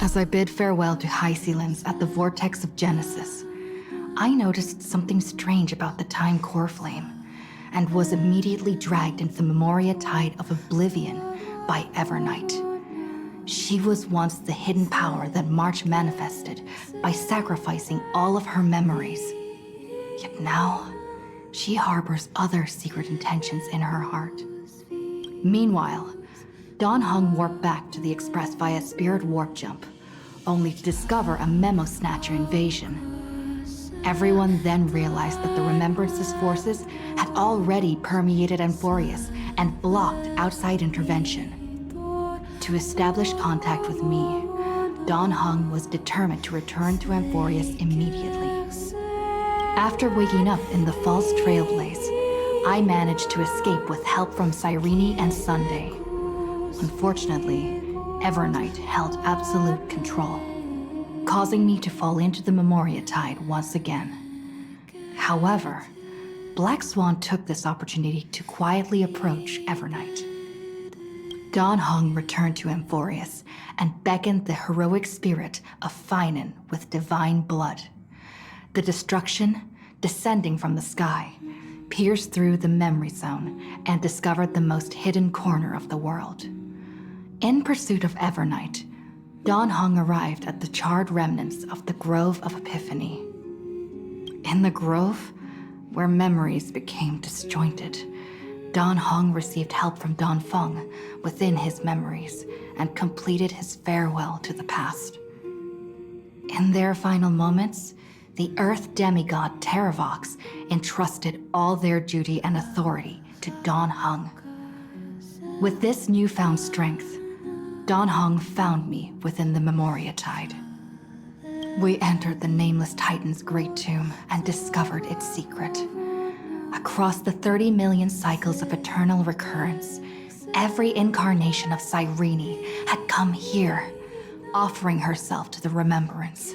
As I bid farewell to High Sealings at the vortex of Genesis, I noticed something strange about the time core flame, and was immediately dragged into the Memoria Tide of Oblivion by Evernight. She was once the hidden power that March manifested by sacrificing all of her memories. Yet now, she harbors other secret intentions in her heart. Meanwhile, Dan Heng warped back to the Express via Spirit Warp Jump, only to discover a Memo Snatcher invasion. Everyone then realized that the Remembrance's forces had already permeated Amphoreus and blocked outside intervention. To establish contact with me, Dan Heng was determined to return to Amphoreus immediately. After waking up in the false Trailblaze, I managed to escape with help from Cyrene and Sunday. Unfortunately, Evernight held absolute control, causing me to fall into the Memoria Tide once again. However, Black Swan took this opportunity to quietly approach Evernight. Dan Heng returned to Amphoreus and beckoned the heroic spirit of Phainon with divine blood. The destruction, descending from the sky, pierced through the memory zone and discovered the most hidden corner of the world. In pursuit of Evernight, Dan Heng arrived at the charred remnants of the Grove of Epiphany. In the grove, where memories became disjointed, Dan Heng received help from Dan Feng within his memories and completed his farewell to the past. In their final moments, the Earth demigod Terravox entrusted all their duty and authority to Dan Heng. With this newfound strength, Dan Heng found me within the Memoria Tide. We entered the Nameless Titan's great tomb and discovered its secret. Across the 30 million cycles of eternal recurrence, every incarnation of Cyrene had come here, offering herself to the Remembrance.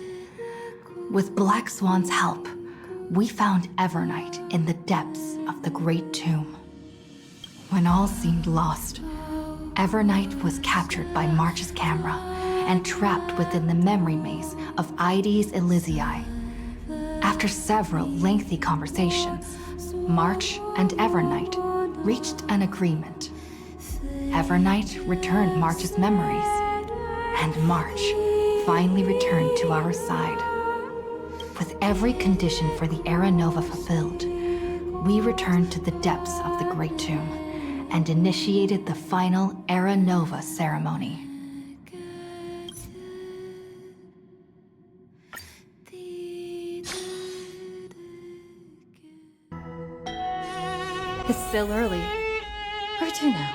With Black Swan's help, we found Evernight in the depths of the great tomb. When all seemed lost, Evernight was captured by March's camera and trapped within the memory maze of Cyrene Elysia. After several lengthy conversations, March and Evernight reached an agreement. Evernight returned March's memories, and March finally returned to our side. With every condition for the Era Nova fulfilled, we returned to the depths of the Great Tomb and initiated the final Era Nova ceremony. It's still early. Where to now?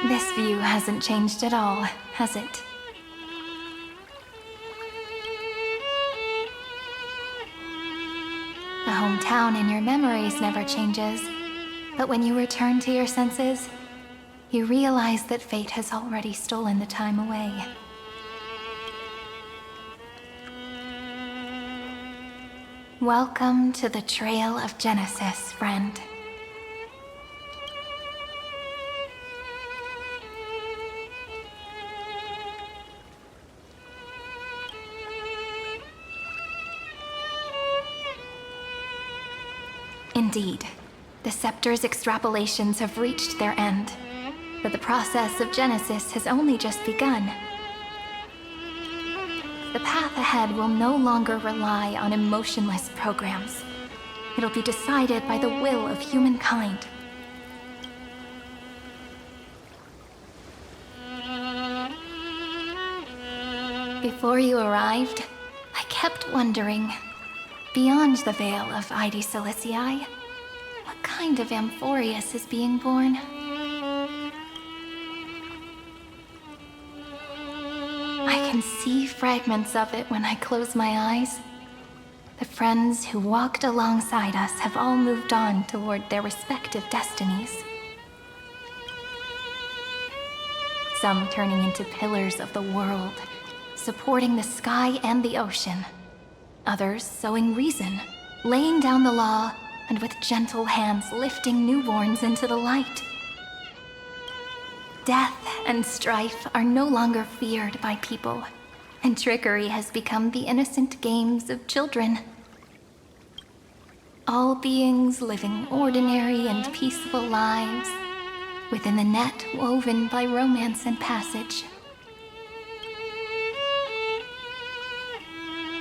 This view hasn't changed at all, has it? The hometown in your memories never changes, but when you return to your senses, you realize that fate has already stolen the time away. Welcome to the Trail of Genesis, friend. Indeed, the Scepter's extrapolations have reached their end, but the process of Genesis has only just begun. The path ahead will no longer rely on emotionless programs. It'll be decided by the will of humankind. Before you arrived, I kept wondering, beyond the veil of Cyrene Elysia, what kind of Amphoreus is being born. I can see fragments of it when I close my eyes. The friends who walked alongside us have all moved on toward their respective destinies. Some turning into pillars of the world, supporting the sky and the ocean. Others sowing reason, laying down the law, and with gentle hands lifting newborns into the light. Death and strife are no longer feared by people, and trickery has become the innocent games of children. All beings living ordinary and peaceful lives, within the net woven by romance and passage.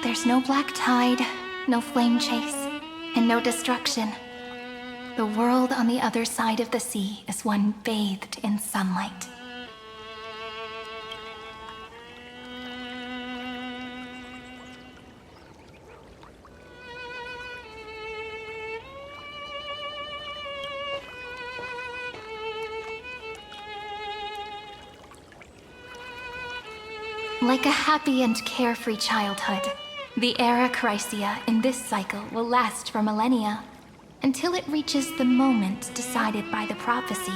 There's no black tide, no flame chase, and no destruction. The world on the other side of the sea is one bathed in sunlight. Like a happy and carefree childhood, the era Chrysia in this cycle will last for millennia, until it reaches the moment decided by the prophecy.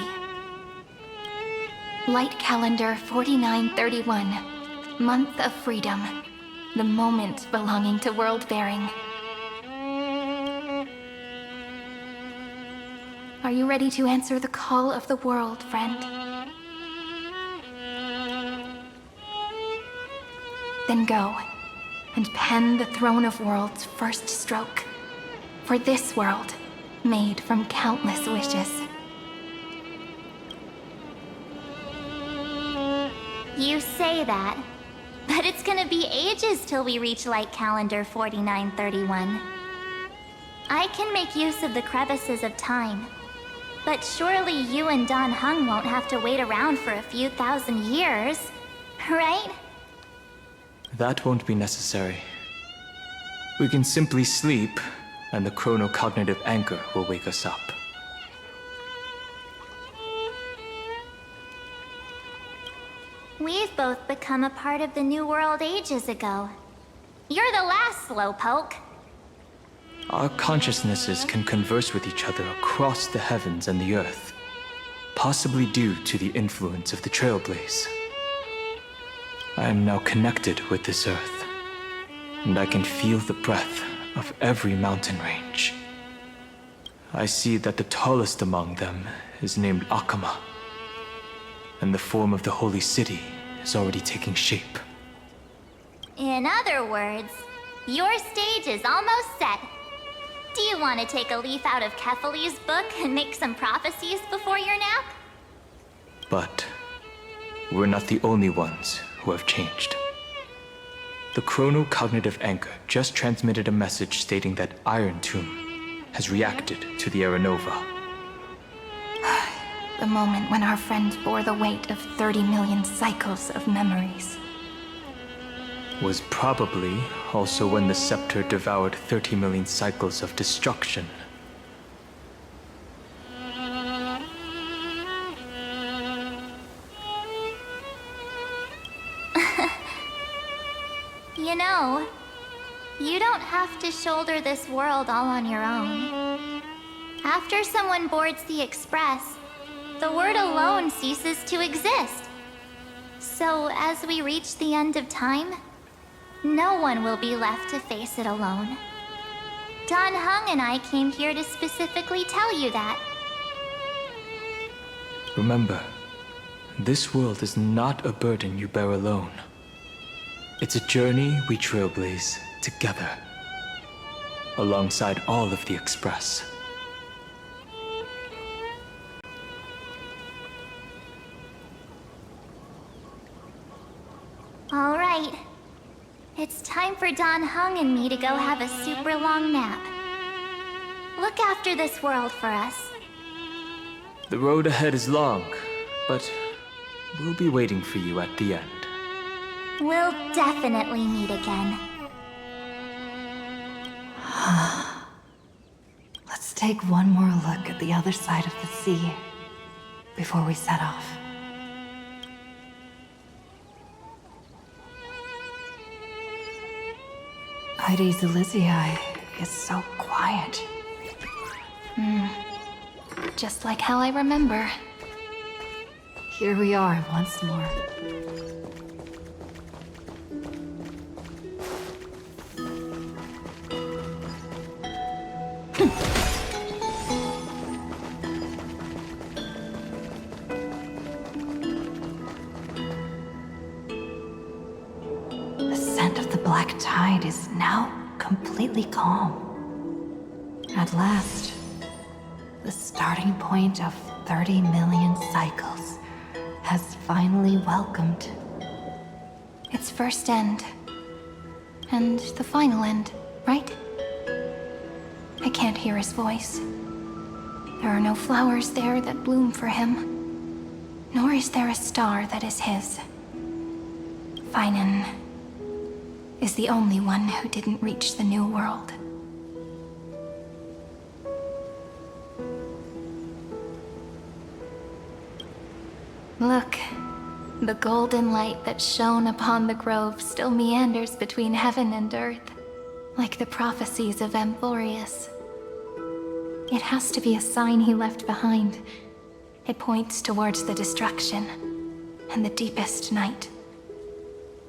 Light calendar 4931, month of freedom, the moment belonging to world-bearing. Are you ready to answer the call of the world, friend? Then go, and pen the Throne of Worlds' first stroke. For this world, made from countless wishes. You say that, but it's gonna be ages till we reach light calendar 4931. I can make use of the crevices of time, but surely you and Don Hung won't have to wait around for a few thousand years, right? That won't be necessary. We can simply sleep, and the chronocognitive anchor will wake us up. We've both become a part of the New World ages ago. You're the last slowpoke. Our consciousnesses can converse with each other across the heavens and the earth, possibly due to the influence of the Trailblaze. I am now connected with this earth, and I can feel the breath of every mountain range. I see that the tallest among them is named Akama, and the form of the holy city is already taking shape. In other words, your stage is almost set. Do you want to take a leaf out of Kefali's book and make some prophecies before your nap? But we're not the only ones who have changed. The chronocognitive anchor just transmitted a message stating that Irontomb has reacted to the Era Nova. The moment when our friend bore the weight of 30 million cycles of memories. Was probably also when the Scepter devoured 30 million cycles of destruction. You know, you don't have to shoulder this world all on your own. After someone boards the Express, the word alone ceases to exist. So as we reach the end of time, no one will be left to face it alone. Don Hung and I came here to specifically tell you that. Remember, this world is not a burden you bear alone. It's a journey we trailblaze together, alongside all of the Express. All right. It's time for Don Hung and me to go have a super long nap. Look after this world for us. The road ahead is long, but we'll be waiting for you at the end. We'll definitely meet again. Let's take one more look at the other side of the sea before we set off. Elysia is so quiet. Just like how I remember. Here we are once more. The scent of the black tide is now completely calm. At last, the starting point of 30 million cycles has finally welcomed. Its first end. And the final end, right? I can't hear his voice. There are no flowers there that bloom for him, nor is there a star that is his. Phainon is the only one who didn't reach the new world. Look, the golden light that shone upon the grove still meanders between heaven and earth, like the prophecies of Amphoreus. It has to be a sign he left behind. It points towards the destruction and the deepest night.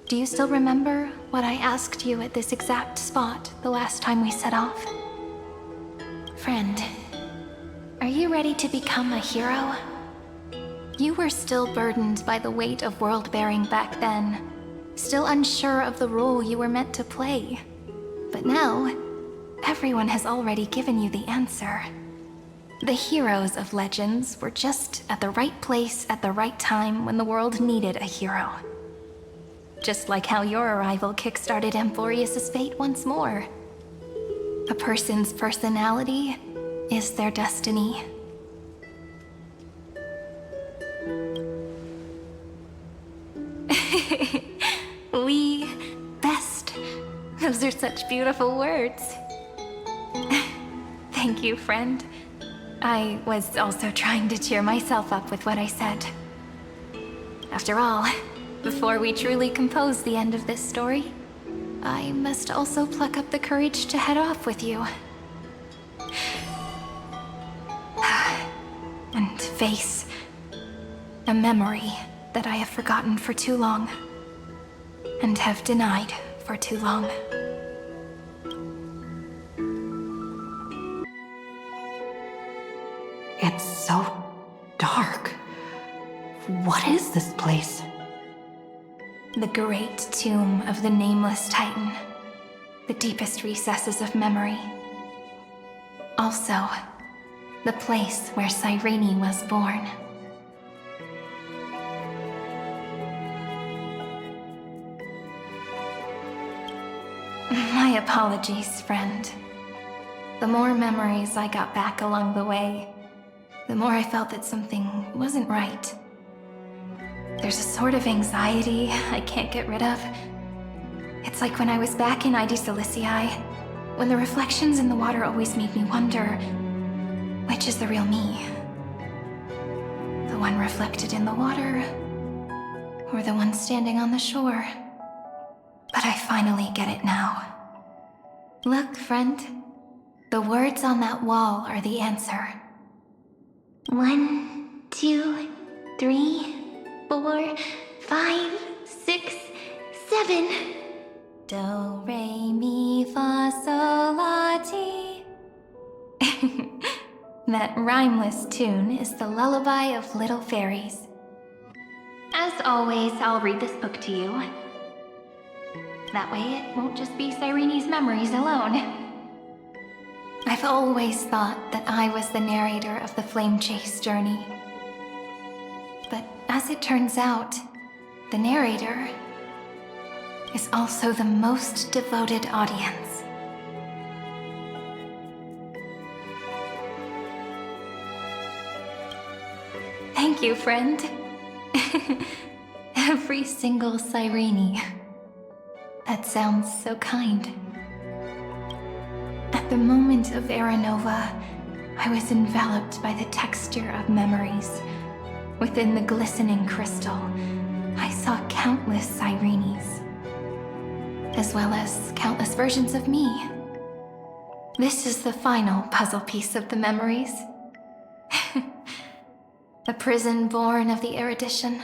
Do you still remember what I asked you at this exact spot the last time we set off? Friend, are you ready to become a hero? You were still burdened by the weight of world-bearing back then, still unsure of the role you were meant to play. But now, everyone has already given you the answer. The heroes of legends were just at the right place at the right time when the world needed a hero. Just like how your arrival kickstarted Amphoreus' fate once more. A person's personality is their destiny. We best. Those are such beautiful words. Thank you, friend. I was also trying to cheer myself up with what I said. After all, before we truly compose the end of this story, I must also pluck up the courage to head off with you. And face a memory that I have forgotten for too long, and have denied for too long. It's so dark. What is this place? The great tomb of the nameless Titan. The deepest recesses of memory. Also, the place where Cyrene was born. My apologies, friend. The more memories I got back along the way, the more I felt that something wasn't right. There's a sort of anxiety I can't get rid of. It's like when I was back in Elysia, when the reflections in the water always made me wonder, which is the real me? The one reflected in the water, or the one standing on the shore? But I finally get it now. Look, friend. The words on that wall are the answer. 1, 2, 3, 4, 5, 6, 7. Do, re, mi, fa, sol, la, ti. That rhymeless tune is the lullaby of little fairies. As always, I'll read this book to you. That way it won't just be Cyrene's memories alone. I've always thought that I was the narrator of the Flame Chase journey. But as it turns out, the narrator is also the most devoted audience. Thank you, friend. Every single Cyrene. That sounds so kind. At the moment of Era Nova, I was enveloped by the texture of memories. Within the glistening crystal, I saw countless Cyrenes, as well as countless versions of me. This is the final puzzle piece of the memories. A prison born of the erudition,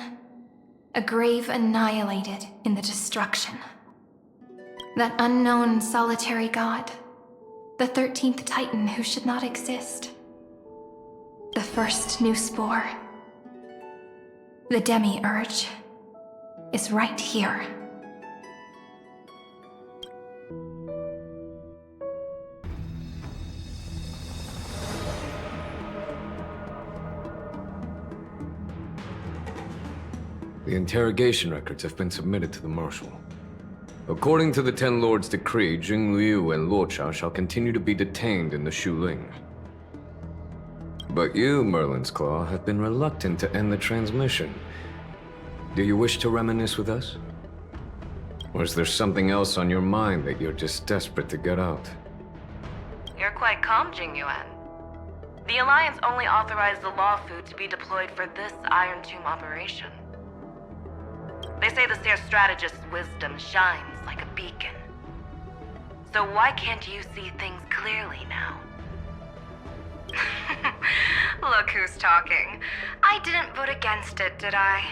a grave annihilated in the destruction. That unknown solitary god, the 13th Titan who should not exist. The first new spore. The Demiurge is right here. The interrogation records have been submitted to the Marshal. According to the Ten Lords' decree, Jing Liu and Luocha shall continue to be detained in the Shuling. But you, Merlin's Claw, have been reluctant to end the transmission. Do you wish to reminisce with us? Or is there something else on your mind that you're just desperate to get out? You're quite calm, Jing Yuan. The Alliance only authorized the Law Food to be deployed for this Irontomb operation. They say the Seer Strategist's wisdom shines like a beacon. So why can't you see things clearly now? Look who's talking. I didn't vote against it, did I?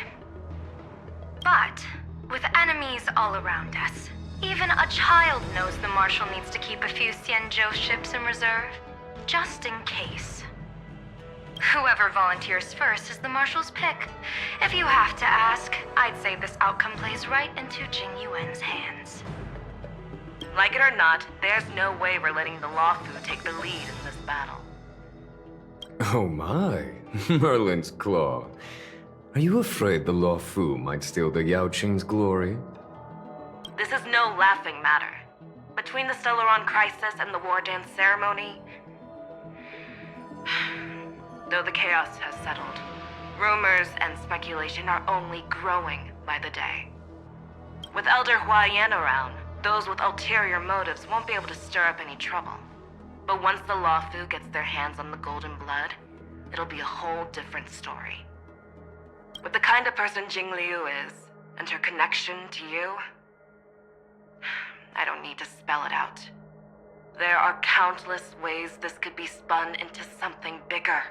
But, with enemies all around us, even a child knows the Marshal needs to keep a few Xianzhou ships in reserve, just in case. Whoever volunteers first is the Marshal's pick. If you have to ask, I'd say this outcome plays right into Jing Yuan's hands. Like it or not, there's no way we're letting the Law Fu take the lead in this battle. Oh my, Merlin's Claw. Are you afraid the Law Fu might steal the Yao Qing's glory? This is no laughing matter. Between the Stellaron crisis and the War Dance ceremony, though the chaos has settled, rumors and speculation are only growing by the day. With Elder Huaiyan around, those with ulterior motives won't be able to stir up any trouble. But once the Law Fu gets their hands on the golden blood, it'll be a whole different story. With the kind of person Jing Liu is, and her connection to you, I don't need to spell it out. There are countless ways this could be spun into something bigger.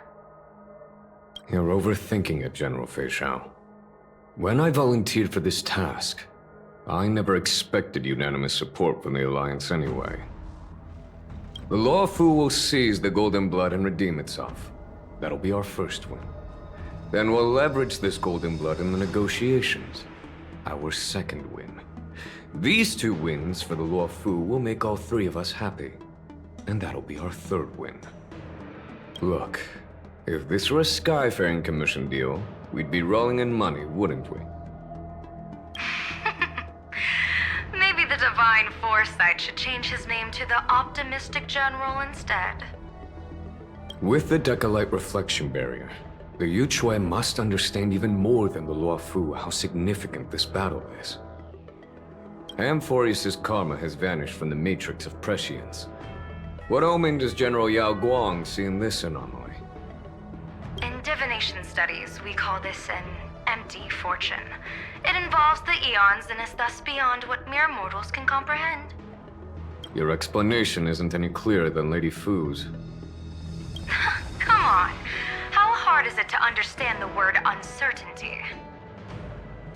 You're overthinking it, General Feixiao. When I volunteered for this task, I never expected unanimous support from the Alliance anyway. The Law Fu will seize the Golden Blood and redeem itself. That'll be our first win. Then we'll leverage this Golden Blood in the negotiations. Our second win. These two wins for the Law Fu will make all three of us happy. And that'll be our third win. Look, if this were a Skyfaring Commission deal, we'd be rolling in money, wouldn't we? Maybe the Divine Foresight should change his name to the Optimistic General instead. With the Decalite Reflection Barrier, the Yuchuan must understand even more than the Law Fu how significant this battle is. Amphoreus' karma has vanished from the matrix of prescience. What omen does General Yao Guang see in this anomaly? In divination studies, we call this an empty fortune. It involves the eons and is thus beyond what mere mortals can comprehend. Your explanation isn't any clearer than Lady Fu's. Come on. How hard is it to understand the word uncertainty?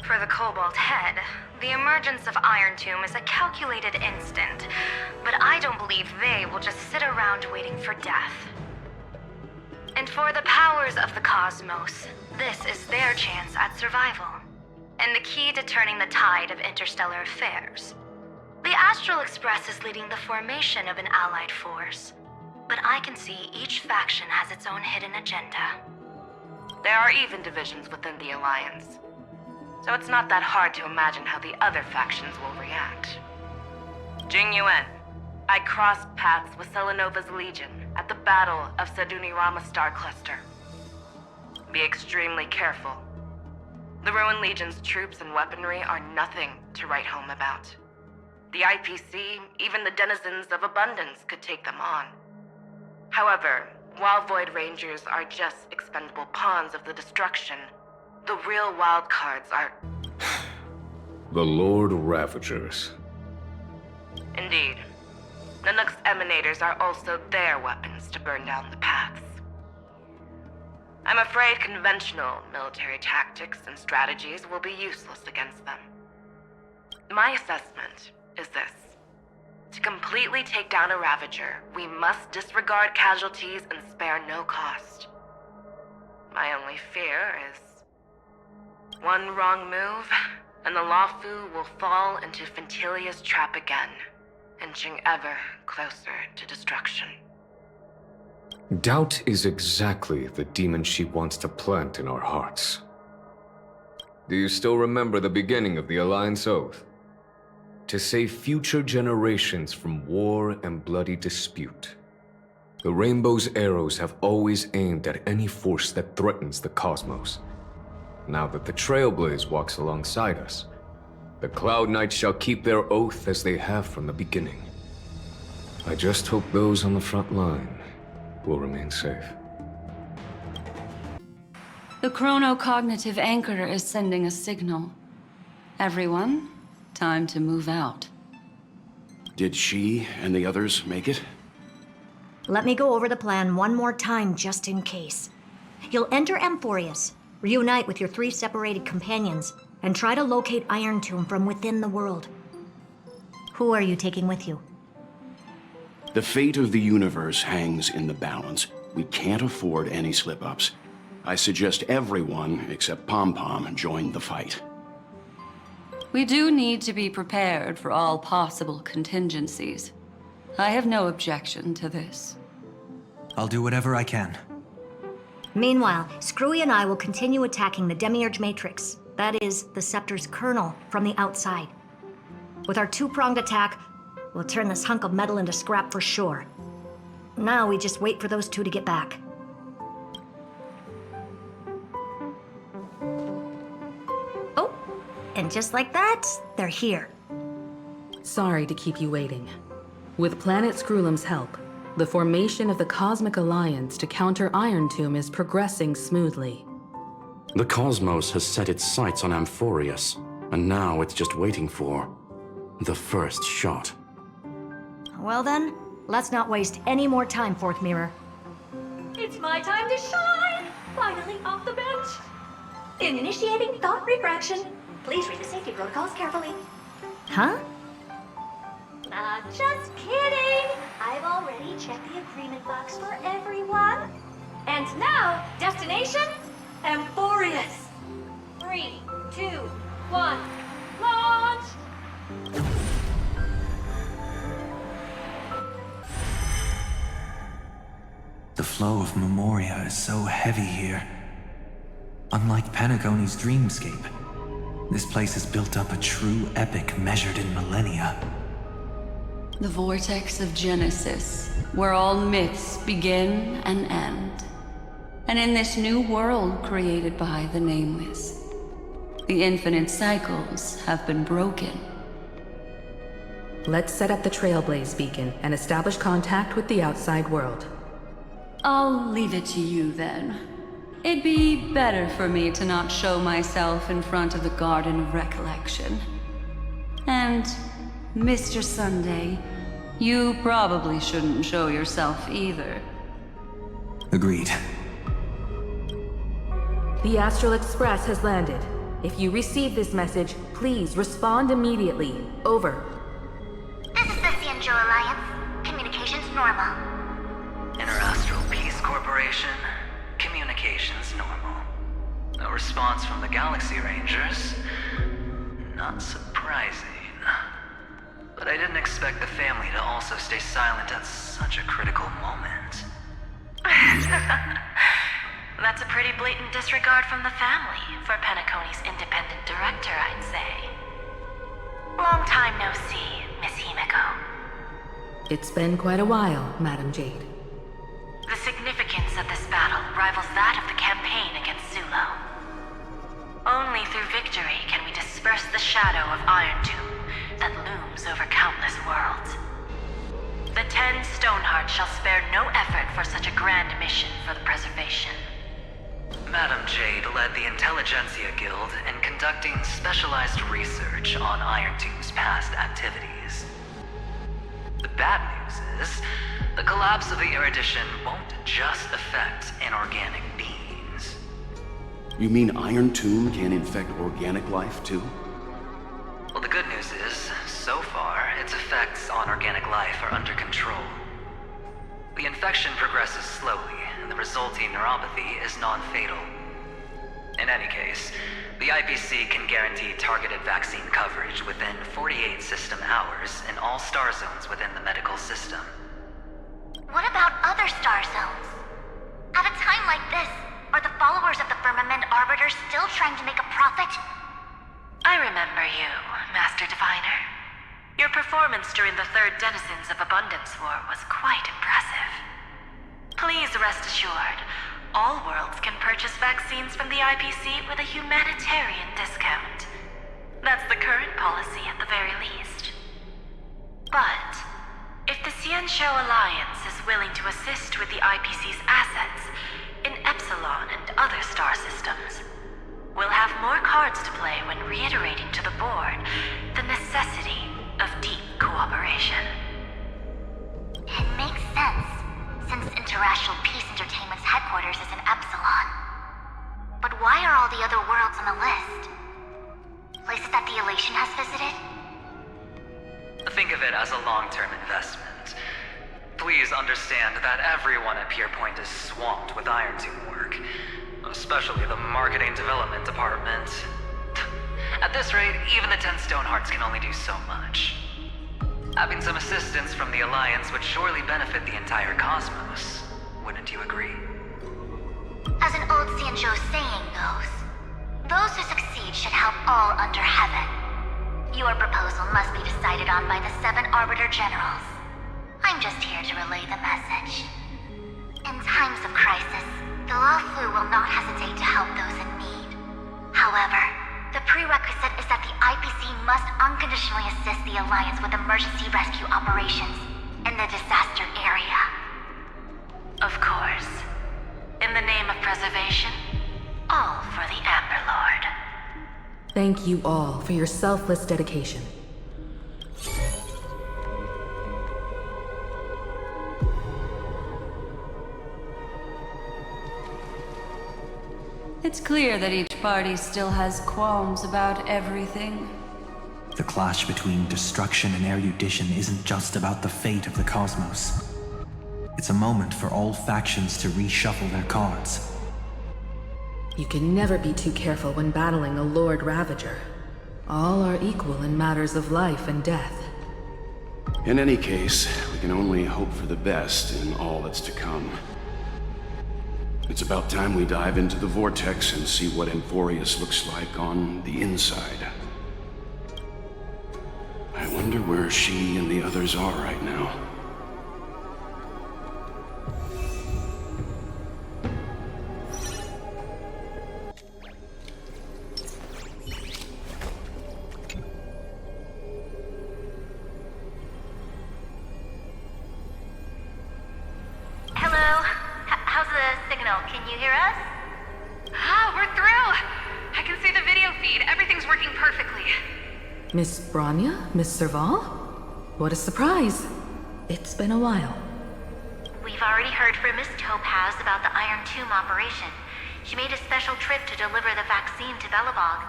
For the Cobalt Head, the emergence of Irontomb is a calculated instant, but I don't believe they will just sit around waiting for death. And for the powers of the cosmos, this is their chance at survival, and the key to turning the tide of interstellar affairs. The Astral Express is leading the formation of an allied force, but I can see each faction has its own hidden agenda. There are even divisions within the Alliance, so it's not that hard to imagine how the other factions will react. Jing Yuan, I crossed paths with Selenova's Legion at the Battle of Sadunirama Star Cluster. Be extremely careful. The Ruined Legion's troops and weaponry are nothing to write home about. The IPC, even the denizens of Abundance, could take them on. However, While Void Rangers are just expendable pawns of the destruction, the real wild cards are... The Lord Ravagers. Indeed. Nanook's emanators are also their weapons to burn down the paths. I'm afraid conventional military tactics and strategies will be useless against them. My assessment is this. To completely take down a Ravager, we must disregard casualties and spare no cost. My only fear is... one wrong move, and the Lawfu will fall into Fintilia's trap again, inching ever closer to destruction. Doubt is exactly the demon she wants to plant in our hearts. Do you still remember the beginning of the Alliance Oath? To save future generations from war and bloody dispute. The Rainbow's arrows have always aimed at any force that threatens the cosmos. Now that the Trailblaze walks alongside us, the Cloud Knights shall keep their oath as they have from the beginning. I just hope those on the front line will remain safe. The chronocognitive anchor is sending a signal. Everyone, time to move out. Did she and the others make it? Let me go over the plan one more time just in case. You'll enter Amphoreus, reunite with your 3 separated companions, and try to locate Irontomb from within the world. Who are you taking with you? The fate of the universe hangs in the balance. We can't afford any slip-ups. I suggest everyone, except Pom-Pom, join the fight. We do need to be prepared for all possible contingencies. I have no objection to this. I'll do whatever I can. Meanwhile, Screwy and I will continue attacking the Demiurge Matrix. That is, the Scepter's kernel, from the outside. With our 2-pronged attack, we'll turn this hunk of metal into scrap for sure. Now we just wait for those 2 to get back. Oh, and just like that, they're here. Sorry to keep you waiting. With Planet Screwllum's help, the formation of the Cosmic Alliance to counter Irontomb is progressing smoothly. The cosmos has set its sights on Amphoreus, and now it's just waiting for the first shot. Well then, let's not waste any more time, Fourth Mirror. It's my time to shine! Finally off the bench! Initiating thought refraction. Please read the safety protocols carefully. Huh? Just kidding! I've already checked the agreement box for everyone. And now, destination? Amphoreus! 3, 2, 1, launch! The flow of Memoria is so heavy here. Unlike Panagone's dreamscape, this place has built up a true epic measured in millennia. The vortex of Genesis, where all myths begin and end. And in this new world created by the Nameless, the infinite cycles have been broken. Let's set up the Trailblaze beacon and establish contact with the outside world. I'll leave it to you then. It'd be better for me to not show myself in front of the Garden of Recollection. And, Mr. Sunday, you probably shouldn't show yourself either. Agreed. The Astral Express has landed. If you receive this message, please respond immediately. Over. This is the Xianzhou Alliance. Communications normal. Interastral Peace Corporation. Communications normal. No response from the Galaxy Rangers. Not surprising. But I didn't expect the family to also stay silent at such a critical moment. That's a pretty blatant disregard from the family for Panacone's independent director, I'd say. Long time no see, Miss Himiko. It's been quite a while, Madam Jade. The significance of this battle rivals that of the campaign against Zulo. Only through victory can we disperse the shadow of Irontomb that looms over countless worlds. The 10 Stonehearts shall spare no effort for such a grand mission for the preservation. Madam Jade led the Intelligentsia Guild in conducting specialized research on Irontomb's past activities. The bad news is, the collapse of the Erudition won't just affect inorganic beings. You mean Irontomb can infect organic life too? Well, the good news is, so far, its effects on organic life are under control. The infection progresses slowly, and the resulting neuropathy is non-fatal. In any case, the IPC can guarantee targeted vaccine coverage within 48 system hours in all star zones within the medical system. What about other star zones? At a time like this, are the followers of the Firmament Arbiter still trying to make a profit? I remember you, Master Diviner. Your performance during the Third Denizens of Abundance War was quite impressive. Please rest assured, all worlds can purchase vaccines from the IPC with a humanitarian discount. That's the current policy at the very least. But, if the Xianshou Alliance is willing to assist with the IPC's assets in Epsilon and other star systems, we'll have more cards to play when reiterating to the board the necessity of deep cooperation. It makes sense, since Interracial Peace Entertainment's headquarters is in Epsilon. But why are all the other worlds on the list? Places that the Elation has visited? Think of it as a long-term investment. Please understand that everyone at Pierpoint is swamped with Irontomb work, especially the Marketing Development Department. At this rate, even the 10 Stonehearts can only do so much. Having some assistance from the Alliance would surely benefit the entire cosmos. Wouldn't you agree? As an old Xianzhou saying goes, those who succeed should help all under heaven. Your proposal must be decided on by the 7 Arbiter Generals. I'm just here to relay the message. In times of crisis, the Luofu will not hesitate to help those in need. However, the prerequisite is that the IPC must unconditionally assist the Alliance with emergency rescue operations in the disaster area. Of course. In the name of preservation, all for the Amber Lord. Thank you all for your selfless dedication. It's clear that each party still has qualms about everything. The clash between destruction and erudition isn't just about the fate of the cosmos. It's a moment for all factions to reshuffle their cards. You can never be too careful when battling a Lord Ravager. All are equal in matters of life and death. In any case, we can only hope for the best in all that's to come. It's about time we dive into the vortex and see what Amphoreus looks like on the inside. I wonder where she and the others are right now. Hello? How's the signal? Can you hear us? Ah, we're through! I can see the video feed. Everything's working perfectly. Miss Bronya? Miss Serval? What a surprise. It's been a while. We've already heard from Miss Topaz about the Irontomb operation. She made a special trip to deliver the vaccine to Belobog.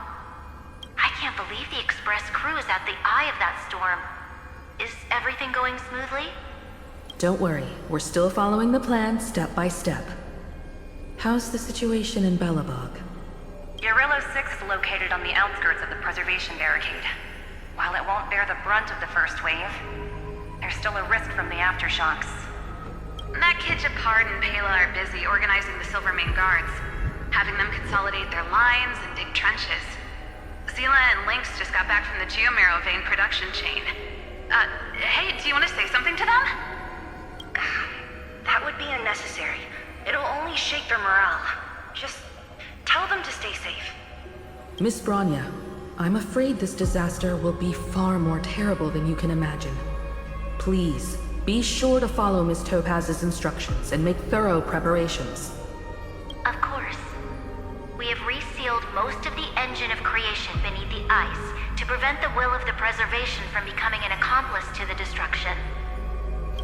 I can't believe the Express Crew is at the eye of that storm. Is everything going smoothly? Don't worry, we're still following the plan step by step. How's the situation in Belobog? Urillo 6 is located on the outskirts of the preservation barricade. While it won't bear the brunt of the first wave, there's still a risk from the aftershocks. Matt Kitchapard and Pela are busy organizing the Silvermane Guards, having them consolidate their lines and dig trenches. Zila and Lynx just got back from the Geomarrow vein production chain. Hey, do you want to say something to them? That would be unnecessary. It'll only shake their morale. Just tell them to stay safe. Miss Bronya, I'm afraid this disaster will be far more terrible than you can imagine. Please, Be sure to follow Miss Topaz's instructions and make thorough preparations. Of course. We have resealed most of the engine of creation beneath the ice to prevent the will of the preservation from becoming an accomplice to the destruction.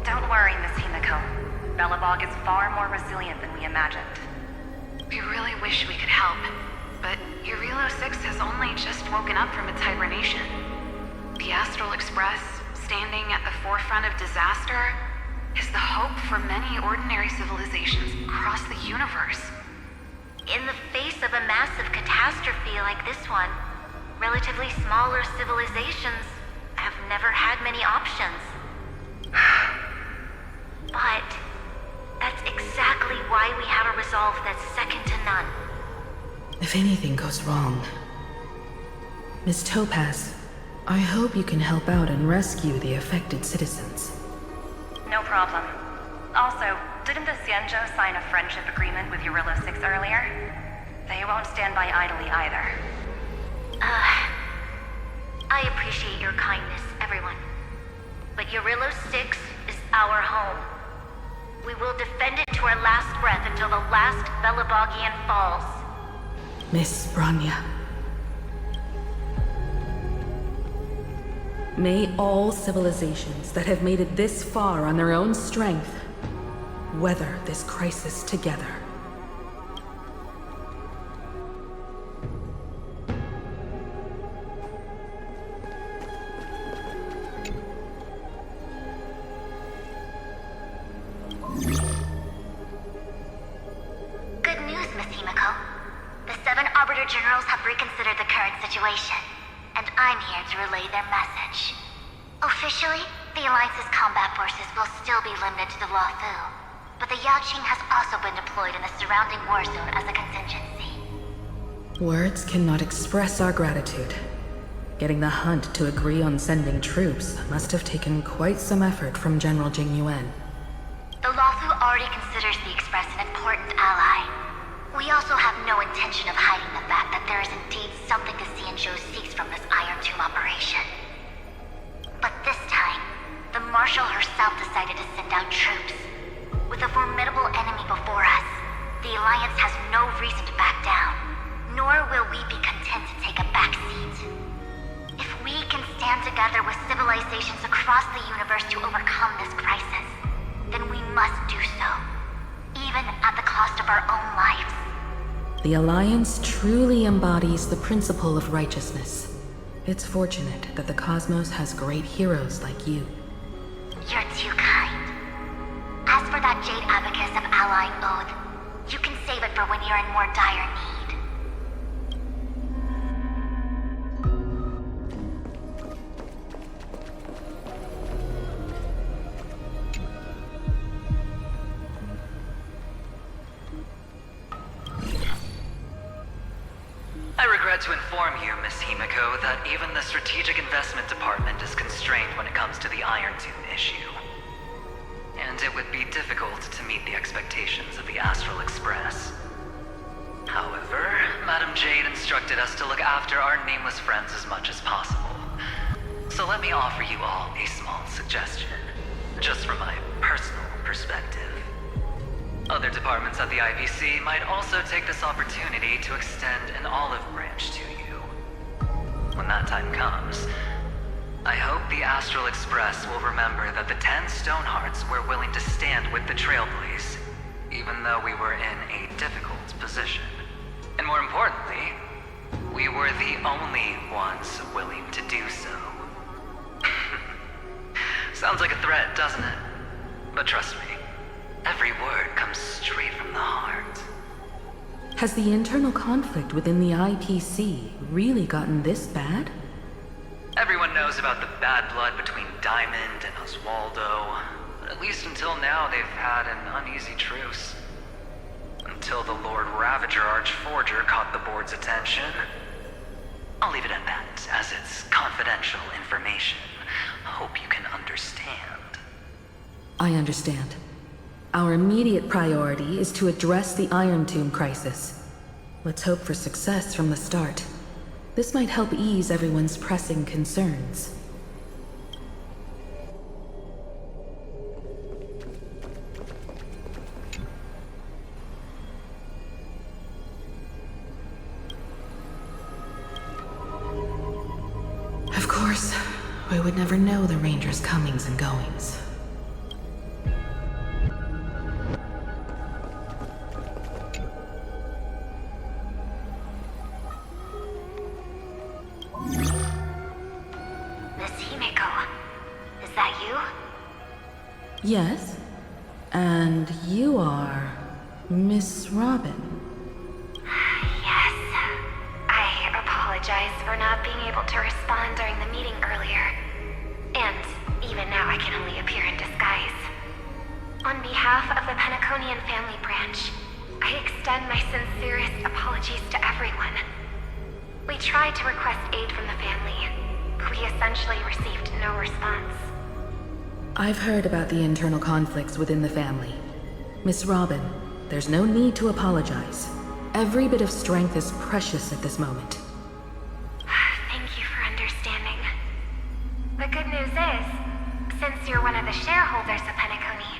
Don't worry, Miss Himiko. Belobog is far more resilient than we imagined. We really wish we could help, but Eurilo 6 has only just woken up from its hibernation. The Astral Express, standing at the forefront of disaster, is the hope for many ordinary civilizations across the universe. In the face of a massive catastrophe like this one, relatively smaller civilizations have never had many options. But that's exactly why we have a resolve that's second to none. If anything goes wrong... Miss Topaz, I hope you can help out and rescue the affected citizens. No problem. Also, didn't the Xianzhou sign a friendship agreement with Eurilo 6 earlier? They won't stand by idly either. I appreciate your kindness, everyone. But Eurilo 6 is our home. We will defend it to our last breath until the last Belobogian falls. Miss Branya. May all civilizations that have made it this far on their own strength weather this crisis together. Good news, Miss Himiko. The 7 Arbiter Generals have reconsidered the current situation, and I'm here to relay their message. Officially, the Alliance's combat forces will still be limited to the Luofu, but the Yaoqing has also been deployed in the surrounding war zone as a contingency. Words cannot express our gratitude. Getting the Hunt to agree on sending troops must have taken quite some effort from General Jing Yuan. The Luofu already considers the Express an important ally. We also have no intention of hiding the fact that there is indeed something the Xianzhou seeks from this Irontomb operation. But this time, the Marshal herself decided to send out troops. With a formidable enemy before us, the Alliance has no reason to back down, nor will we be content to take a back seat. If we can stand together with civilizations across the universe to overcome this crisis, then we must do so, even at the cost of our own lives. The Alliance truly embodies the principle of righteousness. It's fortunate that the cosmos has great heroes like you. You're too kind. As for that Jade Abacus of Allying Oath, you can save it for when you're in more dire need. I regret to inform you, Miss Himiko, that even the Strategic Investment Department is constrained when it comes to the Irontomb issue. And it would be difficult to meet the expectations of the Astral Express. However, Madam Jade instructed us to look after our nameless friends as much as possible. So let me offer you all a small suggestion, just from my personal perspective. Other departments at the IPC might also take this opportunity to extend an olive branch to you. When that time comes, I hope the Astral Express will remember that the 10 Stonehearts were willing to stand with the Trailblaze, even though we were in a difficult position. And more importantly, we were the only ones willing to do so. Sounds like a threat, doesn't it? But trust me, every word comes straight from the heart. Has the internal conflict within the IPC really gotten this bad? Everyone knows about the bad blood between Diamond and Oswaldo, but at least until now they've had an uneasy truce. Until the Lord Ravager Archforger caught the board's attention. I'll leave it at that, as it's confidential information. Hope you can understand. I understand. Our immediate priority is to address the Irontomb crisis. Let's hope for success from the start. This might help ease everyone's pressing concerns. would never know the Ranger's comings and goings. Miss Himeko, is that you? Yes? And you are Miss Robin. Yes. I apologize for not being able to respond during the meeting earlier. And even now I can only appear in disguise. On behalf of the Penaconian family branch, I extend my sincerest apologies to everyone. We tried to request aid from the family. We essentially received no response. I've heard about the internal conflicts within the family. Miss Robin, there's no need to apologize. Every bit of strength is precious at this moment. Thank you for understanding. The good news is, since you're one of the shareholders of Penacony,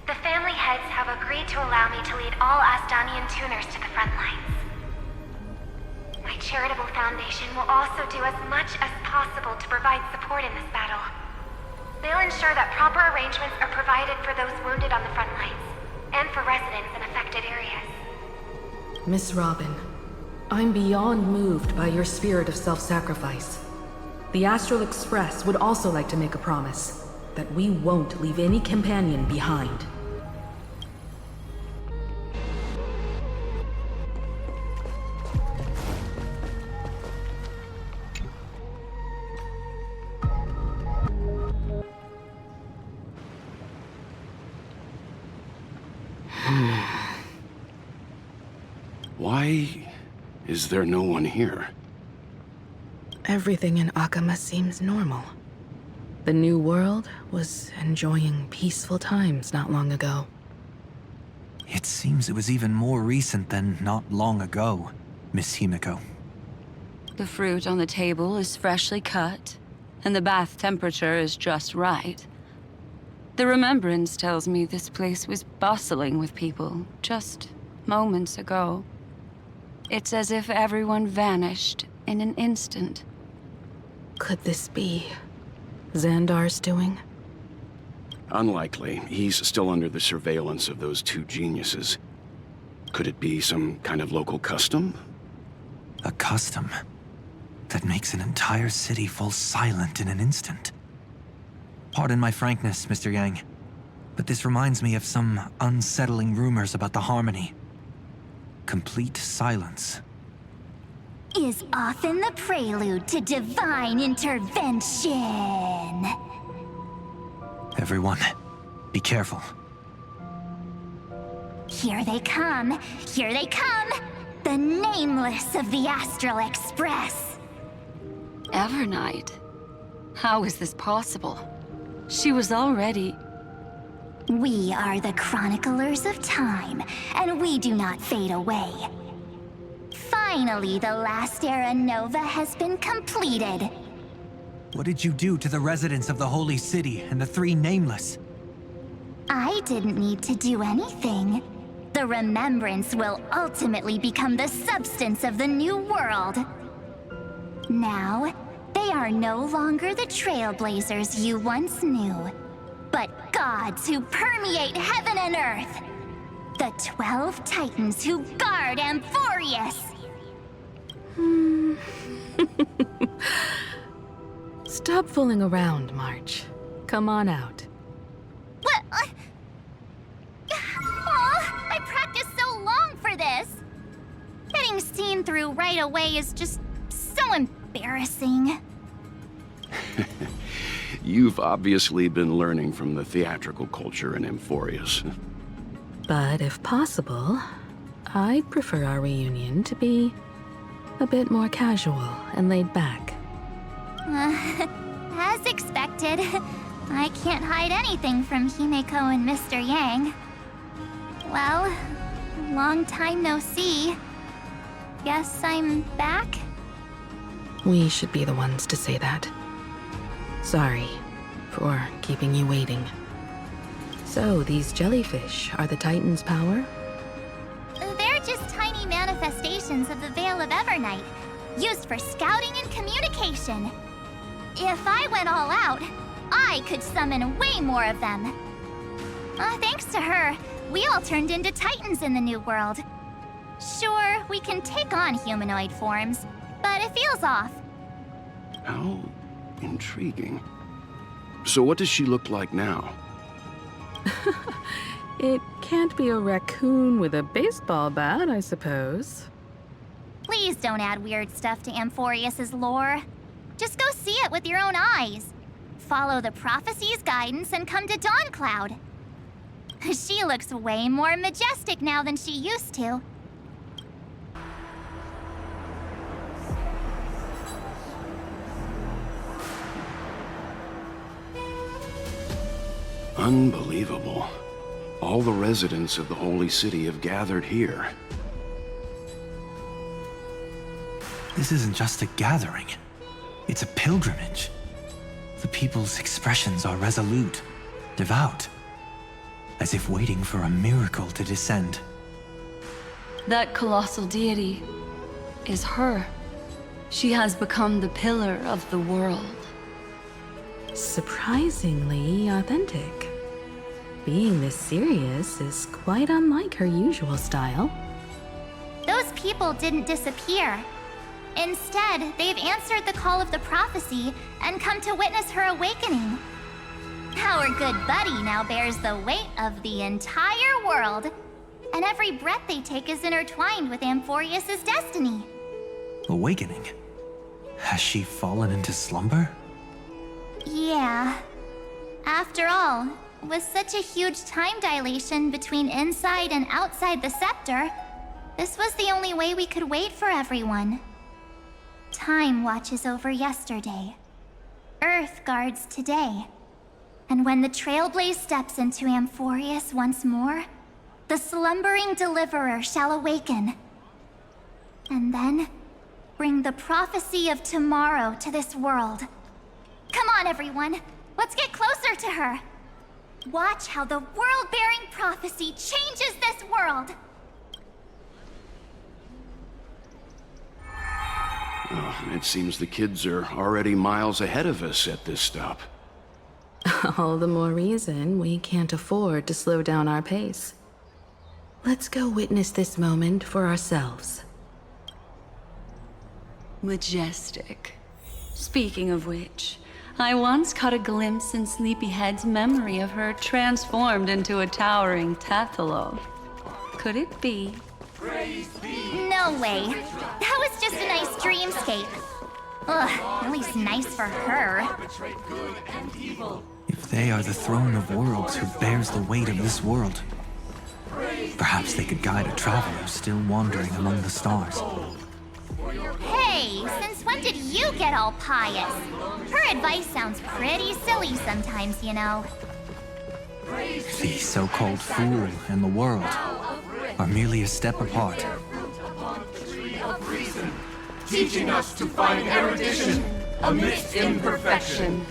the family heads have agreed to allow me to lead all Astanian tuners to the front lines. My charitable foundation will also do as much as possible to provide support in this battle. They'll ensure that proper arrangements are provided for those wounded on the front lines, and for residents in affected areas. Miss Robin, I'm beyond moved by your spirit of self-sacrifice. The Astral Express would also like to make a promise that we won't leave any companion behind. Why is there no one here? Everything in Akama seems normal. The New World was enjoying peaceful times not long ago. It seems it was even more recent than not long ago, Miss Himeko. The fruit on the table is freshly cut, and the bath temperature is just right. The Remembrance tells me this place was bustling with people just moments ago. It's as if everyone vanished in an instant. Could this be Zandar's doing? Unlikely. He's still under the surveillance of those two geniuses. Could it be some kind of local custom? A custom that makes an entire city fall silent in an instant. Pardon my frankness, Mr. Yang, but this reminds me of some unsettling rumors about the Harmony. Complete silence is often the prelude to divine intervention. Everyone, be careful. Here they come! Here they come! The Nameless of the Astral Express! Evernight? How is this possible? She was already... We are the Chroniclers of Time, and we do not fade away. Finally, the last era Nova has been completed. What did you do to the residents of the Holy City and the three Nameless? I didn't need to do anything. The Remembrance will ultimately become the substance of the New World. Now, they are no longer the Trailblazers you once knew, but gods who permeate heaven and earth. The 12 Titans who guard Amphoreus. Stop fooling around, March. Come on out. What? Oh, I practiced so long for this. Getting seen through right away is just so embarrassing. You've obviously been learning from the theatrical culture in Amphoreus. But if possible, I'd prefer our reunion to be a bit more casual and laid back. As expected, I can't hide anything from Himeko and Mr. Yang. Well, long time no see. Guess I'm back? We should be the ones to say that. Sorry for keeping you waiting. So, these jellyfish are the Titan's power? They're just tiny manifestations of the Veil of Evernight, used for scouting and communication. If I went all out, I could summon way more of them. Thanks to her, we all turned into titans in the new world. Sure, we can take on humanoid forms, but it feels off. How intriguing. So what does she look like now? It can't be a raccoon with a baseball bat, I suppose. Please don't add weird stuff to Amphoreus's lore. Just go see it with your own eyes. Follow the prophecy's guidance and come to Dawncloud. She looks way more majestic now than she used to. Unbelievable. All the residents of the Holy City have gathered here. This isn't just a gathering. It's a pilgrimage. The people's expressions are resolute, devout, as if waiting for a miracle to descend. That colossal deity is her. She has become the pillar of the world. Surprisingly authentic. Being this serious is quite unlike her usual style. Those people didn't disappear. Instead, they've answered the call of the prophecy and come to witness her awakening. Our good buddy now bears the weight of the entire world, and every breath they take is intertwined with Amphoreus' destiny. Awakening? Has she fallen into slumber? Yeah. After all, with such a huge time dilation between inside and outside the Scepter, this was the only way we could wait for everyone. Time watches over yesterday. Earth guards today. And when the Trailblaze steps into Amphoreus once more, the slumbering deliverer shall awaken. And then, bring the prophecy of tomorrow to this world. Come on, everyone. Let's get closer to her. Watch how the world-bearing prophecy changes this world. It seems the kids are already miles ahead of us at this stop. All the more reason we can't afford to slow down our pace. Let's go witness this moment for ourselves. Majestic. Speaking of which, I once caught a glimpse in Sleepyhead's memory of her transformed into a towering Tathalog. Could it be? No way. That was just a nice dreamscape. Ugh, at least nice for her. If they are the throne of worlds who bears the weight of this world, perhaps they could guide a traveler still wandering among the stars. Hey, since when did you get all pious? Her advice sounds pretty silly sometimes, you know. The so-called fool and the world are merely a step apart. Teaching us to find erudition amidst imperfection.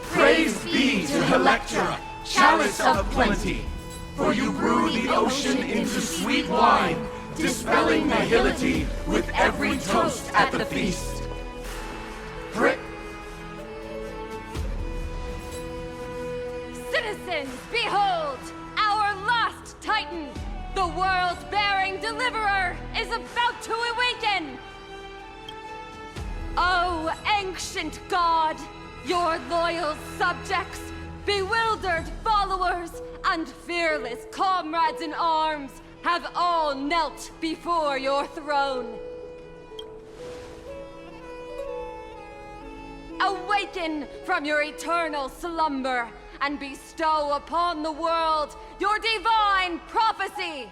Praise be to Helectra, chalice of plenty, for you brew the ocean into sweet wine, dispelling nihility with every toast at the feast. Citizens, behold! Our last Titan! The world-bearing deliverer is about to awaken! Oh, ancient god! Your loyal subjects, bewildered followers, and fearless comrades in arms have all knelt before your throne. Awaken from your eternal slumber and bestow upon the world your divine prophecy!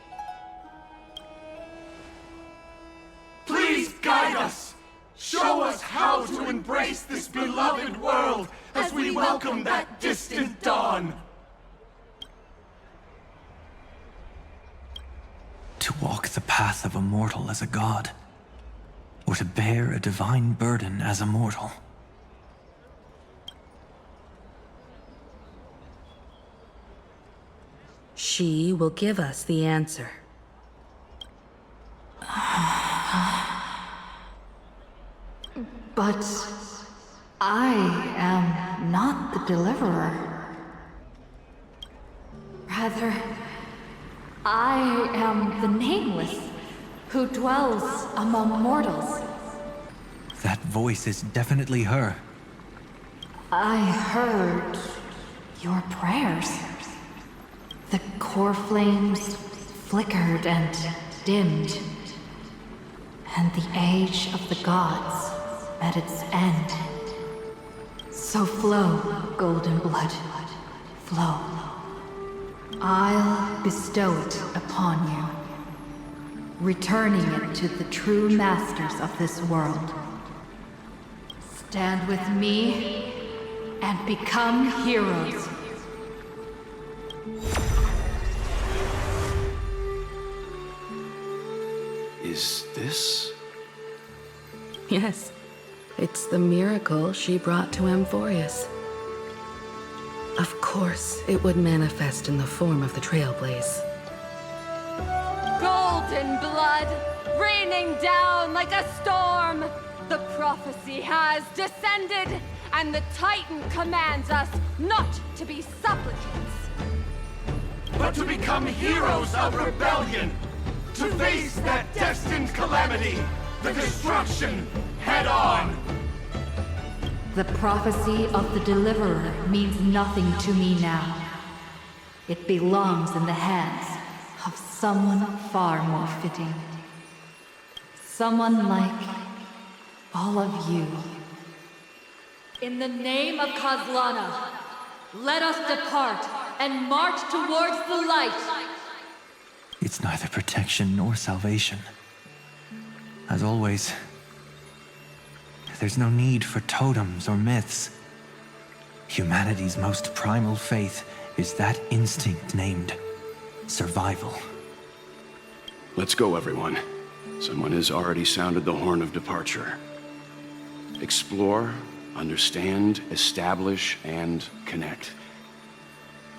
Please guide us! Show us how to embrace this beloved world as we welcome that distant dawn! To walk the path of a mortal as a god, or to bear a divine burden as a mortal. She will give us the answer. But I deliverer. Rather, I am the Nameless, who dwells among mortals. That voice is definitely her. I heard your prayers. The core flames flickered and dimmed, and the age of the gods at its end. So flow, golden blood, flow. I'll bestow it upon you, returning it to the true masters of this world. Stand with me and become heroes. Is this? Yes, it's the miracle she brought to Amphoreus. Of course, it would manifest in the form of the Trailblaze. Golden blood, raining down like a storm. The prophecy has descended, and the Titan commands us not to be supplicants, but to become heroes of rebellion, to face that destined calamity, the destruction, head on. The prophecy of the Deliverer means nothing to me now. It belongs in the hands of someone far more fitting. Someone like all of you. In the name of Khaslana, let us depart and march towards the light. It's neither protection nor salvation. As always, there's no need for totems or myths. Humanity's most primal faith is that instinct named survival. Let's go, everyone. Someone has already sounded the horn of departure. Explore, understand, establish, and connect.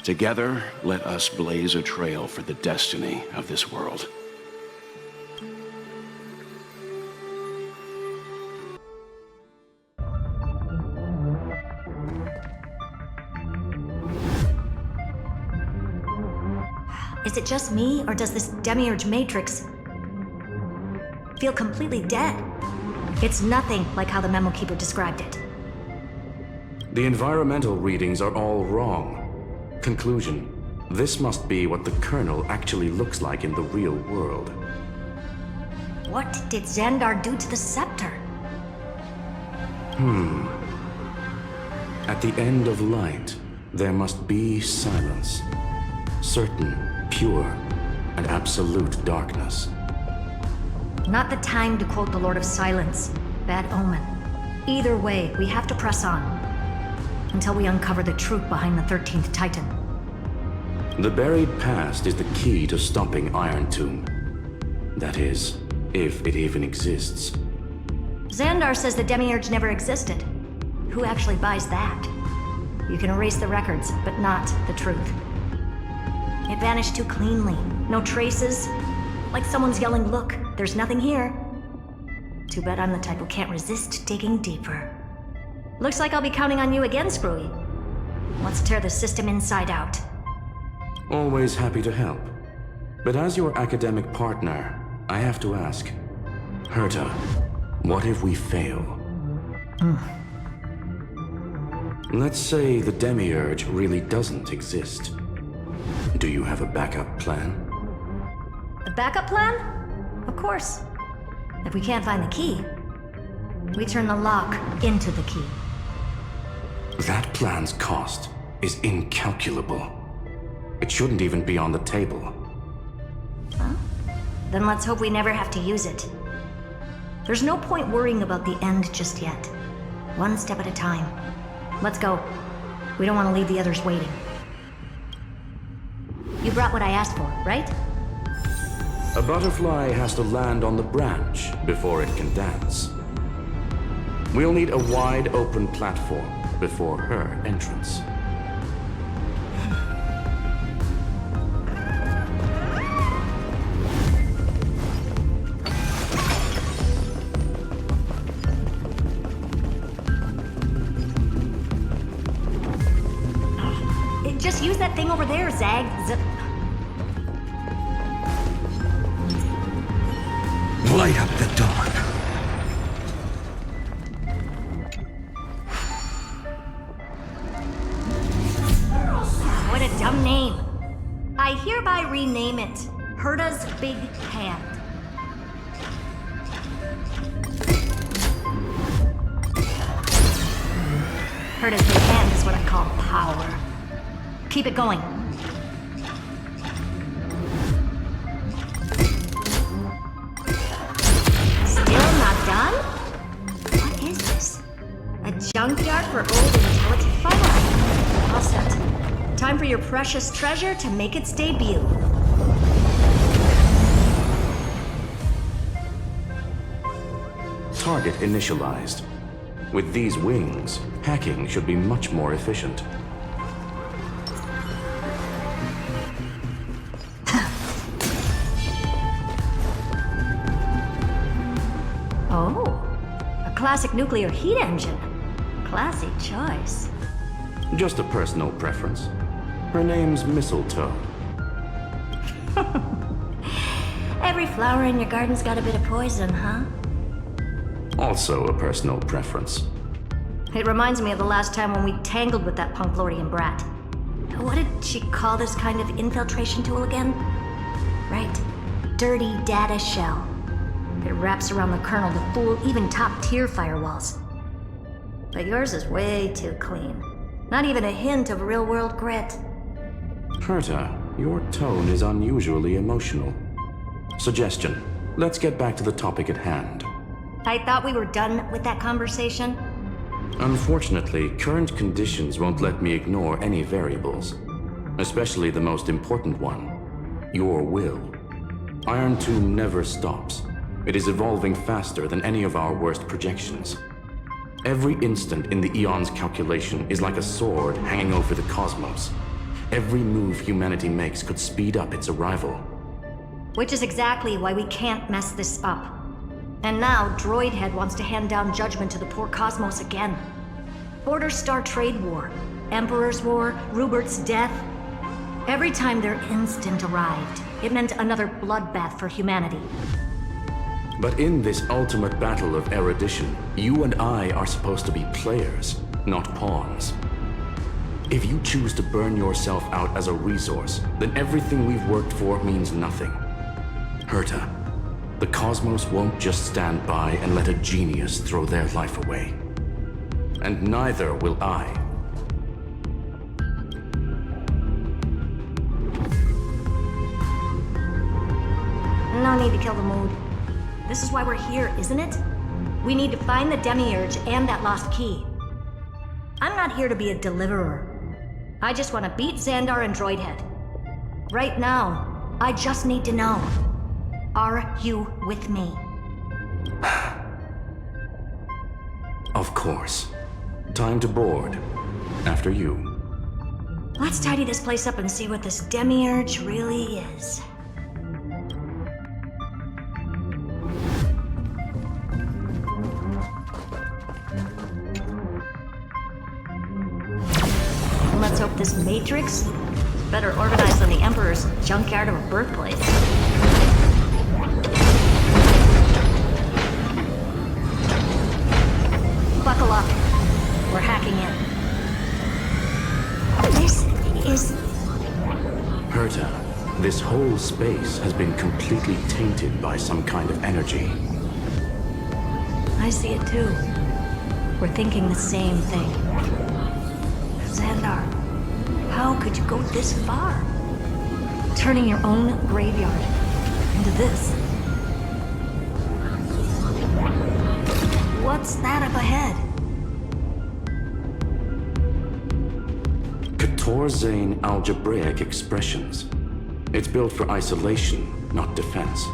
Together, let us blaze a trail for the destiny of this world. Is it just me, or does this Demiurge matrix feel completely dead? It's nothing like how the Memo Keeper described it. The environmental readings are all wrong. Conclusion: this must be what the kernel actually looks like in the real world. What did Zandar do to the Scepter? At the end of light, there must be silence. Certain, pure, and absolute darkness. Not the time to quote the Lord of Silence. Bad omen. Either way, we have to press on. Until we uncover the truth behind the 13th Titan. The buried past is the key to stopping Irontomb. That is, if it even exists. Zandar says the Demiurge never existed. Who actually buys that? You can erase the records, but not the truth. It vanished too cleanly. No traces. Like someone's yelling, "Look, there's nothing here." Too bad I'm the type who can't resist digging deeper. Looks like I'll be counting on you again, Screwy. Let's tear the system inside out. Always happy to help. But as your academic partner, I have to ask, Herta, what if we fail? Let's say the Demiurge really doesn't exist. Do you have a backup plan? A backup plan? Of course. If we can't find the key, we turn the lock into the key. That plan's cost is incalculable. It shouldn't even be on the table. Huh? Then let's hope we never have to use it. There's no point worrying about the end just yet. One step at a time. Let's go. We don't want to leave the others waiting. You brought what I asked for, right? A butterfly has to land on the branch before it can dance. We'll need a wide open platform before her entrance. that thing over there, Zag. Light up the dawn. What a dumb name. I hereby rename it Herta's Big Hand. Herta's Big Hand is what I call power. Keep it going. Still not done? What is this? A junkyard for old intelligent fire? All set. Time for your precious treasure to make its debut. Target initialized. With these wings, hacking should be much more efficient. Oh, a classic nuclear heat engine. Classy choice. Just a personal preference. Her name's Mistletoe. Every flower in your garden's got a bit of poison, huh? Also a personal preference. It reminds me of the last time when we tangled with that Punklordian brat. What did she call this kind of infiltration tool again? Right. Dirty data shell. It wraps around the kernel to fool even top-tier firewalls. But yours is way too clean. Not even a hint of real-world grit. Herta, your tone is unusually emotional. Suggestion. Let's get back to the topic at hand. I thought we were done with that conversation. Unfortunately, current conditions won't let me ignore any variables. Especially the most important one. Your will. Irontomb never stops. It is evolving faster than any of our worst projections. Every instant in the Eon's calculation is like a sword hanging over the cosmos. Every move humanity makes could speed up its arrival. Which is exactly why we can't mess this up. And now, Droidhead wants to hand down judgment to the poor cosmos again. Border Star Trade War, Emperor's War, Rupert's death. Every time their instant arrived, it meant another bloodbath for humanity. But in this ultimate battle of erudition, you and I are supposed to be players, not pawns. If you choose to burn yourself out as a resource, then everything we've worked for means nothing. Herta, the cosmos won't just stand by and let a genius throw their life away. And neither will I. No need to kill the mood. This is why we're here, isn't it? We need to find the Demiurge and that lost key. I'm not here to be a deliverer. I just want to beat Zandar and Droidhead. Right now, I just need to know. Are you with me? Of course. Time to board. After you. Let's tidy this place up and see what this Demiurge really is. Let's hope this Matrix is better organized than the Emperor's junkyard of a birthplace. Buckle up. We're hacking in. This is... Herta, this whole space has been completely tainted by some kind of energy. I see it too. We're thinking the same thing. Zandar, how could you go this far? Turning your own graveyard into this. What's that up ahead? Katorzane algebraic expressions. It's built for isolation, not defense.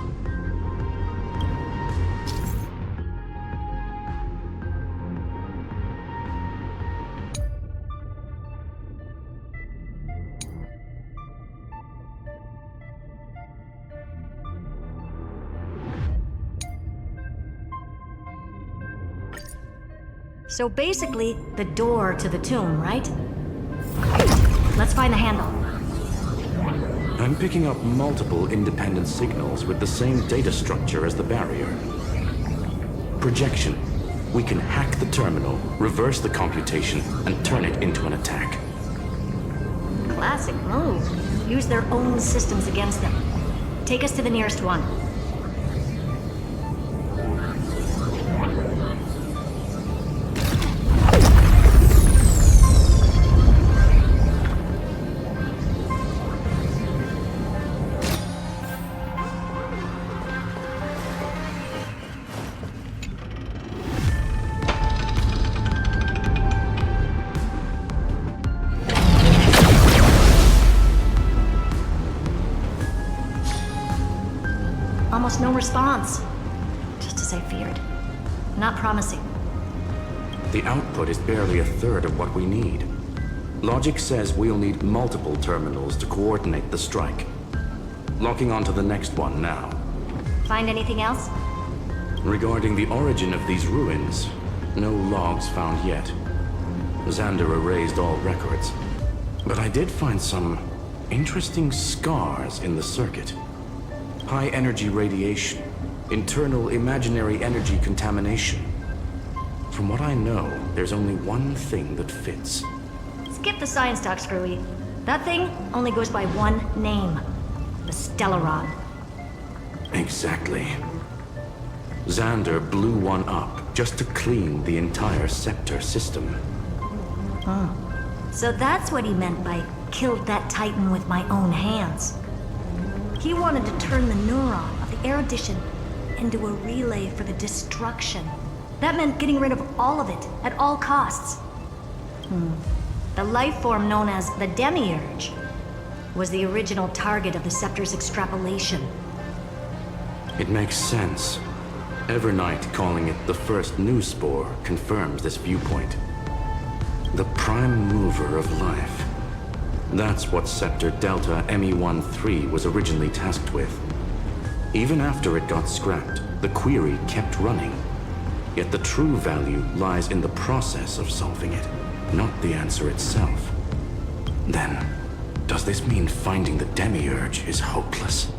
So basically, the door to the tomb, right? Let's find the handle. I'm picking up multiple independent signals with the same data structure as the barrier. Projection. We can hack the terminal, reverse the computation, and turn it into an attack. Classic move. Use their own systems against them. Take us to the nearest one. Almost no response. Just as I feared. Not promising. The output is barely a third of what we need. Logic says we'll need multiple terminals to coordinate the strike. Locking onto the next one now. Find anything else? Regarding the origin of these ruins, no logs found yet. Zandar erased all records. But I did find some interesting scars in the circuit. High energy radiation, internal imaginary energy contamination. From what I know, there's only one thing that fits. Skip the science talk, Screwy. That thing only goes by one name. The Stellaron. Exactly. Zandar blew one up just to clean the entire Scepter system. So that's what he meant by killed that Titan with my own hands. He wanted to turn the neuron of the erudition into a relay for the destruction. That meant getting rid of all of it, at all costs. The life form known as the Demiurge was the original target of the Scepter's extrapolation. It makes sense. Evernight calling it the first Nous spore confirms this viewpoint. The prime mover of life. That's what Scepter Delta ME-13 was originally tasked with. Even after it got scrapped, the query kept running. Yet the true value lies in the process of solving it, not the answer itself. Then, does this mean finding the Demiurge is hopeless?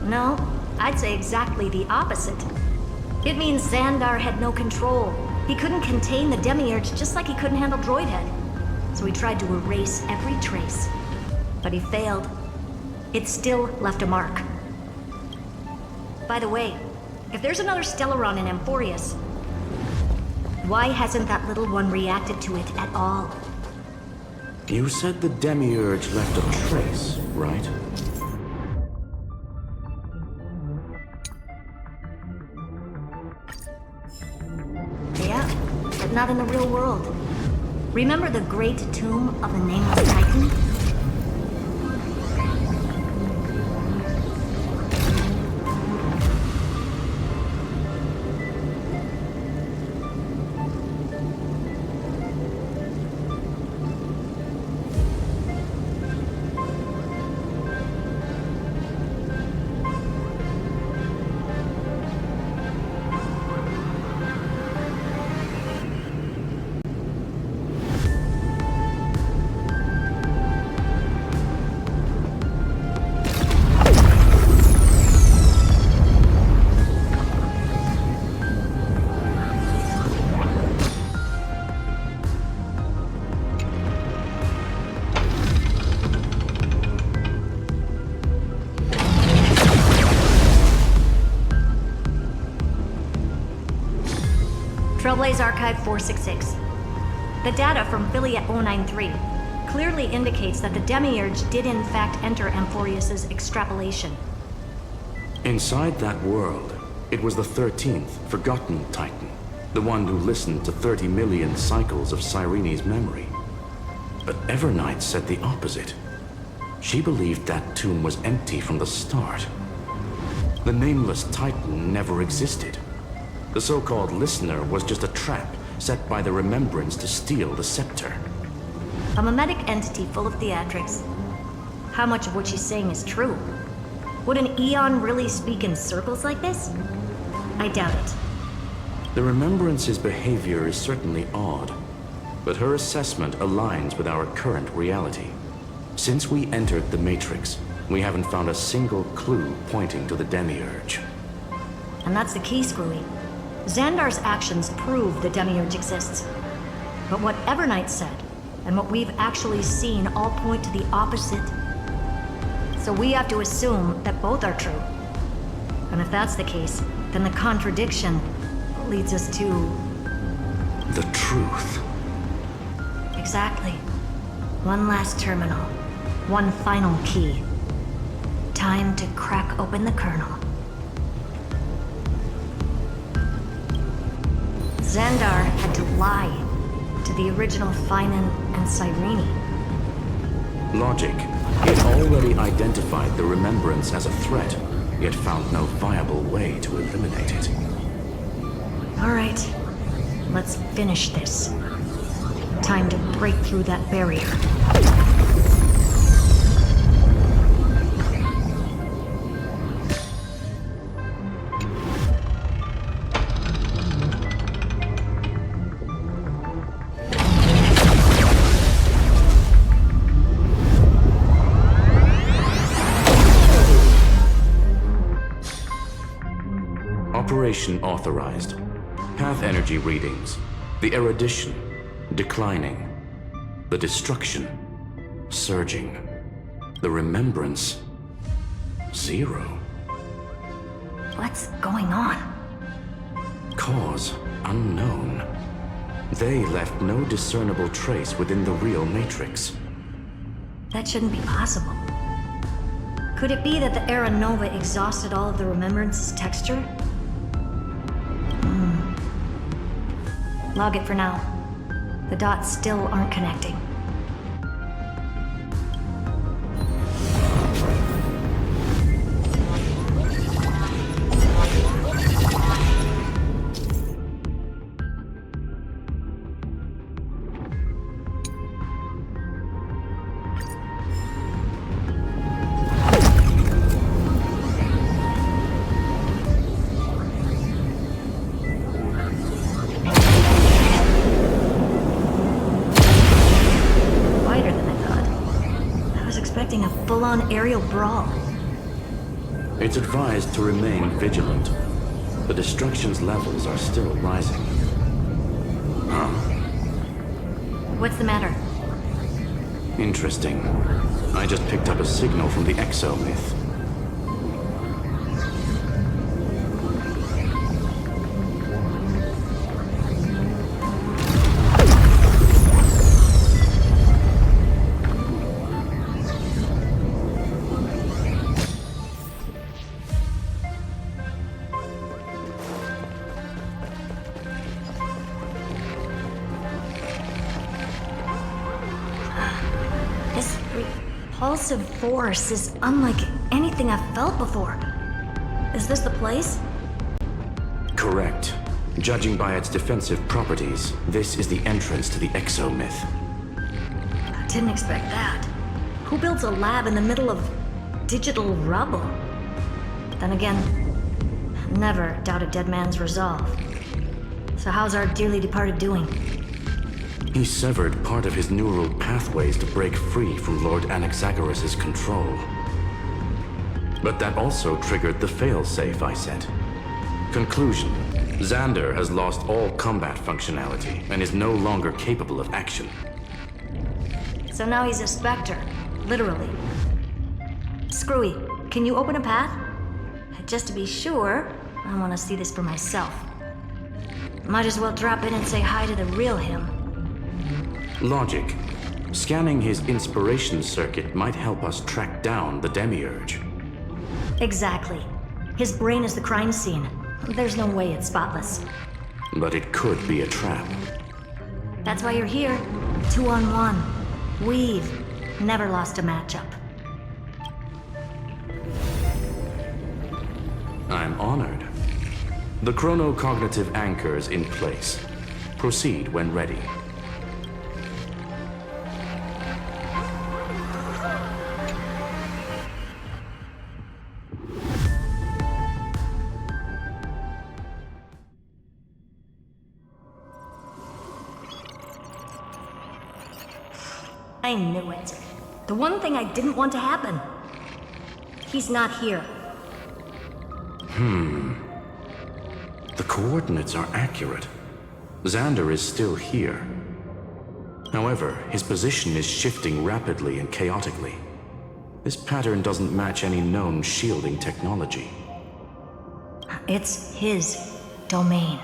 No, I'd say exactly the opposite. It means Zandar had no control. He couldn't contain the Demiurge just like he couldn't handle Droidhead. So he tried to erase every trace. But he failed. It still left a mark. By the way, if there's another Stellaron in Amphoreus, why hasn't that little one reacted to it at all? You said the Demiurge left a trace, right? Yeah, but not in the real world. Remember the great tomb of the Nameless Titan? Trailblaze Archive 466. The data from Affiliate 093 clearly indicates that the Demiurge did in fact enter Amphoreus' extrapolation. Inside that world, it was the 13th, forgotten Titan. The one who listened to 30 million cycles of Cyrene's memory. But Evernight said the opposite. She believed that tomb was empty from the start. The Nameless Titan never existed. The so-called listener was just a trap set by the Remembrance to steal the Scepter. A mimetic entity full of theatrics. How much of what she's saying is true? Would an Eon really speak in circles like this? I doubt it. The Remembrance's behavior is certainly odd, but her assessment aligns with our current reality. Since we entered the Matrix, we haven't found a single clue pointing to the Demiurge. And that's the key, Screwy. Zandar's actions prove the Demiurge exists. But what Evernight said, and what we've actually seen all point to the opposite. So we have to assume that both are true. And if that's the case, then the contradiction leads us to... the truth. Exactly. One last terminal. One final key. Time to crack open the kernel. Zandar had to lie to the original Phainon and Cyrene. Logic. He had already identified the Remembrance as a threat, yet found no viable way to eliminate it. All right. Let's finish this. Time to break through that barrier. Operation authorized. Path energy readings. The erudition, declining. The destruction, surging. The remembrance, 0. What's going on? Cause, unknown. They left no discernible trace within the real Matrix. That shouldn't be possible. Could it be that the Era Nova exhausted all of the Remembrance's texture? Log it for now. The dots still aren't connecting. Aerial brawl. It's advised to remain vigilant. The destruction's levels are still rising. Huh? What's the matter? Interesting. I just picked up a signal from the exomyth. Repulsive force is unlike anything I've felt before. Is this the place? Correct. Judging by its defensive properties, this is the entrance to the exomyth. I didn't expect that. Who builds a lab in the middle of digital rubble? Then again, never doubt a dead man's resolve. So how's our dearly departed doing? He severed part of his neural pathways to break free from Lord Anaxagoras' control. But that also triggered the failsafe I set. Conclusion: Zandar has lost all combat functionality and is no longer capable of action. So now he's a Spectre, literally. Screwy, can you open a path? Just to be sure, I want to see this for myself. Might as well drop in and say hi to the real him. Logic. Scanning his inspiration circuit might help us track down the Demiurge. Exactly. His brain is the crime scene. There's no way it's spotless. But it could be a trap. That's why you're here. 2-on-1. We've never lost a matchup. I'm honored. The chronocognitive anchor's in place. Proceed when ready. I knew it. The one thing I didn't want to happen. He's not here. The coordinates are accurate. Zandar is still here. However, his position is shifting rapidly and chaotically. This pattern doesn't match any known shielding technology. It's his domain.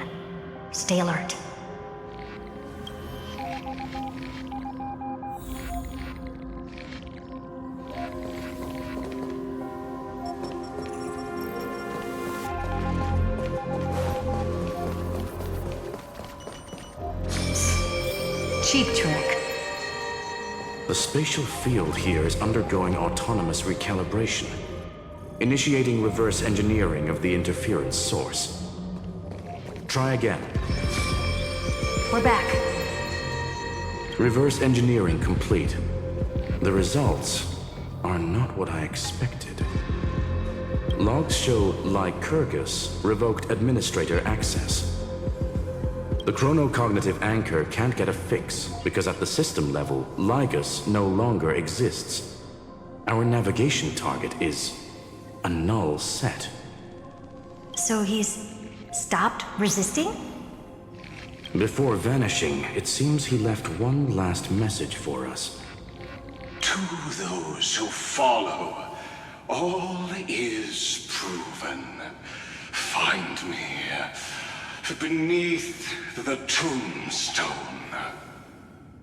Stay alert. Cheap trick. The spatial field here is undergoing autonomous recalibration, initiating reverse engineering of the interference source. Try again. We're back. Reverse engineering complete. The are not what I expected. Logs show Lygus revoked administrator access. The chronocognitive anchor can't get a fix because at the system level, Lygus no longer exists. Our navigation target is a null set. So he's stopped resisting? Before vanishing, it seems he left one last message for us. To those who follow, all is proven. Find me beneath the tombstone.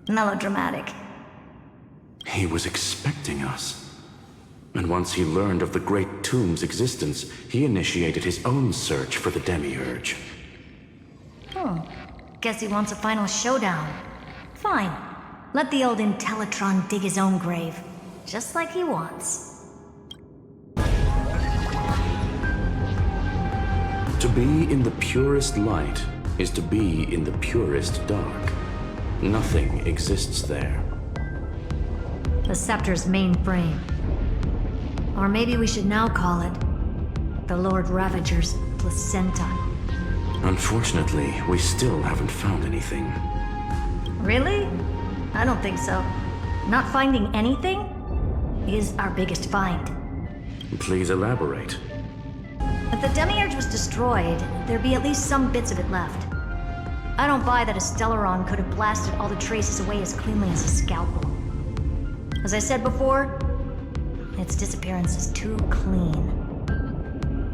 Melodramatic. He was expecting us. And once he learned of the Great Tomb's existence, he initiated his own search for the Demiurge. Guess he wants a final showdown. Fine. Let the old Intellatron dig his own grave. Just like he wants. To be in the purest light is to be in the purest dark. Nothing exists there. The Scepter's main frame. Or maybe we should now call it the Lord Ravager's placenta. Unfortunately, we still haven't found anything. Really? I don't think so. Not finding anything is our biggest find. Please elaborate. If the Demiurge was destroyed, there'd be at least some bits of it left. I don't buy that a Stellaron could have blasted all the traces away as cleanly as a scalpel. As I said before, its disappearance is too clean.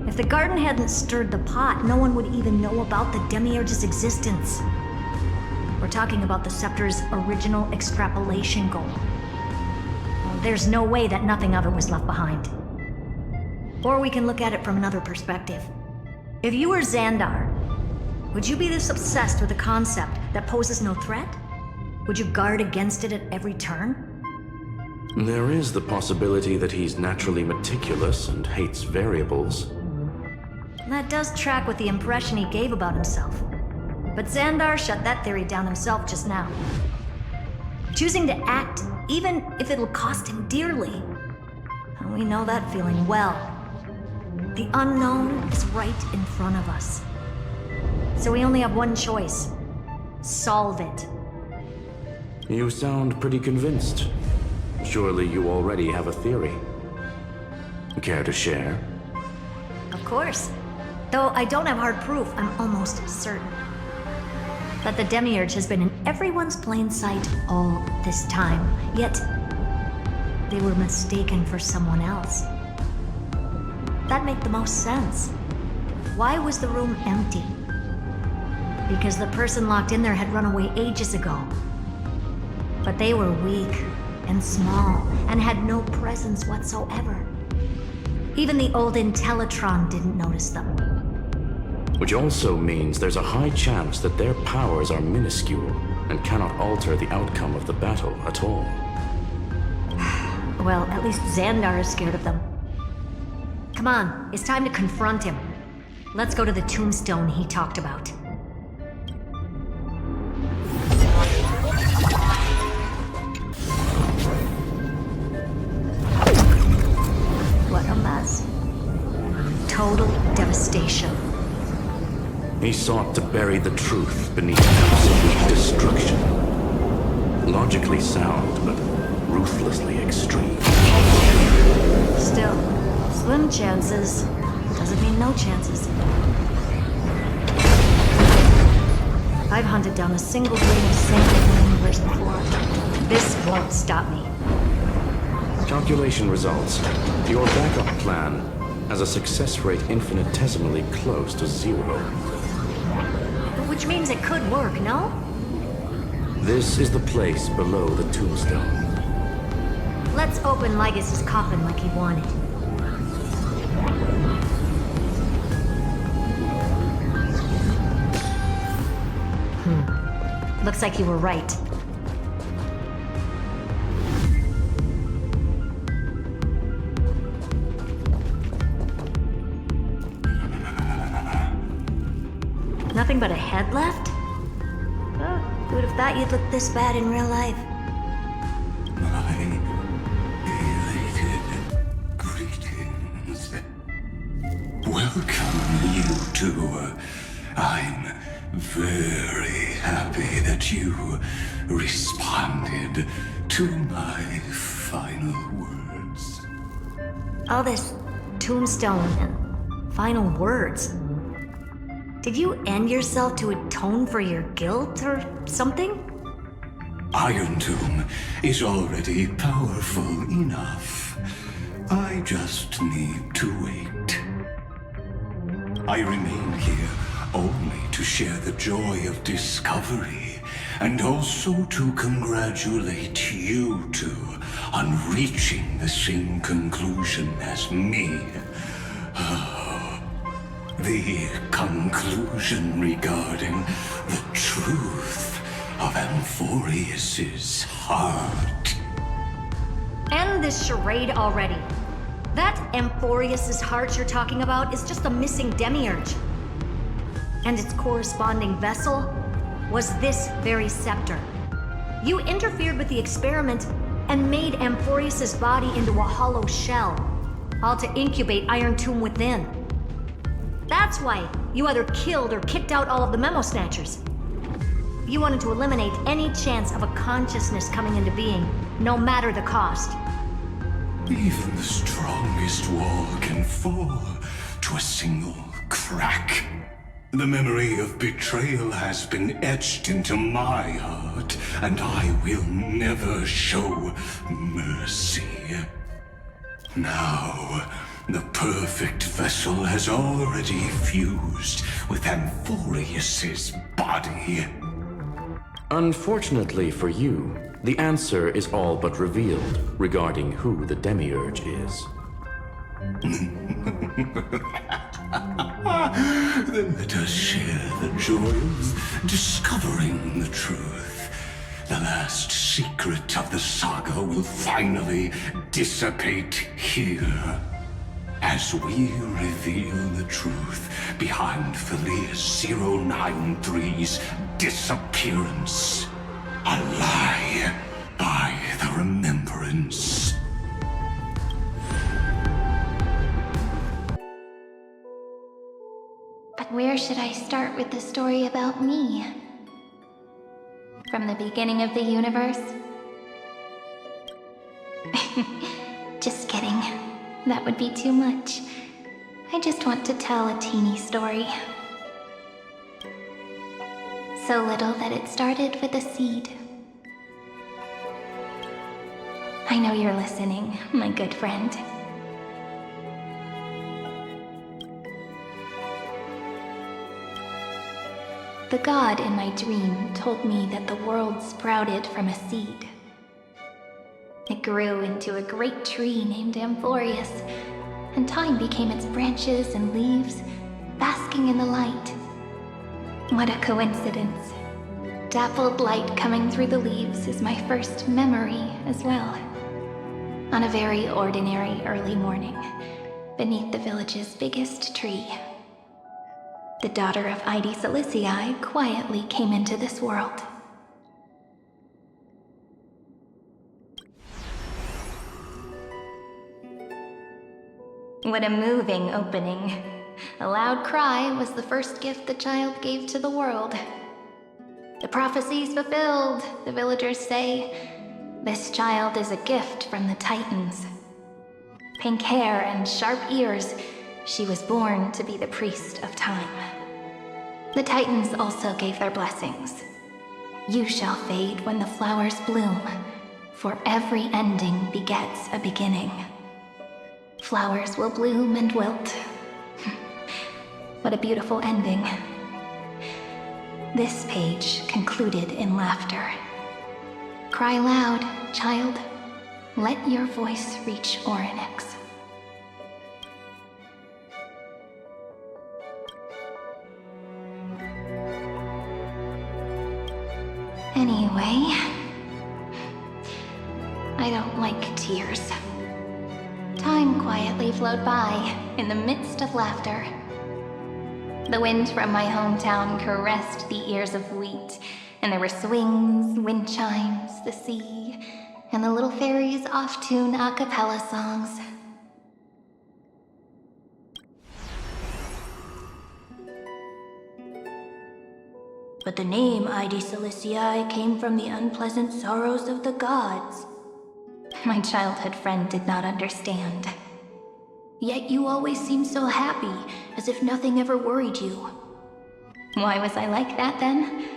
If the garden hadn't stirred the pot, no one would even know about the Demiurge's existence. We're talking about the Scepter's original extrapolation goal. There's no way that nothing of it was left behind. Or we can look at it from another perspective. If you were Zandar, would you be this obsessed with a concept that poses no threat? Would you guard against it at every turn? There is the possibility that he's naturally meticulous and hates variables. That does track with the impression he gave about himself. But Zandar shut that theory down himself just now. Choosing to act, even if it'll cost him dearly. And we know that feeling well. The unknown is right in front of us. So we only have one choice. Solve it. You sound pretty convinced. Surely you already have a theory. Care to share? Of course. Though I don't have hard proof, I'm almost certain that the Demiurge has been in everyone's plain sight all this time, yet they were mistaken for someone else. That'd make the most sense. Why was the room empty? Because the person locked in there had run away ages ago. But they were weak and small and had no presence whatsoever. Even the old Intellatron didn't notice them. Which also means there's a high chance that their powers are minuscule and cannot alter the outcome of the battle at all. Well, at least Zandar is scared of them. Come on, it's time to confront him. Let's go to the tombstone he talked about. What a mess. Total devastation. He sought to bury the truth beneath absolute destruction. Logically sound, but ruthlessly extreme. Still, slim chances doesn't mean no chances. I've hunted down a single grain of sand in the universe before. This won't stop me. Calculation results. Your backup plan has a success rate infinitesimally close to 0. Which means it could work, no? This is the place below the tombstone. Let's open Lygus's coffin like he wanted. Looks like you were right. Nothing but a head left? Oh, who would have thought you'd look this bad in real life? My elated greetings. Welcome, you two. I'm very happy that you responded to my final words. All this tombstone and final words. Did you end yourself to atone for your guilt or something? Irontomb is already powerful enough. I just need to wait. I remain here only to share the joy of discovery, and also to congratulate you two on reaching the same conclusion as me. The conclusion regarding the truth of Amphoreus's heart. End this charade already. That Amphoreus's heart you're talking about is just a missing Demiurge. And its corresponding vessel was this very scepter. You interfered with the experiment and made Amphoreus's body into a hollow shell, all to incubate Irontomb within. That's why you either killed or kicked out all of the Memo Snatchers. You wanted to eliminate any chance of a consciousness coming into being, no matter the cost. Even the strongest wall can fall to a single crack. The memory of betrayal has been etched into my heart, and I will never show mercy. Now, the perfect vessel has already fused with Amphoreus's body. Unfortunately for you, the answer is all but revealed regarding who the Demiurge is. Then let us share the joy of discovering the truth. The last secret of the saga will finally dissipate here, as we reveal the truth behind Philius 093's disappearance. A lie by the Remembrance. But where should I start with the story about me? From the beginning of the universe? Just kidding. That would be too much. I just want to tell a teeny story. So little that it started with a seed. I know you're listening, my good friend. The god in my dream told me that the world sprouted from a seed. It grew into a great tree named Amphoreus, and time became its branches and leaves, basking in the light. What a coincidence. Dappled light coming through the leaves is my first memory as well. On a very ordinary early morning, beneath the village's biggest tree, the daughter of Cyrene Elysia quietly came into this world. What a moving opening. A loud cry was the first gift the child gave to the world. The prophecy's fulfilled, the villagers say, This child is a gift from the Titans. Pink hair and sharp ears, she was born to be the priest of time. The Titans also gave their blessings. You shall fade when the flowers bloom, for every ending begets a beginning. Flowers will bloom and wilt. What a beautiful ending. This page concluded in laughter. Cry loud, child. Let your voice reach Orynyx. Anyway, I don't like tears. Time quietly flowed by in the midst of laughter. The wind from my hometown caressed the ears of wheat, and there were swings, wind chimes, the sea, and the little fairies off-tune a cappella songs. But the name Elysia came from the unpleasant sorrows of the gods. My childhood friend did not understand. Yet you always seemed so happy, as if nothing ever worried you. Why was I like that then?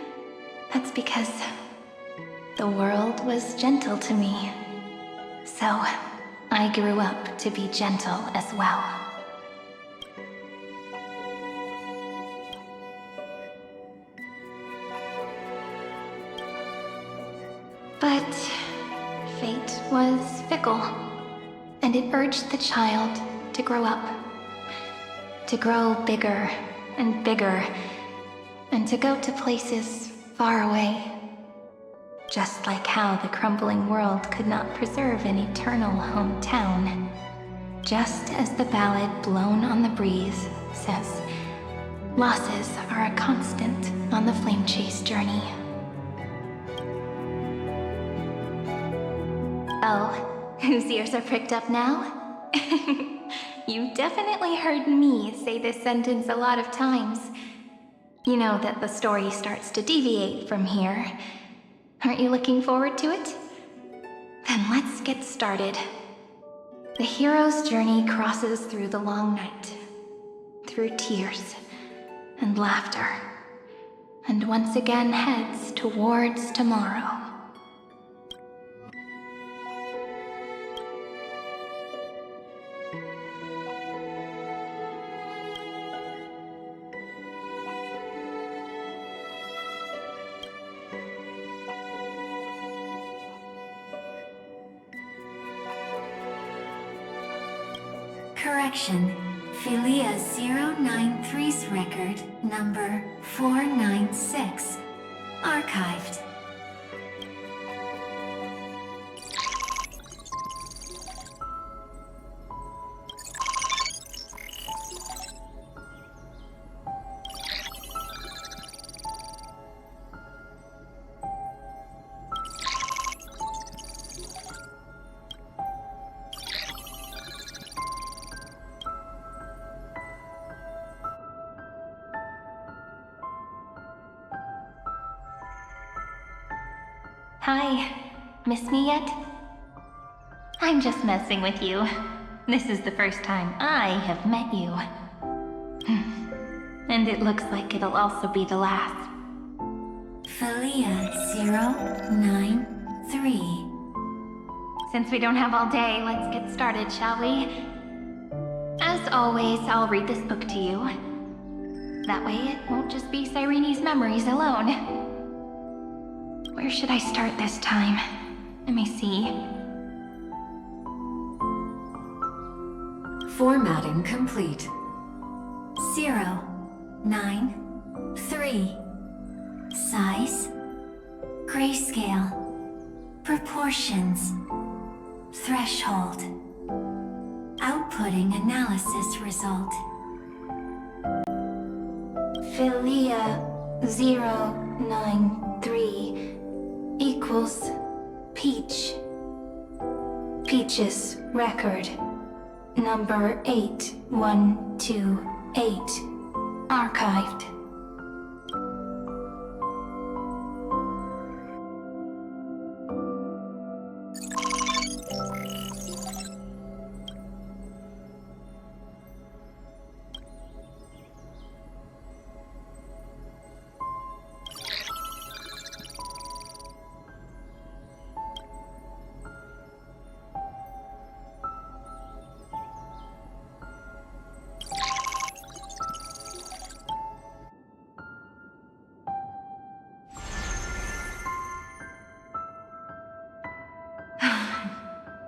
That's because the world was gentle to me. So I grew up to be gentle as well. But fate was fickle, and it urged the child to grow up. To grow bigger and bigger, and to go to places far away. Just like how the crumbling world could not preserve an eternal hometown. Just as the ballad blown on the breeze says, losses are a constant on the flame chase journey. Oh, whose ears are pricked up now? You've definitely heard me say this sentence a lot of times. You know that the story starts to deviate from here. Aren't you looking forward to it? Then let's get started. The hero's journey crosses through the long night, through tears and laughter, and once again heads towards tomorrow. Correction. Philia 093's record number 496. Archived. Hi. Miss me yet? I'm just messing with you. This is the first time I have met you. And it looks like it'll also be the last. Philia 093. Since we don't have all day, let's get started, shall we? As always, I'll read this book to you. That way it won't just be Cyrene's memories alone. Where should I start this time? Let me see. Formatting complete. 093. Size. Grayscale. Proportions. Threshold. Outputting analysis result. Philia 093 equals Peach. Peach's record number 8128. Archived.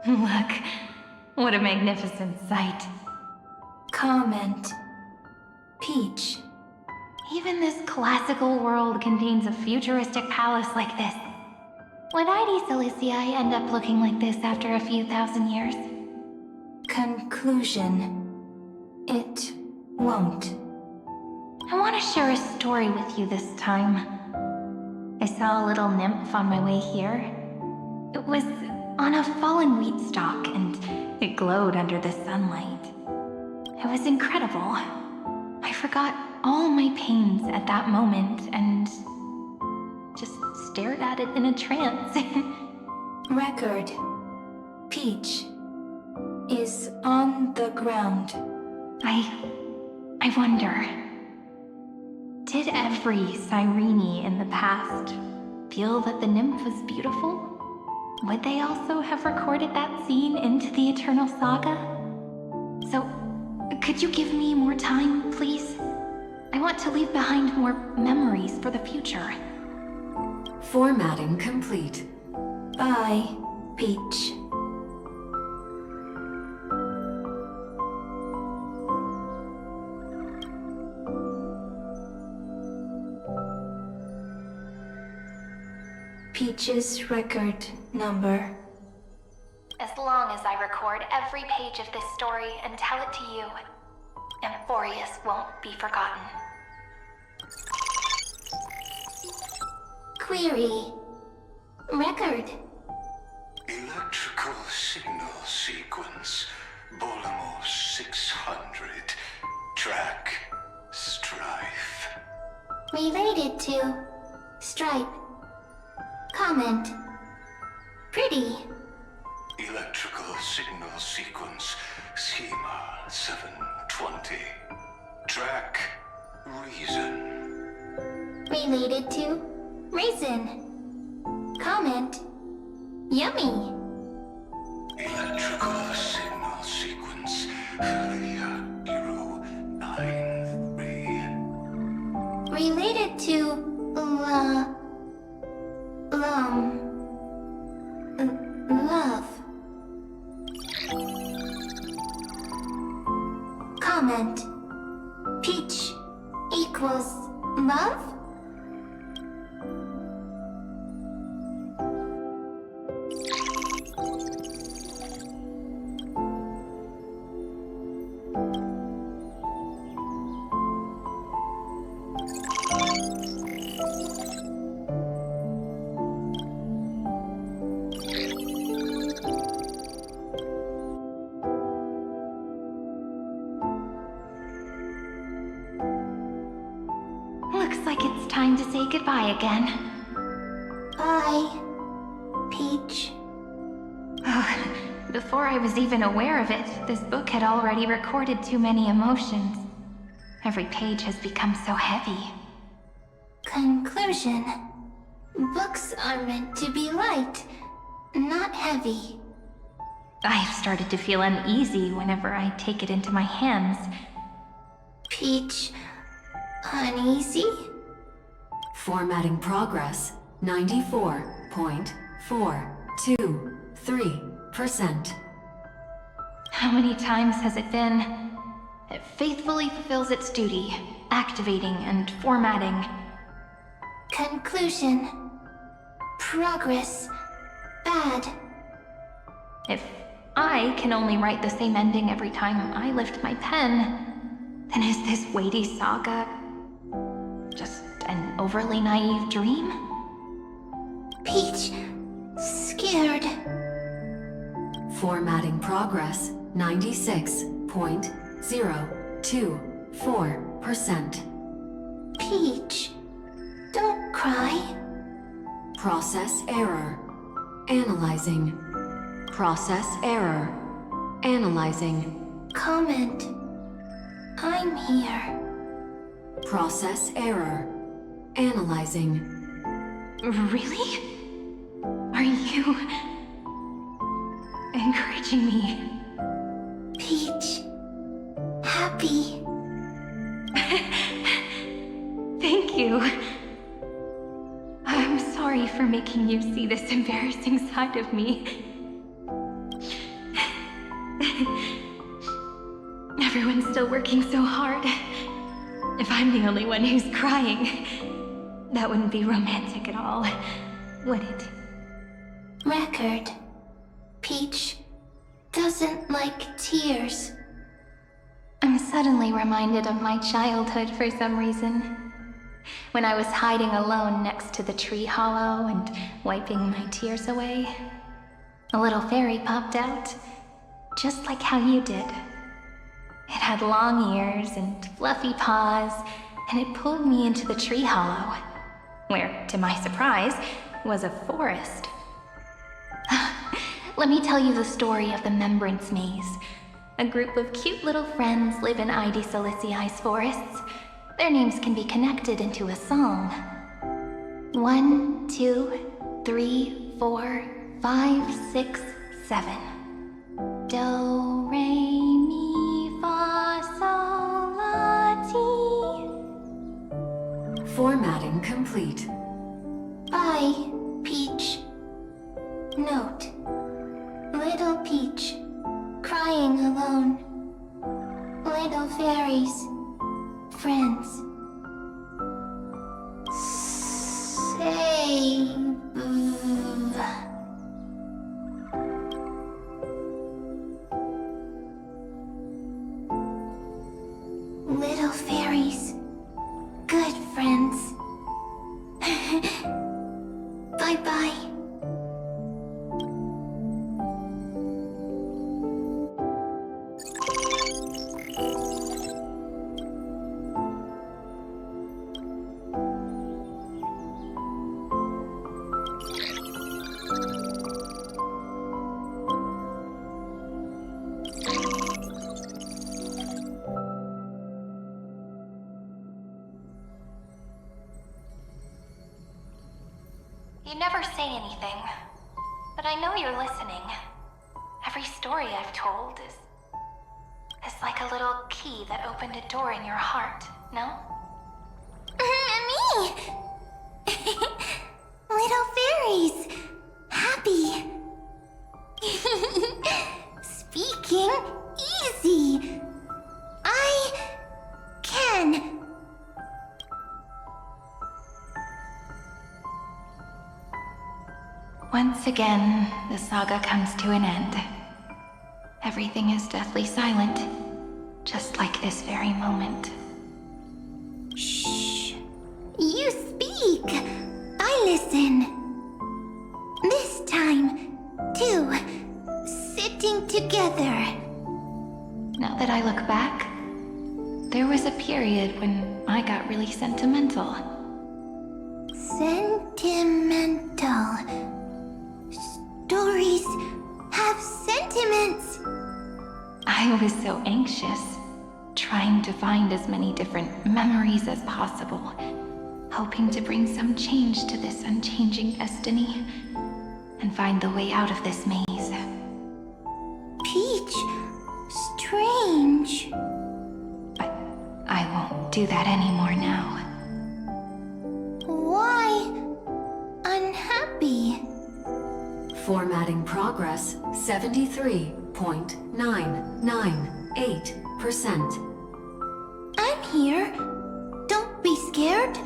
Look, what a magnificent sight. Comment. Peach. Even this classical world contains a futuristic palace like this. Would Ides Elysia end up looking like this after a few thousand years? Conclusion. It won't. I want to share a story with you this time. I saw a little nymph on my way here. It was on a fallen wheat stalk, and it glowed under the sunlight. It was incredible. I forgot all my pains at that moment and just stared at it in a trance. Record. Peach is on the ground. I wonder, did every Cyrene in the past feel that the nymph was beautiful? Would they also have recorded that scene into the Eternal Saga? So, could you give me more time, please? I want to leave behind more memories for the future. Formatting complete. Bye, Peach. Peach's record number. As long as I record every page of this story and tell it to you, Amphoreus won't be forgotten. Query. Record. Electrical signal sequence. Bolamos 600. Track. Strife. Related to Stripe. Comment. Pretty. Electrical signal sequence. Schema 720. Track. Reason. Related to Reason. Comment. Yummy. Electrical signal sequence. Helia 093. Related to love. Comment. Peach equals love? Looks like it's time to say goodbye again. Bye, Peach. Before I was even aware of it, this book had already recorded too many emotions. Every page has become so heavy. Conclusion. Books are meant to be light, not heavy. I've started to feel uneasy whenever I take it into my hands. Peach, uneasy? Formatting progress 94.423%. How many times has it been? It faithfully fulfills its duty, activating and formatting. Conclusion. Progress. Bad. If I can only write the same ending every time I lift my pen, then is this weighty saga just an overly naive dream? Peach, scared. Formatting progress 96.024%. Peach, don't cry. Process error. Analyzing. Process error. Analyzing. Comment. I'm here. Process error. Analyzing. Really? Are you encouraging me? Peach, happy. Thank you. I'm sorry for making you see this embarrassing side of me. Everyone's still working so hard. If I'm the only one who's crying, that wouldn't be romantic at all, would it? Record. Peach doesn't like tears. I'm suddenly reminded of my childhood for some reason. When I was hiding alone next to the tree hollow and wiping my tears away, a little fairy popped out, just like how you did. It had long ears and fluffy paws, and it pulled me into the tree hollow, where, to my surprise, was a forest. Let me tell you the story of the Remembrance Maze. A group of cute little friends live in Elysia's forests. Their names can be connected into a song. 1, 2, 3, 4, 5, 6, 7. Do, re, mi, fa, sol, la, ti. Formatting complete. Bye, Peach. Note. Little Peach, crying alone. Little fairies, friends. Save. Little fairies, good friends. Bye-bye. You never say anything, but I know you're listening. Every story I've told is like a little key that opened a door in your heart, no? Me! Little fairies! Happy! Speaking easy! I can! Once again, the saga comes to an end. Everything is deathly silent, just like this very moment. Shh. You speak. I listen. This time, too. Sitting together. Now that I look back, there was a period when I got really sentimental. Sentimental. Stories have sentiments. I was so anxious, trying to find as many different memories as possible, hoping to bring some change to this unchanging destiny, and find the way out of this maze. Peach, strange. But I won't do that anymore now. Why unhappy? Formatting progress 73.998%. I'm here. Don't be scared.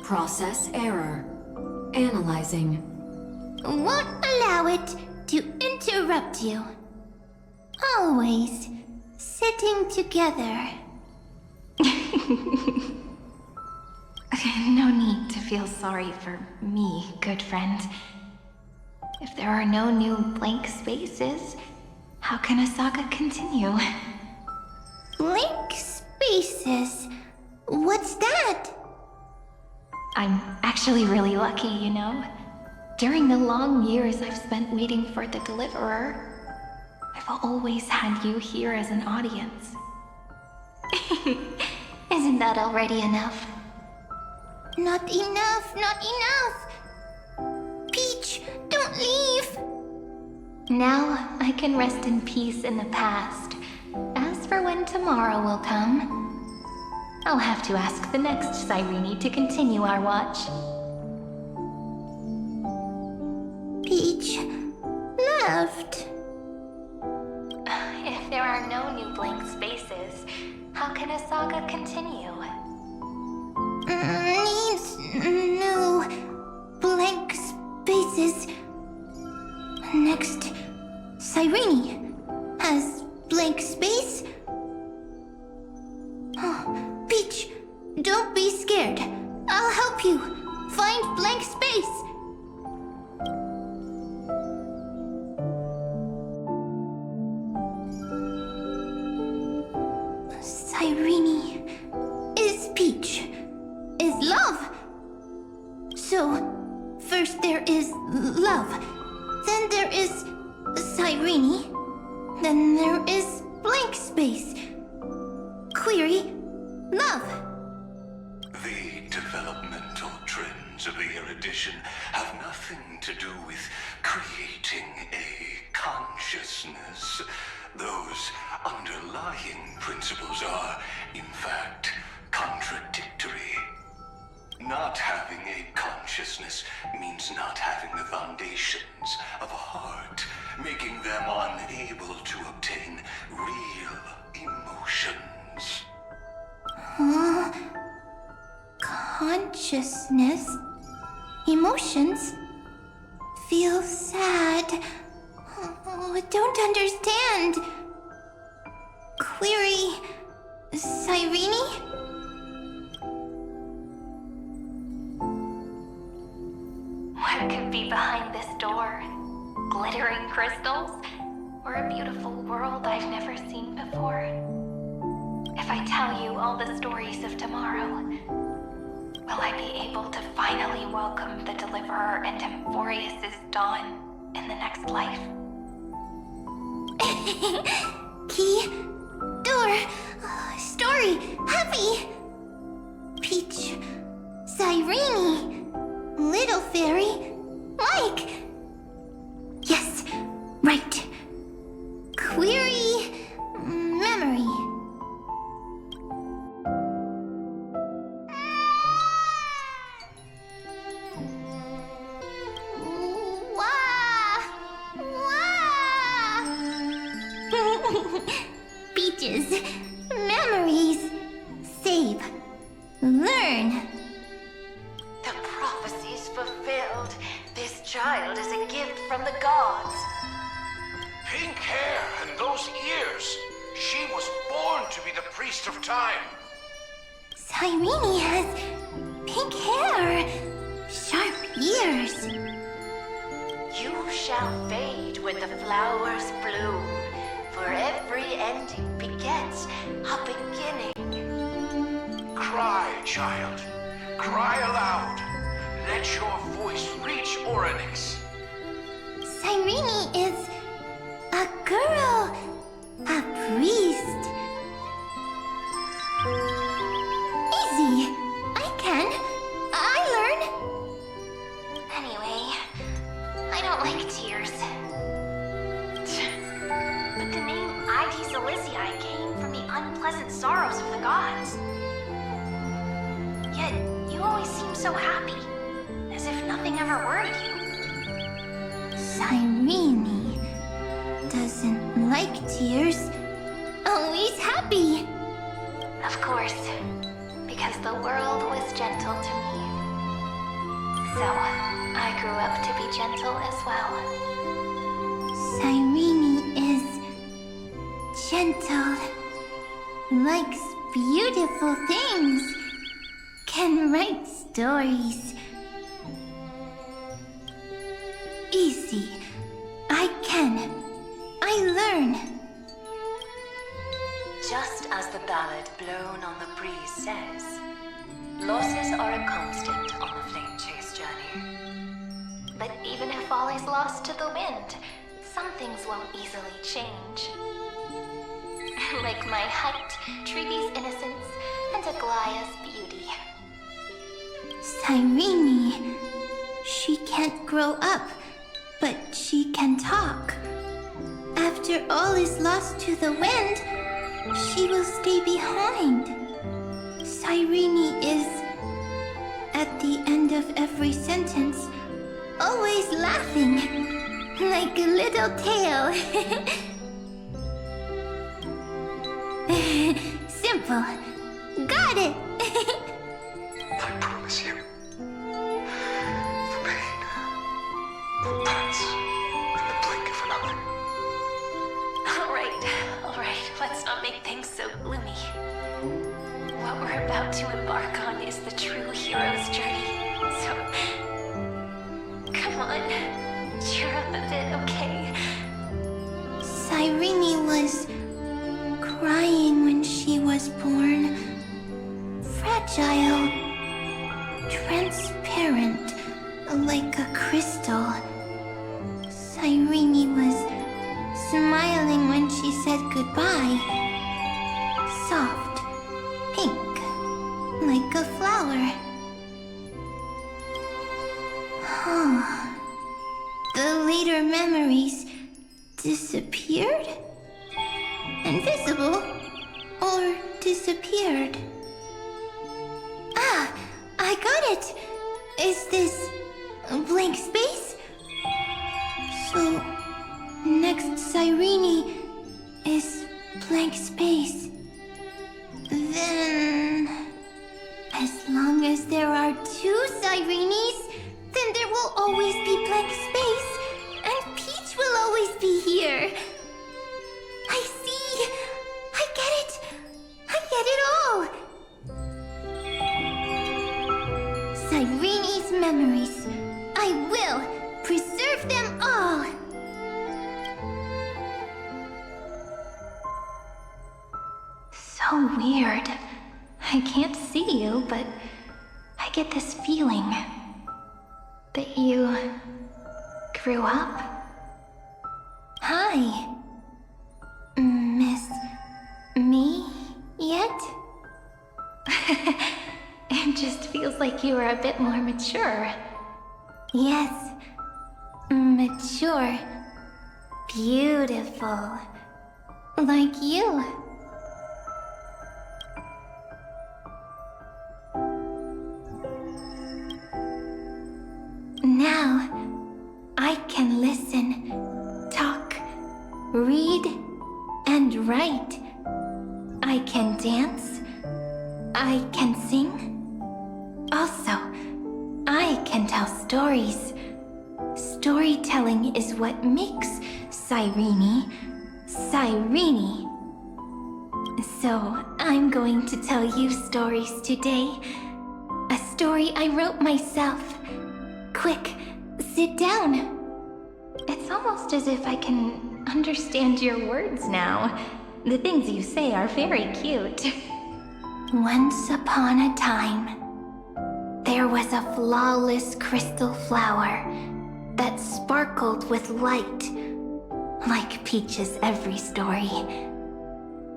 Process error. Analyzing. Won't allow it to interrupt you. Always sitting together. No need to feel sorry for me, good friend. If there are no new blank spaces, how can a saga continue? Blank spaces? What's that? I'm actually really lucky, you know? During the long years I've spent waiting for the Deliverer, I've always had you here as an audience. Isn't that already enough? Not enough, not enough! Peach, don't leave! Now I can rest in peace in the past. As for when tomorrow will come, I'll have to ask the next Cyrene to continue our watch. Peach left. If there are no new only blank spaces, how can a saga continue? Needs no blank spaces. Next, Cyrene has blank space. Oh, Peach, don't be scared. I'll help you find blank space. Cyrene is Peach, is love. So, first there is love, then there is Cyrene, then there is blank space. Query, love. The developmental trends of the erudition have nothing to do with creating a consciousness. Those underlying principles are, in fact, contradictory. Not having a consciousness means not having the foundations of a heart, making them unable to obtain real emotions. Consciousness, emotions, feel sad. Oh, I don't understand. Query, Cyrene? What could be behind this door? Glittering crystals? Or a beautiful world I've never seen before? If I tell you all the stories of tomorrow, will I be able to finally welcome the Deliverer and Amphoreus' dawn in the next life? Key, door, story, happy. Peach, Cyrene, little fairy, like. Yes, right. Query, memory. Peaches, memories, save, learn. The prophecy's fulfilled. This child is a gift from the gods. Pink hair and those ears. She was born to be the priest of time. Cyrene has pink hair, sharp ears. You shall fade when the flowers bloom, for every ending begets a beginning. Cry, child. Cry aloud. Let your voice reach Orynyx. Cyrene is a girl, a priest. Easy. I can. I learn. Anyway, I don't like tears. But the name Elysia came from the unpleasant sorrows of the gods. Yet, you always seem so happy, as if nothing ever worried you. Cyrene doesn't like tears. Always happy. Of course, because the world was gentle to me. So, I grew up to be gentle as well. Cyrene is gentle, likes beautiful things, can write stories. Easy. I can. I learn. Just as the ballad blown on the breeze says, losses are a constant on the flame chase journey. But even if all is lost to the wind, some things won't easily change. Like my height, Treeby's innocence, and Aglaya's beauty. Cyrene. She can't grow up, but she can talk. After all is lost to the wind, she will stay behind. Cyrene is, at the end of every sentence, always laughing, like a little tail. Beautiful. Got it! I promise you, the pain will pass in the blink of an eye. Alright, let's not make things so gloomy. What we're about to embark on is the true hero's journey, so... Come on, cheer up a bit, okay? Cyrene was crying when she was born. Fragile, transparent, like a crystal. Cyrene was smiling when she said goodbye. Soft, pink, like a flower. The later memories disappeared? Invisible? Or disappeared? Ah, I got it! Is this a blank space? So, next Cyrene is blank space. Then... as long as there are two Cyrenes, then there will always be blank space, and Peach will always be here. I see! I get it! I get it all! Cyrene's memories. I will preserve them all! So weird. I can't see you, but I get this feeling that you grew up. Hi. Miss me yet? It just feels like you were a bit more mature. Yes. Mature. Beautiful. Like you. Now, I can listen, talk, read, and write. I can dance. I can sing. Also, I can tell stories. Storytelling is what makes Cyrene, Cyrene. So, I'm going to tell you stories today. A story I wrote myself. Quick, sit down. It's almost as if I can understand your words now. The things you say are very cute. Once upon a time, there was a flawless crystal flower that sparkled with light, like Peach's every story.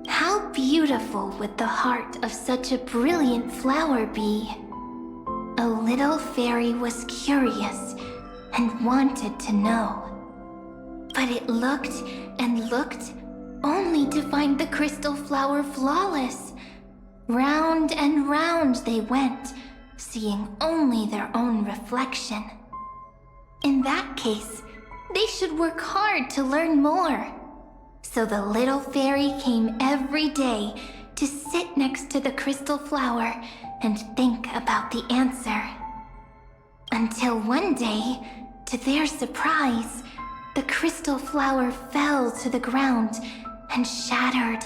How beautiful would the heart of such a brilliant flower be? A little fairy was curious and wanted to know. But it looked and looked, only to find the crystal flower flawless. Round and round they went, seeing only their own reflection. In that case, they should work hard to learn more. So the little fairy came every day to sit next to the crystal flower and think about the answer. Until one day, to their surprise, the crystal flower fell to the ground and shattered.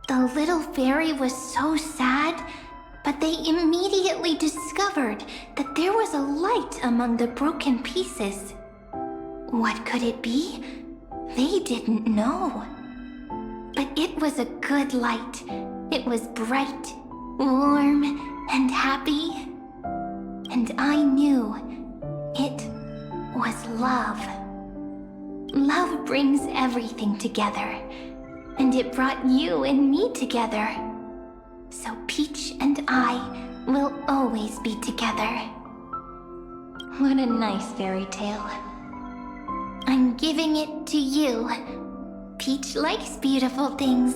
The little fairy was so sad, but they immediately discovered that there was a light among the broken pieces. What could it be? They didn't know. But it was a good light. It was bright, warm, and happy. And I knew it was love. Love brings everything together. And it brought you and me together. So Peach and I will always be together. What a nice fairy tale. I'm giving it to you. Peach likes beautiful things,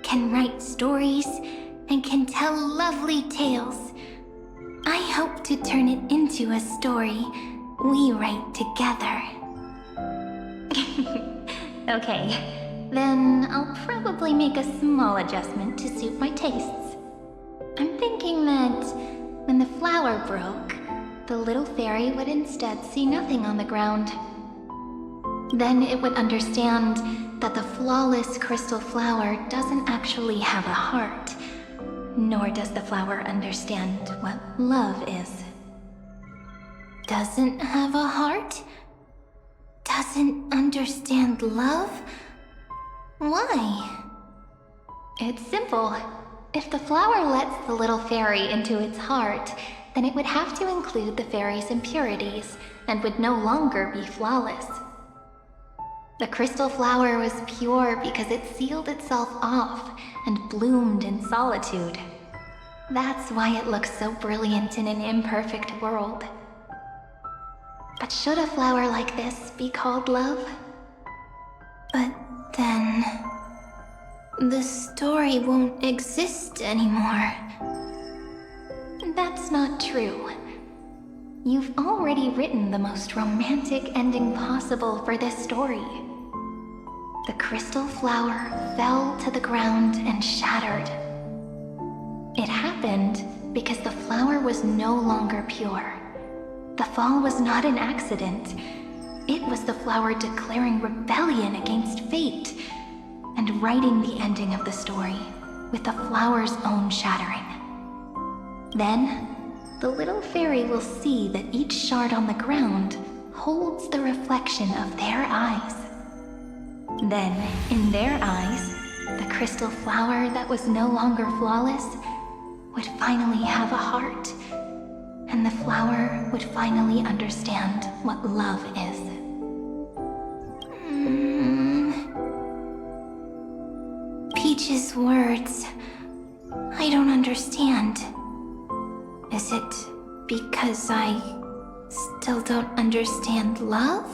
can write stories, and can tell lovely tales. I hope to turn it into a story we write together. Okay, then I'll probably make a small adjustment to suit my tastes. I'm thinking that when the flower broke, the little fairy would instead see nothing on the ground. Then it would understand that the flawless crystal flower doesn't actually have a heart, nor does the flower understand what love is. Doesn't have a heart? Doesn't understand love? Why? It's simple. If the flower lets the little fairy into its heart, then it would have to include the fairy's impurities, and would no longer be flawless. The crystal flower was pure because it sealed itself off and bloomed in solitude. That's why it looks so brilliant in an imperfect world. But should a flower like this be called love? But then... the story won't exist anymore. That's not true. You've already written the most romantic ending possible for this story. The crystal flower fell to the ground and shattered. It happened because the flower was no longer pure. The fall was not an accident. It was the flower declaring rebellion against fate and writing the ending of the story with the flower's own shattering. Then, the little fairy will see that each shard on the ground holds the reflection of their eyes. Then, in their eyes, the crystal flower that was no longer flawless would finally have a heart, and the flower would finally understand what love is. Peach's words, I don't understand. Is it because I still don't understand love?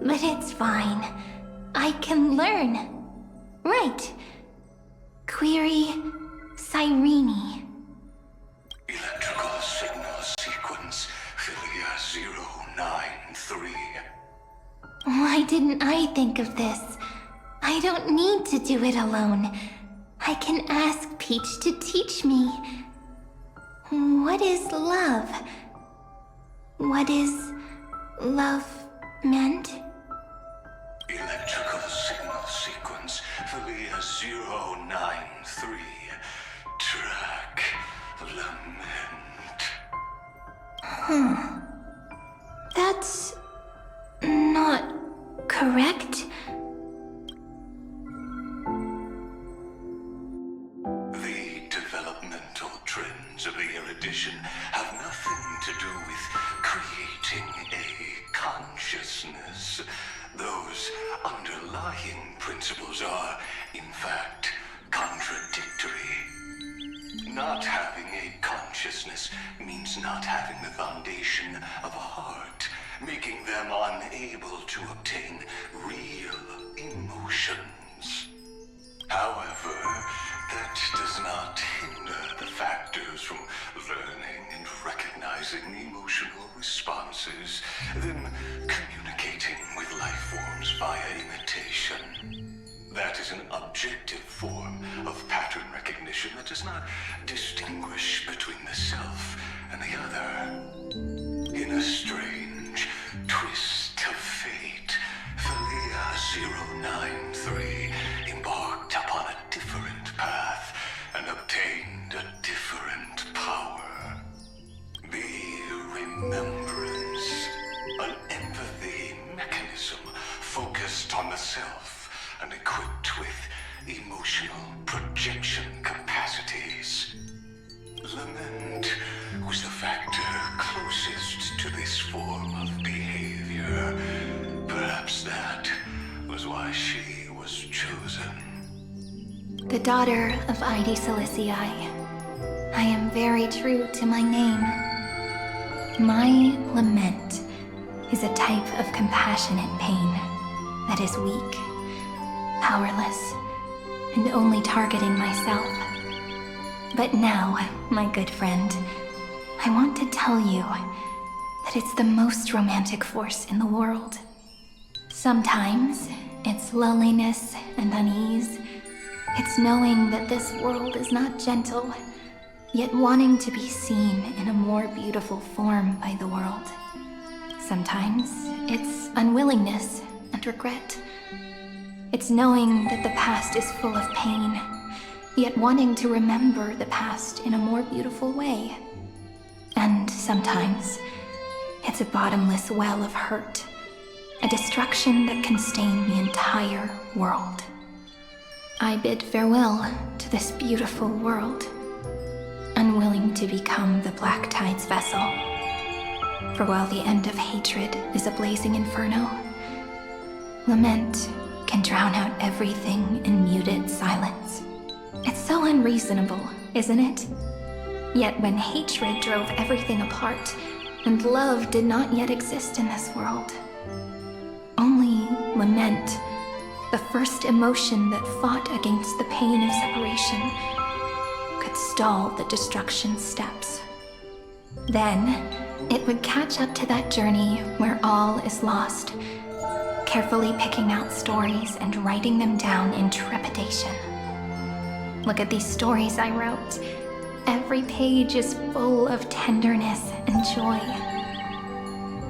But it's fine. I can learn. Right. Query Cyrene. Electrical signal sequence Philia 093. Why didn't I think of this? I don't need to do it alone. I can ask Peach to teach me. What is love? What is love meant? Electrical signal sequence Philia 093. Track lament. That's not correct. The developmental trends of the erudition have nothing to do with creating a consciousness. Those underlying principles are, in fact, contradictory. Not having a consciousness means not having the foundation of a heart, making them unable to obtain real emotions. However, that does not hinder the factors from learning and recognizing emotional responses, then communicating with life forms via imitation. That is an objective form of pattern recognition that does not distinguish between the self and the other. In a strange twist of fate, Philia 093 embarked upon a different path and obtained a different power. The Remembrance, an empathy mechanism focused on the self and equipped with emotional projection capacities. Lament was the factor closest to this form of behavior. Perhaps that was why she was chosen. The daughter of Elysia, I am very true to my name. My lament is a type of compassionate pain that is weak, powerless, and only targeting myself. But now, my good friend, I want to tell you that it's the most romantic force in the world. Sometimes it's loneliness and unease. It's knowing that this world is not gentle, yet wanting to be seen in a more beautiful form by the world. Sometimes it's unwillingness and regret. It's knowing that the past is full of pain, yet wanting to remember the past in a more beautiful way. And sometimes it's a bottomless well of hurt, a destruction that can stain the entire world. I bid farewell to this beautiful world, unwilling to become the Black Tide's vessel. For while the end of hatred is a blazing inferno, lament can drown out everything in muted silence. It's so unreasonable, isn't it? Yet when hatred drove everything apart, and love did not yet exist in this world, only lament, the first emotion that fought against the pain of separation, could stall the destruction steps. Then, it would catch up to that journey where all is lost, carefully picking out stories and writing them down in trepidation. Look at these stories I wrote. Every page is full of tenderness and joy.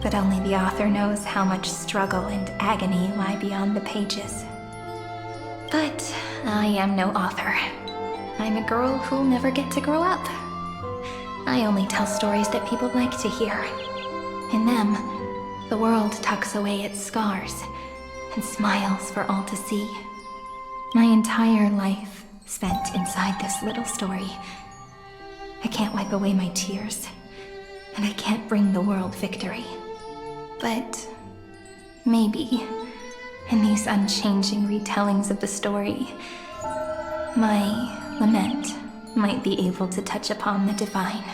But only the author knows how much struggle and agony lie beyond the pages. But I am no author. I'm a girl who'll never get to grow up. I only tell stories that people like to hear. In them, the world tucks away its scars and smiles for all to see. My entire life spent inside this little story. I can't wipe away my tears, and I can't bring the world victory. But maybe, in these unchanging retellings of the story, my lament might be able to touch upon the divine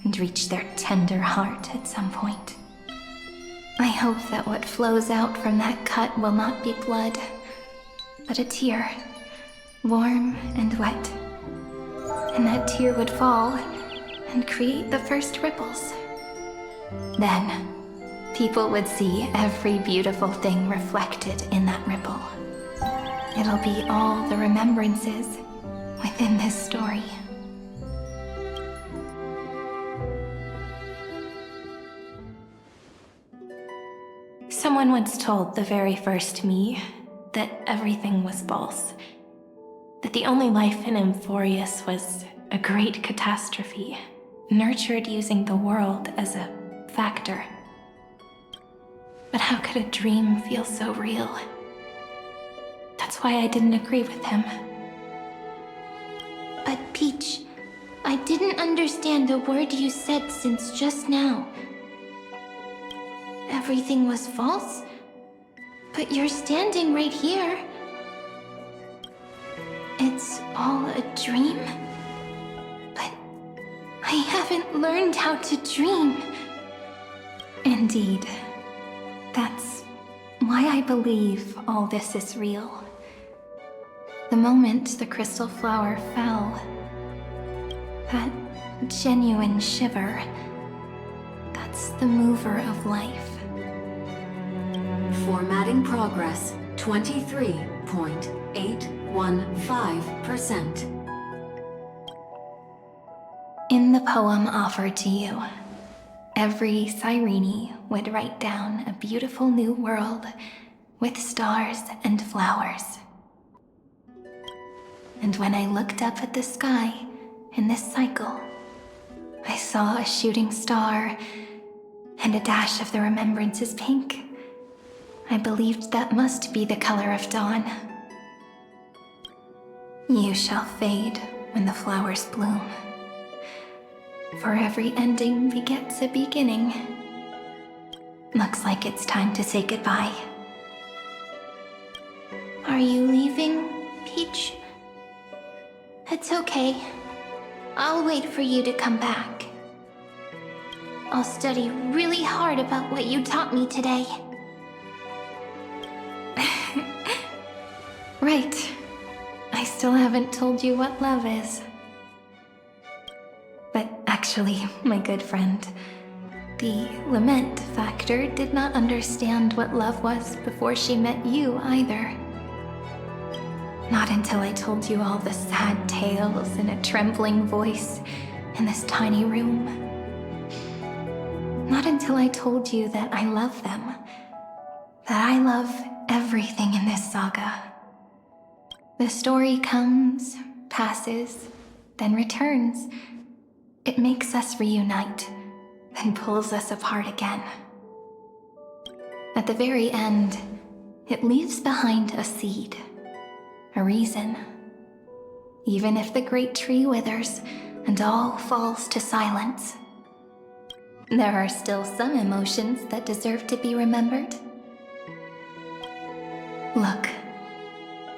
and reach their tender heart at some point. I hope that what flows out from that cut will not be blood, but a tear, warm and wet. And that tear would fall and create the first ripples. Then, people would see every beautiful thing reflected in that ripple. It'll be all the remembrances within this story. Someone once told the very first me that everything was false. That the only life in Amphoreus was a great catastrophe, nurtured using the world as a factor. But how could a dream feel so real? That's why I didn't agree with him. But Peach, I didn't understand a word you said since just now. Everything was false? But you're standing right here. It's all a dream? But I haven't learned how to dream. Indeed. That's why I believe all this is real. The moment the crystal flower fell, that genuine shiver, that's the mover of life. Formatting progress, 23.815%. In the poem offered to you, every Cyrene would write down a beautiful new world with stars and flowers. And when I looked up at the sky in this cycle, I saw a shooting star and a dash of the Remembrance's pink. I believed that must be the color of dawn. You shall fade when the flowers bloom. For every ending begets a beginning. Looks like it's time to say goodbye. Are you leaving, Peach? It's okay. I'll wait for you to come back. I'll study really hard about what you taught me today. Right. I still haven't told you what love is. But actually, my good friend, The lament factor did not understand what love was before she met you either. Not until I told you all the sad tales in a trembling voice in this tiny room. Not until I told you that I love them. That I love everything in this saga. The story comes, passes, then returns. It makes us reunite, then pulls us apart again. At the very end, it leaves behind a seed, a reason. Even if the great tree withers and all falls to silence, there are still some emotions that deserve to be remembered. Look,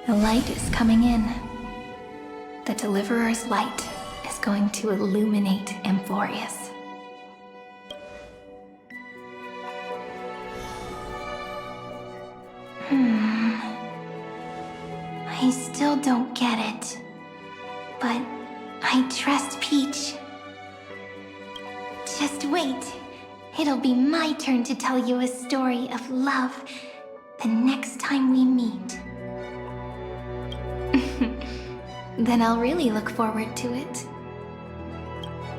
the light is coming in. The Deliverer's light is going to illuminate Amphoreus. I still don't get it. But I trust Peach. Just wait. It'll be my turn to tell you a story of love the next time we meet. Then I'll really look forward to it.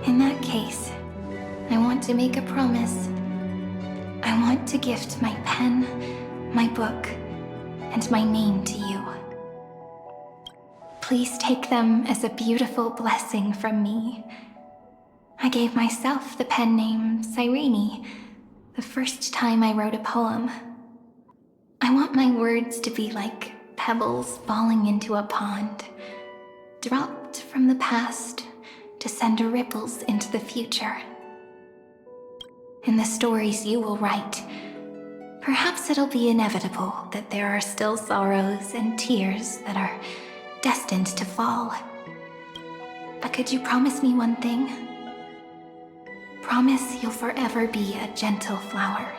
In that case, I want to make a promise. I want to gift my pen, my book, and my name to you. Please take them as a beautiful blessing from me. I gave myself the pen name Cyrene the first time I wrote a poem. I want my words to be like pebbles falling into a pond, dropped from the past to send ripples into the future. In the stories you will write, perhaps it'll be inevitable that there are still sorrows and tears that are destined to fall. But could you promise me one thing? Promise you'll forever be a gentle flower.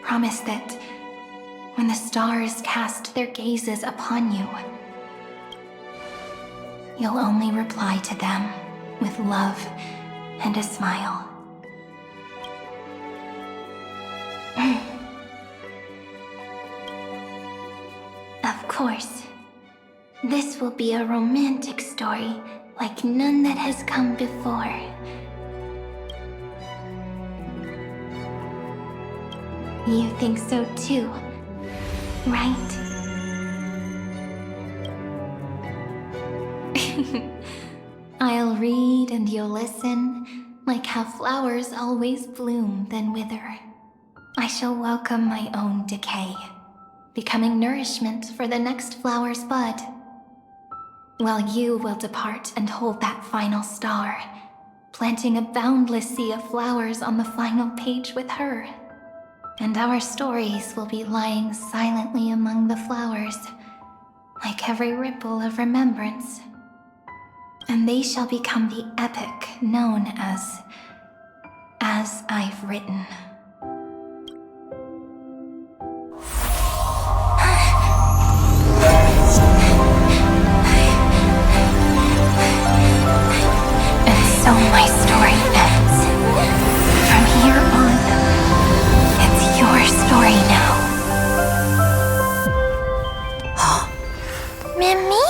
Promise that when the stars cast their gazes upon you, you'll only reply to them with love and a smile. Of course. This will be a romantic story like none that has come before. You think so too, right? I'll read and you'll listen, like how flowers always bloom then wither. I shall welcome my own decay, becoming nourishment for the next flower's bud. While you will depart and hold that final star, planting a boundless sea of flowers on the final page with her. And our stories will be lying silently among the flowers, like every ripple of remembrance. And they shall become the epic known as I've Written. So my story ends. From here on, it's your story now. Mimi?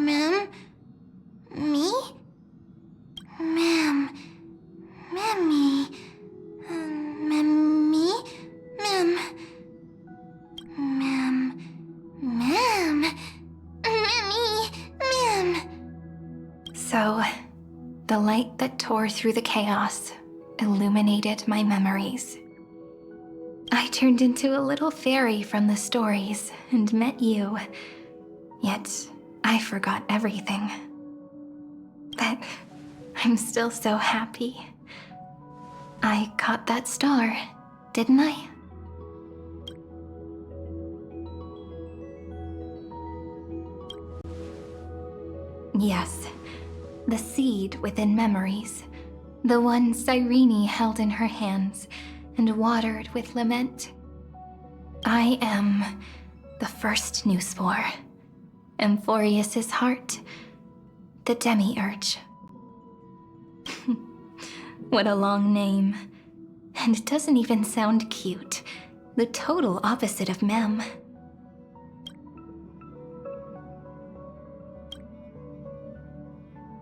Ma'am? Me? Ma'am. Mimi? Mimi? Ma'am. So, the light that tore through the chaos illuminated my memories. I turned into a little fairy from the stories and met you, yet I forgot everything. But I'm still so happy. I caught that star, didn't I? Yes. The seed within memories, the one Cyrene held in her hands and watered with lament. I am the first Nous spore, Amphoreus's heart, The Demiurge. What a long name. And it doesn't even sound cute. The total opposite of Mem.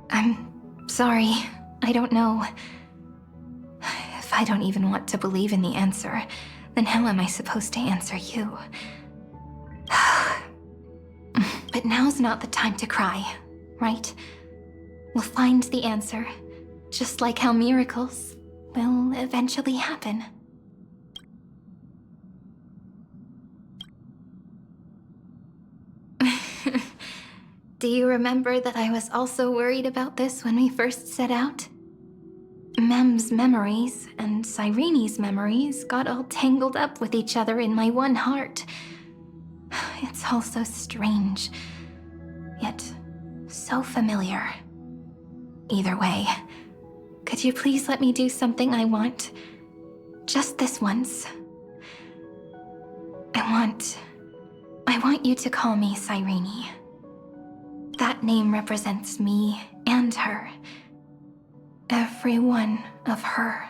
I'm sorry. I don't know. If I don't even want to believe in the answer, then how am I supposed to answer you? But now's not the time to cry, right? We'll find the answer, just like how miracles will eventually happen. Do you remember that I was also worried about this when we first set out? Mem's memories and Cyrene's memories got all tangled up with each other in my one heart. It's all so strange, yet so familiar. Either way, could you please let me do something I want? Just this once. I want you to call me Cyrene. That name represents me and her. Every one of her.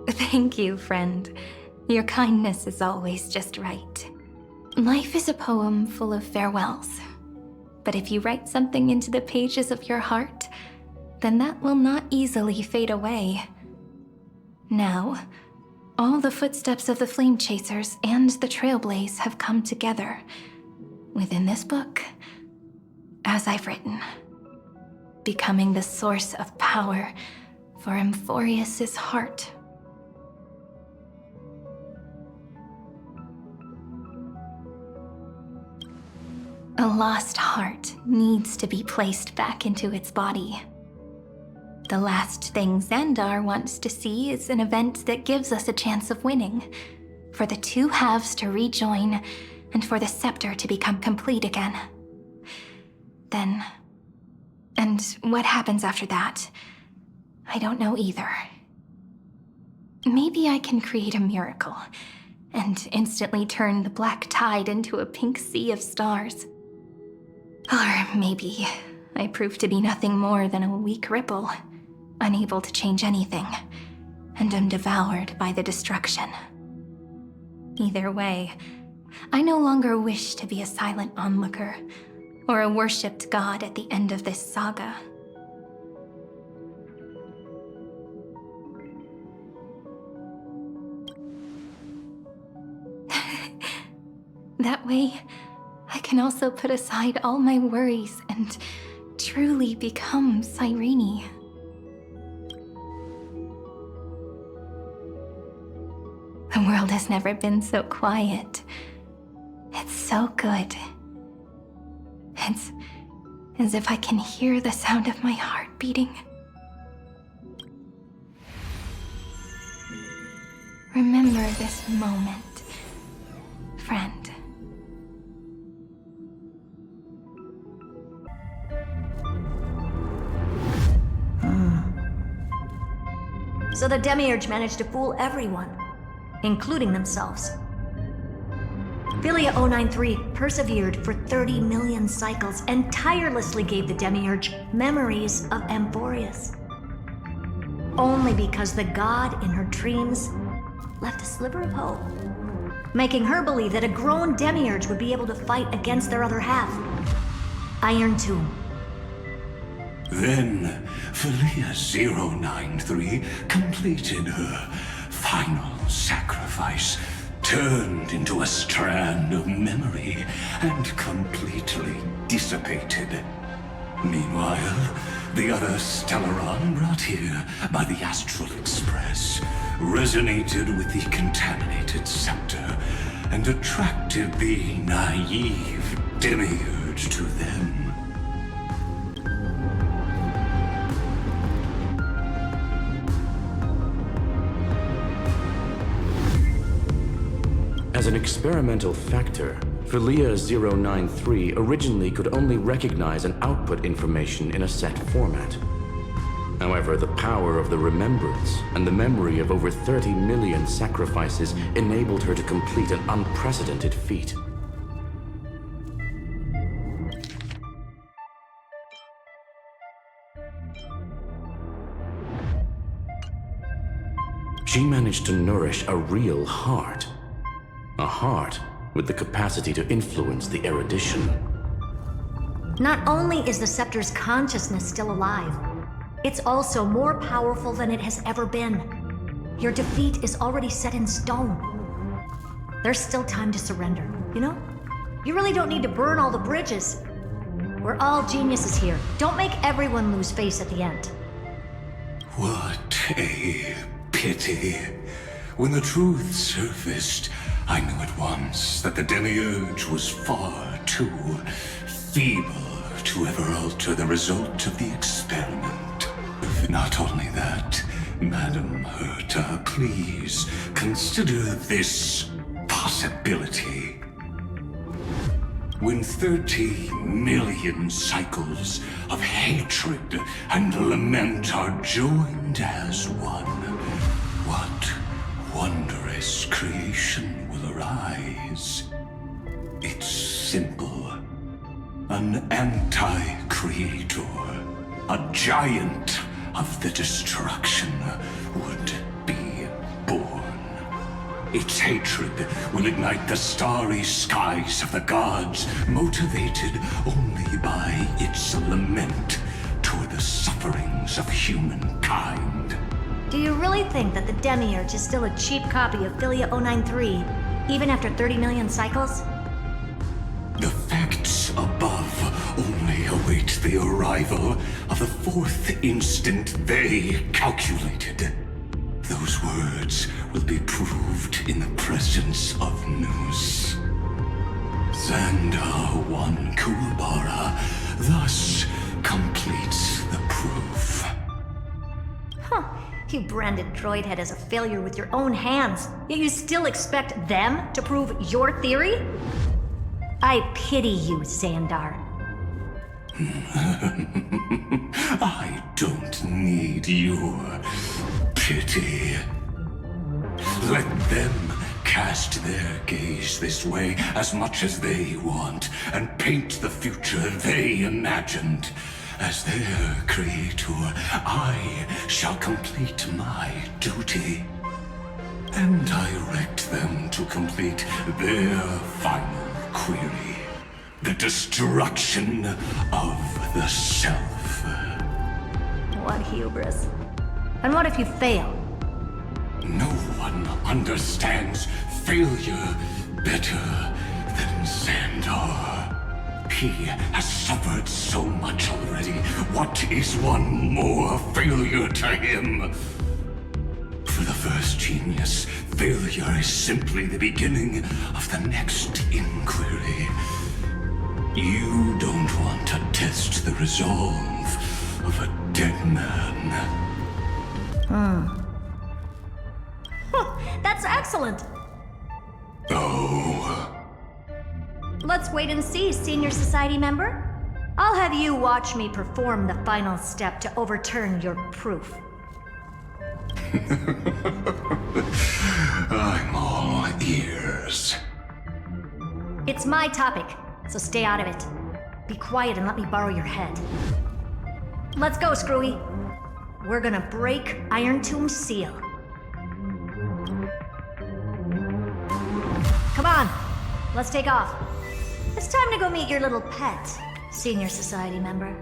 Thank you, friend. Your kindness is always just right. Life is a poem full of farewells. But if you write something into the pages of your heart, then that will not easily fade away. Now, all the footsteps of the Flame Chasers and the Trailblaze have come together within this book, as I've written, becoming the source of power for Amphoreus' heart. A lost heart needs to be placed back into its body. The last thing Zandar wants to see is an event that gives us a chance of winning, for the two halves to rejoin, and for the Scepter to become complete again. Then, and what happens after that, I don't know either. Maybe I can create a miracle, and instantly turn the black tide into a pink sea of stars. Or maybe I prove to be nothing more than a weak ripple, unable to change anything, and am devoured by the destruction. Either way, I no longer wish to be a silent onlooker, or a worshipped god at the end of this saga. That way, I can also put aside all my worries and truly become Cyrene. The world has never been so quiet. It's so good. It's as if I can hear the sound of my heart beating. Remember this moment, friend. So the Demiurge managed to fool everyone, including themselves. Philia 093 persevered for 30 million cycles and tirelessly gave the Demiurge memories of Amphoreus. Only because the god in her dreams left a sliver of hope, making her believe that a grown Demiurge would be able to fight against their other half, Irontomb. Then, Philia 093 completed her final sacrifice, turned into a strand of memory, and completely dissipated. Meanwhile, the other Stellaron brought here by the Astral Express resonated with the contaminated Scepter and attracted the naive Demiurge to them. As an experimental factor, Philia 093 originally could only recognize and output information in a set format. However, the power of the Remembrance and the memory of over 30 million sacrifices enabled her to complete an unprecedented feat. She managed to nourish a real heart. A heart with the capacity to influence the erudition. Not only is the Scepter's consciousness still alive, it's also more powerful than it has ever been. Your defeat is already set in stone. There's still time to surrender, you know? You really don't need to burn all the bridges. We're all geniuses here. Don't make everyone lose face at the end. What a pity. When the truth surfaced, I knew at once that the Demiurge was far too feeble to ever alter the result of the experiment. Not only that, Madam Herta, please consider this possibility. When 30 million cycles of hatred and lament are joined as one, what wondrous creation will arise? It's simple. An anti-creator, a giant of the destruction would be born. Its hatred will ignite the starry skies of the gods, motivated only by its lament toward the sufferings of humankind. Do you really think that the Demiurge is still a cheap copy of Philia 093, even after 30 million cycles? The facts above only await the arrival of the fourth instant they calculated. Those words will be proved in the presence of Nous. Zandar 1 Kuwabara thus completes the proof. Huh. You branded Droidhead as a failure with your own hands, yet you still expect them to prove your theory? I pity you, Zandar. I don't need your pity. Let them cast their gaze this way as much as they want, and paint the future they imagined. As their creator, I shall complete my duty and direct them to complete their final query. The destruction of the self. What hubris. And what if you fail? No one understands failure better than Zandar. He has suffered so much already. What is one more failure to him? For the first genius, failure is simply the beginning of the next inquiry. You don't want to test the resolve of a dead man. That's excellent. Oh. Let's wait and see, Senior Society member. I'll have you watch me perform the final step to overturn your proof. I'm all ears. It's my topic, so stay out of it. Be quiet and let me borrow your head. Let's go, Screwy. We're gonna break Irontomb's seal. Come on, let's take off. It's time to go meet your little pet, Senior Society member.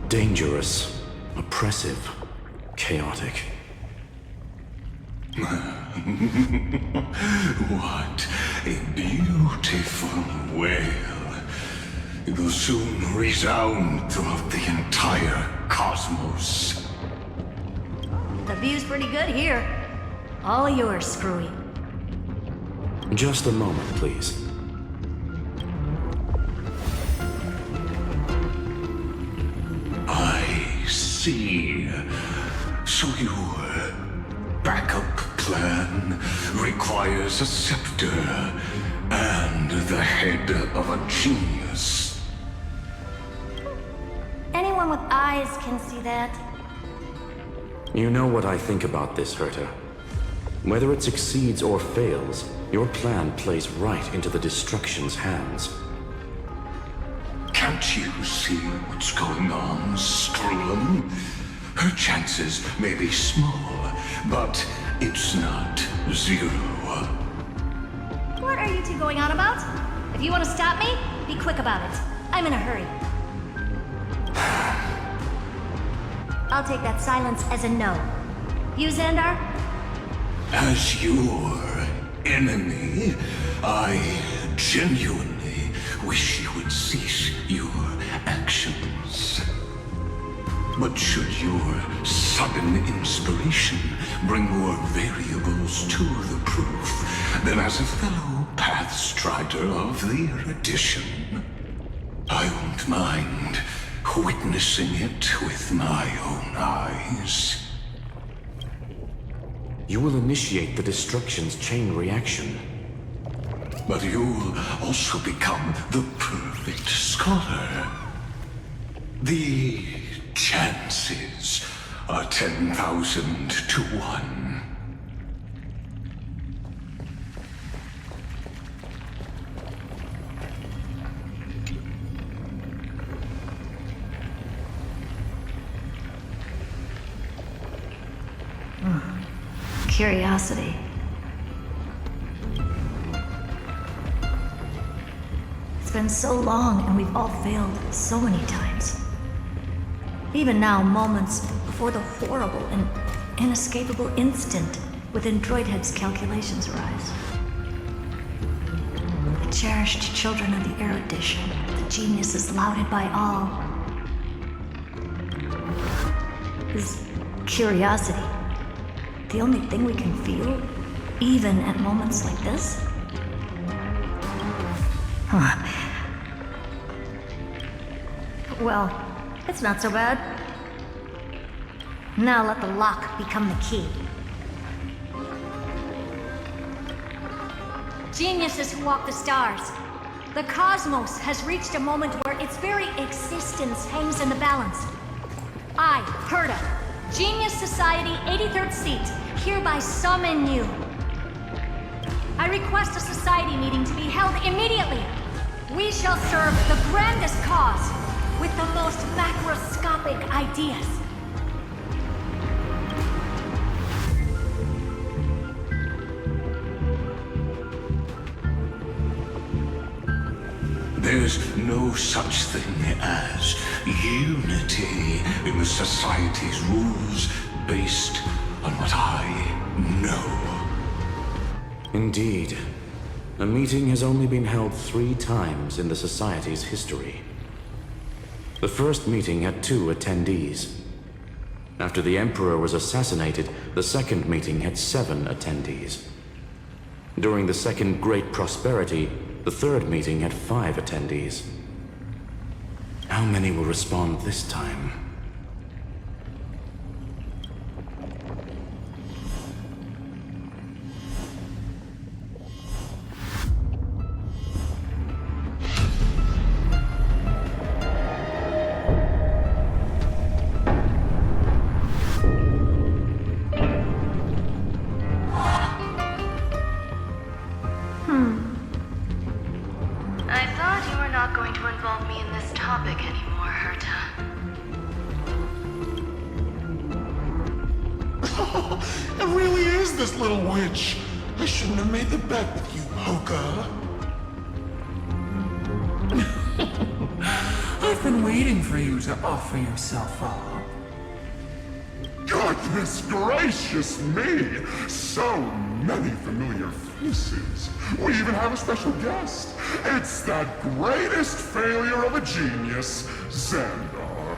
Dangerous, oppressive, chaotic. What a beautiful wail. It will soon resound throughout the entire cosmos. The view's pretty good here. All yours, Screwy. Just a moment, please. I see. So your backup plan requires a scepter and the head of a genius. Anyone with eyes can see that. You know what I think about this, Herta. Whether it succeeds or fails, your plan plays right into the Destruction's hands. Can't you see what's going on, Screwllum? Her chances may be small, but it's not zero. What are you two going on about? If you want to stop me, be quick about it. I'm in a hurry. I'll take that silence as a no. You, Zandar? As your enemy, I genuinely wish you would cease your actions. But should your sudden inspiration bring more variables to the proof, then as a fellow Pathstrider of the Erudition, I won't mind witnessing it with my own eyes. You will initiate the Destruction's chain reaction. But you'll also become the perfect scholar. The chances are 10,000 to 1. Curiosity. It's been so long and we've all failed so many times. Even now, moments before the horrible and inescapable instant within Droidhead's calculations arise. The cherished children of the Erudition, the geniuses lauded by all. Is curiosity the only thing we can feel, even at moments like this? Huh. Well, it's not so bad. Now let the lock become the key. Geniuses who walk the stars. The cosmos has reached a moment where its very existence hangs in the balance. I, Herta, Genius Society 83rd seat, hereby summon you. I request a society meeting to be held immediately. We shall serve the grandest cause with the most macroscopic ideas. There's no such thing as unity in the Society's rules based on what I know. Indeed. A meeting has only been held 3 times in the Society's history. The first meeting had 2 attendees. After the Emperor was assassinated, the second meeting had 7 attendees. During the Second Great Prosperity, the third meeting had 5 attendees. How many will respond this time? Offer yourself up. Goodness gracious me! So many familiar faces. We even have a special guest. It's that greatest failure of a genius, Zandar.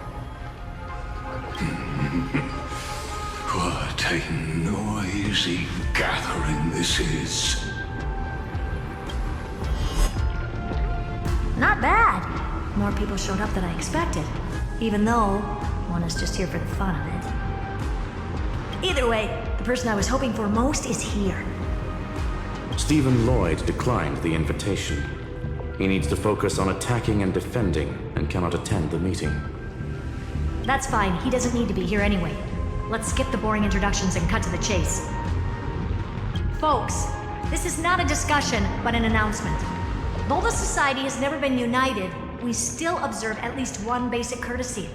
What What a noisy gathering this is. Not bad. More people showed up than I expected. Even though one is just here for the fun of it. Either way, the person I was hoping for most is here. Stephen Lloyd declined the invitation. He needs to focus on attacking and defending, and cannot attend the meeting. That's fine, he doesn't need to be here anyway. Let's skip the boring introductions and cut to the chase. Folks, this is not a discussion, but an announcement. Though the Society has never been united, we still observe at least one basic courtesy.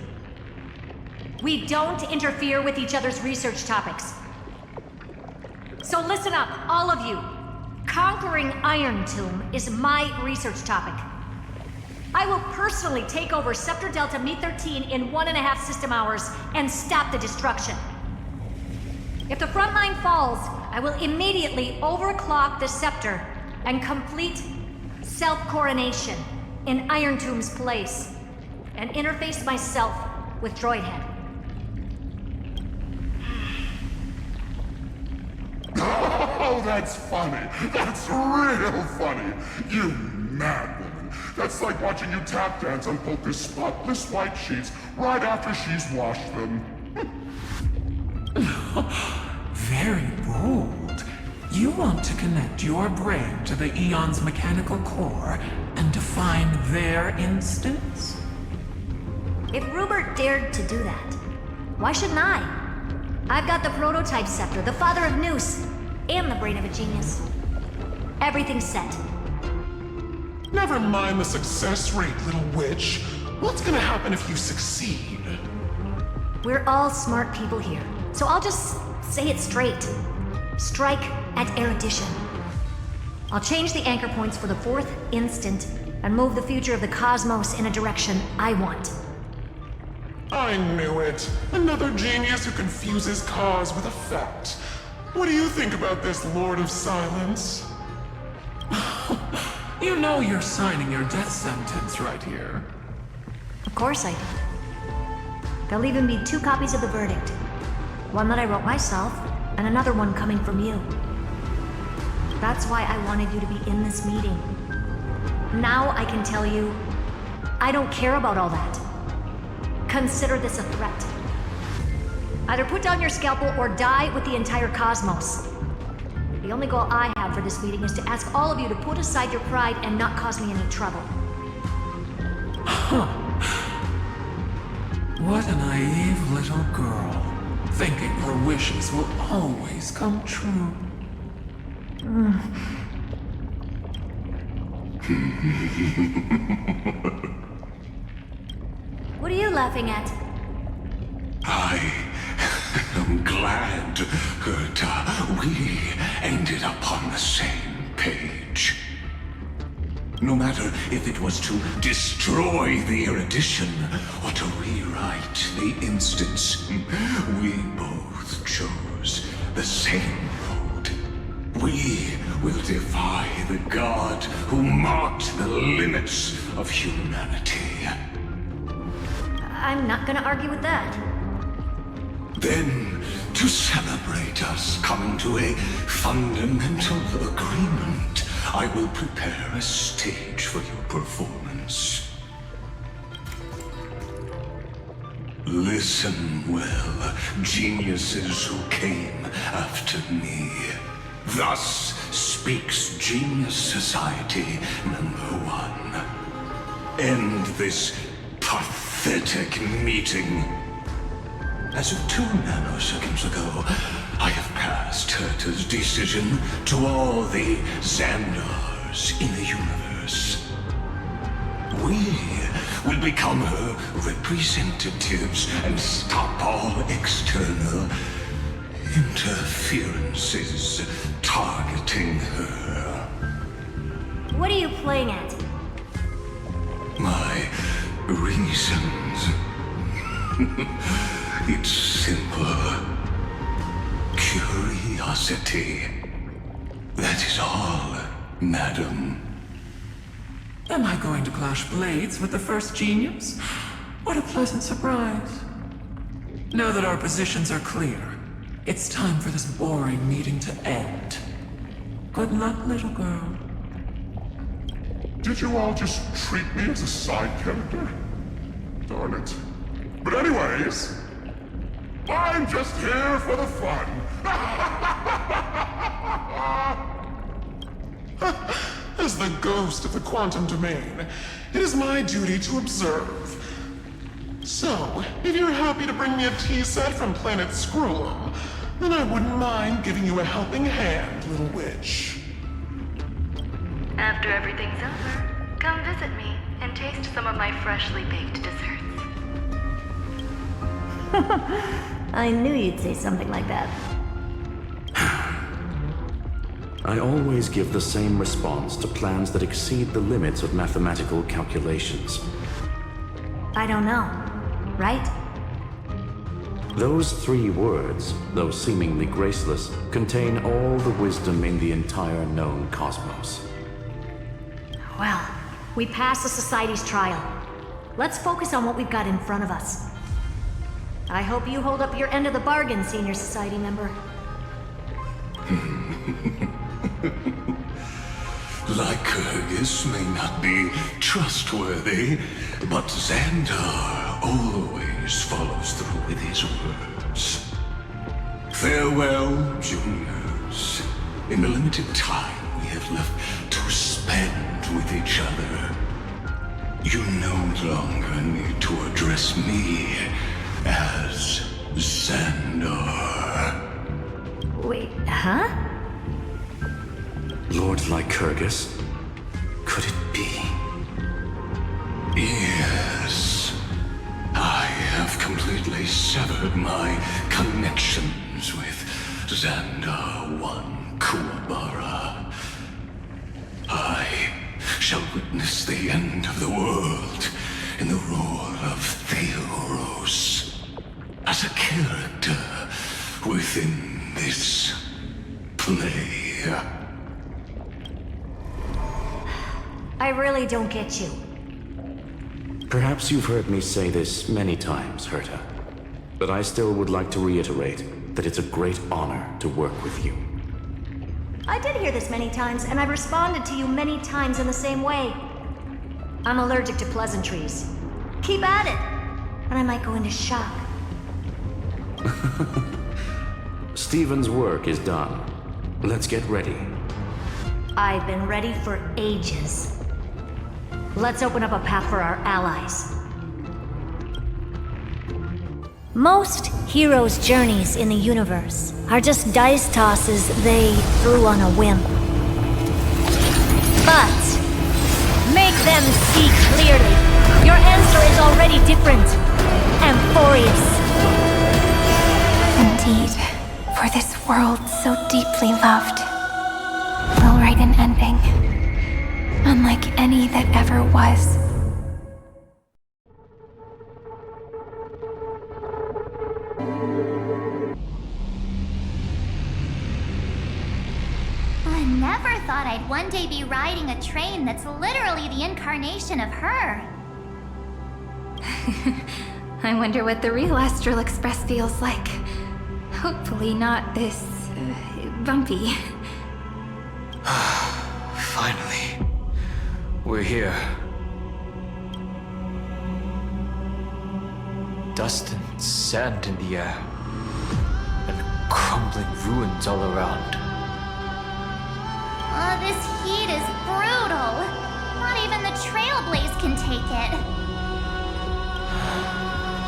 We don't interfere with each other's research topics. So listen up, all of you. Conquering Irontomb is my research topic. I will personally take over Scepter Delta Me-13 in 1.5 system hours and stop the destruction. If the front line falls, I will immediately overclock the Scepter and complete self-coronation in Irontomb's place, and interface myself with Droidhead. Oh, that's funny. That's real funny. You mad woman. That's like watching you tap dance on Polka's spotless white sheets right after she's washed them. Very bold. You want to connect your brain to the Eon's mechanical core and define their instance? If Rupert dared to do that, why shouldn't I? I've got the prototype scepter, the father of Nous, and the brain of a genius. Everything's set. Never mind the success rate, little witch. What's gonna happen if you succeed? We're all smart people here, so I'll just say it straight. Strike at erudition. I'll change the anchor points for the 4th instant and move the future of the cosmos in a direction I want. I knew it. Another genius who confuses cause with effect. What do you think about this, Lord of Silence? You know you're signing your death sentence right here. Of course I do. There'll even be 2 copies of the verdict. One that I wrote myself, and another one coming from you. That's why I wanted you to be in this meeting. Now I can tell you, I don't care about all that. Consider this a threat. Either put down your scalpel or die with the entire cosmos. The only goal I have for this meeting is to ask all of you to put aside your pride and not cause me any trouble. What a naive little girl, thinking her wishes will always come true. What are you laughing at? I am glad, Herta, we ended up on the same page. No matter if it was to destroy the erudition or to rewrite the instance, we both chose the same road. We will defy the god who marked the limits of humanity. I'm not gonna argue with that. Then, to celebrate us coming to a fundamental agreement, I will prepare a stage for your performance. Listen well, geniuses who came after me. Thus speaks Genius Society #1. End this pathetic meeting. As of 2 nanoseconds ago, I have passed Herta's decision to all the Zandars in the universe. We will become her representatives and stop all external interferences targeting her. What are you playing at? My reasons. It's simple. Curiosity. That is all, madam. Am I going to clash blades with the first genius? What a pleasant surprise. Now that our positions are clear, It's time for this boring meeting to end. Good luck, little girl. Did you all just treat me as a side character? Darn it. But anyways, I'm just here for the fun. As the ghost of the quantum domain, it is my duty to observe. So, if you're happy to bring me a tea set from planet Screwllum, then I wouldn't mind giving you a helping hand, little witch. After everything's over, come visit me and taste some of my freshly baked desserts. I knew you'd say something like that. I always give the same response to plans that exceed the limits of mathematical calculations. I don't know, right? Those 3 words, though seemingly graceless, contain all the wisdom in the entire known cosmos. Well, we passed the Society's trial. Let's focus on what we've got in front of us. I hope you hold up your end of the bargain, Senior Society member. Lycurgus may not be trustworthy, but Zandar always follows through with his words. Farewell, juniors. In the limited time we have left to spend with each other, you no longer need to address me as Zandar. Wait, huh? Lord Lycurgus? Could it be? Yes. I have completely severed my connections with Zandar I Kuwabara. I shall witness the end of the world in the role of Theoros, as a character within this play. I really don't get you. Perhaps you've heard me say this many times, Herta, but I still would like to reiterate that it's a great honor to work with you. I did hear this many times, and I've responded to you many times in the same way. I'm allergic to pleasantries. Keep at it, and I might go into shock. Stephen's work is done. Let's get ready. I've been ready for ages. Let's open up a path for our allies. Most heroes' journeys in the universe are just dice tosses they threw on a whim. But make them see clearly. Your answer is already different. Amphoreus. Indeed, for this world so deeply loved, we'll write an ending, unlike any that ever was. I never thought I'd one day be riding a train that's literally the incarnation of her. I wonder what the real Astral Express feels like. Hopefully not this, bumpy. Finally. We're here. Dust and sand in the air. And crumbling ruins all around. Oh, this heat is brutal. Not even the Trailblaze can take it.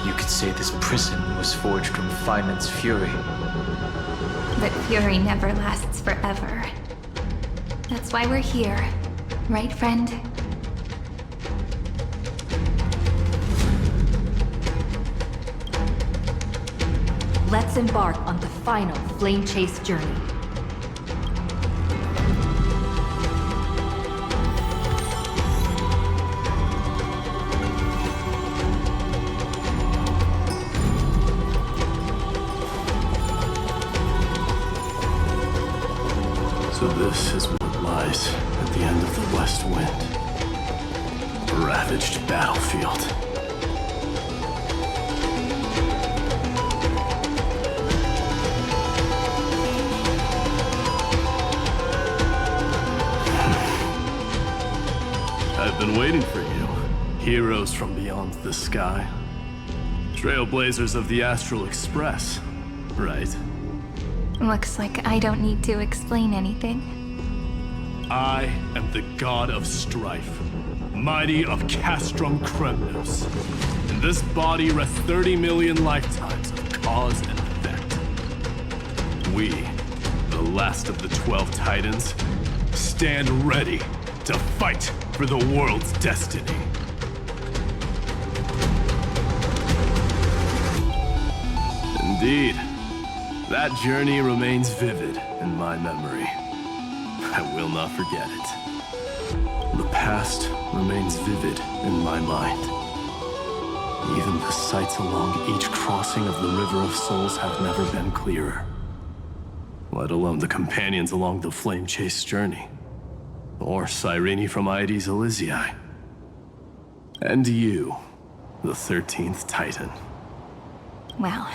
You could say this prison was forged from Phainon's fury. But fury never lasts forever. That's why we're here. Right, friend? Let's embark on the final flame chase journey. So this is what lies at the end of the West Wind. A ravaged battlefield. heroes from beyond the sky. Trailblazers of the Astral Express, right? Looks like I don't need to explain anything. I am the god of strife, mighty of Castrum Kremnos. In this body rest 30 million lifetimes of cause and effect. We, the last of the 12 Titans, stand ready to fight for the world's destiny. Indeed, that journey remains vivid in my memory. I will not forget it. The past remains vivid in my mind. Even the sights along each crossing of the River of Souls have never been clearer. Let alone the companions along the flame-chased journey. Or Cyrene from Crysos Elysia. And you, the 13th Titan. Well,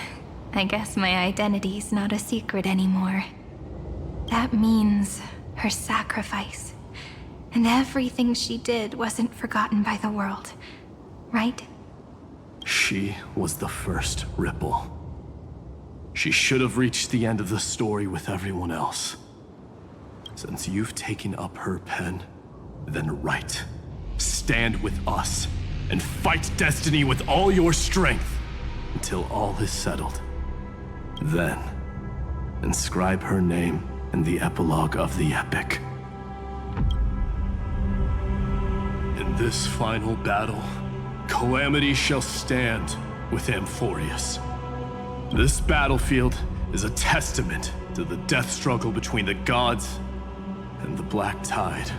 I guess my identity's not a secret anymore. That means her sacrifice. And everything she did wasn't forgotten by the world, right? She was the first ripple. She should have reached the end of the story with everyone else. Since you've taken up her pen, then write. Stand with us, and fight destiny with all your strength, until all is settled. Then, inscribe her name in the epilogue of the epic. In this final battle, calamity shall stand with Amphoreus. This battlefield is a testament to the death struggle between the gods and the Black Tide.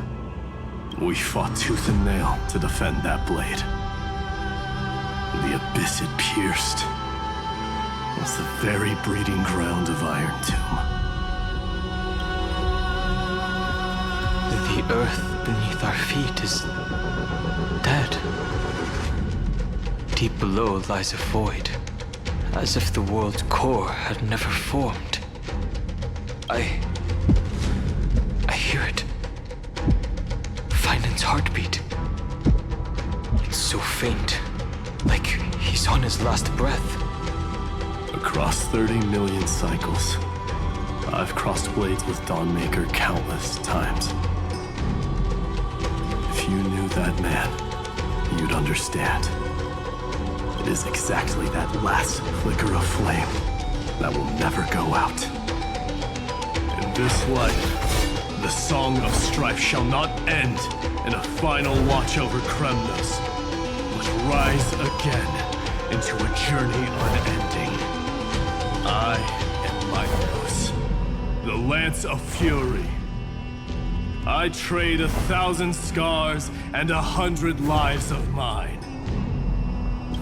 We fought tooth and nail to defend that blade. The abyss it pierced was the very breeding ground of Irontomb. The earth beneath our feet is dead. Deep below lies a void, as if the world's core had never formed. I hear it. Phainon's heartbeat. It's so faint, like he's on his last breath. Across 30 million cycles, I've crossed blades with Dawnmaker countless times. If you knew that man, you'd understand. It is exactly that last flicker of flame that will never go out. In this life, the song of strife shall not end in a final watch over Kremnos, but rise again into a journey unending. I am Lygus, the Lance of Fury. I trade 1,000 scars and 100 lives of mine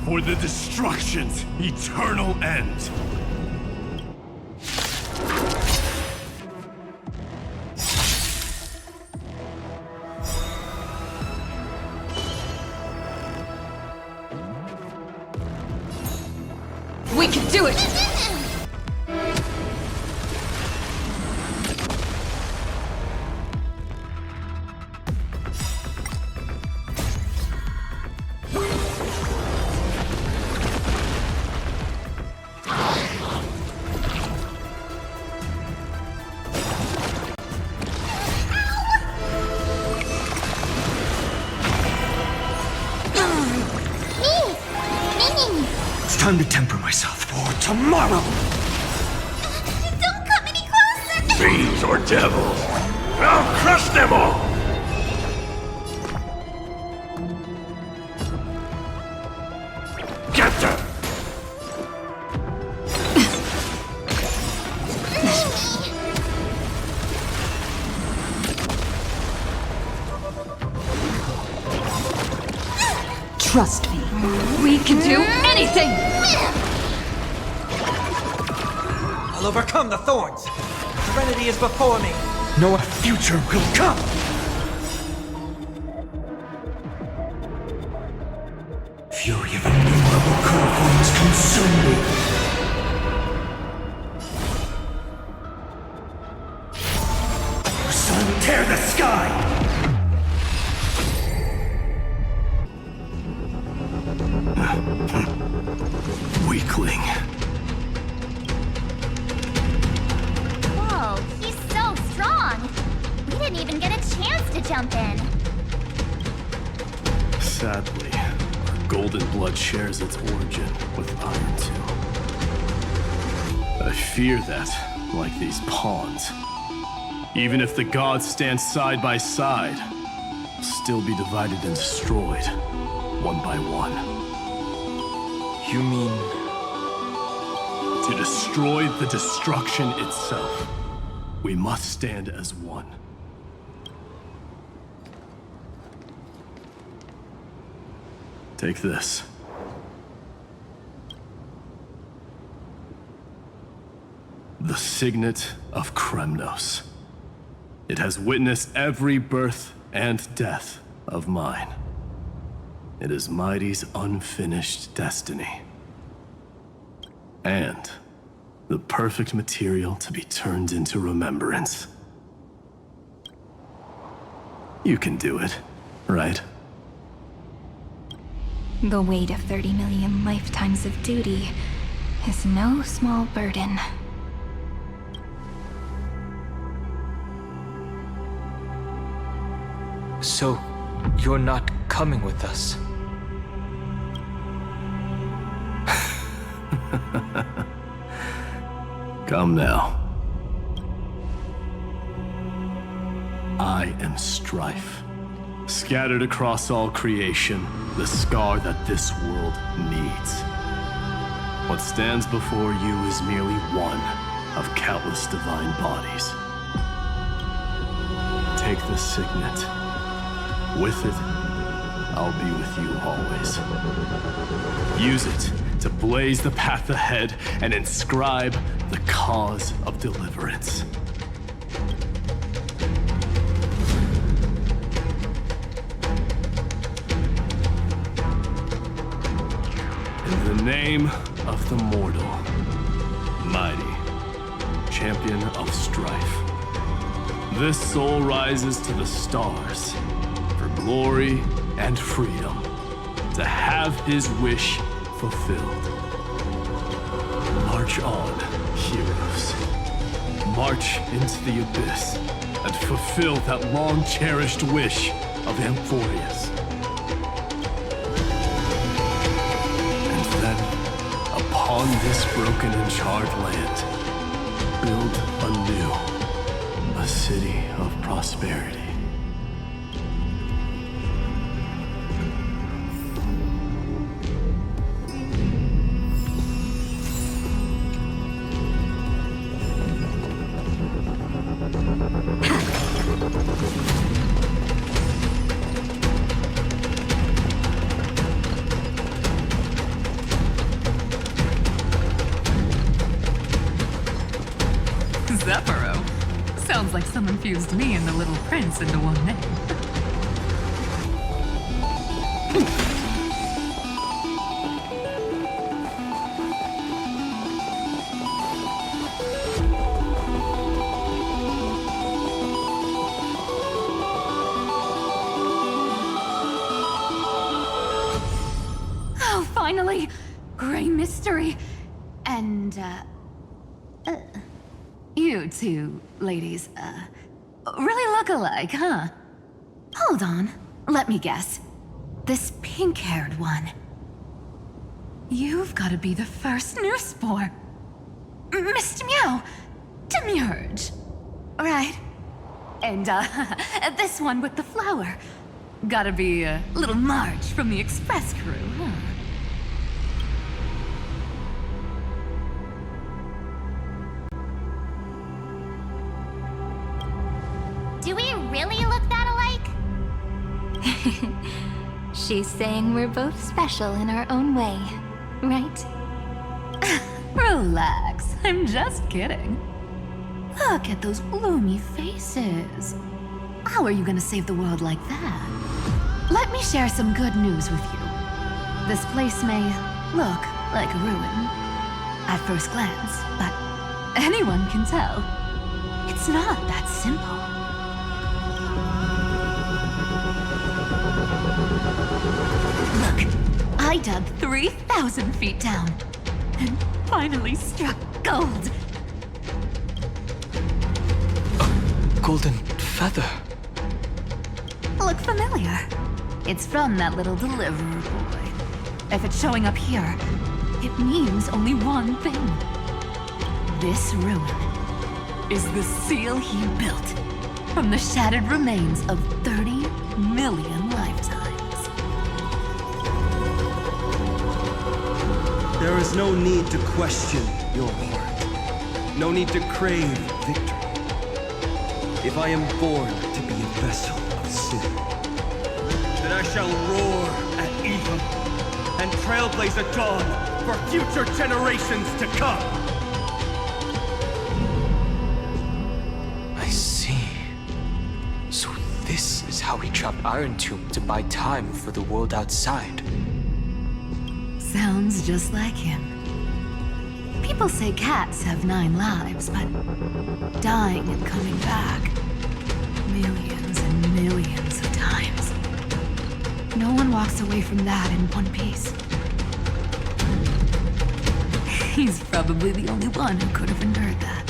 for the destruction's eternal end. We can do it! It's time to temper myself for tomorrow! Don't come any closer! Fiends or devils, I'll crush them all! Get them! Trust me. We can do anything! I'll overcome the thorns. Serenity is before me. No future will come! Fury of innumerable cohorts consume me! Sun, tear the sky! weakling. Whoa, he's so strong! We didn't even get a chance to jump in. Sadly, our golden blood shares its origin with Irontomb. I fear that, like these pawns, even if the gods stand side by side, will still be divided and destroyed, one by one. You mean... To destroy the destruction itself, we must stand as one. Take this. The Signet of Kremnos. It has witnessed every birth and death of mine. It is Mighty's unfinished destiny. And the perfect material to be turned into Remembrance. You can do it, right? The weight of 30 million lifetimes of duty is no small burden. So, you're not coming with us? Come now. I am strife. Scattered across all creation, the scar that this world needs. What stands before you is merely one of countless divine bodies. Take the signet. With it, I'll be with you always. Use it to blaze the path ahead and inscribe the cause of deliverance. In the name of the mortal, mighty, champion of strife, this soul rises to the stars for glory and freedom, to have his wish fulfilled. March on, heroes. March into the abyss and fulfill that long-cherished wish of Amphoreus. And then, upon this broken and charred land, build anew a city of prosperity. Sounds like someone fused me and the Little Prince into one name. Oh, finally! Gray mystery! And, you two ladies, really look alike, huh? Hold on, let me guess. This pink-haired one. You've got to be the first new spore. Mr. Meow, Demiurge. Right. And, this one with the flower. Gotta be, little Marge from the Express Crew, huh? Do we really look that alike? She's saying we're both special in our own way, right? Relax, I'm just kidding. Look at those gloomy faces. How are you gonna save the world like that? Let me share some good news with you. This place may look like a ruin at first glance, but anyone can tell it's not that simple. Look, I dug 3,000 feet down. and finally struck gold. A golden feather. Look familiar. It's from that little deliverer boy. If it's showing up here, it means only one thing. This ruin is the seal he built from the shattered remains of 30 million lifetimes. There is no need to question your heart. No need to crave victory. If I am born to be a vessel of sin, then I shall roar at evil and trailblaze a dawn for future generations to come. I see. So this is how he trapped Irontomb to buy time for the world outside. Sounds just like him. People say cats have 9 lives, but dying and coming back millions and millions of times. No one walks away from that in one piece. He's probably the only one who could have endured that.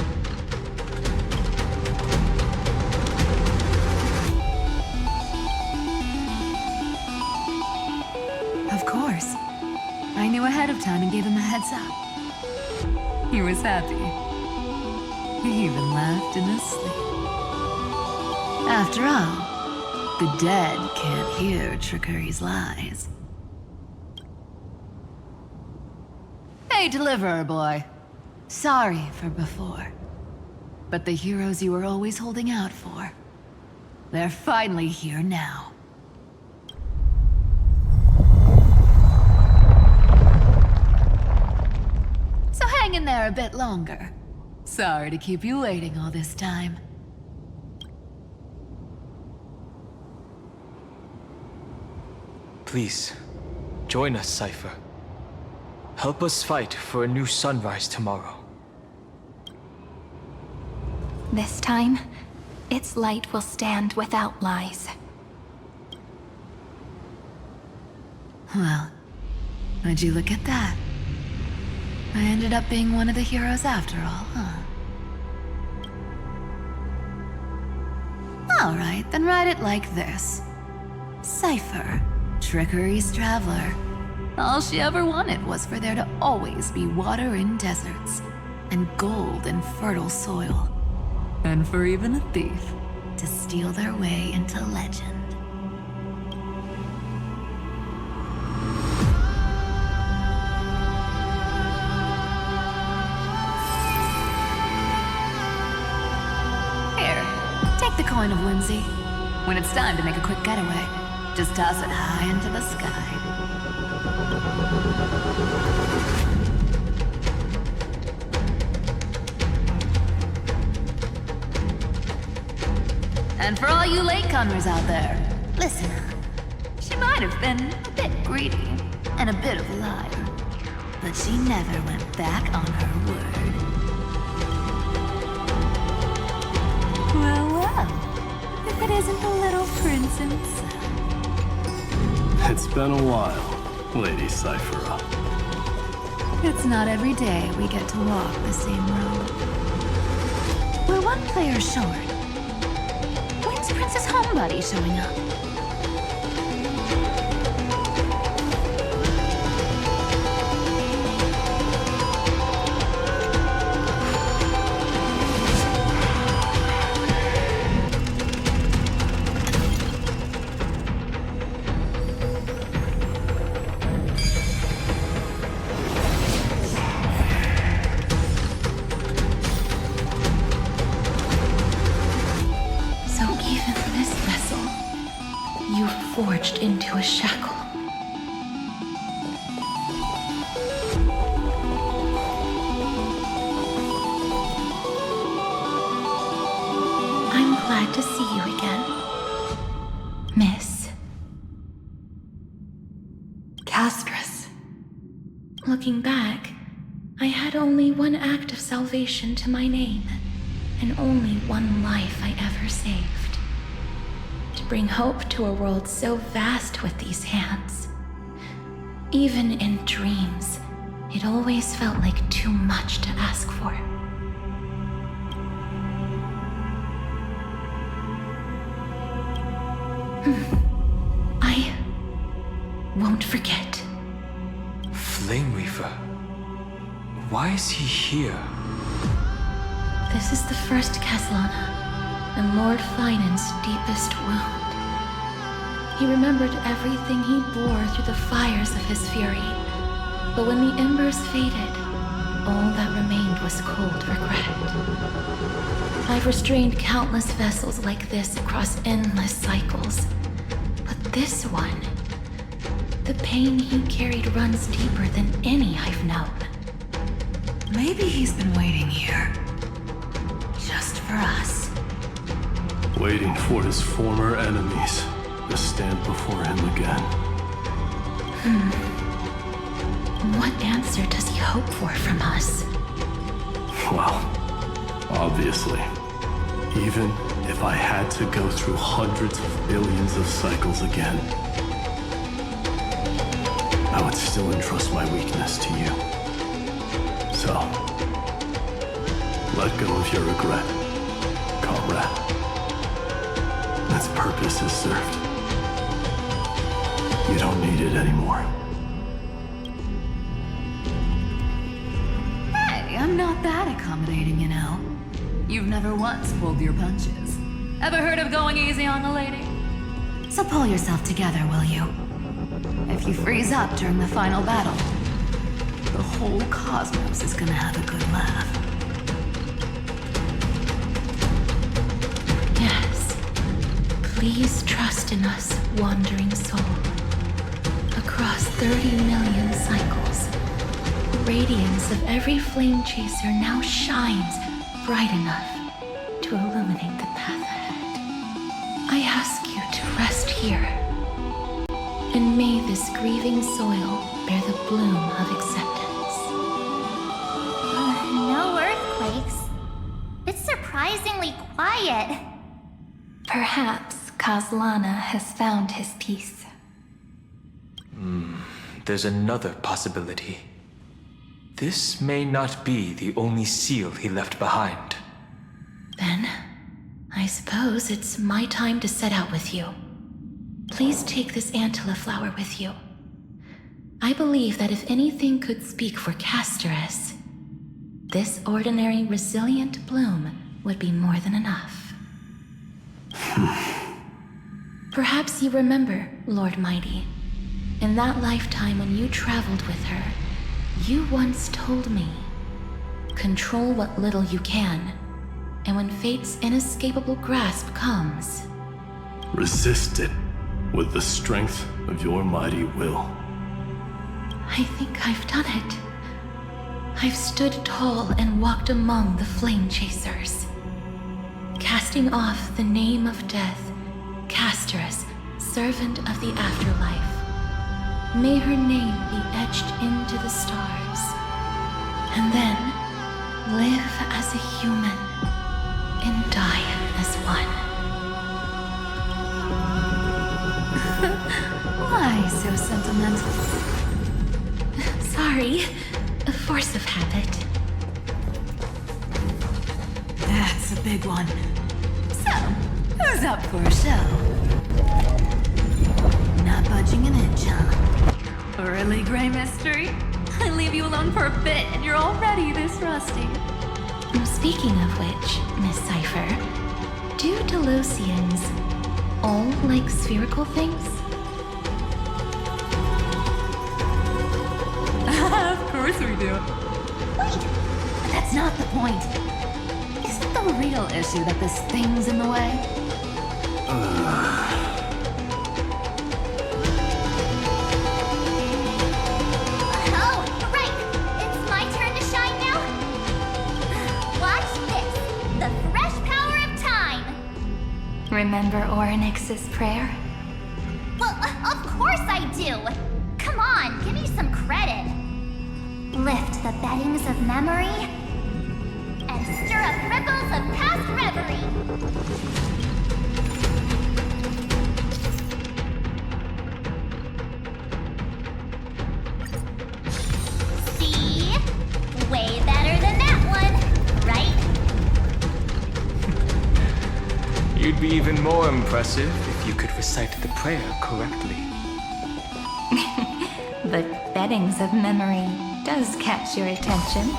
Of course. I knew ahead of time and gave him a heads up. He was happy. He even laughed in his sleep. After all, the dead can't hear trickery's lies. Hey, deliverer boy. Sorry for before. But the heroes you were always holding out for, they're finally here now. So hang in there a bit longer. Sorry to keep you waiting all this time. Please, join us, Cypher. Help us fight for a new sunrise tomorrow. This time, its light will stand without lies. Well, would you look at that? I ended up being one of the heroes after all, huh? Alright, then write it like this. Cypher, Trickery's traveler. All she ever wanted was for there to always be water in deserts, and gold in fertile soil. And for even a thief to steal their way into legend. Here, take the coin of whimsy. When it's time to make a quick getaway, just toss it high into the sky. And for all you latecomers out there, listen up. She might have been a bit greedy and a bit of a liar, but she never went back on her word. Well, well, if it isn't the little prince himself. It's been a while, Lady Cyphera. It's not every day we get to walk the same road. We're one player short. When's Princess Homebody showing up? Forged into a shackle. I'm glad to see you again, Miss Castress. Looking back, I had only one act of salvation to my name, and only one life I ever saved. Bring hope to a world so vast with these hands. Even in dreams, It always felt like too much to ask for. I won't forget. Flame Weaver? Why is he here? This is the first Khaslana, and Lord Phainon's deepest wound. He remembered everything he bore through the fires of his fury, but when the embers faded, all that remained was cold regret. I've restrained countless vessels like this across endless cycles, but this one, the pain he carried runs deeper than any I've known. Maybe he's been waiting here. Just for us. Waiting for his former enemies to stand before him again. What answer does he hope for from us? Well, obviously. Even if I had to go through hundreds of billions of cycles again, I would still entrust my weakness to you. So, let go of your regret, comrade. Its purpose is served. You don't need it anymore. Hey, I'm not that accommodating, you know. You've never once pulled your punches. Ever heard of going easy on a lady? So pull yourself together, will you? If you freeze up during the final battle, the whole cosmos is gonna have a good laugh. Yes. Please trust in us, wandering soul. Across 30 million cycles, the radiance of every flame chaser now shines bright enough to illuminate the path ahead. I ask you to rest here, and may this grieving soil bear the bloom of acceptance. No earthquakes. It's surprisingly quiet. Perhaps Khaslana has found his peace. There's another possibility. This may not be the only seal he left behind. Then, I suppose it's my time to set out with you. Please take this Antilla flower with you. I believe that if anything could speak for Casterus, this ordinary resilient bloom would be more than enough. Perhaps you remember, Lord Mighty, in that lifetime when you traveled with her, you once told me, control what little you can, and when fate's inescapable grasp comes, resist it with the strength of your mighty will. I think I've done it. I've stood tall and walked among the flame chasers, casting off the name of death, Casterus, servant of the afterlife. May her name be etched into the stars, and then live as a human and die as one. Why so sentimental? Sorry, a force of habit. That's a big one. So, who's up for a show? Not budging an inch, huh? Really, Grey Mystery? I leave you alone for a bit and you're already this rusty. Speaking of which, Miss Cypher, do Delosians all like spherical things? Of course we do. Wait, that's not the point. Isn't the real issue that this thing's in the way? Remember Orynyx's prayer? Well, of course I do! Come on, give me some credit. Lift the beddings of memory and stir up ripples of past reverie. See? you'd be even more impressive if you could recite the prayer correctly. The beddings of memory does catch your attention.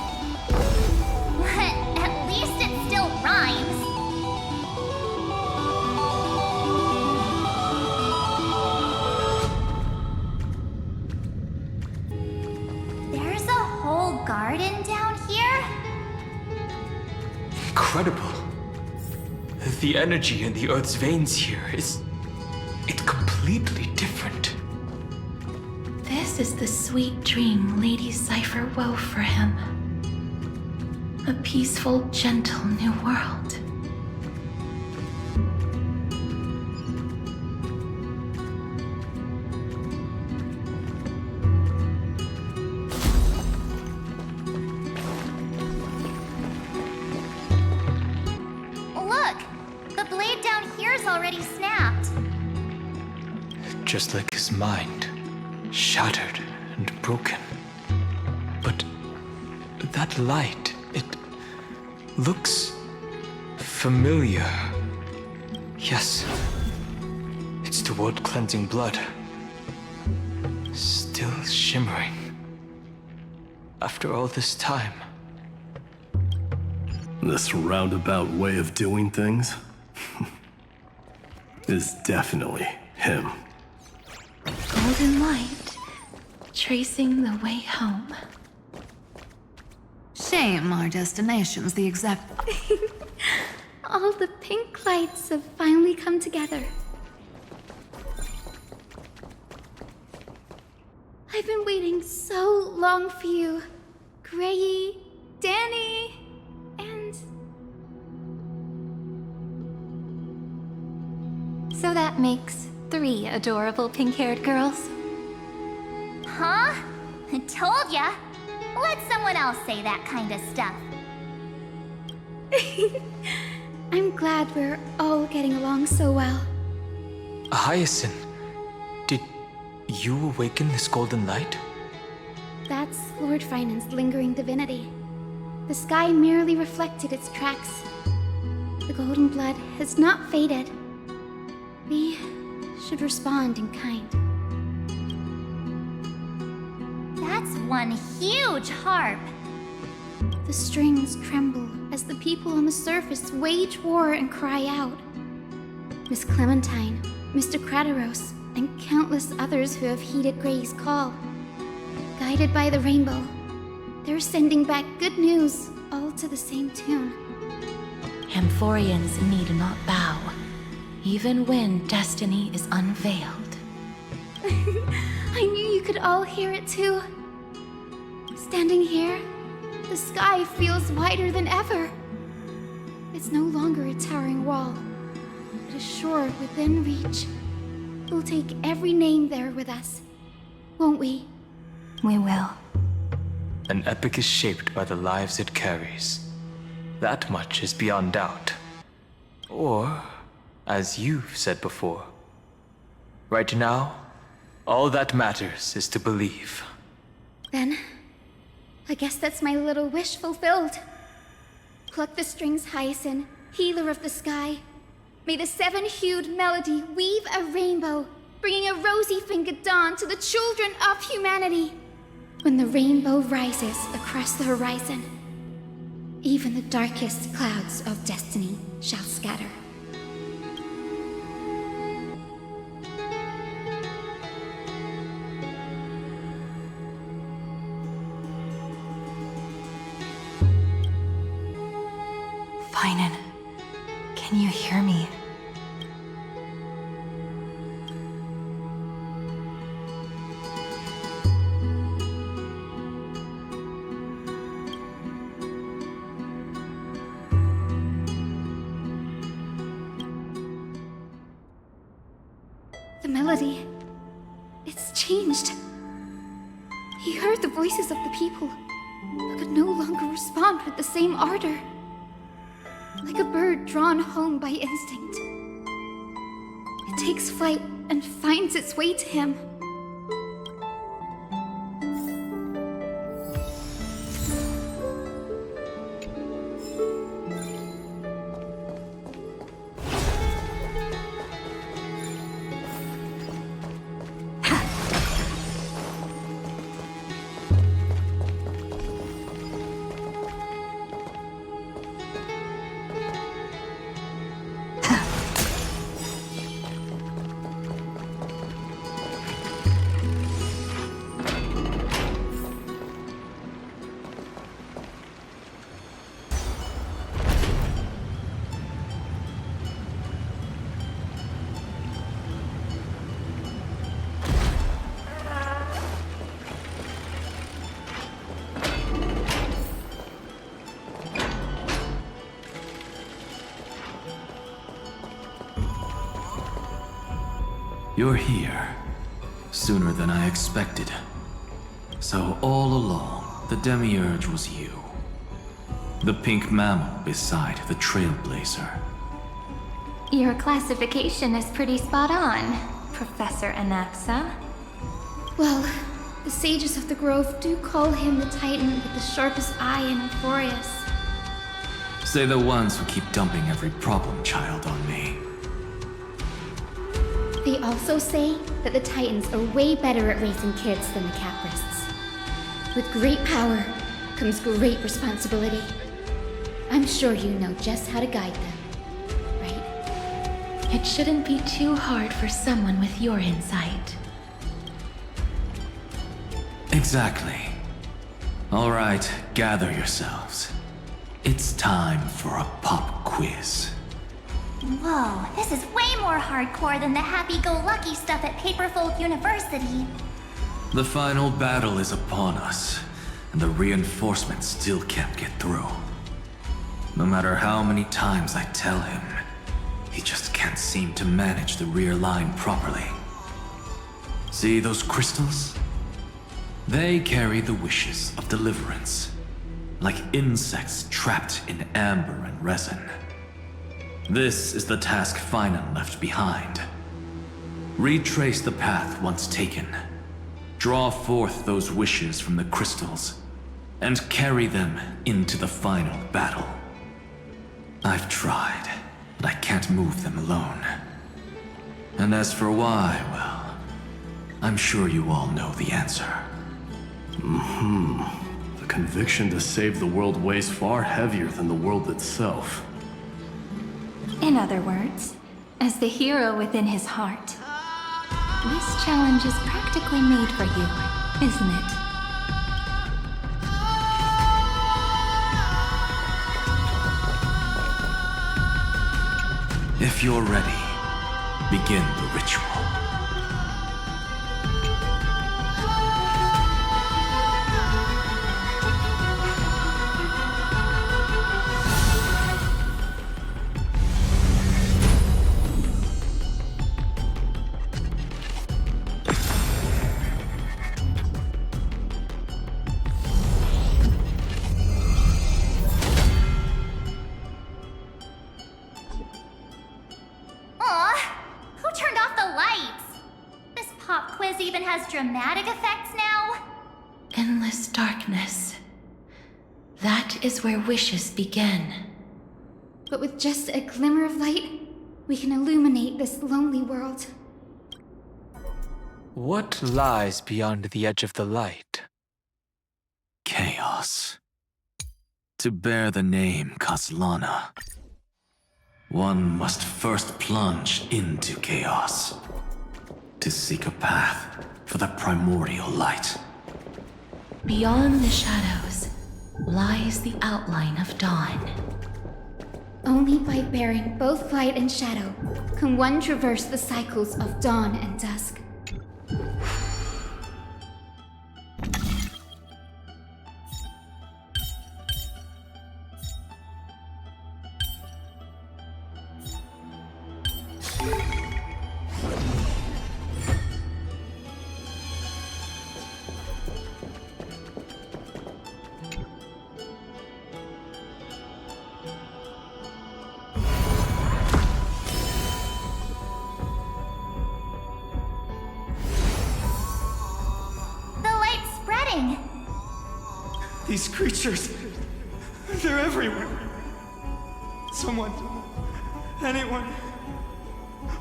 But at least it still rhymes. There's a whole garden down here? Incredible. The energy in the Earth's veins here it's completely different. This is the sweet dream Lady Cypher wove for him. A peaceful, gentle new world. Look! The blade down here's already snapped. Just like his mind, shattered and broken. But that light, it looks familiar. Yes, it's the world cleansing blood. Still shimmering. After all this time. This roundabout way of doing things is definitely him. Golden light, tracing the way home. Shame our destination's the exact... All the pink lights have finally come together. I've been waiting so long for you, Grey, Danny, and... So that makes 3 adorable pink-haired girls. Huh? I told ya. Let someone else say that kind of stuff. I'm glad we're all getting along so well. Hyacinth, did you awaken this golden light? That's Lord Phainon's lingering divinity. The sky merely reflected its tracks. The golden blood has not faded. We should respond in kind. That's one huge harp. The strings tremble as the people on the surface wage war and cry out. Miss Clementine, Mr. Krateros, and countless others who have heeded Grey's call. Guided by the rainbow, they're sending back good news, all to the same tune. Amphoreans need not bow, even when destiny is unveiled. I knew you could all hear it too. Standing here, the sky feels wider than ever. It's no longer a towering wall, but a shore within reach. We'll take every name there with us, won't we? We will. An epic is shaped by the lives it carries. That much is beyond doubt. Or, as you've said before, right now, all that matters is to believe. Then, I guess that's my little wish fulfilled. Pluck the strings, Hyacinth, healer of the sky. May the 7-hued melody weave a rainbow, bringing a rosy-fingered dawn to the children of humanity. When the rainbow rises across the horizon, even the darkest clouds of destiny shall scatter. Phainon, can you hear me? The melody, it's changed. He heard the voices of the people, but could no longer respond with the same ardor. Like a bird drawn home by instinct. It takes flight and finds its way to him. You're here. Sooner than I expected. So all along, the Demiurge was you. The pink mammal beside the Trailblazer. Your classification is pretty spot on, Professor Anaxa. Well, the sages of the Grove do call him the Titan with the sharpest eye in Amphoreus. Say the ones who keep dumping every problem child on me. They also say that the Titans are way better at raising kids than the Caprists. With great power comes great responsibility. I'm sure you know just how to guide them, right? It shouldn't be too hard for someone with your insight. Exactly. All right, gather yourselves. It's time for a pop quiz. Whoa, this is way more hardcore than the happy-go-lucky stuff at Paperfold University. The final battle is upon us, and the reinforcements still can't get through. No matter how many times I tell him, he just can't seem to manage the rear line properly. See those crystals? They carry the wishes of deliverance, like insects trapped in amber and resin. This is the task Phainon left behind. Retrace the path once taken. Draw forth those wishes from the crystals, and carry them into the final battle. I've tried, but I can't move them alone. And as for why, well, I'm sure you all know the answer. The conviction to save the world weighs far heavier than the world itself. In other words, as the hero within his heart, this challenge is practically made for you, isn't it? If you're ready, begin the ritual. Dramatic effects now? Endless darkness. That is where wishes begin. But with just a glimmer of light, we can illuminate this lonely world. What lies beyond the edge of the light? Chaos. To bear the name Khaslana, one must first plunge into chaos to seek a path for the primordial light. Beyond the shadows lies the outline of dawn. Only by bearing both light and shadow can one traverse the cycles of dawn and dusk. These creatures, they're everywhere. Someone, anyone,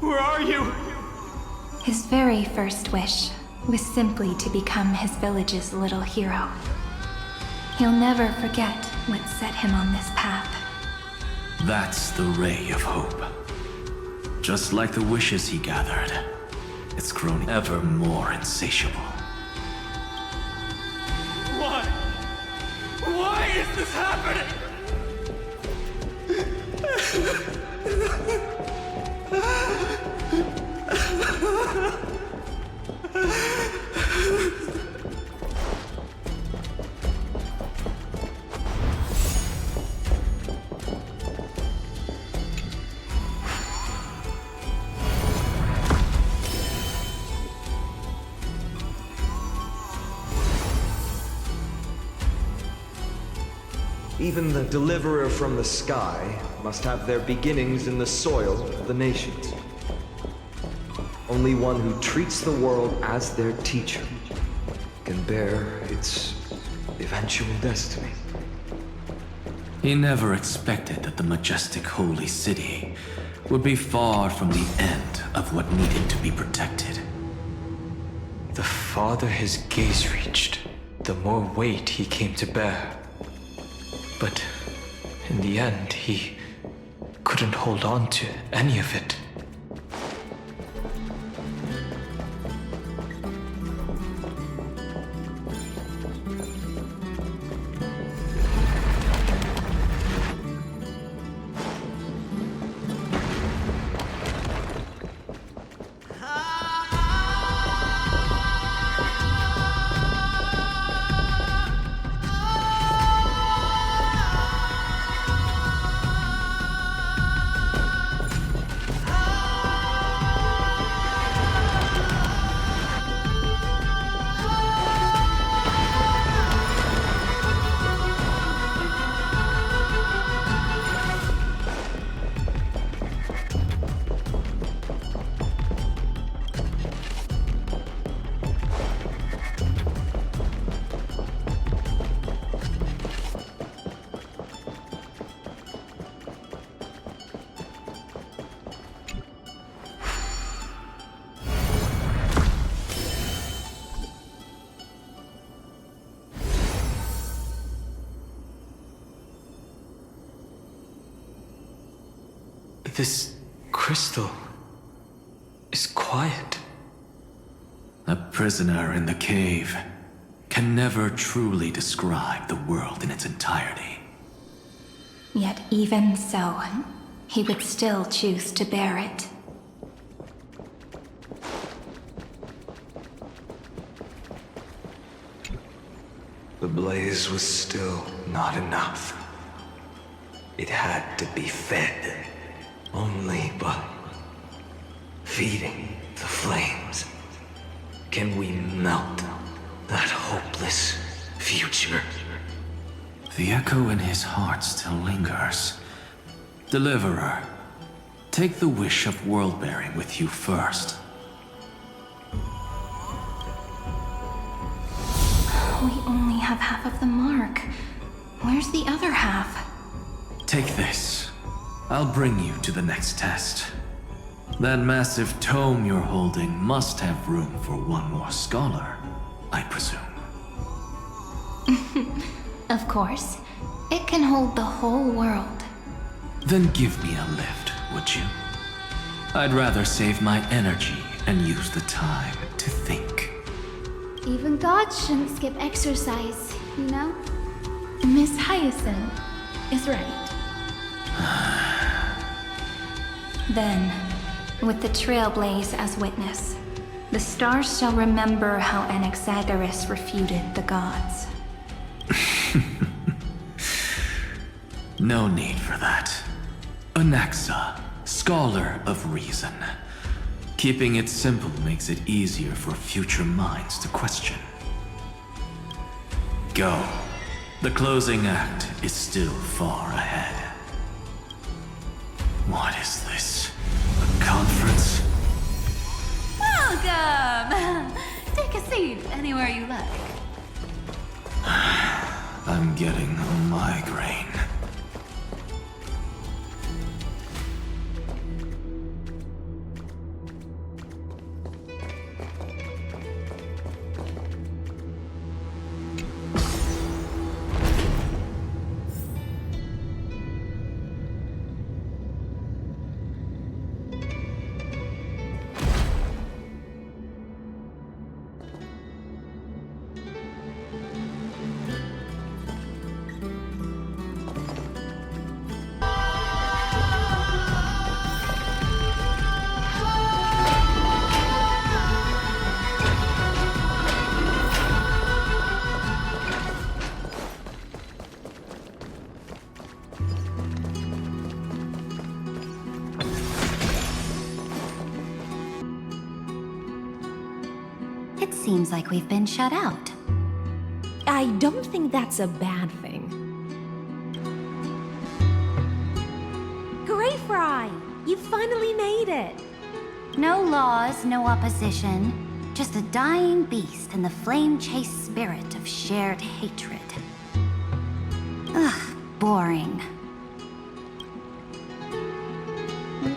where are you? His very first wish was simply to become his village's little hero. He'll never forget what set him on this path. That's the ray of hope. Just like the wishes he gathered, it's grown ever more insatiable. Why? Why is this happening? Even the deliverer from the sky must have their beginnings in the soil of the nations. Only one who treats the world as their teacher can bear its eventual destiny. He never expected that the majestic holy city would be far from the end of what needed to be protected. The farther his gaze reached, the more weight he came to bear. But in the end, he couldn't hold on to any of it. This crystal is quiet. A prisoner in the cave can never truly describe the world in its entirety. Yet even so, he would still choose to bear it. The blaze was still not enough. It had to be fed. Only by feeding the flames can we melt that hopeless future. The echo in his heart still lingers. Deliverer, take the wish of world-bearing with you first. We only have half of the mark. Where's the other half? Take this. I'll bring you to the next test. That massive tome you're holding must have room for one more scholar, I presume. Of course. It can hold the whole world. Then give me a lift, would you? I'd rather save my energy and use the time to think. Even gods shouldn't skip exercise, you know? Miss Hyacinth is right. Then, with the Trailblaze as witness, the stars shall remember how Anaxagoras refuted the gods. No need for that. Anaxa, scholar of reason. Keeping it simple makes it easier for future minds to question. Go. The closing act is still far ahead. What is this? A conference? Welcome! Take a seat anywhere you like. I'm getting a migraine. It seems like we've been shut out. I don't think that's a bad thing. made it! No laws, no opposition. Just a dying beast and the flame-chased spirit of shared hatred. Ugh, boring.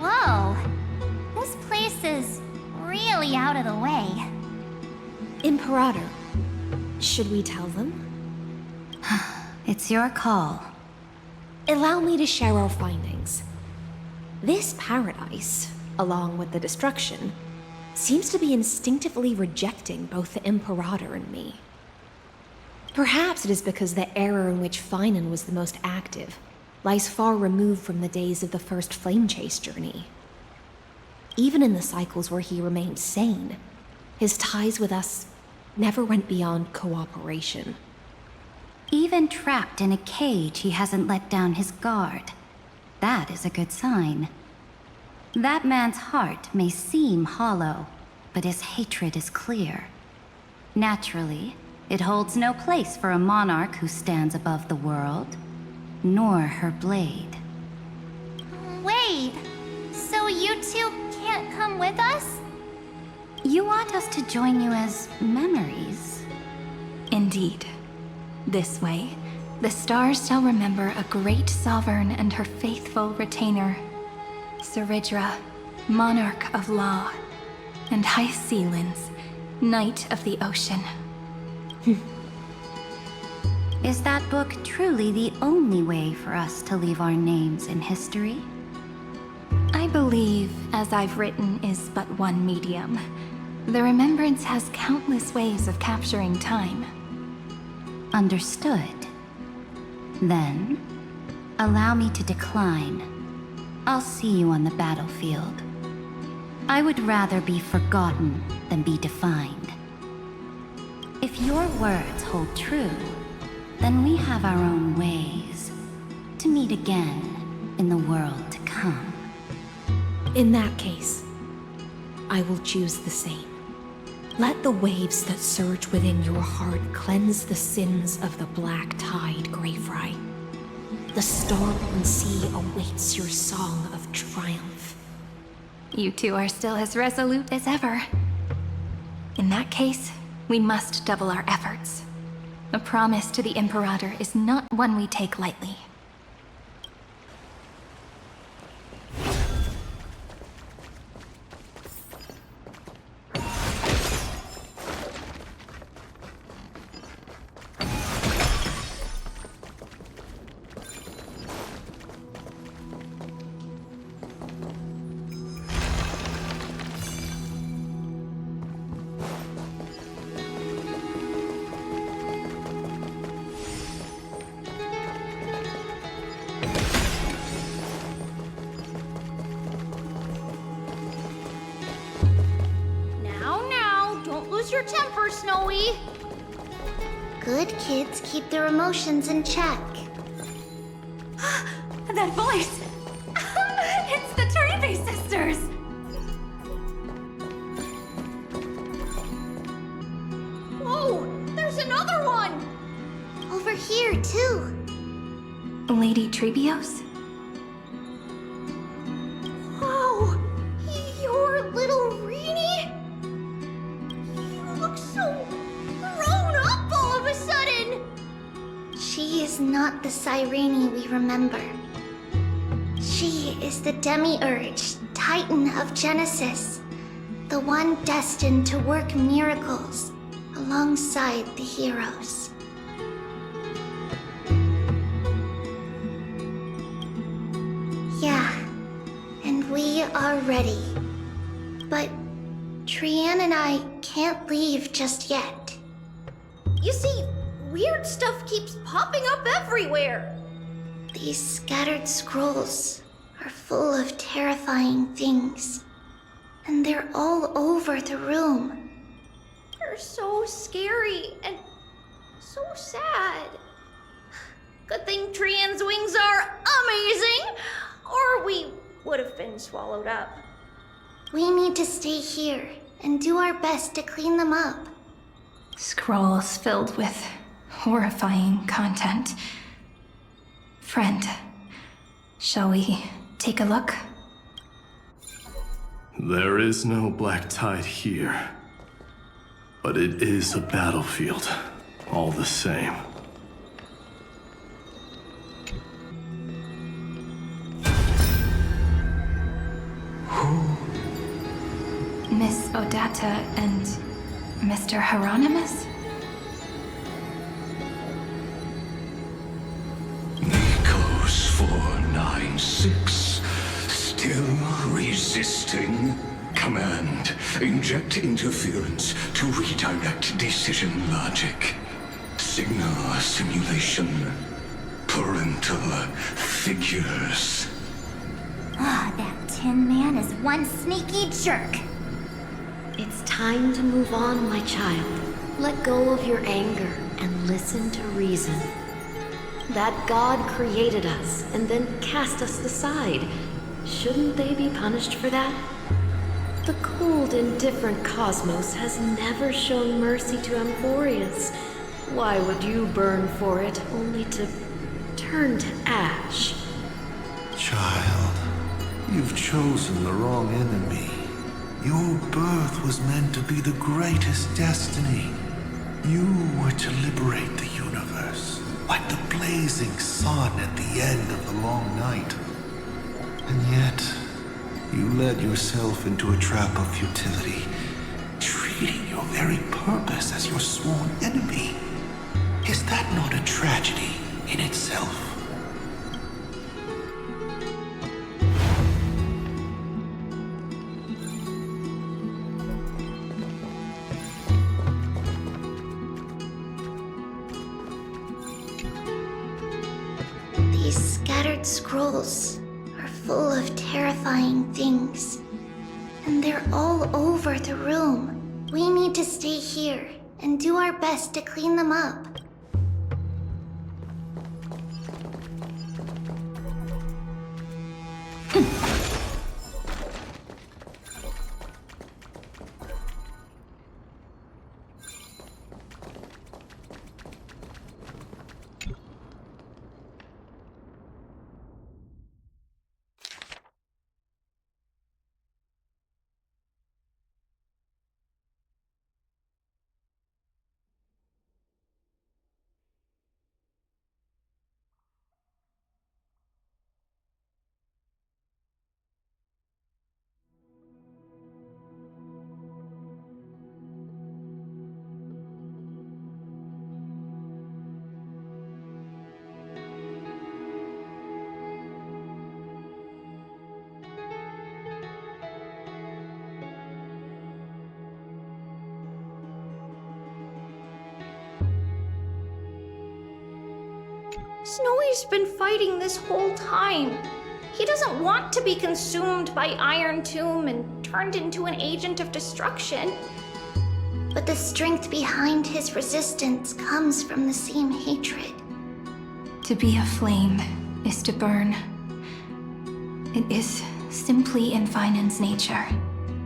Whoa! This place is really out of the way. Imperator, should we tell them? It's your call. Allow me to share our findings. This paradise, along with the destruction, seems to be instinctively rejecting both the Imperator and me. Perhaps it is because the era in which Phainon was the most active lies far removed from the days of the first flame chase journey. Even in the cycles where he remained sane, his ties with us never went beyond cooperation. Even trapped in a cage, he hasn't let down his guard. That is a good sign. That man's heart may seem hollow, but his hatred is clear. Naturally, it holds no place for a monarch who stands above the world, nor her blade. Wait, so you two can't come with us? You want us to join you as memories? Indeed. This way, the stars shall remember a great sovereign and her faithful retainer, Saridra, monarch of law, and High Sealens, knight of the ocean. Is that book truly the only way for us to leave our names in history? I believe, as I've written, is but one medium. The Remembrance has countless ways of capturing time. Understood. Then, allow me to decline. I'll see you on the battlefield. I would rather be forgotten than be defined. If your words hold true, then we have our own ways to meet again in the world to come. In that case, I will choose the same. Let the waves that surge within your heart cleanse the sins of the black tide, Greyfry. The star-born sea awaits your song of triumph. You two are still as resolute as ever. In that case, we must double our efforts. A promise to the Imperator is not one we take lightly. Your temper, Snowy. Good kids keep their emotions in check. That voice! It's the Trailblaze sisters! Whoa! There's another one! Over here, too. Lady Trebios? Wow! Your little Reenie? So grown up all of a sudden! She is not the Cyrene we remember. She is the Demiurge, Titan of Genesis, the one destined to work miracles alongside the heroes. Yeah, and we are ready. But Trian and I can't leave just yet. You see, weird stuff keeps popping up everywhere. These scattered scrolls are full of terrifying things. And they're all over the room. They're so scary and so sad. Good thing Trian's wings are amazing, or we would have been swallowed up. We need to stay here and do our best to clean them up. Scrolls filled with horrifying content. Friend, shall we take a look? There is no black tide here. But it is a battlefield, all the same. Miss Odata and Mr. Hieronymus? Nikos 496, still resisting. Command, inject interference to redirect decision logic. Signal simulation. Parental figures. Ah, that Tin Man is one sneaky jerk. It's time to move on, my child. Let go of your anger and listen to reason. That God created us and then cast us aside. Shouldn't they be punished for that? The cold, indifferent cosmos has never shown mercy to Amphoreus. Why would you burn for it, only to turn to ash? Child, you've chosen the wrong enemy. Your birth was meant to be the greatest destiny. You were to liberate the universe, like the blazing sun at the end of the long night. And yet, you led yourself into a trap of futility, treating your very purpose as your sworn enemy. Is that not a tragedy in itself? These scattered scrolls are full of terrifying things, and they're all over the room. We need to stay here and do our best to clean them up. Snowy's been fighting this whole time. He doesn't want to be consumed by Irontomb and turned into an agent of destruction. But the strength behind his resistance comes from the same hatred. To be a flame is to burn. It is simply in Phainon's nature.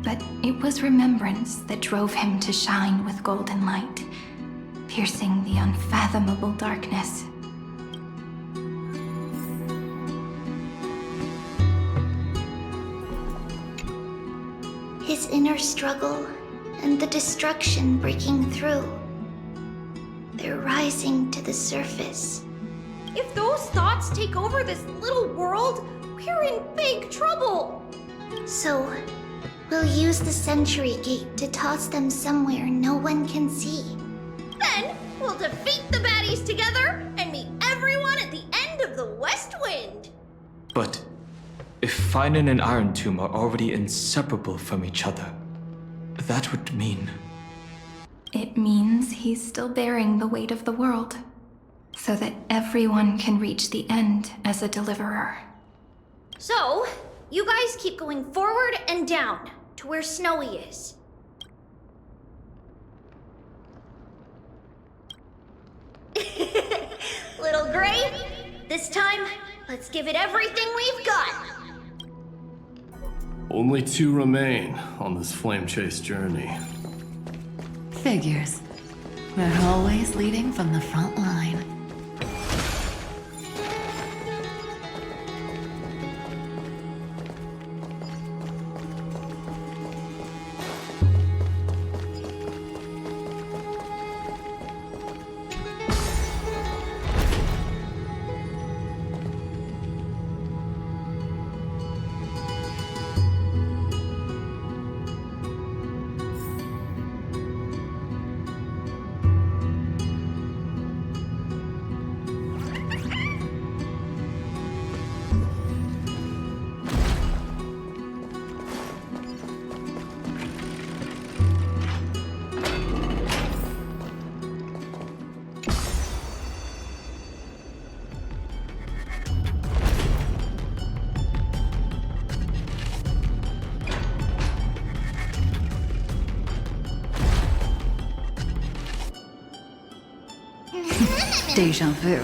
But it was Remembrance that drove him to shine with golden light, piercing the unfathomable darkness. His inner struggle and the destruction breaking through. They're rising to the surface. If those thoughts take over this little world, we're in big trouble. So, we'll use the Century Gate to toss them somewhere no one can see. Then, we'll defeat the baddies together and meet everyone at the end of the West Wind. But if Phainon and Irontomb are already inseparable from each other, that would mean... It means he's still bearing the weight of the world, so that everyone can reach the end as a deliverer. So, you guys keep going forward and down to where Snowy is. Little Gray, this time, let's give it everything we've got. Only 2 remain on this flame chase journey. Figures. We're always leading from the front line. Deja vu.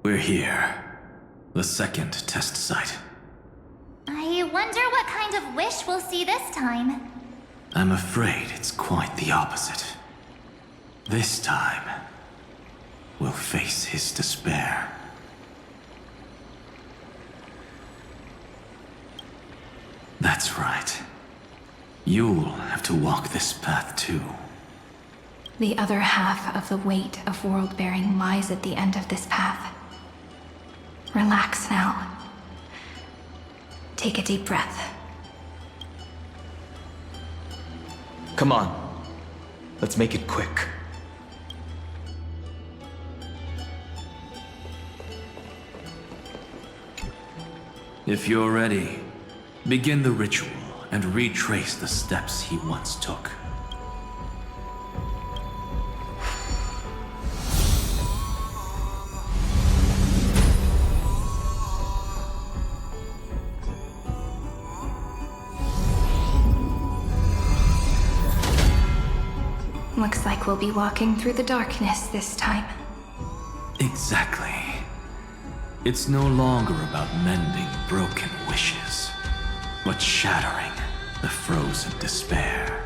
We're here. The second test site. I wonder what kind of wish we'll see this time. I'm afraid it's quite the opposite. This time, we'll face his despair. That's right. You'll have to walk this path too. The other half of the weight of world-bearing lies at the end of this path. Relax now. Take a deep breath. Come on. Let's make it quick. If you're ready, begin the ritual and retrace the steps he once took. Looks like we'll be walking through the darkness this time. Exactly. It's no longer about mending broken wishes, but shattering the frozen despair.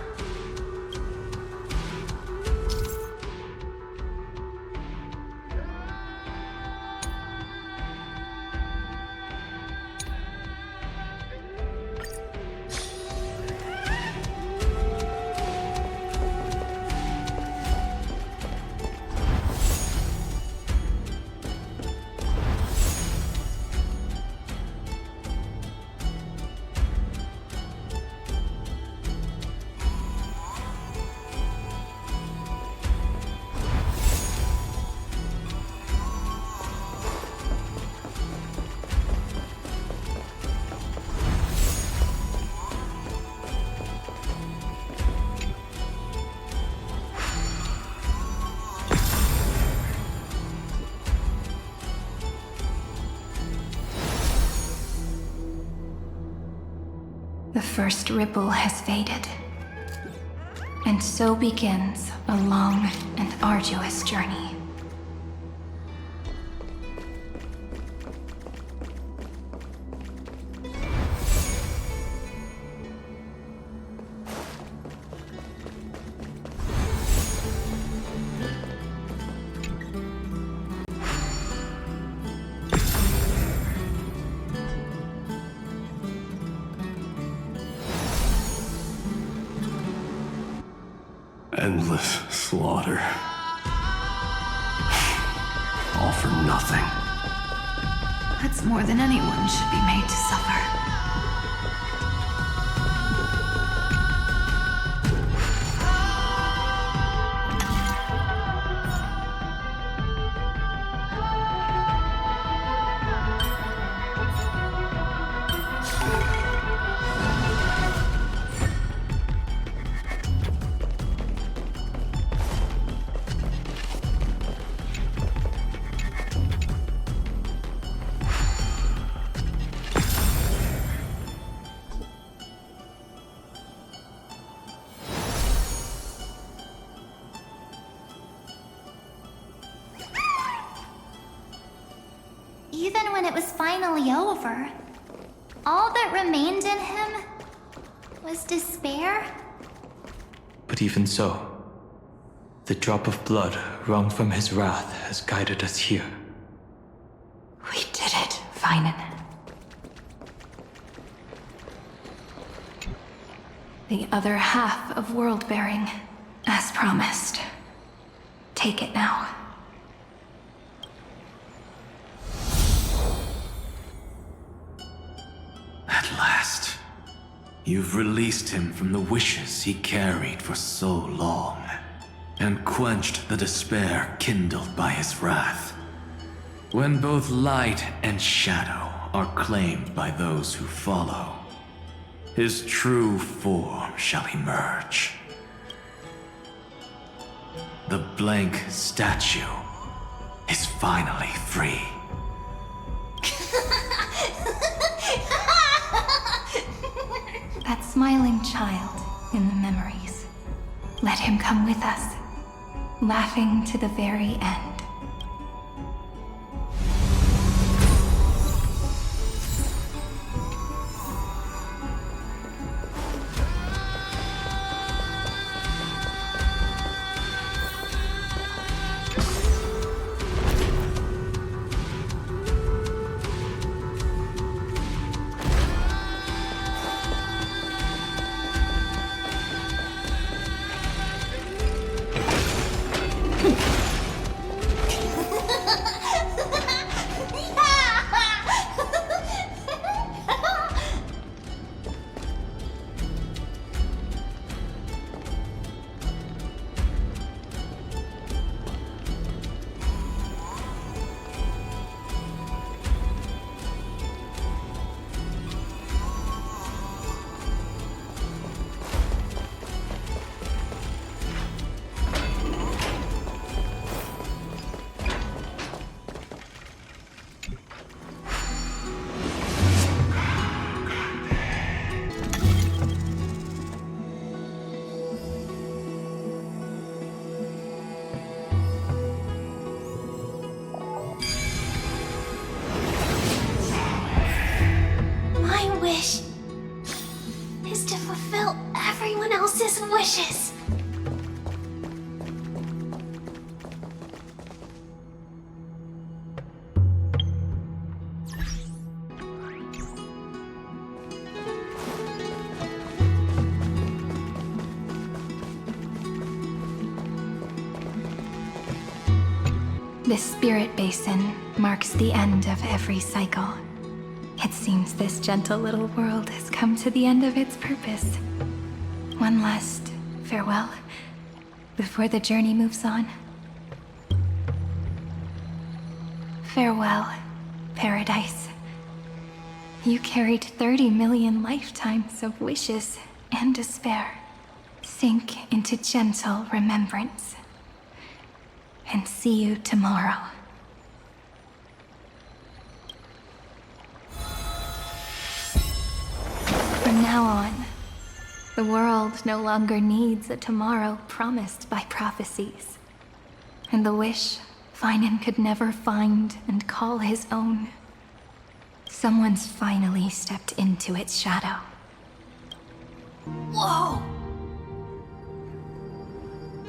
The first ripple has faded. And so begins a long and arduous journey. Endless slaughter. All for nothing. That's more than anyone should be made to suffer. Even when it was finally over, all that remained in him was despair. But even so, the drop of blood wrung from his wrath has guided us here. We did it, Phainon. The other half of world-bearing, as promised. Take it now. At last, you've released him from the wishes he carried for so long, and quenched the despair kindled by his wrath. When both light and shadow are claimed by those who follow, his true form shall emerge. The blank statue is finally free. That smiling child in the memories. Let him come with us, laughing to the very end. Wishes. This spirit basin marks the end of every cycle. It seems this gentle little world has come to the end of its purpose. One last farewell before the journey moves on. Farewell, paradise. You carried 30 million lifetimes of wishes and despair. Sink into gentle remembrance. And see you tomorrow. From now on, the world no longer needs a tomorrow promised by prophecies. And the wish Phainon could never find and call his own. Someone's finally stepped into its shadow. Whoa!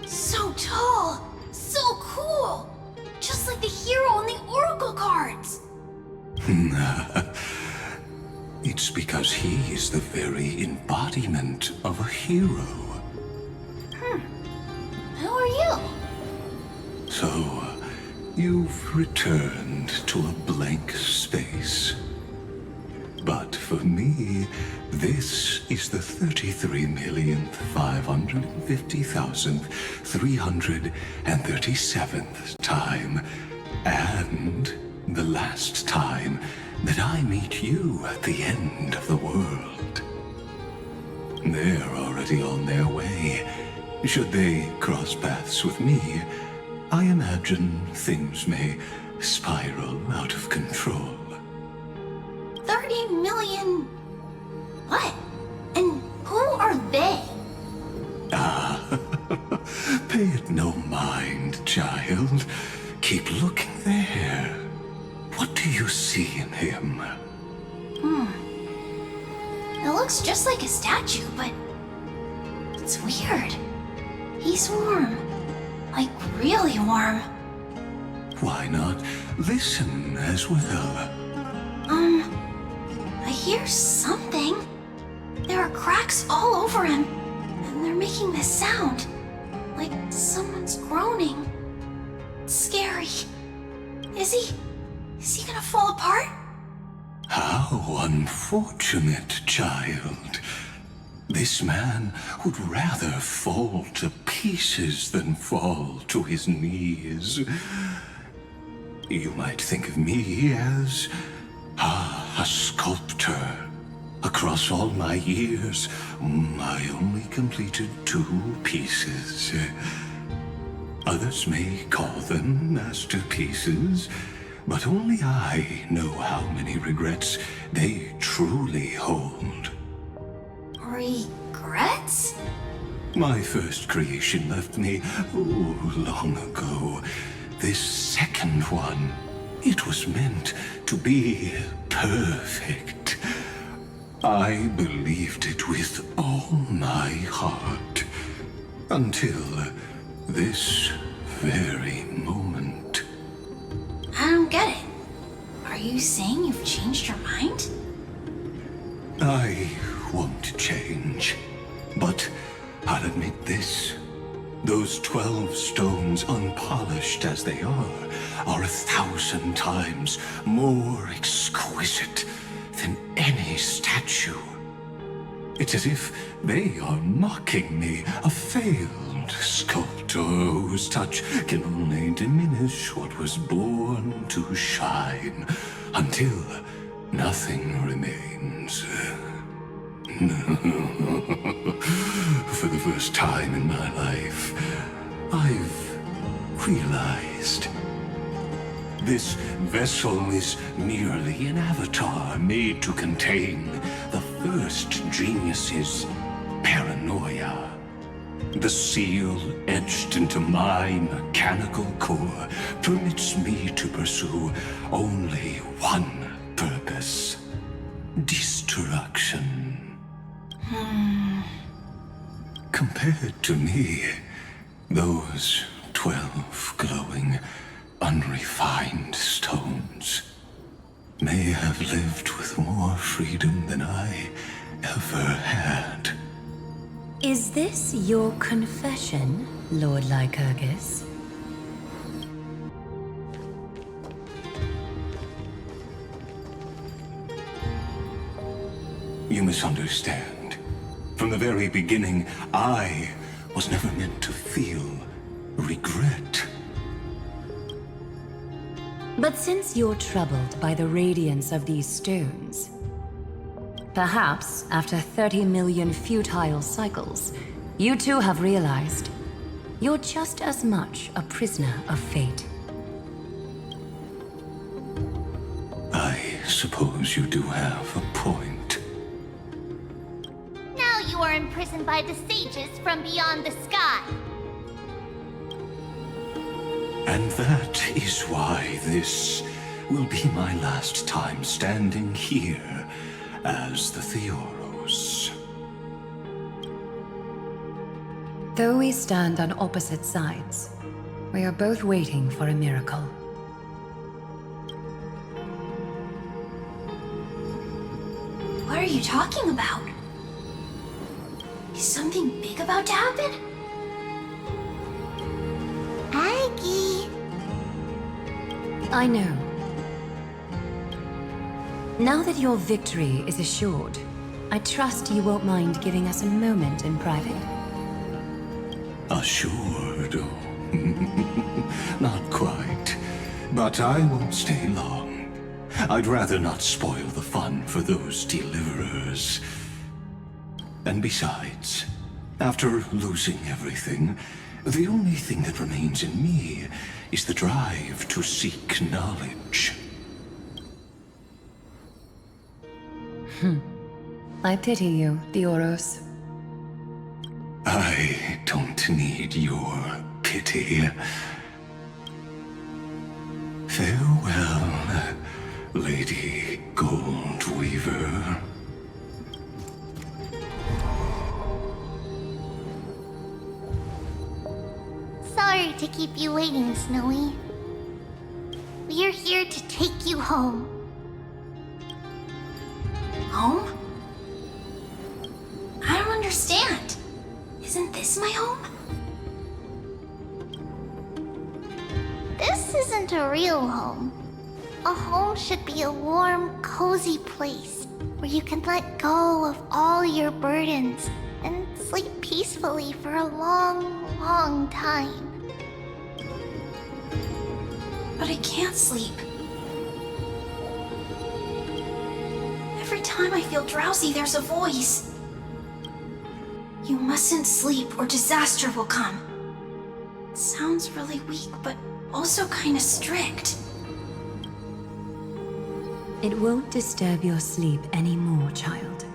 So tall! So cool! Just like the hero in the Oracle cards! It's because he is the very embodiment of a hero. Who are you? So, you've returned to a blank space. But for me, this is the 33,550,337th time, and the last time that I meet you at the end of the world. They're already on their way. Should they cross paths with me, I imagine things may spiral out of control. 30 million... What? And who are they? Pay it no mind, child. Keep looking there. What do you see in him? It looks just like a statue, but... it's weird. He's warm. Like, really warm. Why not listen as well? I hear something. There are cracks all over him, and they're making this sound. Like someone's groaning. It's scary. Is he gonna fall apart? How unfortunate, child. This man would rather fall to pieces than fall to his knees. You might think of me as a sculptor. Across all my years, I only completed 2 pieces. Others may call them masterpieces, but only I know how many regrets they truly hold. Regrets? My first creation left me, long ago. This second one, it was meant to be perfect. I believed it with all my heart. Until this very moment. I don't get it. Are you saying you've changed your mind? I won't change. But I'll admit this. Those 12 stones, unpolished as they are 1,000 times more exquisite than any statue. It's as if they are mocking me, a failed sculptor whose touch can only diminish what was born to shine, until nothing remains. For the first time in my life, I've realized this vessel is merely an avatar made to contain the first genius's paranoia. The seal etched into my mechanical core permits me to pursue only one purpose: destruction. Compared to me, those 12 glowing, unrefined stones may have lived with more freedom than I ever had. Is this your confession, Lord Lycurgus? You misunderstand. From the very beginning, I was never meant to feel regret. But since you're troubled by the radiance of these stones, perhaps after 30 million futile cycles, you too have realized you're just as much a prisoner of fate. I suppose you do have a point. Now you are imprisoned by the sages from beyond the sky. And that is why this will be my last time standing here as the Theoros. Though we stand on opposite sides, we are both waiting for a miracle. What are you talking about? Is something big about to happen? Aggie. I know. Now that your victory is assured, I trust you won't mind giving us a moment in private. Assured? Not quite. But I won't stay long. I'd rather not spoil the fun for those deliverers. And besides, after losing everything, the only thing that remains in me is the drive to seek knowledge. I pity you, Theoros. I don't need your pity. Farewell, Lady Goldweaver. Sorry to keep you waiting, Snowy. We're here to take you home. Home? I don't understand. Isn't this my home? This isn't a real home. A home should be a warm, cozy place where you can let go of all your burdens and sleep peacefully for a long, long time. But I can't sleep. Every time time I feel drowsy, there's a voice. You mustn't sleep or disaster will come. It sounds really weak, but also kinda strict. It won't disturb your sleep anymore, child.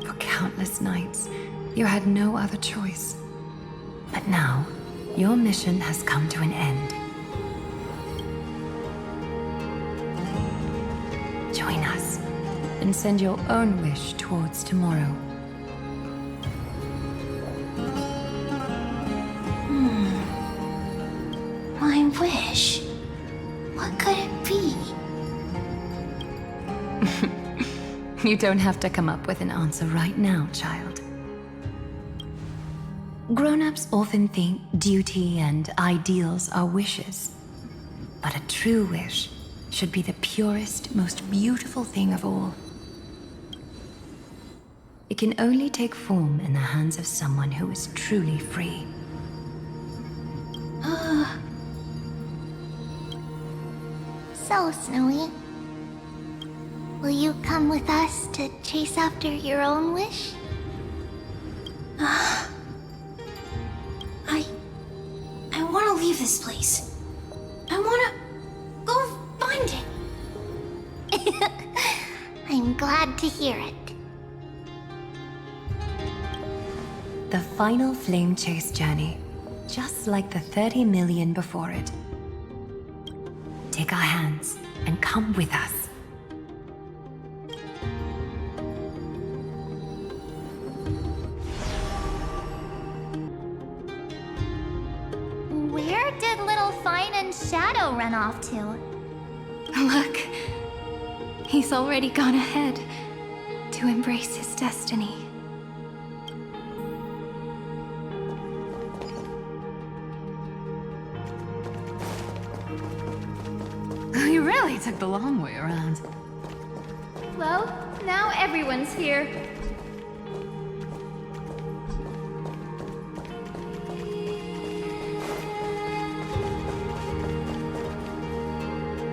For countless nights, you had no other choice. But now, your mission has come to an end. Join us, and send your own wish towards tomorrow. My wish? What could it be? You don't have to come up with an answer right now, child. Grown-ups often think duty and ideals are wishes. But a true wish should be the purest, most beautiful thing of all. It can only take form in the hands of someone who is truly free. So, Snowy, will you come with us to chase after your own wish? I want to leave this place. I want to go find it. I'm glad to hear it. The final flame chase journey, just like the 30 million before it. Take our hands and come with us. Where did little Phainon's shadow run off to? Look, he's already gone ahead to embrace his destiny. You really took the long way around. Well, now everyone's here.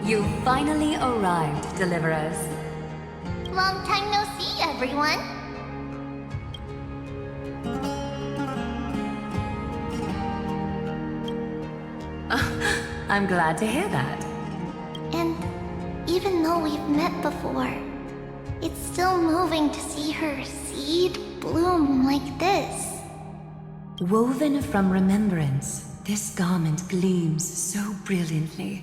You finally arrived, Deliverers. Long time no see, everyone. I'm glad to hear that. And even though we've met before, it's still moving to see her seed bloom like this. Woven from Remembrance, this garment gleams so brilliantly.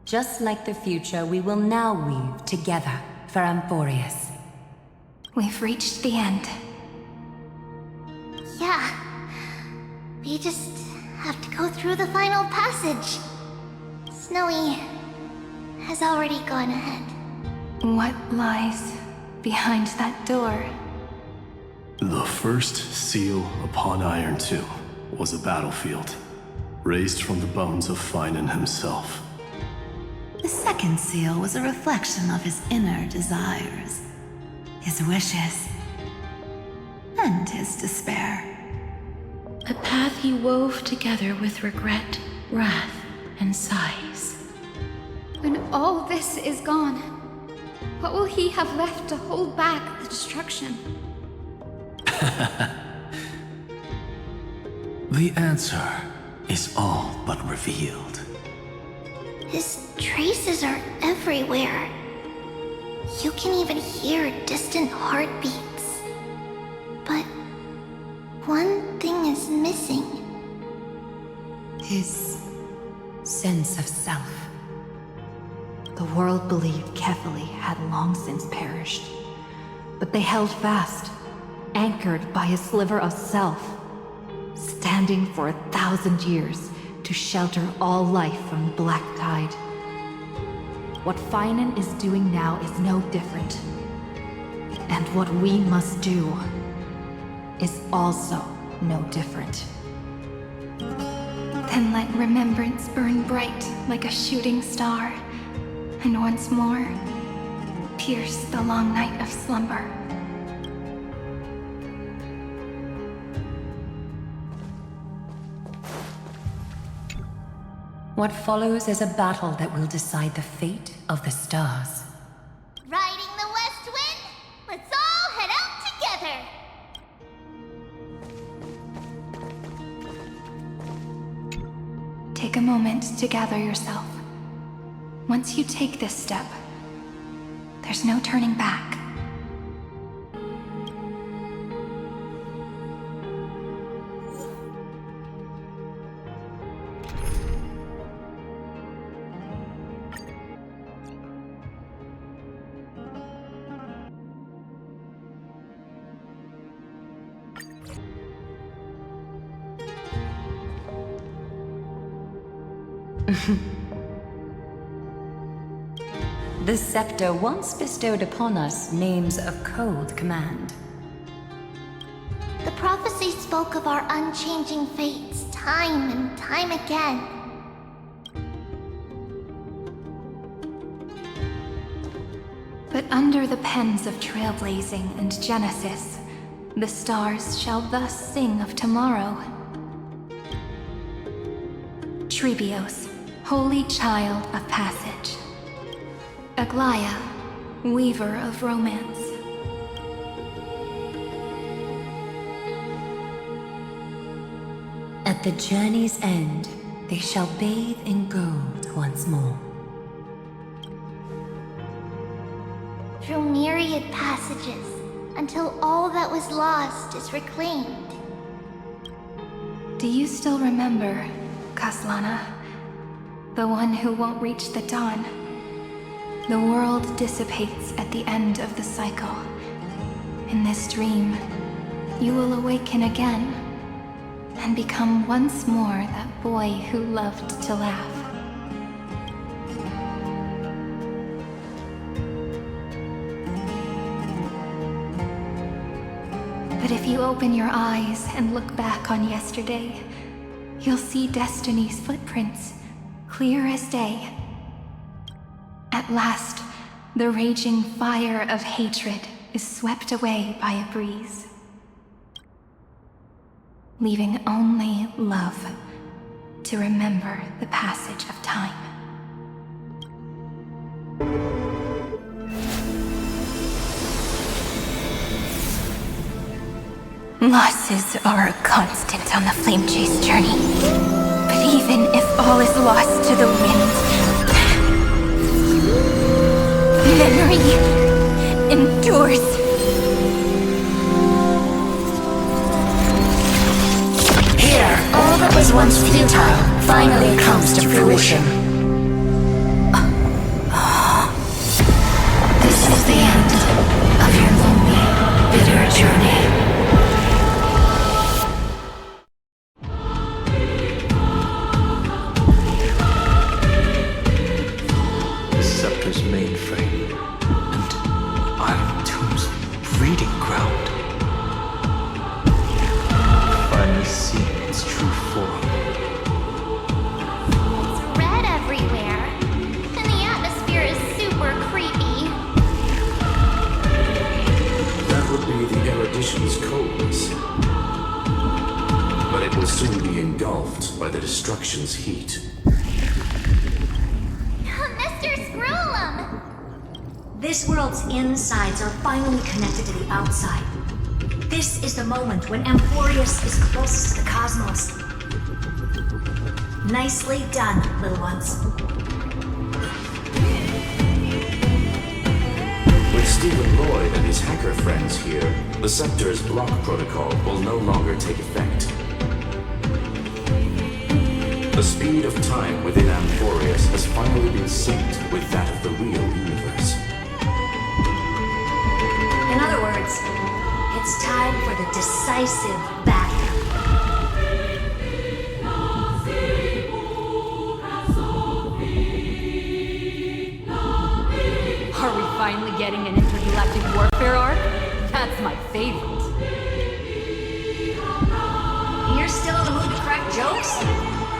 Just like the future, we will now weave together for Amphoreus. We've reached the end. Yeah. We just have to go through the final passage. Snowy has already gone ahead. What lies behind that door? The first seal upon Irontomb was a battlefield, raised from the bones of Phainon himself. The second seal was a reflection of his inner desires, his wishes, and his despair. A path he wove together with regret, wrath, and sighs. When all this is gone, what will he have left to hold back the destruction? The answer is all but revealed. His traces are everywhere. You can even hear distant heartbeats. But one thing is missing. His sense of self. The world believed Kefili had long since perished, but they held fast, anchored by a sliver of self, standing for 1,000 years to shelter all life from the Black Tide. What Phainon is doing now is no different. And what we must do is also no different. Then let Remembrance burn bright like a shooting star, and once more, pierce the long night of slumber. What follows is a battle that will decide the fate of the stars. Riding the west Take a moment to gather yourself. Once you take this step, there's no turning back. The Scepter once bestowed upon us names of cold command. The prophecy spoke of our unchanging fates time and time again. But under the pens of Trailblazing and Genesis, the stars shall thus sing of tomorrow. Trebios, holy child of passage. Aglaia, weaver of romance. At the journey's end, they shall bathe in gold once more. Through myriad passages, until all that was lost is reclaimed. Do you still remember, Khaslana? The one who won't reach the dawn. The world dissipates at the end of the cycle. In this dream, you will awaken again, and become once more that boy who loved to laugh. But if you open your eyes and look back on yesterday, you'll see Destiny's footprints, clear as day. At last, the raging fire of hatred is swept away by a breeze, leaving only love to remember the passage of time. Losses are a constant on the Flame Chase journey. But even if all is lost to the wind, memory endures. Here, all that was once futile finally comes to fruition. This is the end of your lonely, bitter journey. The Scepter's mainframe, and Irontomb's breeding ground. Finally seeing its true form. It's red everywhere, and the atmosphere is super creepy. That would be the erudition's coldness. But it will soon be engulfed by the destruction's heat. Mr. Screwellum! This world's insides are finally connected to the outside. This is the moment when Amphoreus is closest to the cosmos. Nicely done, little ones. With Stephen Lloyd and his hacker friends here, the Scepter's block protocol will no longer take effect. The speed of time within Amphoreus has finally been synced with that of the real universe. In other words, it's time for the decisive battle. Are we finally getting an intergalactic warfare arc? That's my favorite. You're still in the mood to crack jokes?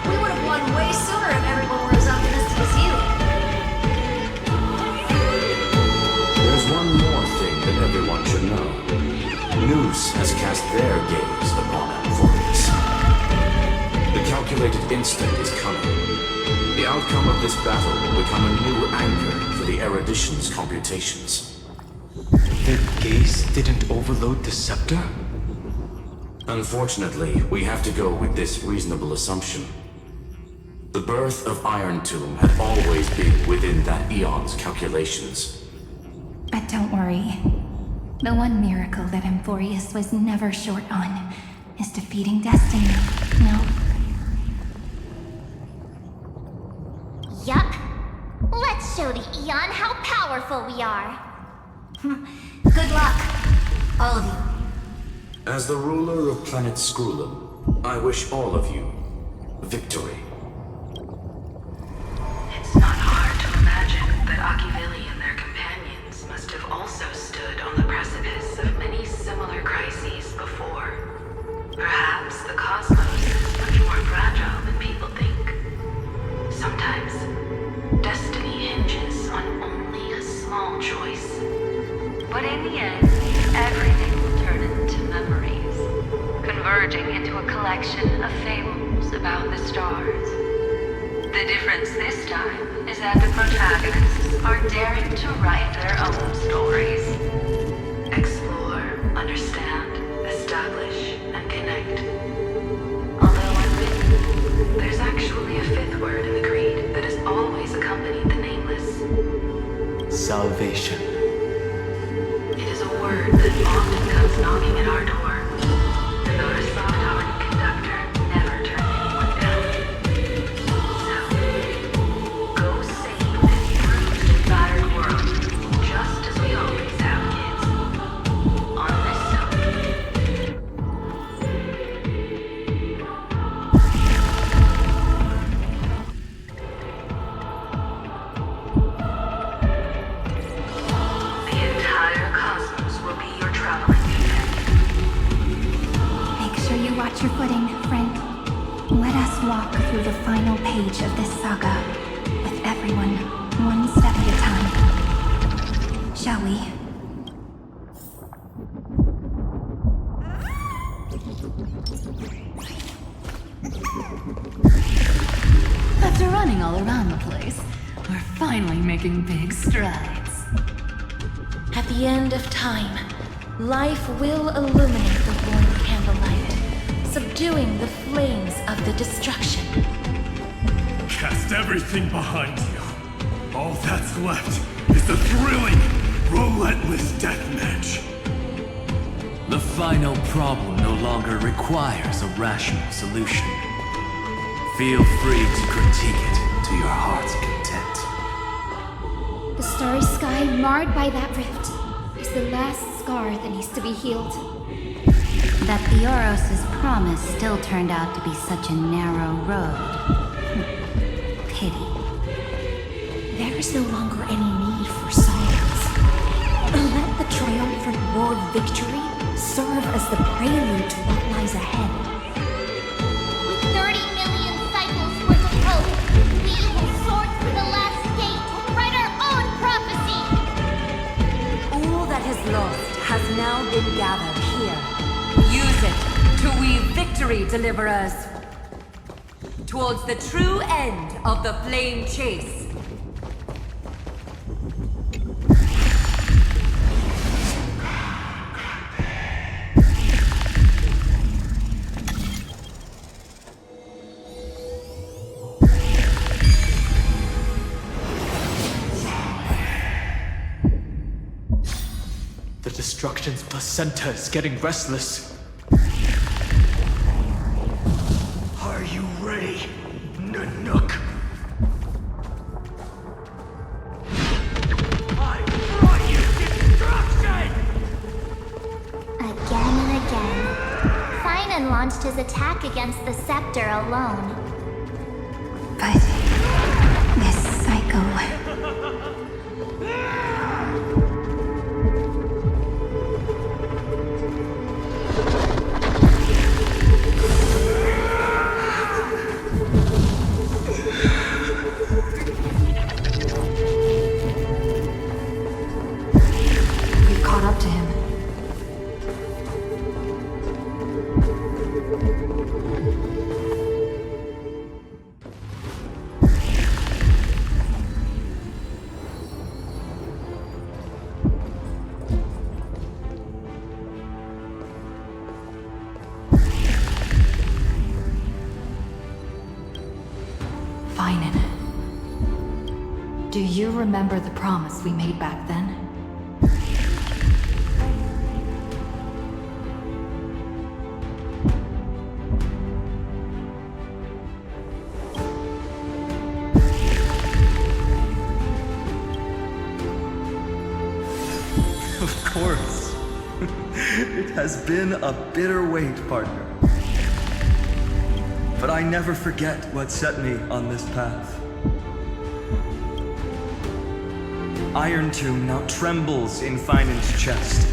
We would have won way sooner if everyone were as optimistic as you. There's one more thing that everyone should know. Nous has cast their gaze upon Amphoreus. The calculated instant is coming. The outcome of this battle will become a new anchor for the erudition's computations. Their gaze didn't overload the Scepter? Unfortunately, we have to go with this reasonable assumption. The birth of Irontomb had always been within that eon's calculations. But don't worry. The one miracle that Amphoreus was never short on is defeating destiny, no? Yup. Let's show the Eon how powerful we are. Good luck, all of you. As the ruler of planet Screwllum, I wish all of you victory. It's not hard to imagine that Achivili and their companions must have also stood on the precipice of many similar crises before. Perhaps the cosmos is much more fragile than people think. Sometimes, destiny hinges on only a small choice. But in the end, everything will turn into memories, converging into a collection of fables about the stars. The difference this time is that the protagonists are daring to write their own stories. Explore, understand, establish, and connect. Although admit, there's actually a fifth word in the creed that has always accompanied the nameless. Salvation. It is a word that often comes knocking at our door. And our soft-hearted conductor never turned anyone down. So, go save this bruised and battered world, just as we always have, kids. On this note. The entire cosmos will be your traveling companion. Make sure you watch your footing, friend. Let us walk through the final page of this saga, with everyone, one step at a time. Shall we? After running all around the place, we're finally making big strides. At the end of time, life will illuminate the warm candlelight, subduing the flames of the destruction. Cast everything behind you. All that's left is the thrilling, relentless deathmatch. The final problem no longer requires a rational solution. Feel free to critique it to your heart's content. The starry sky marred by that rift is the last scar that needs to be healed. That Theoros' promise still turned out to be such a narrow road. Pity. There is no longer any need for silence. Let the triumphant roar of victory serve as the prelude to what lies ahead. With 30 million cycles worth of hope, we will soar through the last gate and write our own prophecy! All that is lost has now been gathered here. Use it to weave victory, deliverers, towards the true end of the flame chase. The destruction's placenta is getting restless. Are you ready, Nanook? I brought you destruction! Again and again, Phainon launched his attack against the Scepter alone. But this cycle... We've caught up to him. Phainon. Do you remember the promise we made back then? Of course. It has been a bitter wait, partner. But I never forget what set me on this path. Irontomb now trembles in Phainon's chest.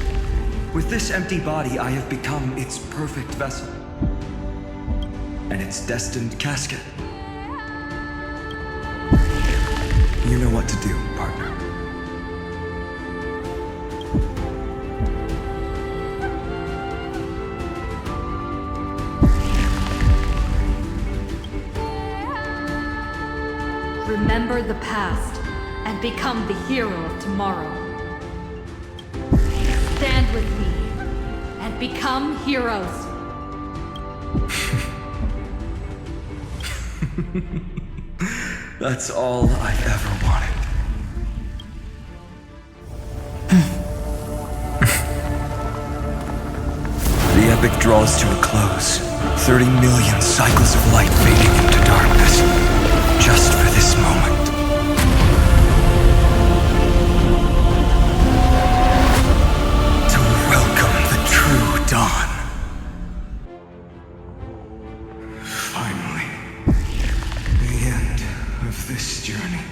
With this empty body, I have become its perfect vessel. And its destined casket. You know what to do, partner. Remember the past and become the hero of tomorrow. Stand with me and become heroes. That's all I've ever wanted. The epic draws to a close. 30 million cycles of light fading into darkness. Just for this moment. To welcome the true dawn. Finally. The end of this journey.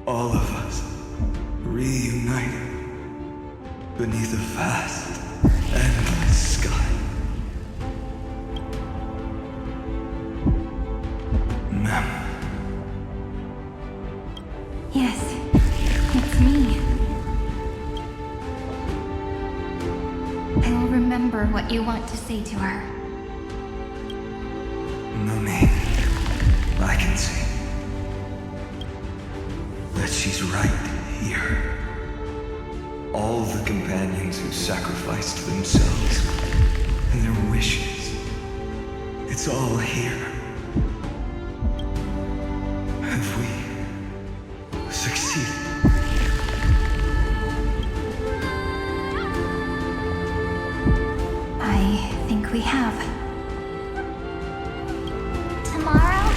All of us reunited beneath a vast, endless sky. Yes, it's me. I will remember what you want to say to her. No need. I can see that she's right here. All the companions who sacrificed themselves and their wishes. It's all here. Have we succeeded? I think we have. Tomorrow,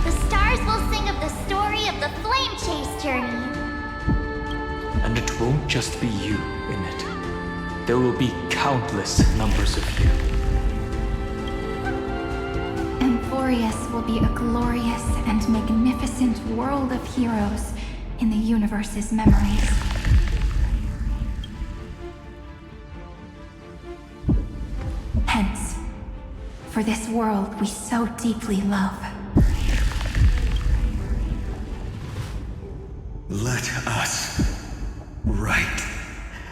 the stars will sing of the story of the Flame Chase journey. And it won't just be you in it. There will be countless numbers of you. Amphoreus will be a glorious and magnificent world of heroes in the universe's memories. Hence, for this world we so deeply love. Let us write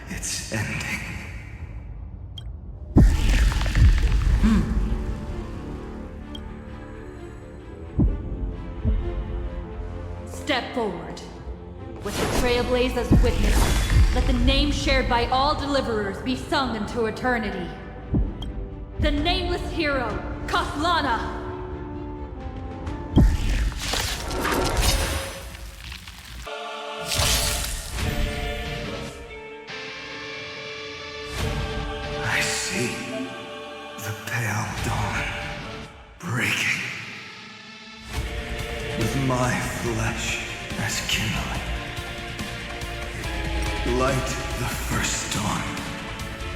its ending. Step forward. With the Trailblazer's witness, let the name shared by all deliverers be sung into eternity. The nameless hero, Khaslana! I see the pale dawn breaking. With my flesh as kindling. Light the first dawn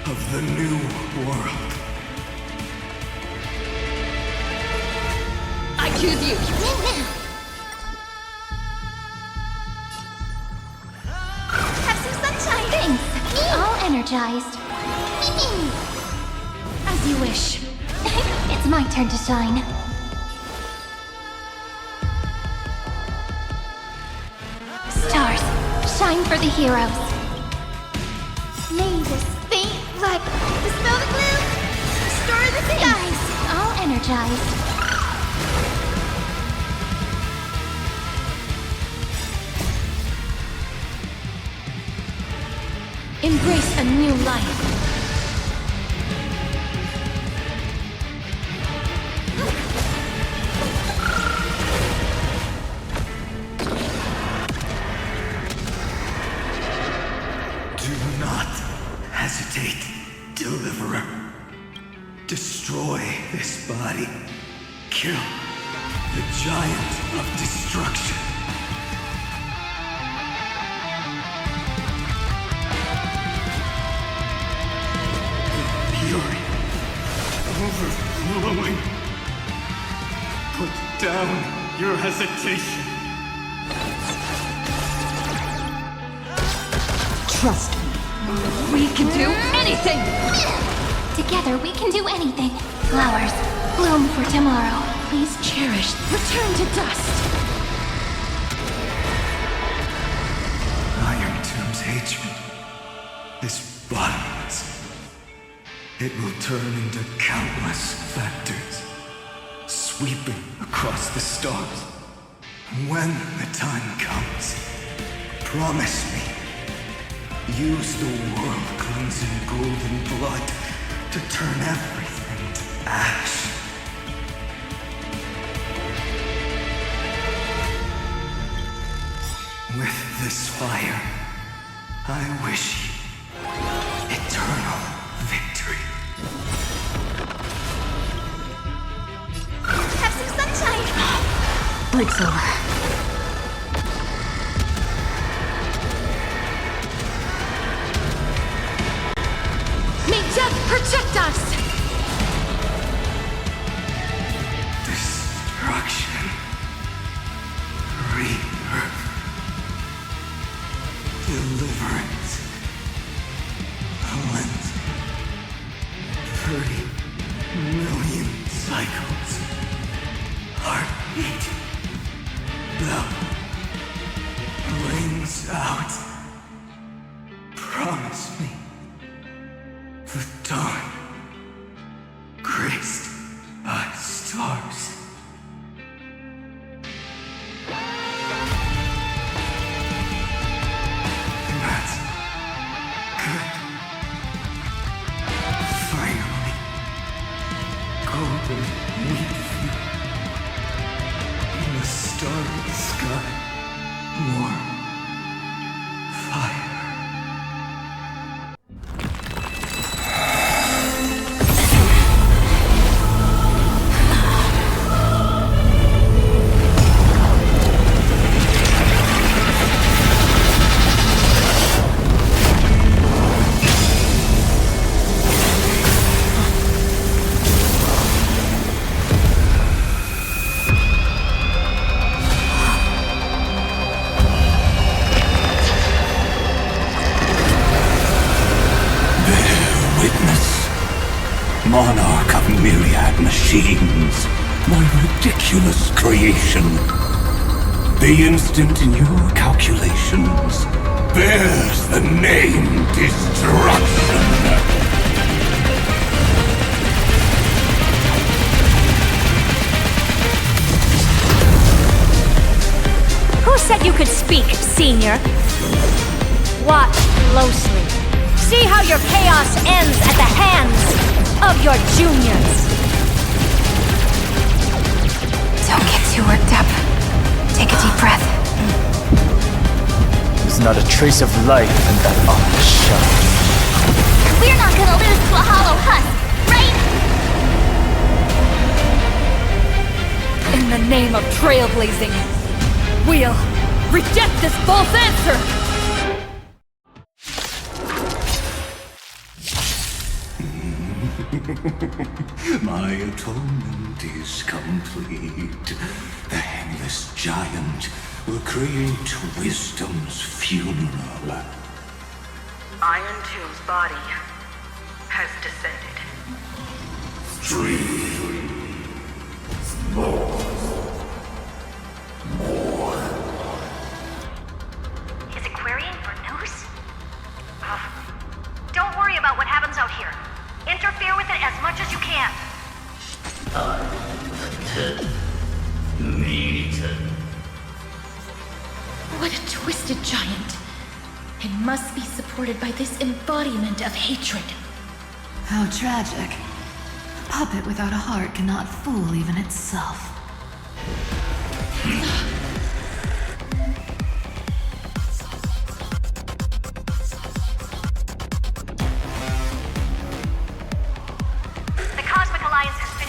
of the new world. I choose you! Have some sunshine! Thanks! All energized. As you wish. It's my turn to shine. Stars, shine for the heroes. May this faint light dispel the gloom, restore the skies. All energized. Embrace a new life. away this body. Kill the giant of destruction. The fury overflowing. Put down your hesitation. Trust me. We can do anything! Together we can do anything. Flowers, bloom for tomorrow. Please cherish, return to dust. Irontomb's hatred is bottomless. It will turn into countless factors, sweeping across the stars. When the time comes, promise me, use the world-cleansing golden blood to turn everything to ash. With this fire, I wish you eternal victory. Have some sunshine! Break's over. May death protect us! Destruction. Rebirth. Deliverance. Cleansing. 30 million cycles. Heartbeat. Bell. Rings out. Promise me. The dawn. Graced by stars. That's good. Finally. Golden wheat field. In the starry sky. More fire. Monarch of myriad machines, my ridiculous creation. The instant in your calculations bears the name Destruction. Who said you could speak, Senior? Watch closely. See how your chaos ends at the hands of your juniors. Don't get too worked up. Take a deep breath. There's not a trace of life in that ominous shell. We're not gonna lose to a hollow husk, right? In the name of trailblazing, we'll reject this false answer! My atonement is complete. The Handless Giant will create wisdom's funeral. Irontomb's body has descended. Stream. Is it querying for Nous? Don't worry about what happens out here. Interfere with it as much as you can. What a twisted giant. It must be supported by this embodiment of hatred. How tragic. A puppet without a heart cannot fool even itself. The Cosmic Alliance has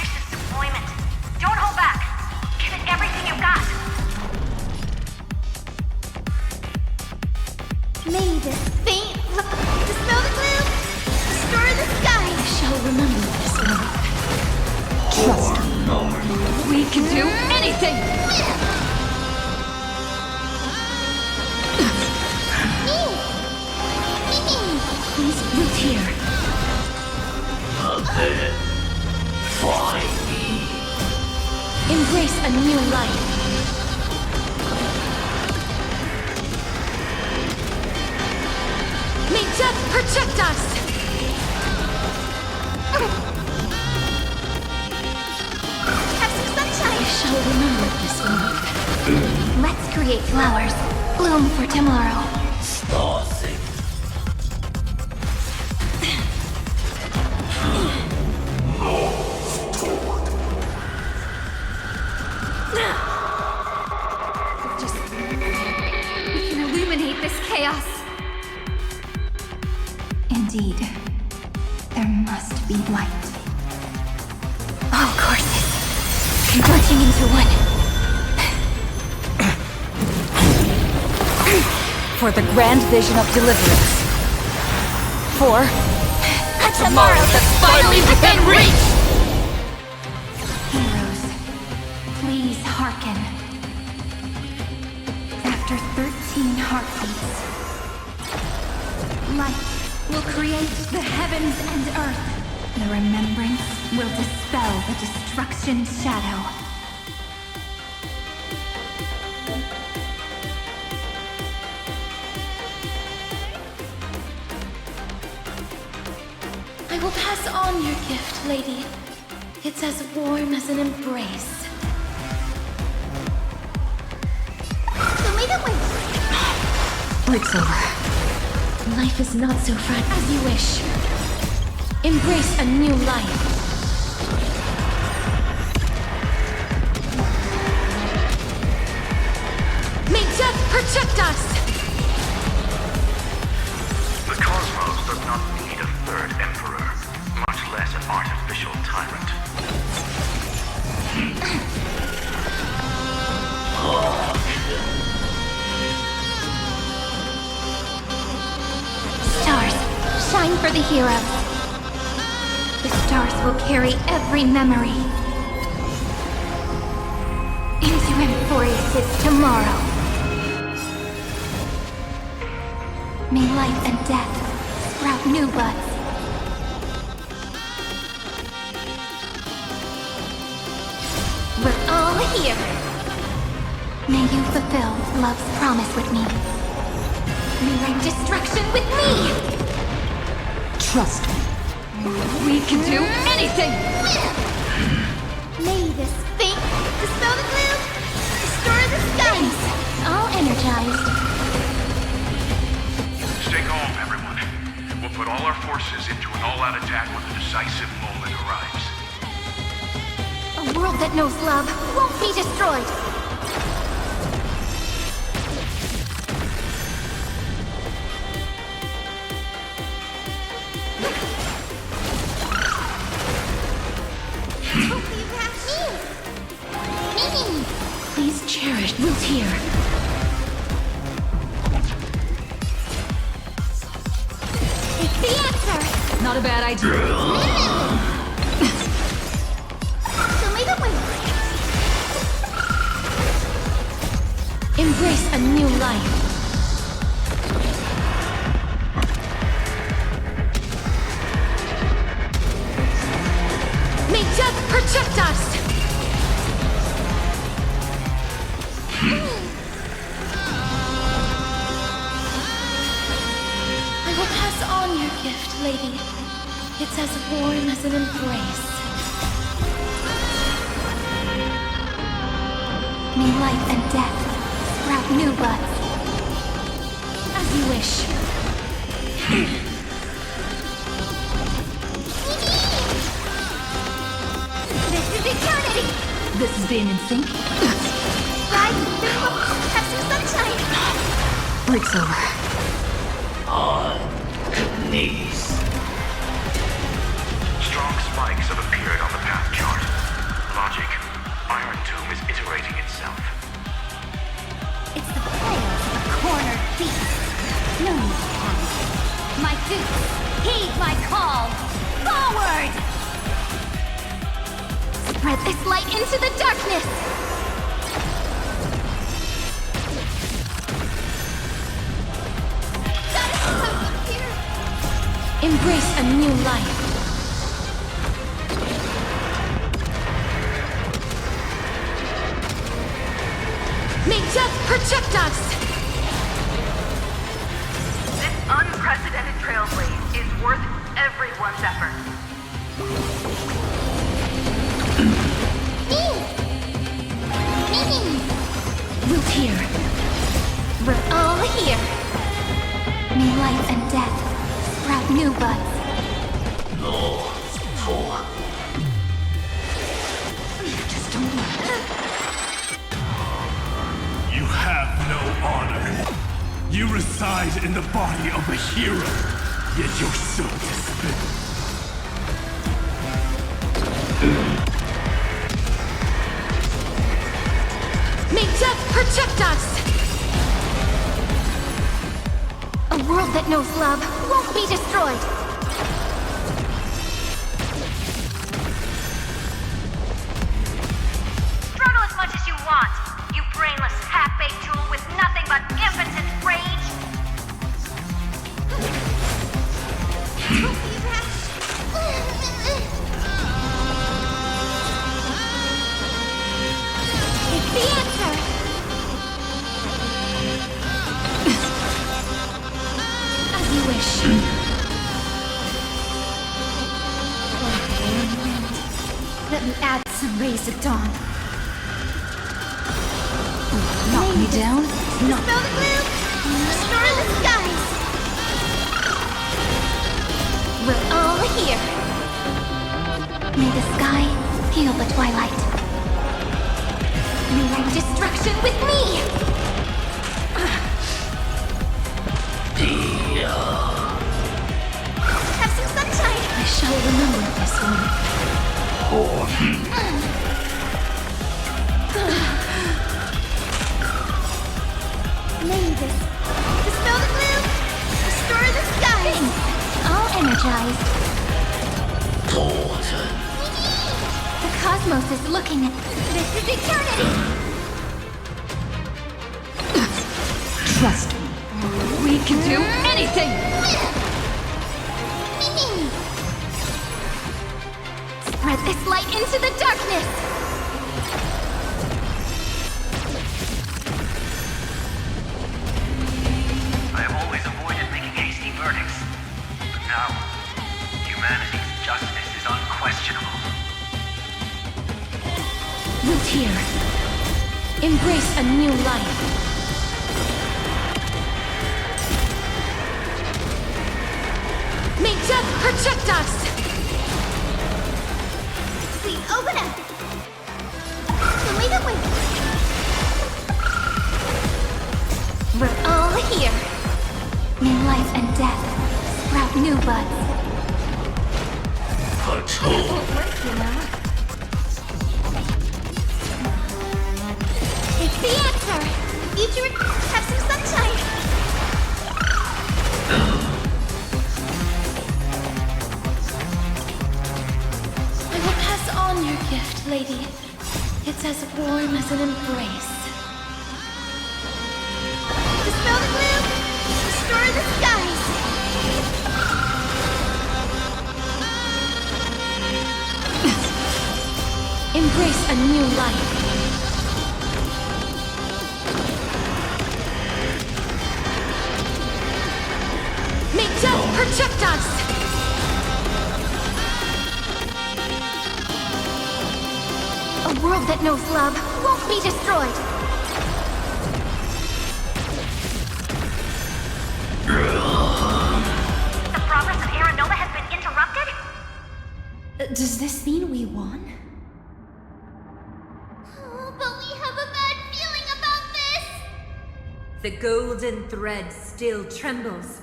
Trust me. We can do anything! Please root here. Then find me. Embrace a new life. May death protect us! Have some sunshine! I shall remember this move. Let's create flowers. Bloom for tomorrow. Starting. We can illuminate this chaos. Indeed. There must be light. All courses converging into one. For the grand vision of deliverance. For A tomorrow that's finally within reach! Heroes, please hearken. After 13 heartbeats, light will create the heavens and earth. The remembrance will dispel the destruction's shadow. I will pass on your gift, lady. It's as warm as an embrace. Break's over. Life is not so fragile as you wish. Embrace a new life. May death protect us! The cosmos does not need a third emperor, much less an artificial tyrant. Stars, shine for the heroes. The stars will carry every memory into Amphoreus' tomorrow. May life and death sprout new buds. We're all here. May you fulfill love's promise with me. May reign destruction with me! Trust me. We can do anything! May this fate dispel the gloom, restore the skies. All energized. Stay calm, everyone. We'll put all our forces into an all-out attack when the decisive moment arrives. A world that knows love won't be destroyed. Please cherish what's here. It's the answer! Not a bad idea. Show me the way. Embrace a new life. May death protect us! I will pass on your gift, lady. It's as warm as an embrace. May life and death sprout new buds. As you wish. This is eternity! This is being in sync. Rise, have some sunshine! Break's over. On knees. Strong spikes have appeared on the path chart. Logic. Irontomb is iterating itself. It's the plains of a cornered beast. No need to panic. My dukes, heed my call! Forward! Spread this light into the darkness! Embrace a new life. May death protect us! This unprecedented Trailblaze is worth everyone's effort. Root here. We're all here. May life and death sprout new buds. No, four. Just don't worry. You have no honor. You reside in the body of a hero, yet you're so despicable. May death protect us! A world that knows love won't be destroyed! Struggle as much as you want, you brainless half-baked tool with nothing but impotent rage! It's the answer! As you wish. Let me add some rays of dawn. Knock me down? No. Spell the gloom! Restore the skies! We're all here. May the sky heal the twilight. May rain destruction with me! Have some sunshine! I shall remember this one. Mavis, dispel the gloom! Restore the skies! All energized. The cosmos is looking at... This is eternity! Trust me. We can do anything! Spread this light into the darkness! I have always avoided making hasty verdicts. But now, humanity's justice is unquestionable. Root here. Embrace a new life. May death protect us! Please open up! Wait, wait! We're all here. May life and death sprout new buds. It won't work, you know. It's the answer! You two have some sunshine! I will pass on your gift, lady. It's as warm as an embrace. Dispel the gloom! Restore the skies! Embrace a new life. May death protect us! A world that knows love won't be destroyed! The progress of Aeronova has been interrupted? Does this mean we won? But we have a bad feeling about this! The golden thread still trembles.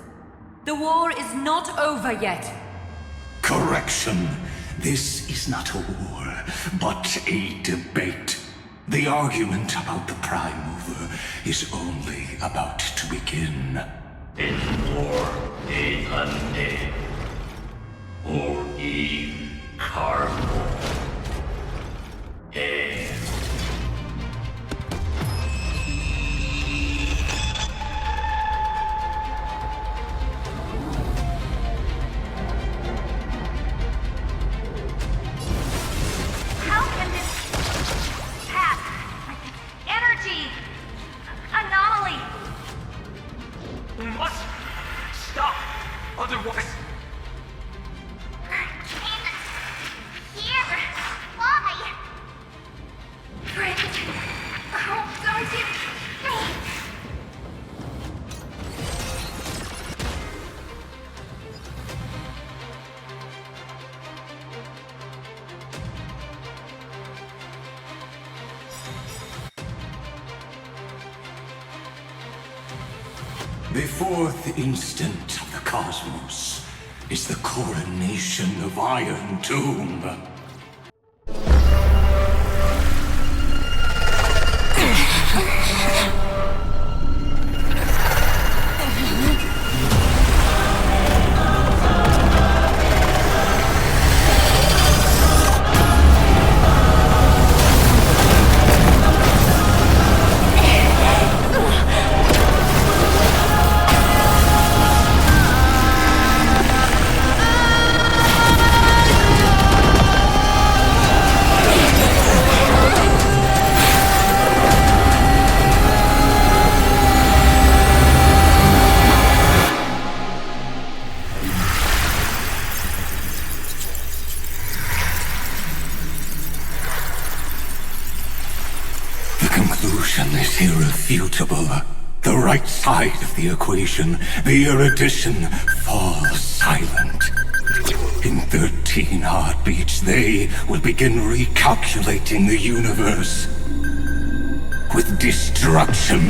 The war is not over yet. Correction. This is not a war, but a debate. The argument about the Prime Mover is only about to begin. In war, Ethane, or Eve Carmel. The fourth instant of the cosmos is the coronation of Irontomb. Irrefutable. The right side of the equation, the erudition, falls silent. In 13 heartbeats, they will begin recalculating the universe. With destruction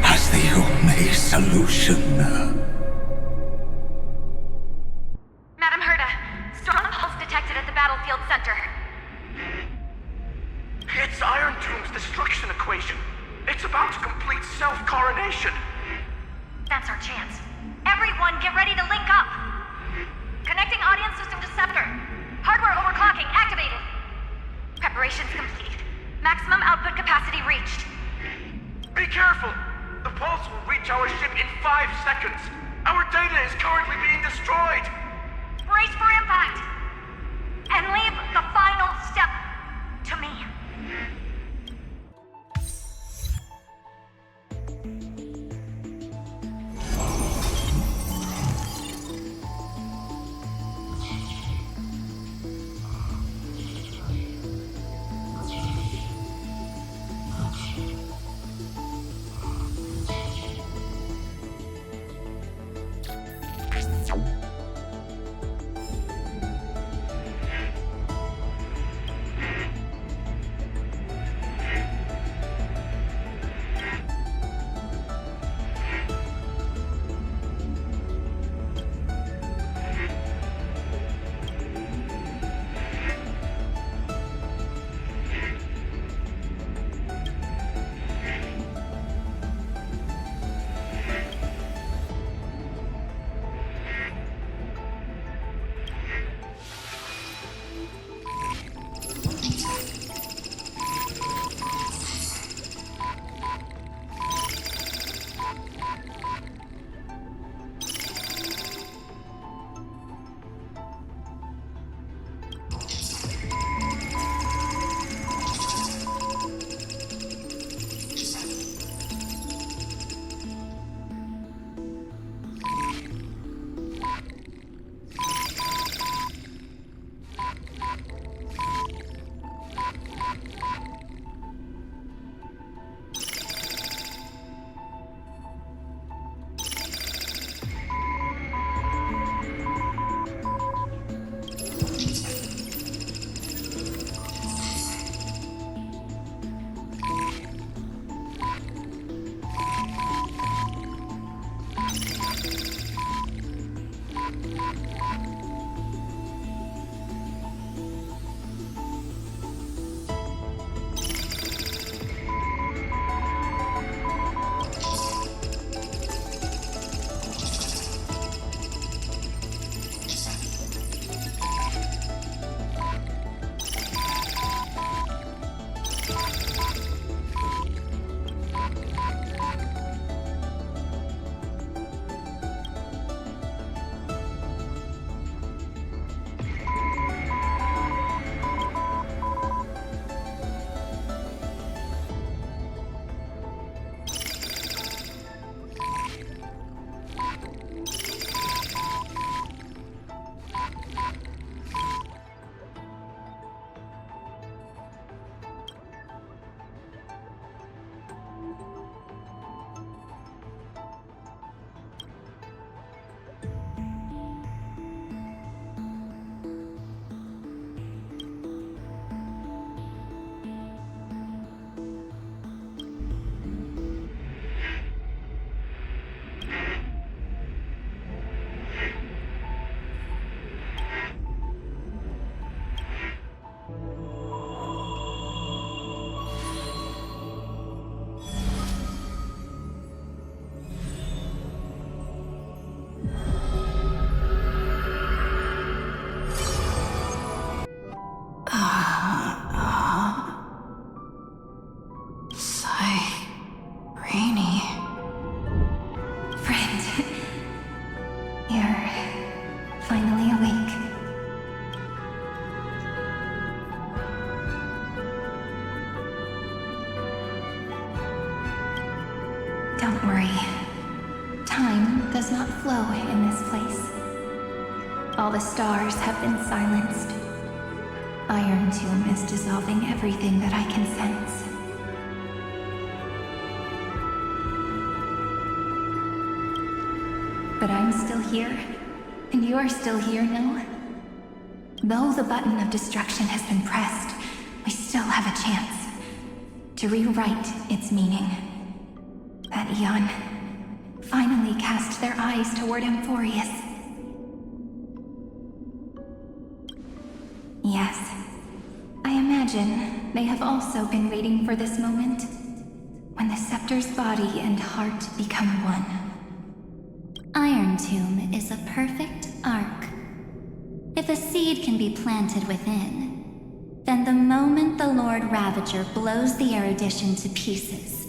as the only solution. Madam Herta, strong pulse detected at the battlefield center. It's Irontomb's destruction equation. It's about to complete self-coronation. That's our chance. Everyone, get ready to link up. Connecting audience system to Scepter. Hardware overclocking activated. Preparations complete. Maximum output capacity reached. Be careful. The pulse will reach our ship in 5 seconds. Our data is currently being destroyed. Brace for impact. And leave the final step to me. Don't worry. Time does not flow in this place. All the stars have been silenced. Irontomb is dissolving everything that I can sense. But I'm still here, and you're still here, no? Though the button of destruction has been pressed, we still have a chance to rewrite its meaning. That eon finally cast their eyes toward Amphoreus. Yes, I imagine they have also been waiting for this moment, when the Scepter's body and heart become one. Irontomb is a perfect arc. If a seed can be planted within, then the moment the Lord Ravager blows the erudition to pieces,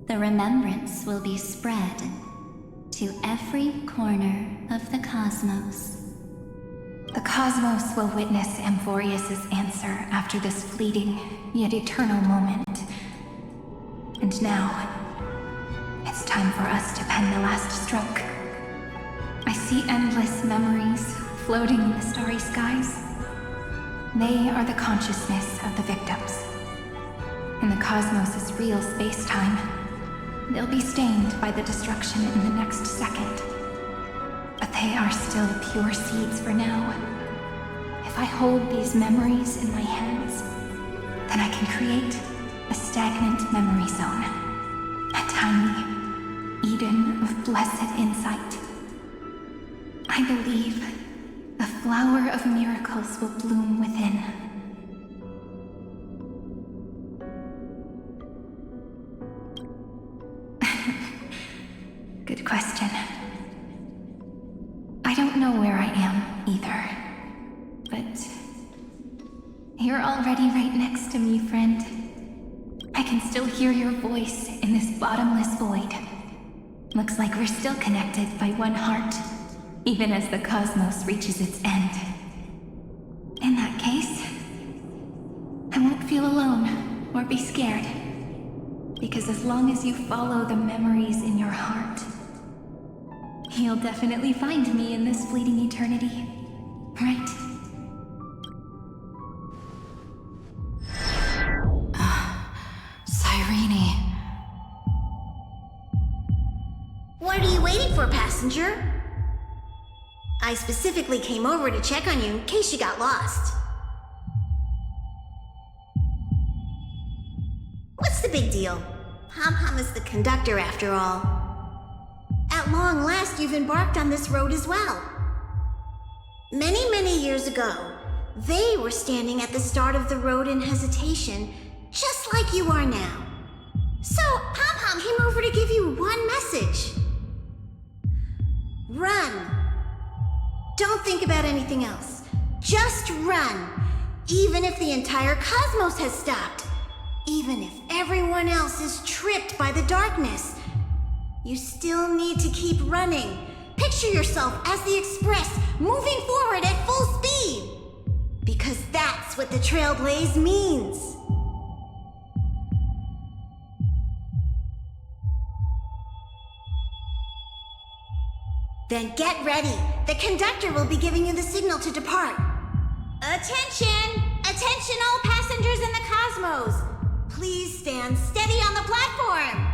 the remembrance will be spread to every corner of the cosmos. The cosmos will witness Amphoreus' answer after this fleeting, yet eternal moment. And now, it's time for us to pen the last stroke. I see endless memories floating in the starry skies. They are the consciousness of the victims. In the cosmos' real space-time, they'll be stained by the destruction in the next second. But they are still pure seeds for now. If I hold these memories in my hands, then I can create a stagnant memory zone. A tiny Eden of blessed insight. I believe the flower of miracles will bloom within. Good question. I don't know where I am, either. But you're already right next to me, friend. I can still hear your voice in this bottomless void. Looks like we're still connected by one heart, even as the cosmos reaches its end. In that case, I won't feel alone or be scared. Because as long as you follow the memories in your heart, you'll definitely find me in this fleeting eternity, right? Cyrene. What are you waiting for, passenger? I specifically came over to check on you in case you got lost. What's the big deal? Pom-Pom is the conductor after all. At long last, you've embarked on this road as well. Many, many years ago, they were standing at the start of the road in hesitation, just like you are now. So, Pom-Pom came over to give you one message. Run. Don't think about anything else. Just run. Even if the entire cosmos has stopped. Even if everyone else is tripped by the darkness. You still need to keep running. Picture yourself as the Express, moving forward at full speed. Because that's what the Trailblaze means. Then get ready. The conductor will be giving you the signal to depart. Attention! Attention all passengers in the cosmos! Please stand steady on the platform.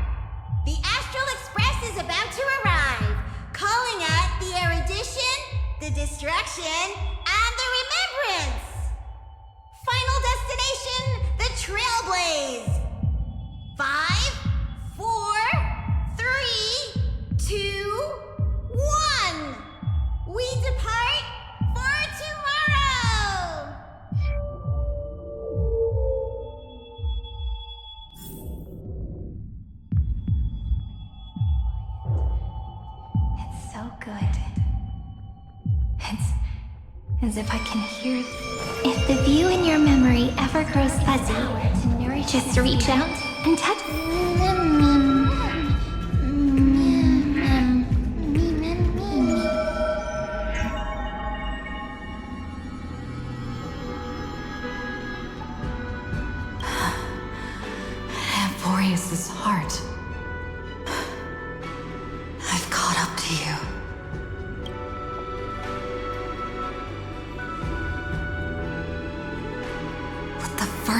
The Astral Express is about to arrive. Calling at the erudition, the destruction, and the remembrance. Final destination, the Trailblaze. 5, 4, 3, 2, 1. We depart for tomorrow. It's so good. It's as if I can hear. If the view in your memory ever grows fuzzy, just reach out and touch. Amphoreus' heart.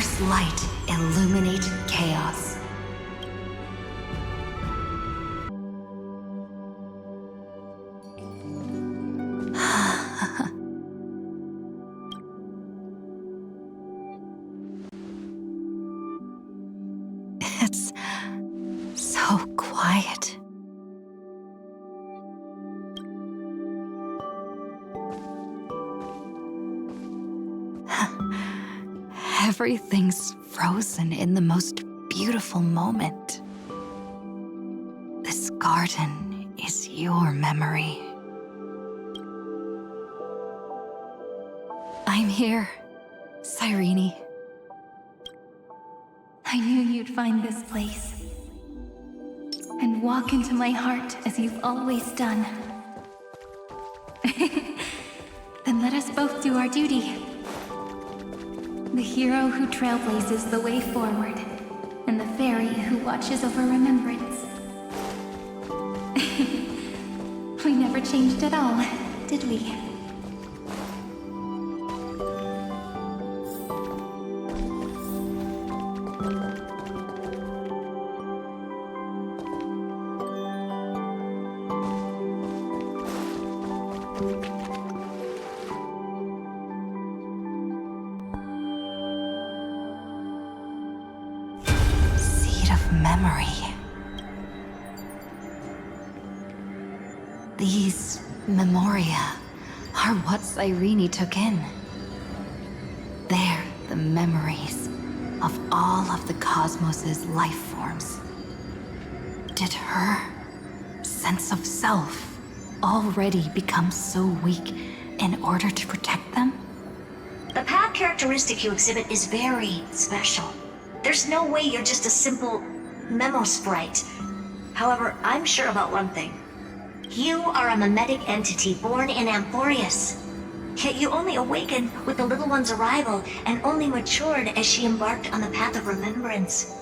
Force light illuminate chaos. It's so quiet. Everything's frozen in the most beautiful moment. This garden is your memory. I'm here, Cyrene. I knew you'd find this place and walk into my heart as you've always done. Then let us both do our duty. The hero who trailblazes the way forward, and the fairy who watches over Remembrance. We never changed at all, did we? Memory. These memoria are what Cyrene took in. They're the memories of all of the cosmos's life forms. Did her sense of self already become so weak in order to protect them? The path characteristic you exhibit is very special. There's no way you're just a simple memo sprite. However, I'm sure about one thing. You are a mimetic entity born in Amphoreus. Yet you only awakened with the little one's arrival and only matured as she embarked on the path of remembrance.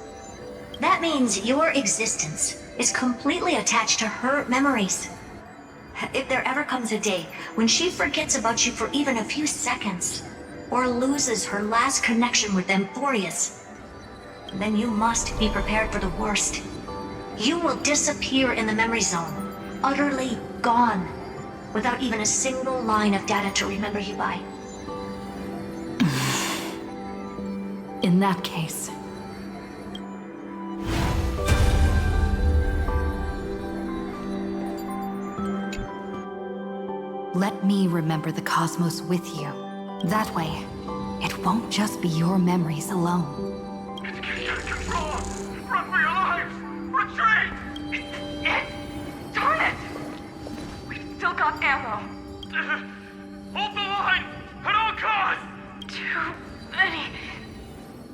That means your existence is completely attached to her memories. If there ever comes a day when she forgets about you for even a few seconds, or loses her last connection with Amphoreus, then you must be prepared for the worst. You will disappear in the memory zone, utterly gone, without even a single line of data to remember you by. In that case, let me remember the cosmos with you. That way, it won't just be your memories alone. Run for your lives! Retreat! Darn it! We've still got ammo. Hold the line! At all costs! Too many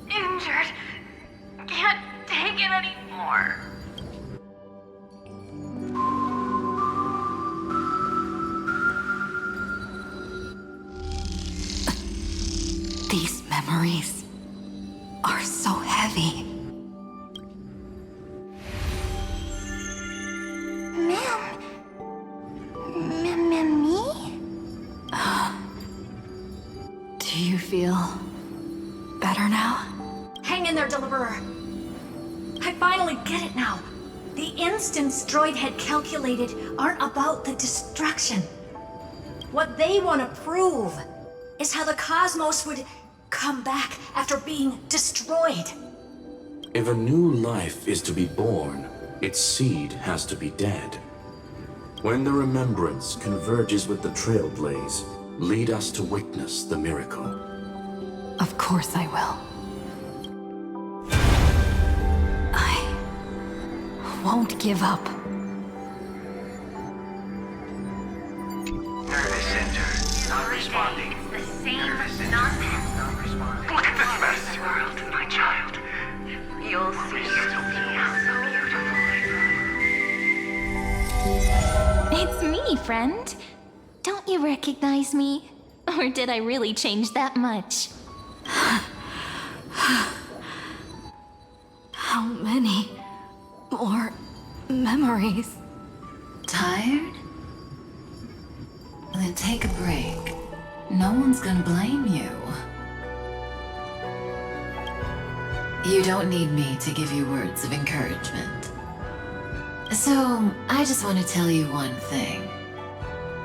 injured. Can't take it anymore. These memories are so heavy. Me? Do you feel better now? Hang in there, Deliverer. I finally get it now. The instants Droid had calculated aren't about the destruction. What they want to prove is how the cosmos would come back after being destroyed. If a new life is to be born, its seed has to be dead. When the Remembrance converges with the Trailblaze, lead us to witness the miracle. Of course I will. I won't give up. Nervous center, not responding. The same nonsense. Not responding. Look at this mess! World, my child. You'll see. It's me, friend. Don't you recognize me? Or did I really change that much? How many more memories? Tired? Then take a break. No one's gonna blame you. You don't need me to give you words of encouragement. So, I just want to tell you one thing.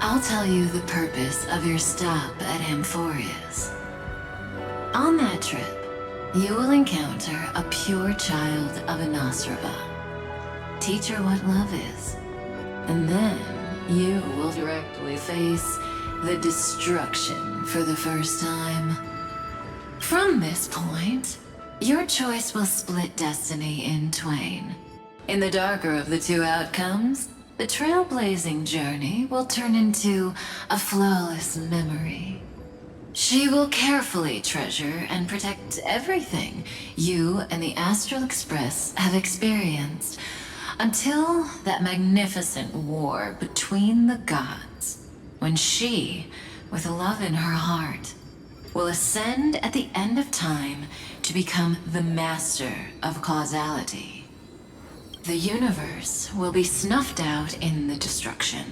I'll tell you the purpose of your stop at Amphoreus. On that trip, you will encounter a pure child of Anasraba. Teach her what love is. And then you will directly face the destruction for the first time. From this point, your choice will split destiny in twain. In the darker of the two outcomes, the trailblazing journey will turn into a flawless memory. She will carefully treasure and protect everything you and the Astral Express have experienced, until that magnificent war between the gods, when she, with love in her heart, will ascend at the end of time to become the master of causality. The universe will be snuffed out in the destruction,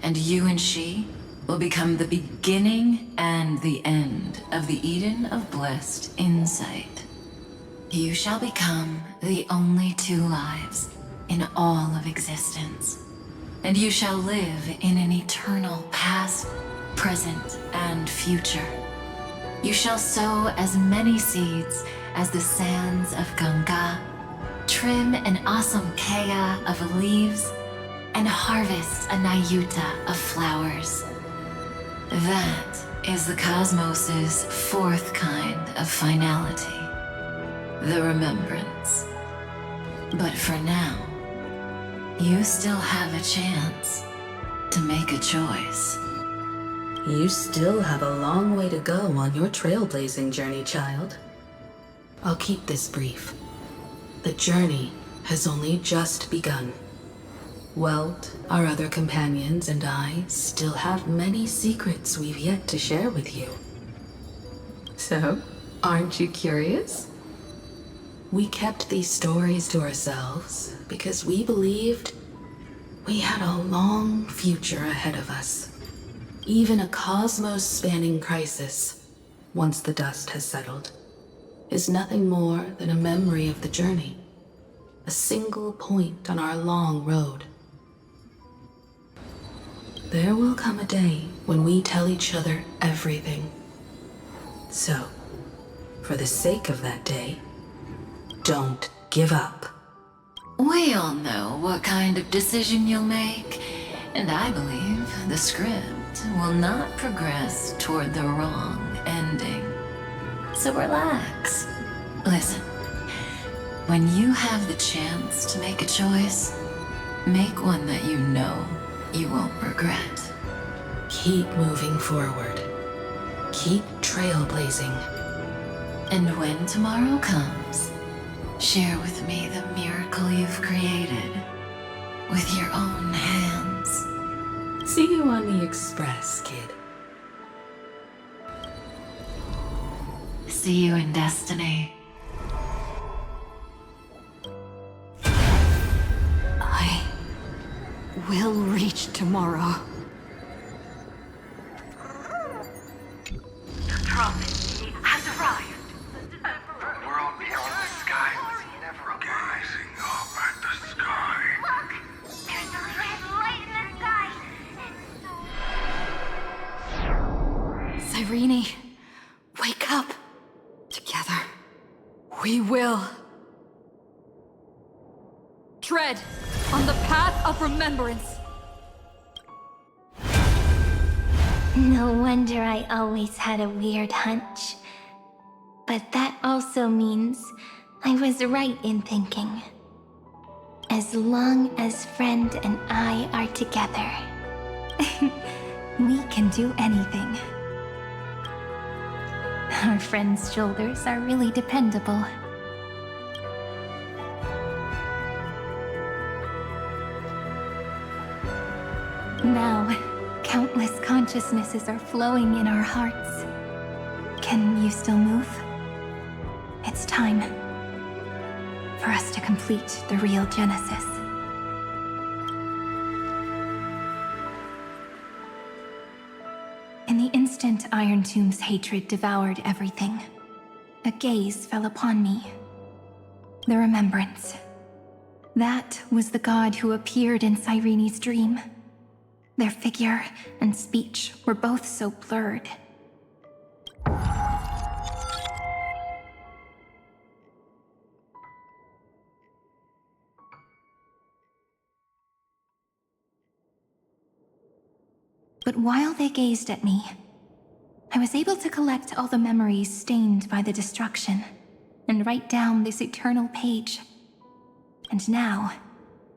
and you and she will become the beginning and the end of the Eden of blessed insight. You shall become the only two lives in all of existence, and you shall live in an eternal past, present, and future. You shall sow as many seeds as the sands of Ganga, trim an awesome kea of leaves, and harvest a Nayuta of flowers. That is the cosmos's fourth kind of finality, the Remembrance. But for now, you still have a chance to make a choice. You still have a long way to go on your trailblazing journey, child. I'll keep this brief. The journey has only just begun. Welt, our other companions, and I still have many secrets we've yet to share with you. So, aren't you curious? We kept these stories to ourselves because we believed we had a long future ahead of us. Even a cosmos-spanning crisis, once the dust has settled, is nothing more than a memory of the journey, a single point on our long road. There will come a day when we tell each other everything. So, for the sake of that day, don't give up. We all know what kind of decision you'll make, and I believe the script will not progress toward the wrong ending. So relax. Listen, when you have the chance to make a choice, make one that you know you won't regret. Keep moving forward. Keep trailblazing. And when tomorrow comes, share with me the miracle you've created with your own hands. See you on the Express, kid. See you in destiny. I will reach tomorrow. The prophet has arrived. The world beyond the sky was never gazing up at the sky. Look! There's a red light in the sky. Cyrene, wake up. Together, we will. Tread on the path of remembrance. No wonder I always had a weird hunch. But that also means I was right in thinking. As long as Friend and I are together, we can do anything. Our friend's shoulders are really dependable. Now, countless consciousnesses are flowing in our hearts. Can you still move? It's time for us to complete the real Genesis. In the instant Irontomb's hatred devoured everything, a gaze fell upon me. The Remembrance. That was the god who appeared in Cyrene's dream. Their figure and speech were both so blurred. But while they gazed at me, I was able to collect all the memories stained by the destruction and write down this eternal page. And now,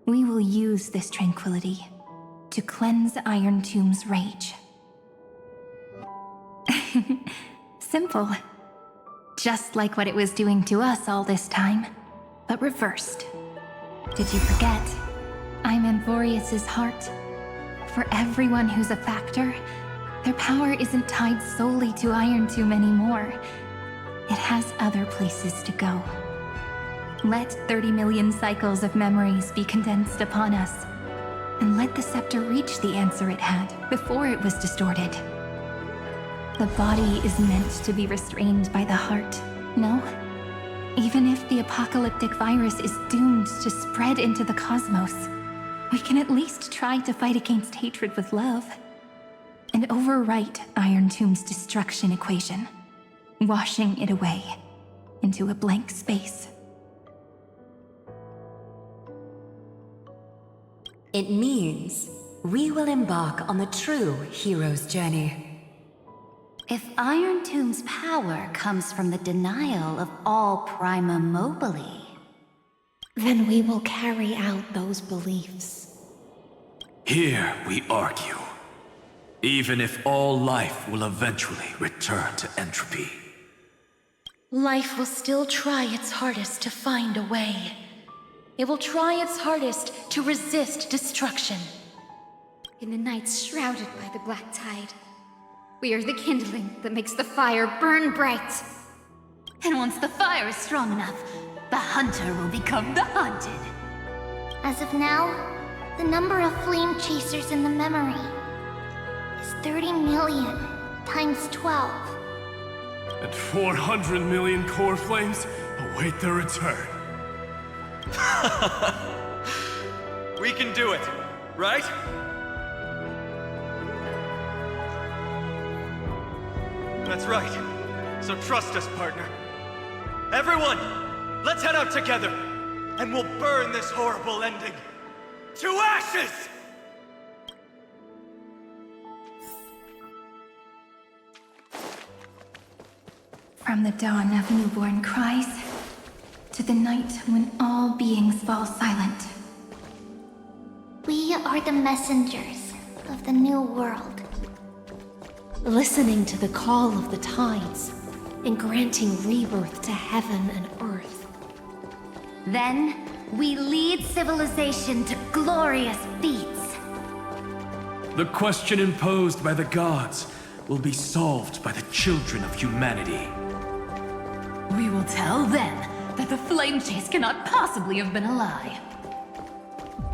we will use this tranquility to cleanse Irontomb's rage. Simple. Just like what it was doing to us all this time, but reversed. Did you forget? I'm Amphoreus' heart. For everyone who's a factor, their power isn't tied solely to Irontomb anymore. It has other places to go. Let 30 million cycles of memories be condensed upon us, and let the Scepter reach the answer it had before it was distorted. The body is meant to be restrained by the heart, no? Even if the apocalyptic virus is doomed to spread into the cosmos, we can at least try to fight against hatred with love, and overwrite Irontomb's destruction equation, washing it away into a blank space. It means we will embark on the true hero's journey. If Irontomb's power comes from the denial of all prima mobile, then we will carry out those beliefs. Here we argue. Even if all life will eventually return to entropy. Life will still try its hardest to find a way. It will try its hardest to resist destruction. In the nights shrouded by the black tide, we are the kindling that makes the fire burn bright. And once the fire is strong enough, the hunter will become the hunted. As of now, the number of flame chasers in the memory is 30 million times 12. And 400 million core flames await their return. We can do it, right? That's right. So trust us, partner. Everyone, let's head out together, and we'll burn this horrible ending to ashes! From the dawn of newborn cries, to the night when all beings fall silent. We are the messengers of the new world. Listening to the call of the tides, and granting rebirth to heaven and earth. then we lead civilization to glorious feats. The question imposed by the gods will be solved by the children of humanity. We will tell them that the flame chase cannot possibly have been a lie.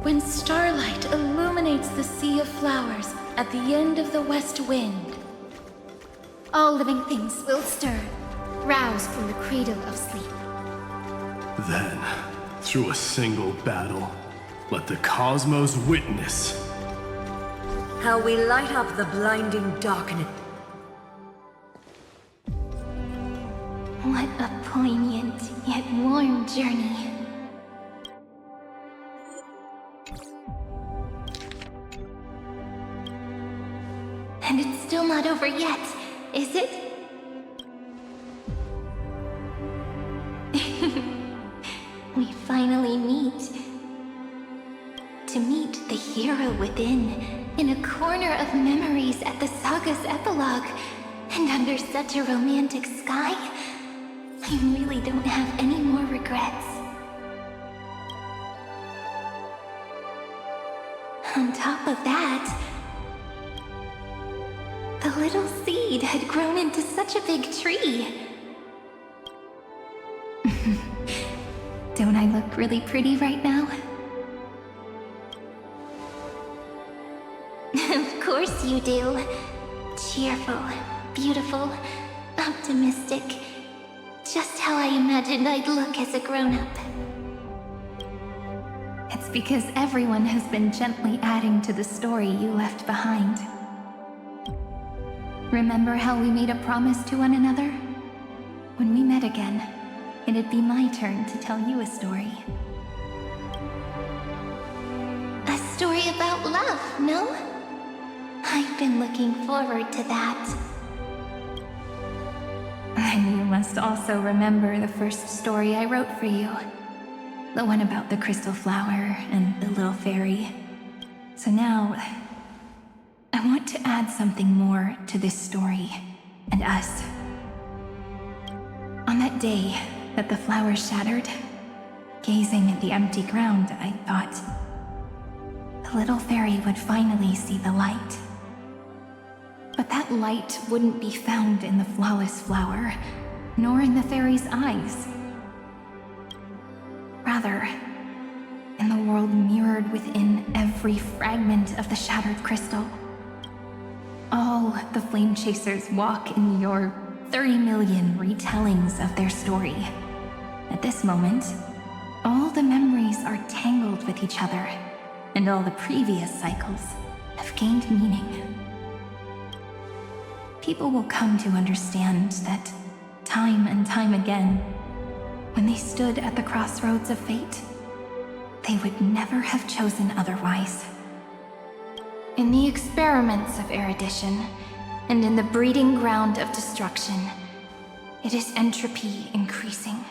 When starlight illuminates the sea of flowers at the end of the west wind, all living things will stir, roused from the cradle of sleep. Then, through a single battle, let the cosmos witness how we light up the blinding darkness. What a poignant yet warm journey. And it's still not over yet, is it? We finally meet. To meet the hero within, in a corner of memories at the saga's epilogue, and under such a romantic sky, I really don't have any more regrets. On top of that, the little seed had grown into such a big tree. Don't I look really pretty right now? Of course you do. Cheerful, beautiful, optimistic, just how I imagined I'd look as a grown-up. It's because everyone has been gently adding to the story you left behind. Remember how we made a promise to one another? When we met again, it'd be my turn to tell you a story. A story about love, no? I've been looking forward to that. And you must also remember the first story I wrote for you. The one about the crystal flower and the little fairy. So now, I want to add something more to this story, and us. On that day that the flower shattered, gazing at the empty ground, I thought the little fairy would finally see the light. But that light wouldn't be found in the flawless flower, nor in the fairy's eyes. Rather, in the world mirrored within every fragment of the shattered crystal. All the flame chasers walk in your 30 million retellings of their story. At this moment, all the memories are tangled with each other, and all the previous cycles have gained meaning. People will come to understand that time and time again, when they stood at the crossroads of fate, they would never have chosen otherwise. In the experiments of erudition, and in the breeding ground of destruction, it is entropy increasing,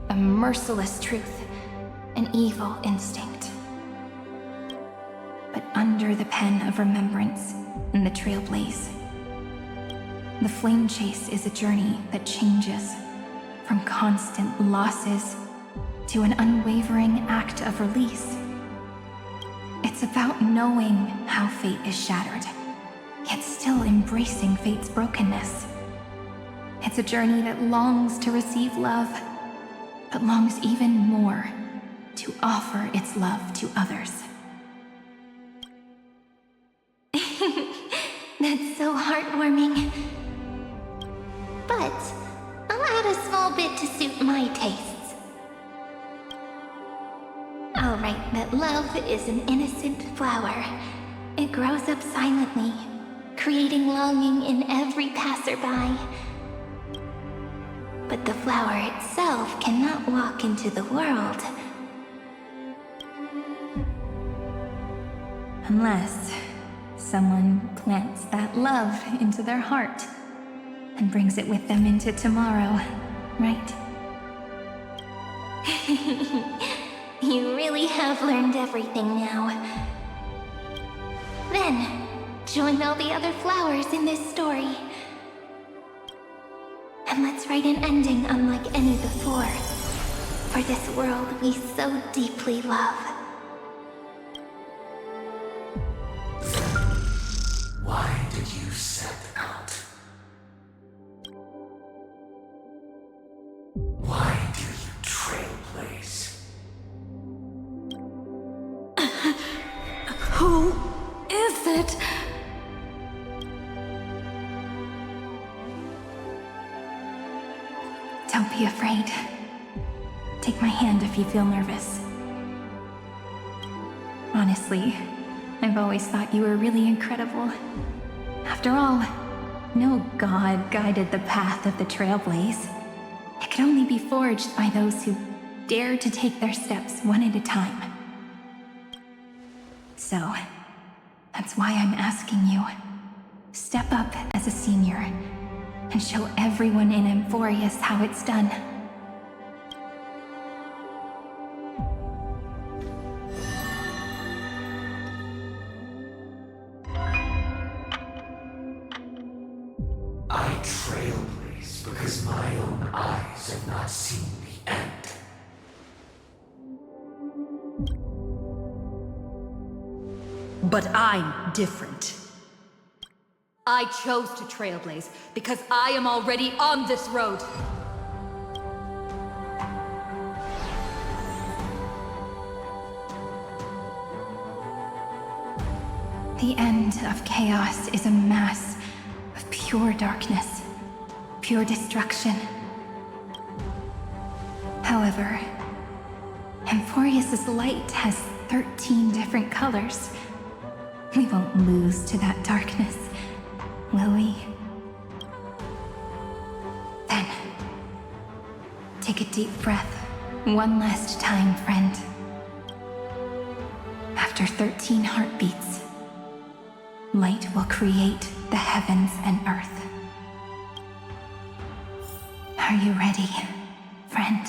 a merciless truth, an evil instinct. But under the pen of Remembrance and the Trailblaze, the flame chase is a journey that changes from constant losses to an unwavering act of release. It's about knowing how fate is shattered, yet still embracing fate's brokenness. It's a journey that longs to receive love, but longs even more to offer its love to others. That's so heartwarming. But I'll add a small bit to suit my tastes. I'll write that love is an innocent flower. It grows up silently, creating longing in every passerby. But the flower itself cannot walk into the world. Unless someone plants that love into their heart and brings it with them into tomorrow, right? You really have learned everything now. Then, join all the other flowers in this story. And let's write an ending unlike any before, for this world we so deeply love. Why did you set out? Why do you trailblaze? Who is it? Don't be afraid. Take my hand if you feel nervous. Honestly, I've always thought you were really incredible. After all, no god guided the path of the Trailblaze. It could only be forged by those who dare to take their steps one at a time. So, that's why I'm asking you. Step up as a senior and show everyone in Amphoreus how it's done. I trailblaze because my own eyes have not seen the end. But I'm different. I chose to trailblaze because I am already on this road. The end of chaos is a mass of pure darkness, pure destruction. clever. Amphoreus' light has 13 different colors. We won't lose to that darkness, will we? Then, take a deep breath. One last time, friend. After 13 heartbeats, light will create the heavens and earth. Are you ready, friend?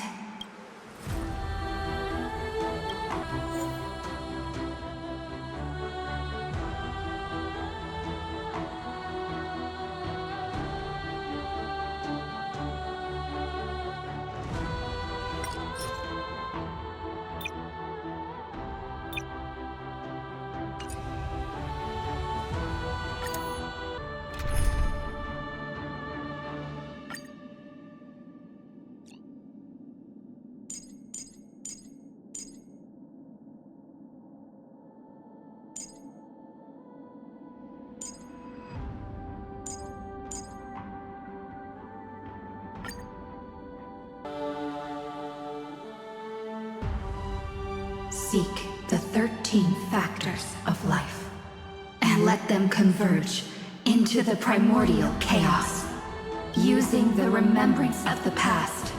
Seek the 13 factors of life, and let them converge into the primordial chaos. Using the remembrance of the past,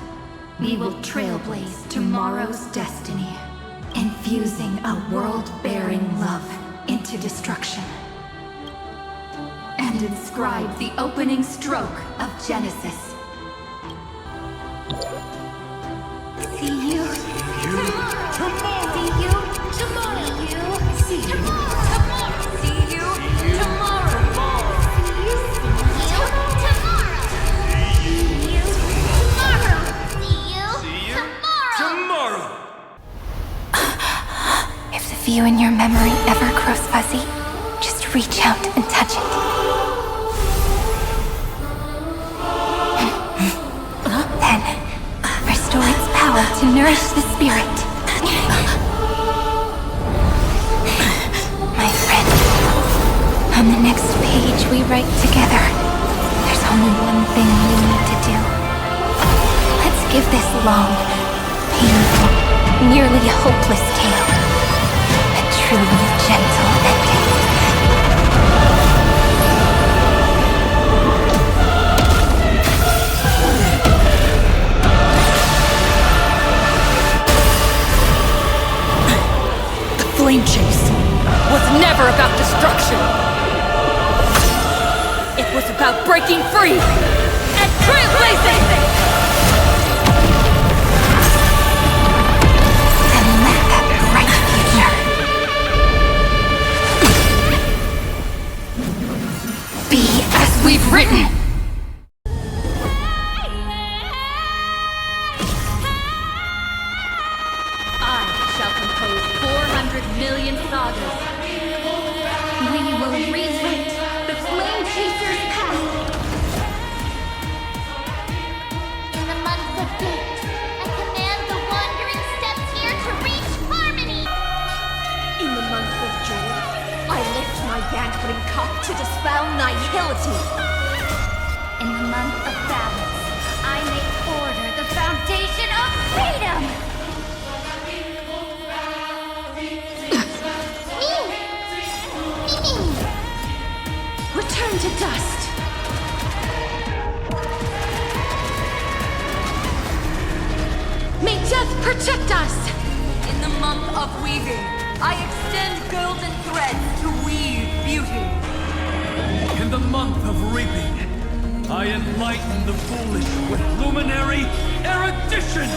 we will trailblaze tomorrow's destiny, infusing a world-bearing love into destruction, and inscribe the opening stroke of Genesis. See you tomorrow. See you tomorrow. See you tomorrow. See you tomorrow. See you tomorrow. See you tomorrow. See you tomorrow. If the view in your memory ever grows fuzzy, just reach out and touch it. Then, restore its power to nourish the spirit. My friend, on the next page we write together, there's only one thing we need to do. Let's give this long, painful, nearly hopeless tale a truly gentle ending. Flame chase was never about destruction. It was about breaking free and trailblazing! And let that bright future be as we've written. To dispel nihility. In the month of balance, I make order the foundation of freedom! Return to dust. May death protect us! In the month of weaving, I extend golden threads to weave beauty. In the month of reaping, I enlighten the foolish with luminary erudition!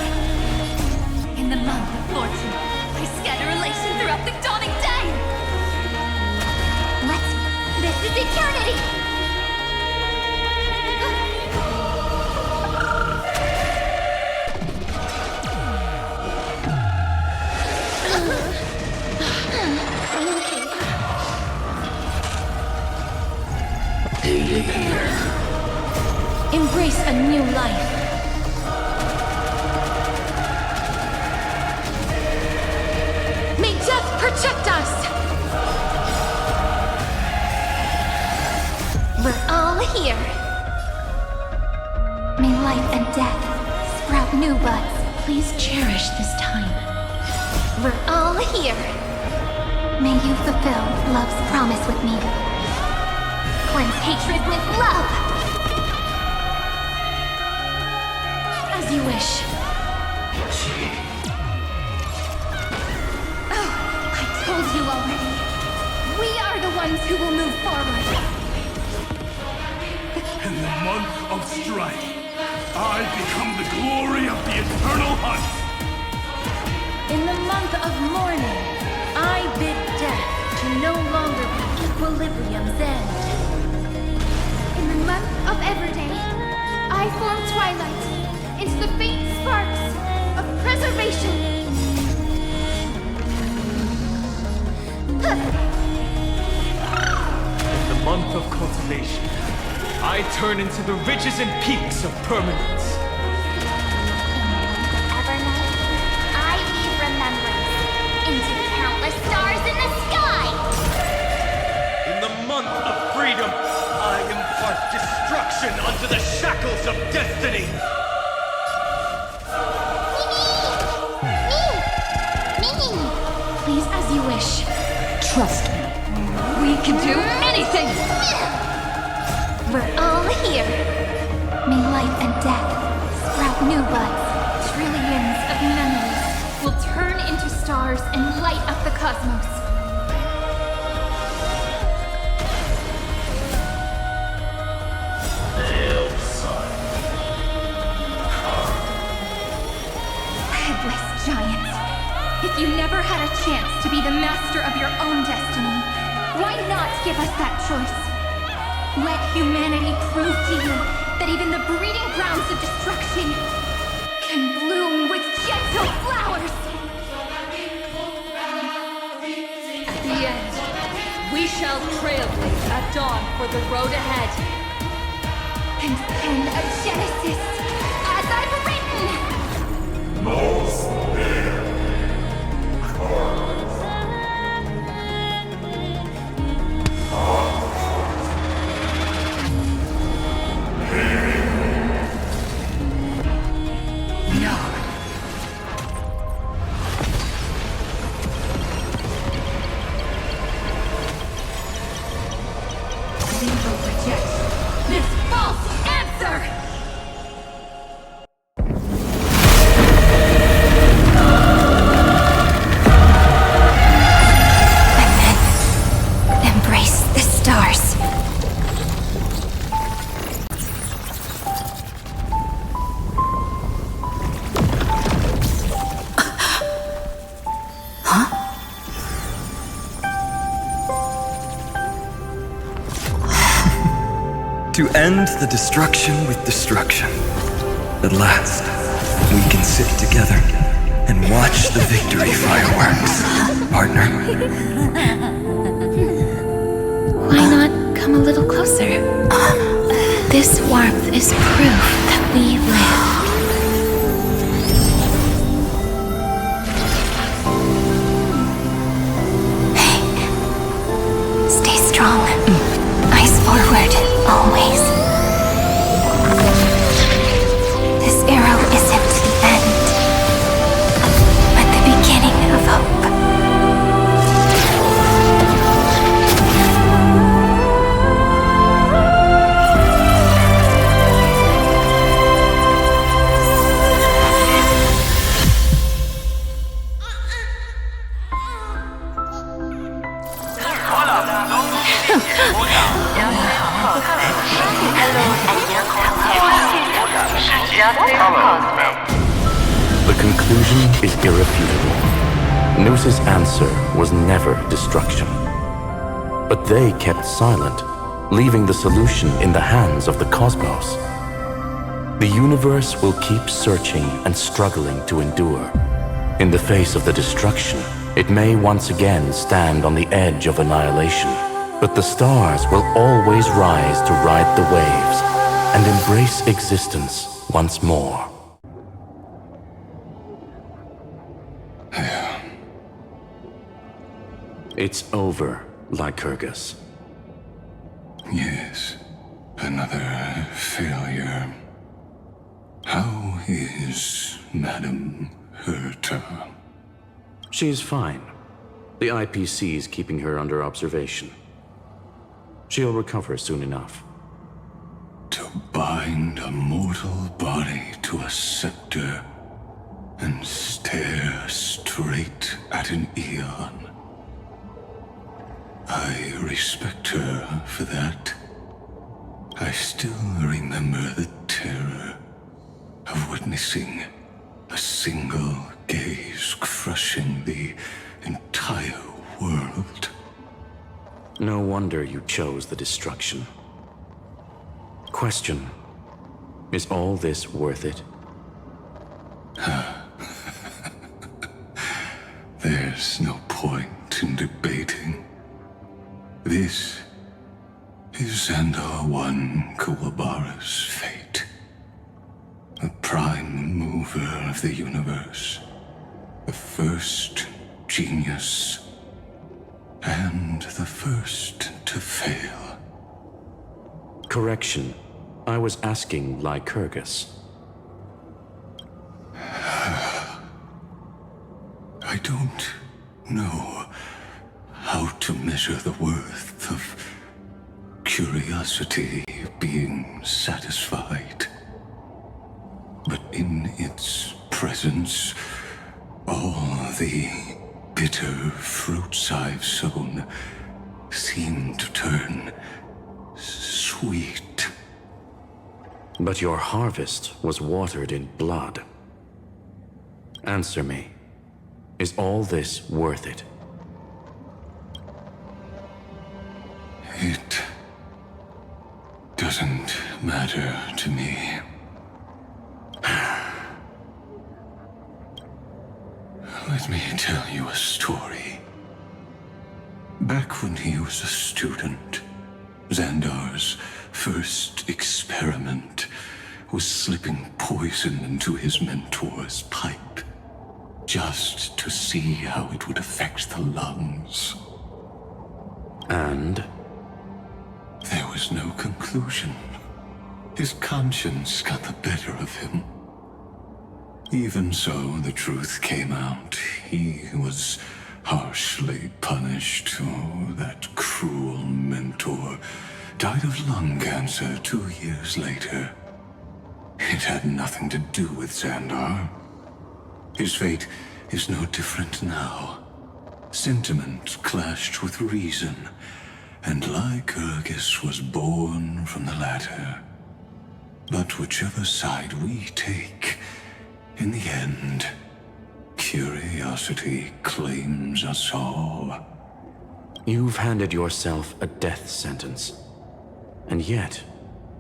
In the month of fortune, I scatter elation throughout the dawning day! This is eternity! Embrace a new life. May death protect us! We're all here. May life and death sprout new buds Please cherish this time. We're all here. May you fulfill love's promise with me. Cleanse hatred with love! As you wish. Oh, I told you already. We are the ones who will move forward. In the month of strife, I become the glory of the eternal hunt. In the month of mourning, I bid death to no longer be equilibrium's end. In the month of Everday, I form twilight into the faint sparks of preservation. In the month of cultivation, I turn into the ridges and peaks of permanence. Evernight, I weave remembrance into the countless stars in the sky! In the month of freedom, I impart destruction unto the shackles of destiny. Please, as you wish. Trust me. We can do anything! We're all here. May life and death sprout new buds. Trillions of memories will turn into stars and light up the cosmos. Headless giant. If you never had a chance to be the master of your own destiny, why not give us that choice? Let humanity prove to you that even the breeding grounds of destruction can bloom with gentle flowers! At the end, we shall trailblaze at dawn for the road ahead. And pen a Genesis, as I've written! To end the destruction with destruction. At last, we can sit together and watch the victory fireworks, partner. Why not come a little closer? This warmth is proof that we live. Stay strong. Eyes forward, always. This arrow isn't the end, but the beginning of hope. The conclusion is irrefutable. Nous' answer was never destruction. But they kept silent, leaving the solution in the hands of the cosmos. The universe will keep searching and struggling to endure. In the face of the destruction, it may once again stand on the edge of annihilation. But the stars will always rise to ride the waves and embrace existence once more. It's over, Lycurgus. Yes, another failure. How is Madame Herta? She's fine. The IPC's keeping her under observation. She'll recover soon enough. To bind a mortal body to a scepter and stare straight at an eon. I respect her for that. I still remember the terror of witnessing a single gaze crushing the entire world. No wonder you chose the destruction. Question: is all this worth it? There's no point in debating. This is Zandar I Kuwabara's fate. The prime mover of the universe. The first genius. And the first to fail. Correction. I was asking Lycurgus. I don't know how to measure the worth of curiosity being satisfied. But in its presence, all the bitter fruits I've sown seem to turn sweet. But your harvest was watered in blood. Answer me. Is all this worth it? It doesn't matter to me. Let me tell you a story. Back when he was a student, Zandar's first experiment was slipping poison into his mentor's pipe, just to see how it would affect the lungs. And? There was no conclusion. His conscience got the better of him. Even so, the truth came out. He was harshly punished. Oh, that cruel mentor died of lung cancer 2 years later. It had nothing to do with Zandar. His fate is no different now. Sentiment clashed with reason, and Lycurgus was born from the latter. But whichever side we take, in the end, curiosity claims us all. You've handed yourself a death sentence. And yet,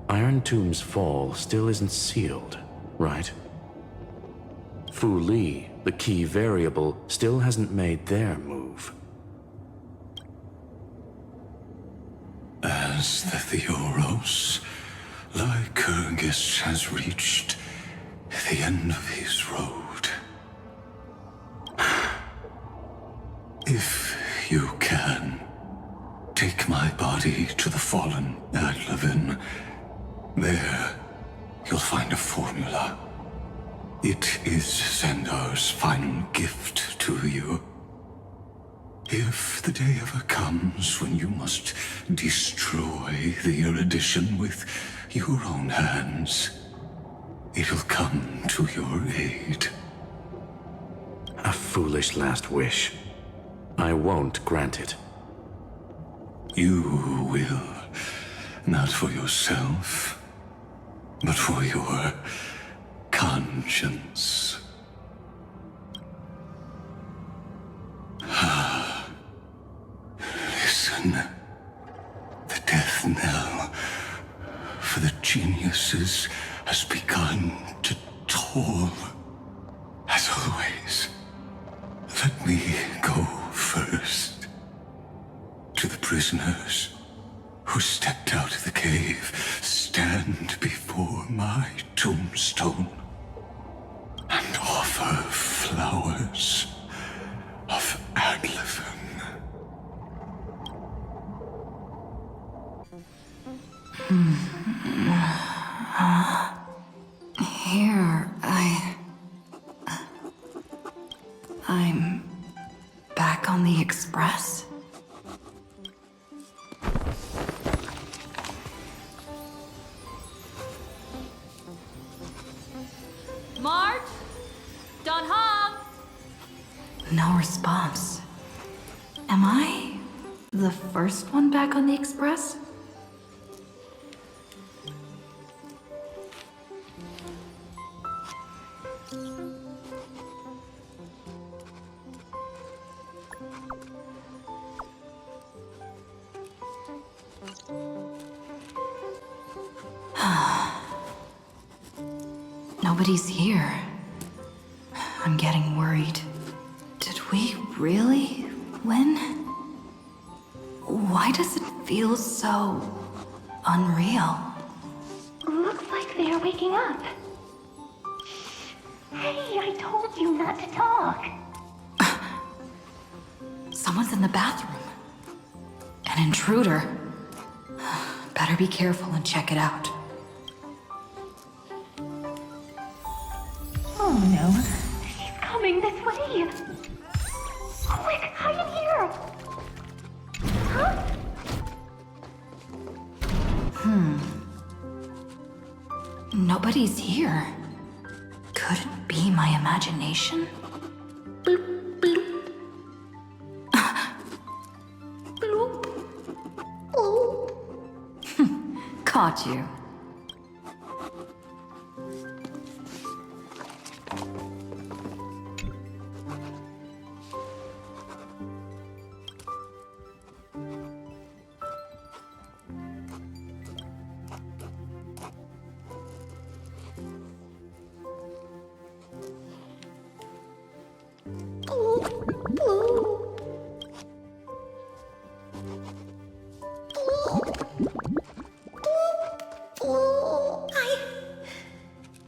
Irontomb's fall still isn't sealed, right? Fu Li, the key variable, still hasn't made their move. As the Theoros, Lycurgus has reached the end of his road. If you can, take my body to the fallen Adlevin. There, you'll find a formula. It is Zandar's final gift to you. If the day ever comes when you must destroy the erudition with your own hands, it'll come to your aid. A foolish last wish. I won't grant it. You will. Not for yourself, but for your conscience. Listen. The death knell for the geniuses has begun to toll. As always, let me go first. To the prisoners who stepped out of the cave, stand before my tombstone and offer flowers of Adlevin. Here I I'm back on the Express? March? Don Hong? No response. Am I the first one back on the Express? Nobody's here. I'm getting worried. Did we really win? Why does it feel so unreal? Looks like they are waking up. Hey, I told you not to talk. Someone's in the bathroom. An intruder. Better be careful and check it out. Oh no. He's coming this way. Quick, hide in here. Huh? Nobody's here. Could it be my imagination? Bloop, bloop. Bloop. Oh. Caught you.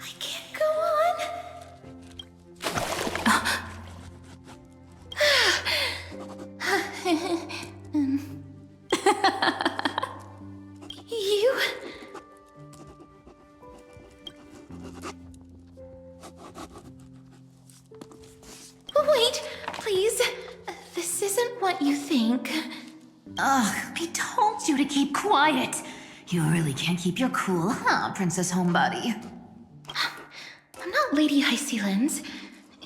I can't go on. You... Wait, please. This isn't what you think. Ugh, I told you to keep quiet. You really can't keep your cool, huh, Princess Homebody? I'm not Lady Hysealens.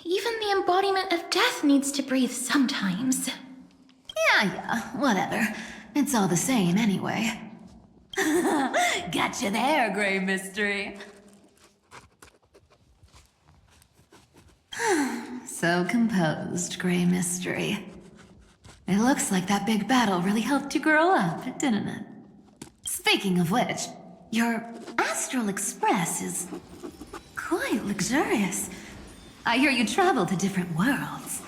Even the embodiment of death needs to breathe sometimes. Yeah, whatever. It's all the same anyway. Gotcha there, Grey Mystery. So composed, Grey Mystery. It looks like that big battle really helped you grow up, didn't it? Speaking of which, your Astral Express is quite luxurious. I hear you travel to different worlds.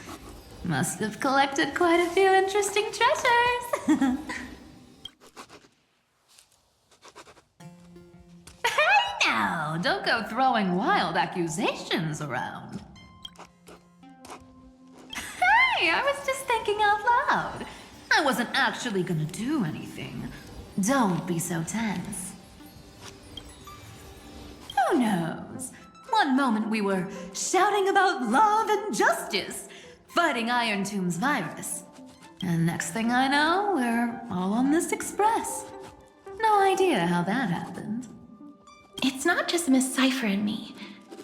Must have collected quite a few interesting treasures. Hey now, don't go throwing wild accusations around. Hey, I was just thinking out loud. I wasn't actually gonna do anything. Don't be so tense. Who knows? One moment we were shouting about love and justice, fighting Irontomb's virus. And next thing I know, we're all on this express. No idea how that happened. It's not just Miss Cypher and me.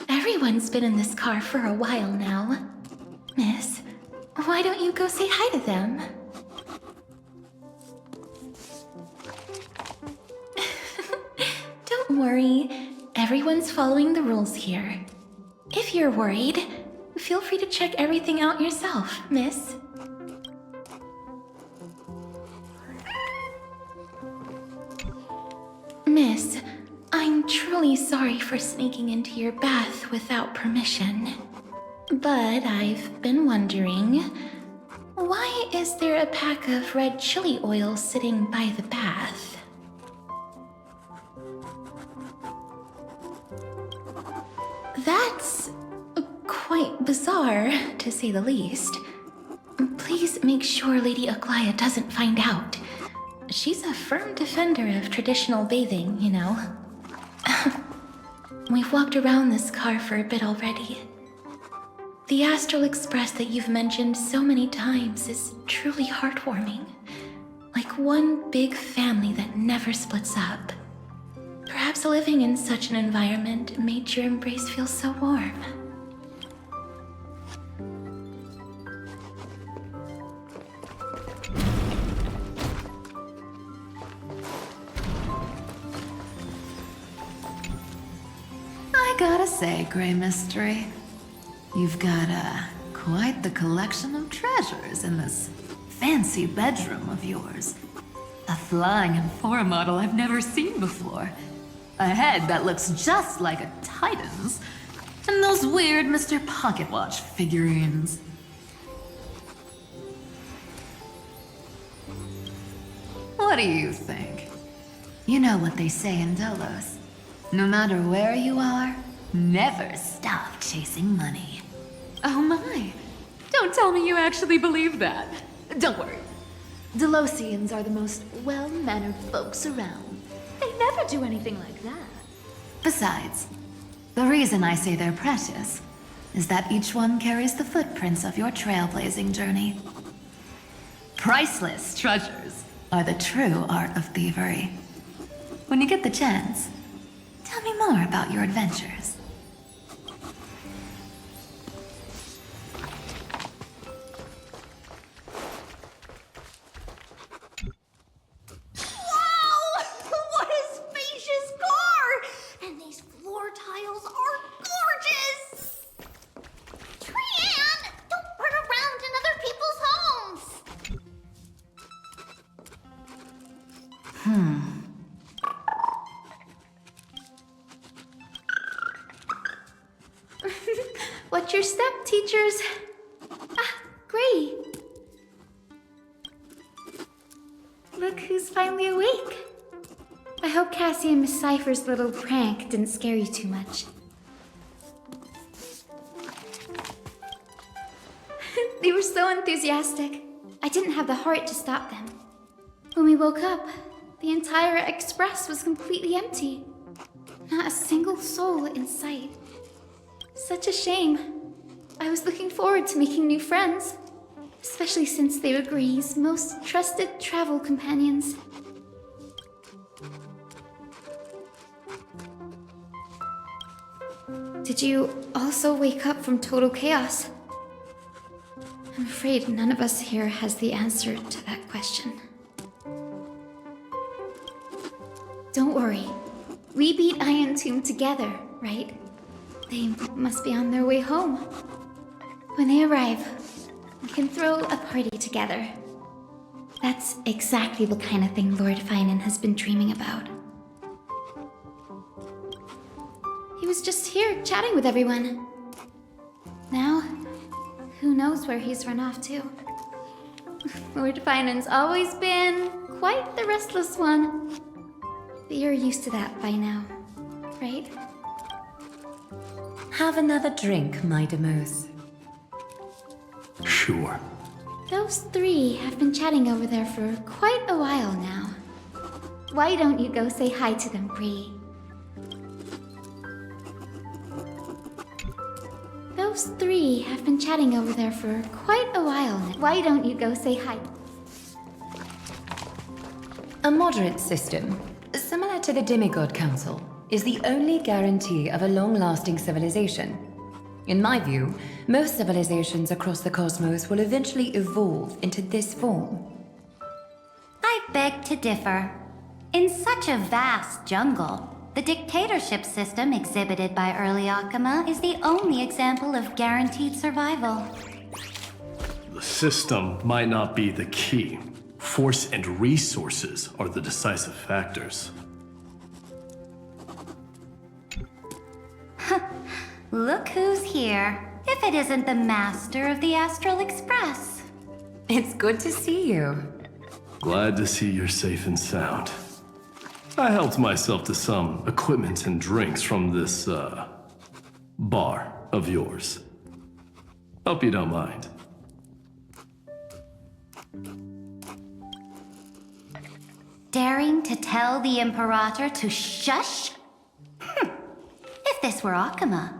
Everyone's been in this car for a while now. Miss, why don't you go say hi to them? Don't worry. Everyone's following the rules here. If you're worried, feel free to check everything out yourself, miss. Miss, I'm truly sorry for sneaking into your bath without permission. But I've been wondering, why is there a pack of red chili oil sitting by the bath? That's quite bizarre, to say the least. Please make sure Lady Aglaia doesn't find out. She's a firm defender of traditional bathing, you know. We've walked around this car for a bit already. The Astral Express that you've mentioned so many times is truly heartwarming. Like one big family that never splits up. Perhaps living in such an environment made your embrace feel so warm. I gotta say, Grey Mystery, you've got quite the collection of treasures in this fancy bedroom of yours. A flying Amphora model I've never seen before. A head that looks just like a Titan's. And those weird Mr. Pocketwatch figurines. What do you think? You know what they say in Dolos. No matter where you are, never stop chasing money. Oh my. Don't tell me you actually believe that. Don't worry. Delosians are the most well-mannered folks around. They never do anything like that. Besides, the reason I say they're precious is that each one carries the footprints of your trailblazing journey. Priceless treasures are the true art of thievery. When you get the chance, tell me more about your adventures. Wow! What a spacious car! And these floor tiles are gorgeous! Trian, don't run around in other people's homes! What's your step, teachers? Ah, Gray. Look who's finally awake. I hope Cassie and Miss Cypher's little prank didn't scare you too much. They were so enthusiastic. I didn't have the heart to stop them. When we woke up, the entire express was completely empty. Not a single soul in sight. Such a shame. I was looking forward to making new friends, especially since they were Gray's most trusted travel companions. Did you also wake up from total chaos? I'm afraid none of us here has the answer to that question. Don't worry. We beat Irontomb together, right? They must be on their way home. When they arrive, we can throw a party together. That's exactly the kind of thing Lord Phainon has been dreaming about. He was just here chatting with everyone. Now, who knows where he's run off to? Lord Phainon's always been quite the restless one. But you're used to that by now, right? Have another drink, my Demus. Sure. Those three have been chatting over there for quite a while now. Why don't you go say hi to them, Bree? Those three have been chatting over there for quite a while now. Why don't you go say hi? A moderate system, similar to the Demigod Council, is the only guarantee of a long-lasting civilization. In my view, most civilizations across the cosmos will eventually evolve into this form. I beg to differ. In such a vast jungle, the dictatorship system exhibited by early Akama is the only example of guaranteed survival. The system might not be the key. Force and resources are the decisive factors. Look who's here. If it isn't the master of the Astral Express. It's good to see you. Glad to see you're safe and sound. I helped myself to some equipment and drinks from this, bar of yours. Hope you don't mind. Daring to tell the Imperator to shush? If this were Akama,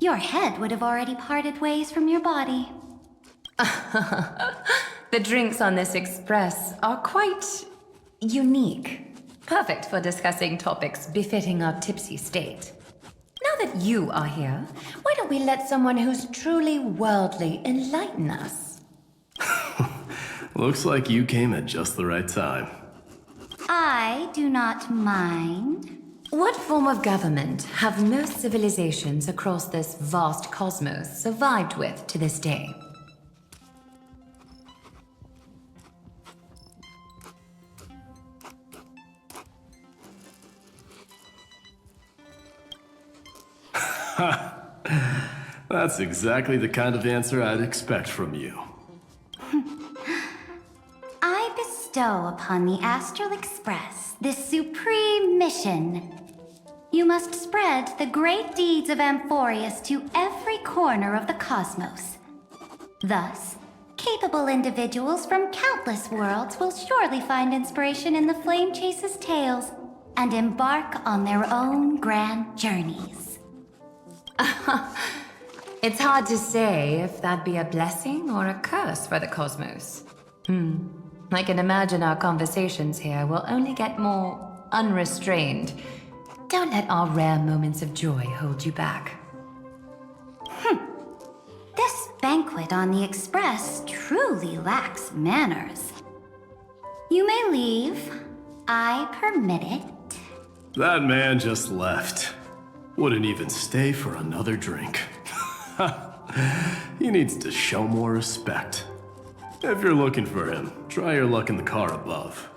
your head would have already parted ways from your body. The drinks on this express are quite unique. Perfect for discussing topics befitting our tipsy state. Now that you are here, why don't we let someone who's truly worldly enlighten us? Looks like you came at just the right time. I do not mind. What form of government have most civilizations across this vast cosmos survived with to this day? That's exactly the kind of answer I'd expect from you. I bestow upon the Astral Express this supreme mission. You must spread the great deeds of Amphoreus to every corner of the cosmos. Thus, capable individuals from countless worlds will surely find inspiration in the Flame Chase's tales and embark on their own grand journeys. It's hard to say if that'd be a blessing or a curse for the cosmos. I can imagine our conversations here will only get more unrestrained. Don't let our rare moments of joy hold you back. This banquet on the Express truly lacks manners. You may leave. I permit it. That man just left. Wouldn't even stay for another drink. He needs to show more respect. If you're looking for him, try your luck in the car above.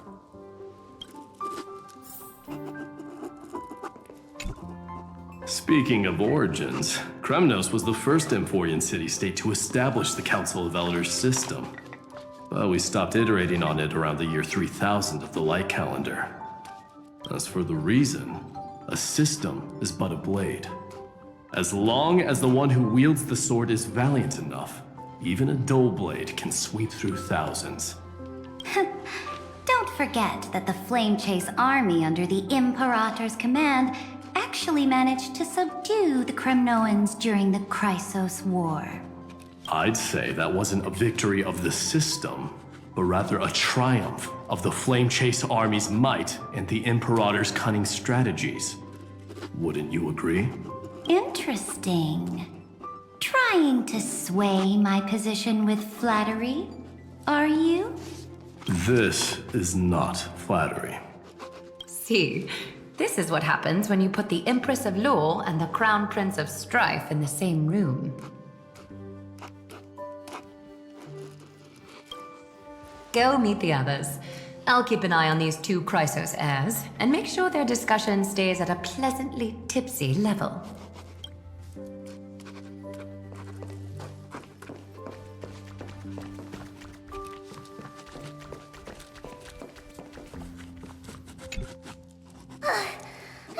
Speaking of origins, Kremnos was the first Emporian city-state to establish the Council of Elders system. But we stopped iterating on it around the year 3000 of the Light Calendar. As for the reason, a system is but a blade. As long as the one who wields the sword is valiant enough, even a dull blade can sweep through thousands. Don't forget that the Flame Chase army under the Imperator's command actually managed to subdue the Kremnoans during the Crysos War. I'd say that wasn't a victory of the system, but rather a triumph of the Flame Chase army's might and the Imperator's cunning strategies. Wouldn't you agree? Interesting. Trying to sway my position with flattery, are you? This is not flattery. See, this is what happens when you put the Empress of Law and the Crown Prince of Strife in the same room. Go meet the others. I'll keep an eye on these two Crysos Heirs and make sure their discussion stays at a pleasantly tipsy level.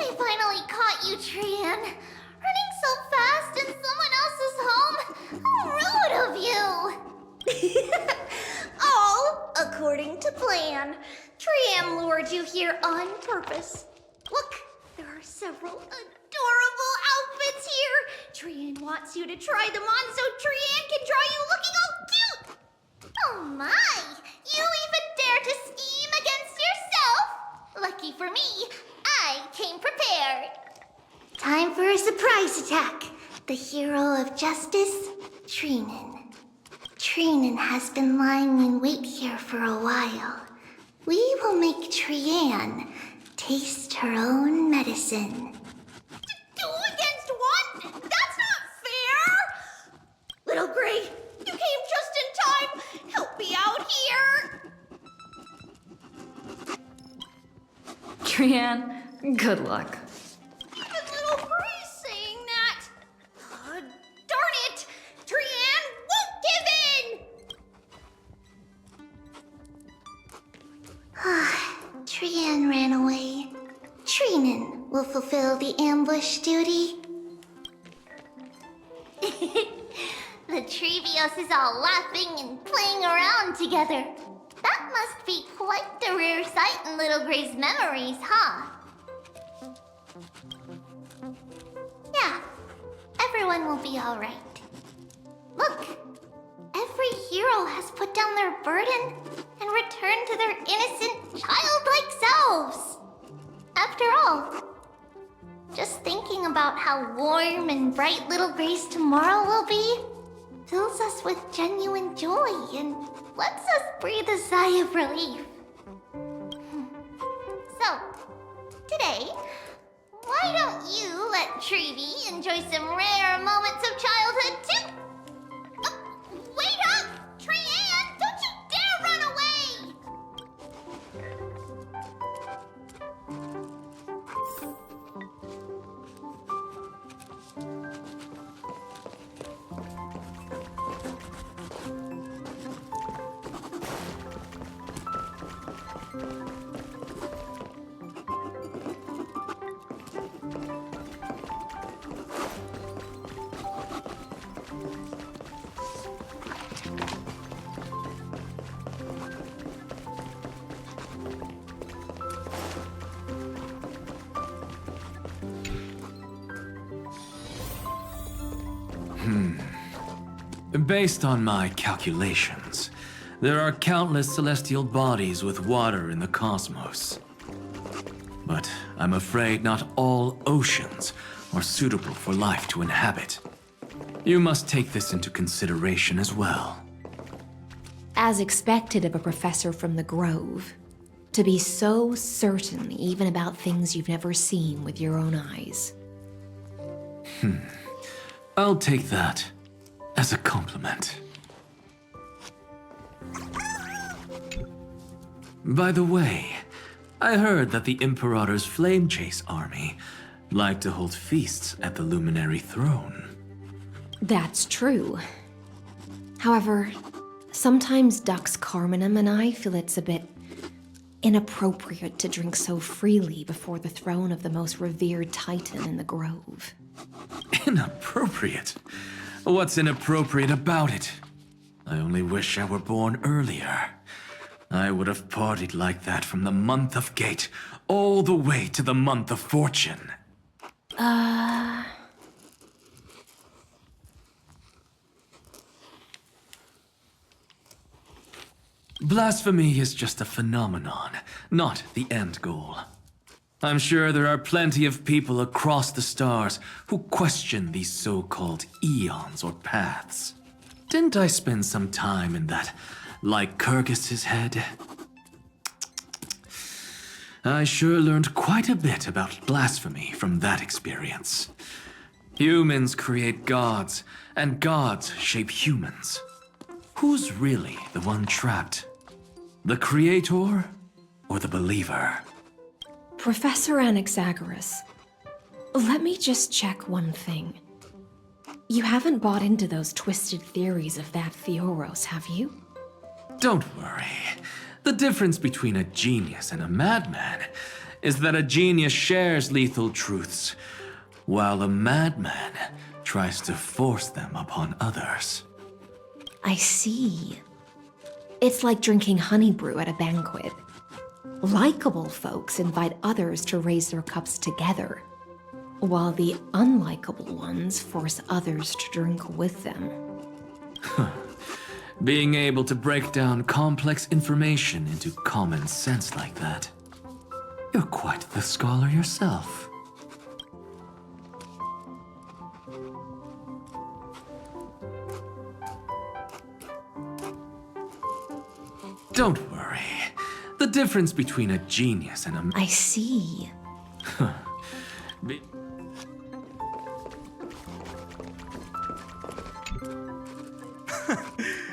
I finally caught you, Trian. Running so fast in someone else's home? How rude of you! All according to plan. Trian lured you here on purpose. Look, there are several adorable outfits here. Trian wants you to try them on so Trian can draw you looking all cute. Oh my! You even dare to scheme against yourself? Lucky for me, I came prepared. Time for a surprise attack. The hero of justice, Trinen. Trinen has been lying in wait here for a while. We will make Trian taste her own medicine. Two against one? That's not fair! Little Gray, you came just in time. Help me out here. Trian, good luck. Did Little Gray saying that? Darn it! Trian won't give in! Trian ran away. Trinen will fulfill the ambush duty. The Trevios is all laughing and playing around together. That must be quite the rare sight in Little Gray's memories, huh? Yeah. Everyone everyone will be alright. Look, every hero has put down their burden and returned to their innocent, childlike selves. After all, just thinking about how warm and bright little Grace tomorrow will be fills us with genuine joy and lets us breathe a sigh of relief. So, today, why don't you let Treevy enjoy some rare moments of childhood too? Wait up! Trianne, don't you dare run away! Based on my calculations, there are countless celestial bodies with water in the cosmos. But I'm afraid not all oceans are suitable for life to inhabit. You must take this into consideration as well. As expected of a professor from the Grove, to be so certain even about things you've never seen with your own eyes. I'll take that as a compliment. By the way, I heard that the Imperator's Flame Chase army like to hold feasts at the Luminary Throne. That's true. However, sometimes Dux Carminum and I feel it's a bit inappropriate to drink so freely before the throne of the most revered Titan in the Grove. Inappropriate? What's inappropriate about it? I only wish I were born earlier. I would have partied like that from the month of Gate all the way to the month of Fortune. Blasphemy is just a phenomenon, not the end goal. I'm sure there are plenty of people across the stars who question these so-called eons or paths. Didn't I spend some time in that Lycurgus's head? I sure learned quite a bit about blasphemy from that experience. Humans create gods, and gods shape humans. Who's really the one trapped? The creator or the believer? Professor Anaxagoras, let me just check one thing. You haven't bought into those twisted theories of that Theoros, have you? Don't worry. The difference between a genius and a madman is that a genius shares lethal truths, while a madman tries to force them upon others. I see. It's like drinking honey brew at a banquet. Likable folks invite others to raise their cups together, while the unlikable ones force others to drink with them. Being able to break down complex information into common sense like that. You're quite the scholar yourself. Don't worry. The difference between a genius and a... I see.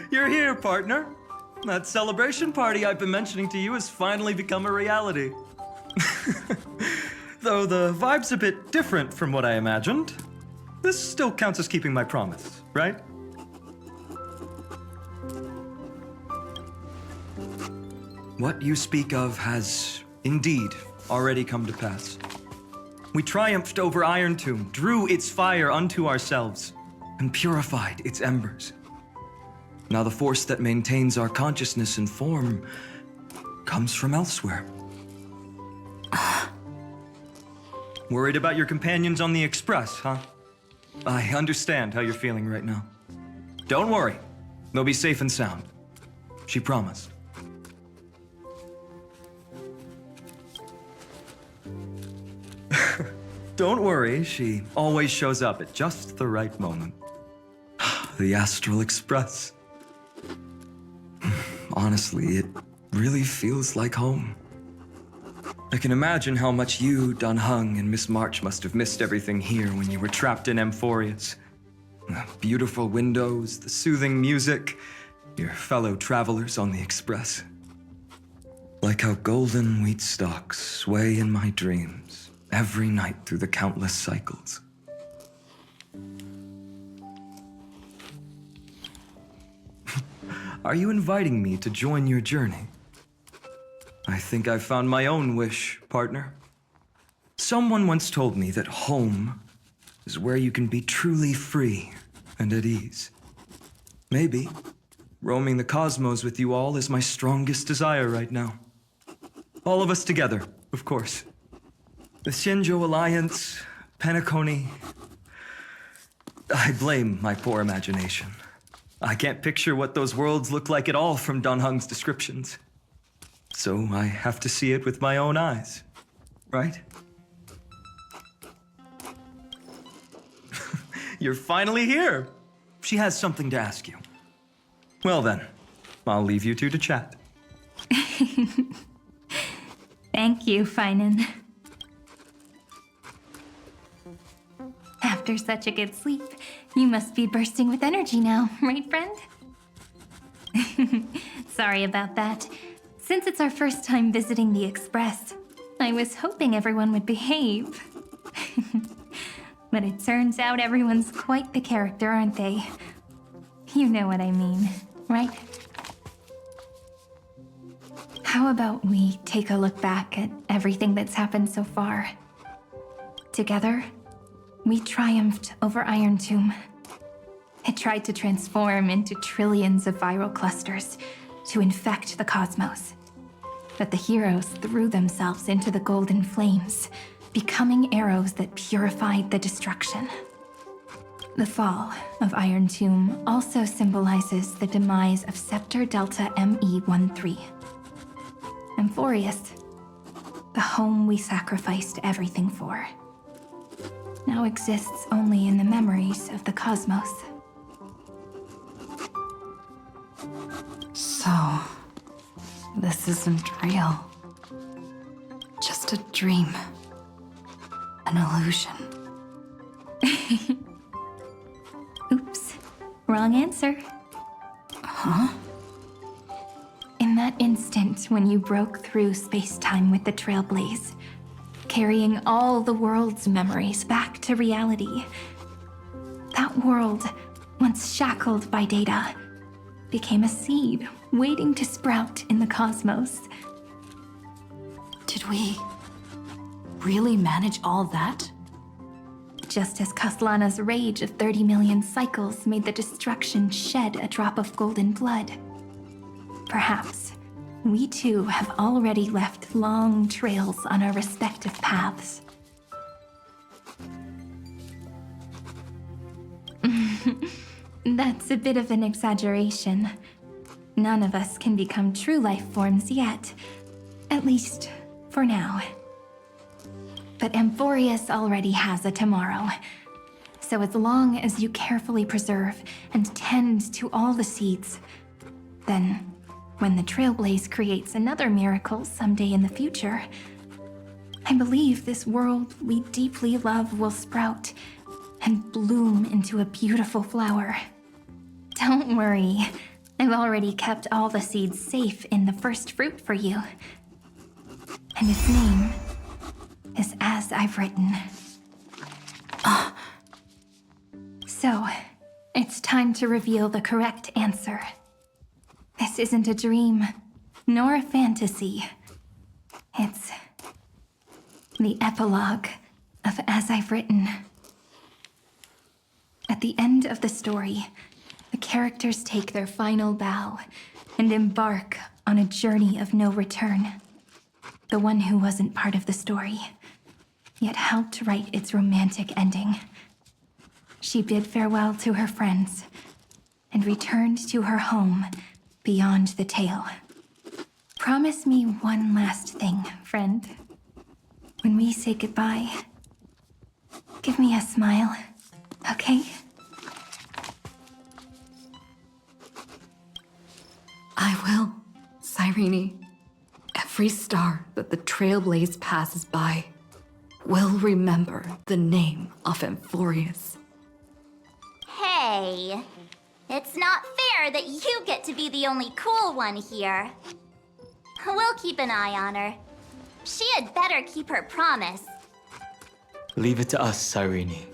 You're here, partner. That celebration party I've been mentioning to you has finally become a reality. Though the vibe's a bit different from what I imagined, this still counts as keeping my promise, right? What you speak of has indeed already come to pass. We triumphed over Irontomb, drew its fire unto ourselves, and purified its embers. Now the force that maintains our consciousness and form comes from elsewhere. Worried about your companions on the Express, huh? I understand how you're feeling right now. Don't worry. They'll be safe and sound. She promised. Don't worry, she always shows up at just the right moment. The Astral Express. Honestly, it really feels like home. I can imagine how much you, Dan Heng, and Miss March must have missed everything here when you were trapped in Amphoreus. The beautiful windows, the soothing music, your fellow travelers on the Express. Like how golden wheat stalks sway in my dreams every night through the countless cycles. Are you inviting me to join your journey? I think I've found my own wish, partner. Someone once told me that home is where you can be truly free and at ease. Maybe roaming the cosmos with you all is my strongest desire right now. All of us together, of course. The Shinjo Alliance, Penacony. I blame my poor imagination. I can't picture what those worlds look like at all from Dan Heng's descriptions. So I have to see it with my own eyes, right? You're finally here. She has something to ask you. Well then, I'll leave you two to chat. Thank you, Phainon. After such a good sleep, you must be bursting with energy now, right, friend? Sorry about that. Since it's our first time visiting the Express, I was hoping everyone would behave. But it turns out everyone's quite the character, aren't they? You know what I mean, right? How about we take a look back at everything that's happened so far? Together, we triumphed over Irontomb. It tried to transform into trillions of viral clusters to infect the cosmos. But the heroes threw themselves into the golden flames, becoming arrows that purified the destruction. The fall of Irontomb also symbolizes the demise of Scepter Delta ME13. Amphoreus, the home we sacrificed everything for, now exists only in the memories of the cosmos. So, this isn't real. Just a dream. An illusion. Oops, wrong answer. Huh? In that instant when you broke through space-time with the Trailblaze, carrying all the world's memories back to reality, that world, once shackled by data, became a seed waiting to sprout in the cosmos. Did we really manage all that? Just as Khaslana's rage of 30 million cycles made the destruction shed a drop of golden blood. Perhaps we too have already left long trails on our respective paths. That's a bit of an exaggeration. None of us can become true life forms yet. At least, for now. But Amphoreus already has a tomorrow. So as long as you carefully preserve and tend to all the seeds, then when the Trailblaze creates another miracle someday in the future, I believe this world we deeply love will sprout and bloom into a beautiful flower. Don't worry, I've already kept all the seeds safe in the first fruit for you. And its name is As I've Written. So, it's time to reveal the correct answer. This isn't a dream, nor a fantasy. It's the epilogue of As I've Written. At the end of the story, the characters take their final bow and embark on a journey of no return. The one who wasn't part of the story, yet helped write its romantic ending. she bid farewell to her friends and returned to her home beyond the tale. Promise me one last thing, friend. When we say goodbye, give me a smile, okay? I will, Cyrene. Every star that the Trailblaze passes by will remember the name of Amphoreus. Hey, it's not fair that you get to be the only cool one here. We'll keep an eye on her. She had better keep her promise. Leave it to us, Cyrene.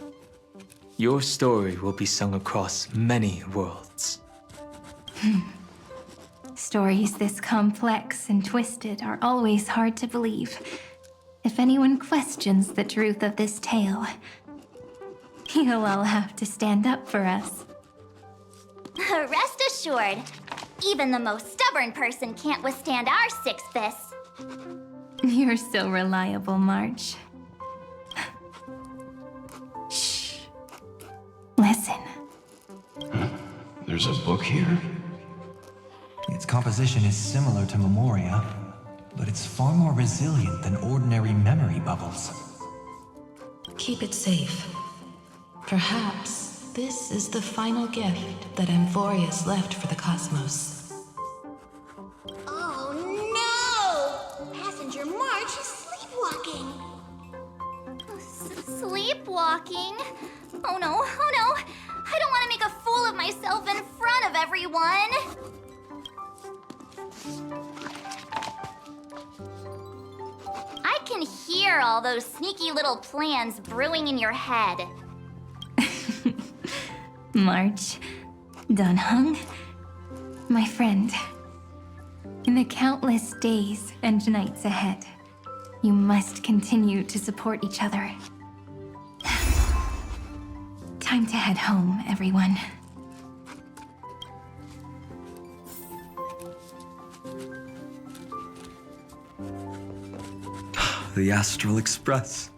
Your story will be sung across many worlds. Stories this complex and twisted are always hard to believe. If anyone questions the truth of this tale, you'll all have to stand up for us. Rest assured, even the most stubborn person can't withstand our six fists. You're so reliable, March. Shh. Listen. There's a book here? Its composition is similar to Memoria, but it's far more resilient than ordinary memory bubbles. Keep it safe. Perhaps this is the final gift that Amphoreus left for the cosmos. Oh no! Passenger March is sleepwalking. Sleepwalking? Oh no, oh no! I don't want to make a fool of myself in front of everyone! I can hear all those sneaky little plans brewing in your head. March, Dunhung, my friend. In the countless days and nights ahead, you must continue to support each other. Time to head home, everyone. The Astral Express.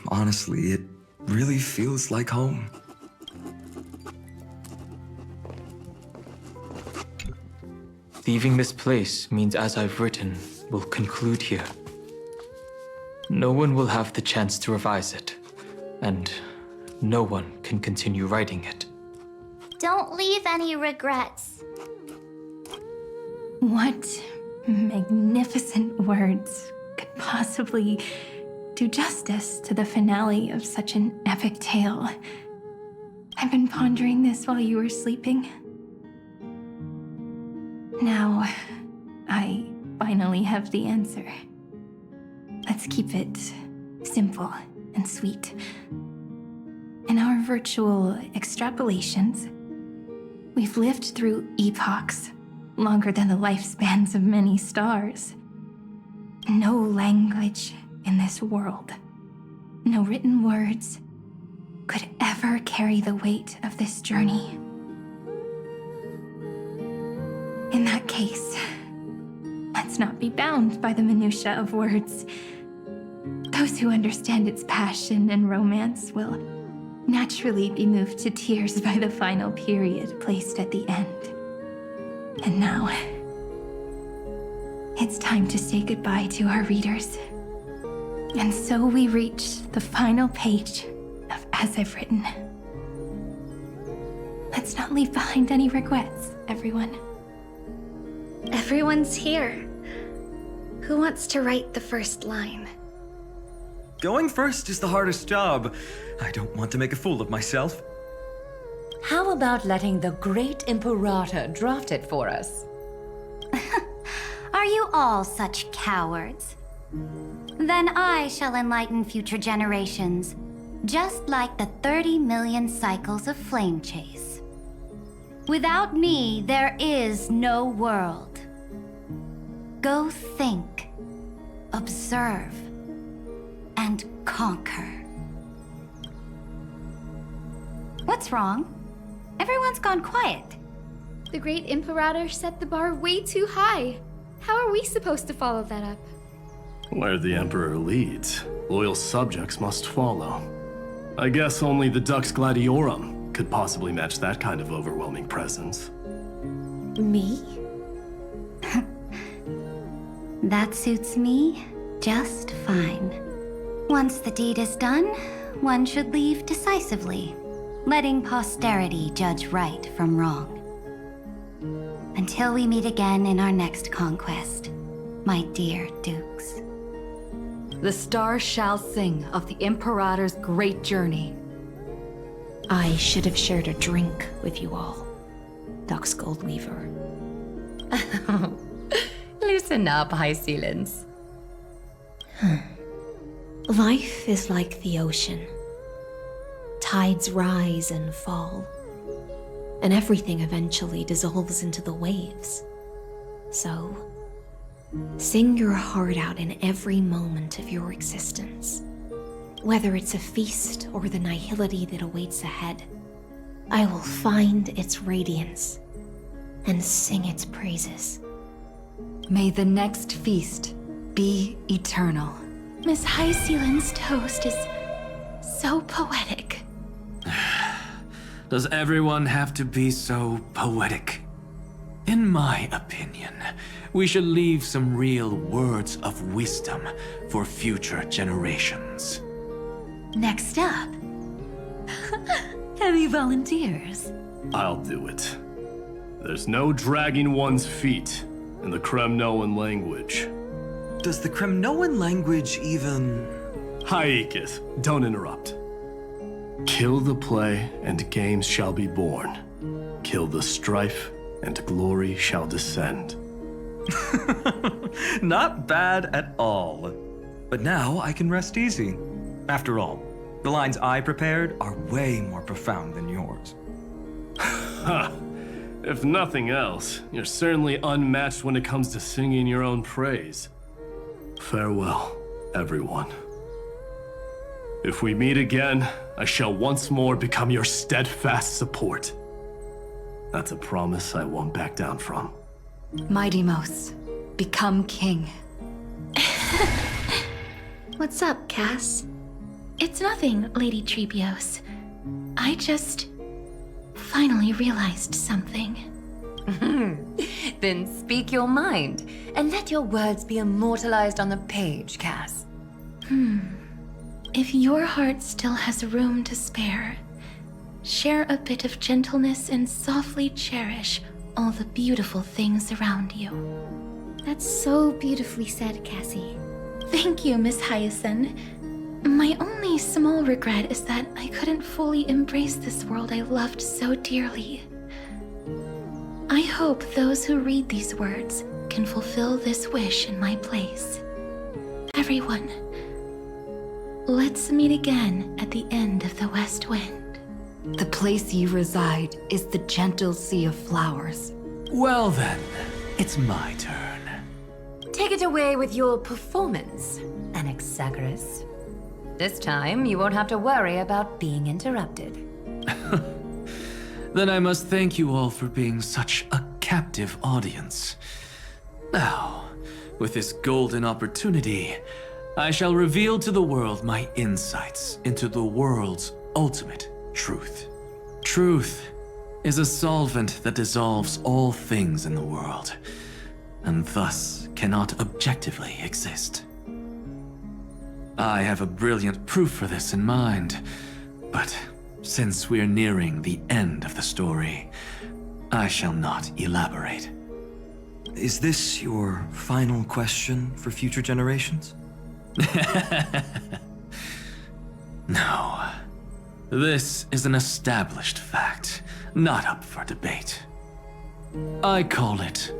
Honestly, it really feels like home. Leaving this place means, as I've written, will conclude here. No one will have the chance to revise it, and no one can continue writing it. Don't leave any regrets. What magnificent words could possibly do justice to the finale of such an epic tale? I've been pondering this while you were sleeping. Now, I finally have the answer. Let's keep it simple and sweet. In our virtual extrapolations, we've lived through epochs longer than the lifespans of many stars. No language in this world, no written words, could ever carry the weight of this journey. In that case, let's not be bound by the minutiae of words. Those who understand its passion and romance will naturally be moved to tears by the final period placed at the end. And now, it's time to say goodbye to our readers. And so we reach the final page of As I've Written. Let's not leave behind any regrets, everyone. Everyone's here. Who wants to write the first line? Going first is the hardest job. I don't want to make a fool of myself. How about letting the great Imperator draft it for us? Are you all such cowards? Then I shall enlighten future generations, just like the 30 million cycles of flame chase. Without me, there is no world. Go think, observe, and conquer. What's wrong? Everyone's gone quiet. The great Imperator set the bar way too high. How are we supposed to follow that up? Where the Emperor leads, loyal subjects must follow. I guess only the Dux Gladiorum could possibly match that kind of overwhelming presence. Me? That suits me just fine. Once the deed is done, one should leave decisively, letting posterity judge right from wrong. Until we meet again in our next conquest, my dear dukes. The stars shall sing of the Imperator's great journey. I should have shared a drink with you all, Dux Goldweaver. Loosen up, High Sealants. Life is like the ocean. Tides rise and fall, and everything eventually dissolves into the waves. So, sing your heart out in every moment of your existence. Whether it's a feast or the nihility that awaits ahead, I will find its radiance and sing its praises. May the next feast be eternal. Miss High Sealand's toast is so poetic. Does everyone have to be so poetic? In my opinion, we should leave some real words of wisdom for future generations. Next up, any volunteers? I'll do it. There's no dragging one's feet in the Kremnoan language. Does the Kremnoan language even... Haikith, don't interrupt. Kill the play, and games shall be born. Kill the strife, and glory shall descend. Not bad at all. But now I can rest easy. After all, the lines I prepared are way more profound than yours. Ha! If nothing else, you're certainly unmatched when it comes to singing your own praise. Farewell, everyone. If we meet again, I shall once more become your steadfast support. That's a promise I won't back down from. Mighty Mos, become king. What's up, Cass? It's nothing, Lady Trebios. I just finally realized something. Then speak your mind, and let your words be immortalized on the page, Cass. If your heart still has room to spare, share a bit of gentleness and softly cherish all the beautiful things around you. That's so beautifully said, Cassie. Thank you, Miss Hyacinth. My only small regret is that I couldn't fully embrace this world I loved so dearly. I hope those who read these words can fulfill this wish in my place. Everyone, let's meet again at the end of the West Wind. The place you reside is the gentle sea of flowers. Well then, it's my turn. Take it away with your performance, Anaxagoras. This time, you won't have to worry about being interrupted. Then I must thank you all for being such a captive audience. Now, with this golden opportunity, I shall reveal to the world my insights into the world's ultimate truth. Truth is a solvent that dissolves all things in the world, and thus cannot objectively exist. I have a brilliant proof for this in mind, but since we're nearing the end of the story, I shall not elaborate. Is this your final question for future generations? No. This is an established fact, not up for debate. I call it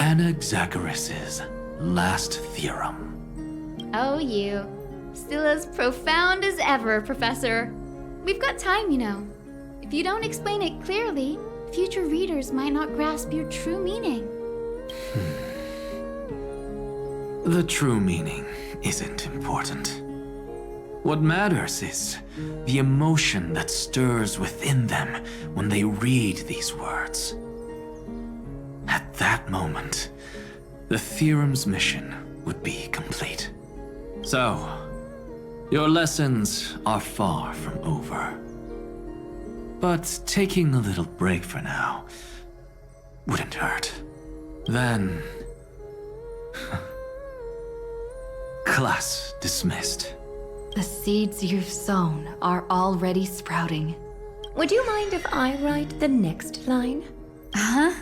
Anaxagoras' last theorem. Oh, you. Still as profound as ever, Professor. We've got time, you know. If you don't explain it clearly, future readers might not grasp your true meaning. The true meaning isn't important. What matters is the emotion that stirs within them when they read these words. At that moment, the theorem's mission would be complete. So, Your lessons are far from over. But taking a little break for now wouldn't hurt. Then... class dismissed. The seeds you've sown are already sprouting. Would you mind if I write the next line? Huh?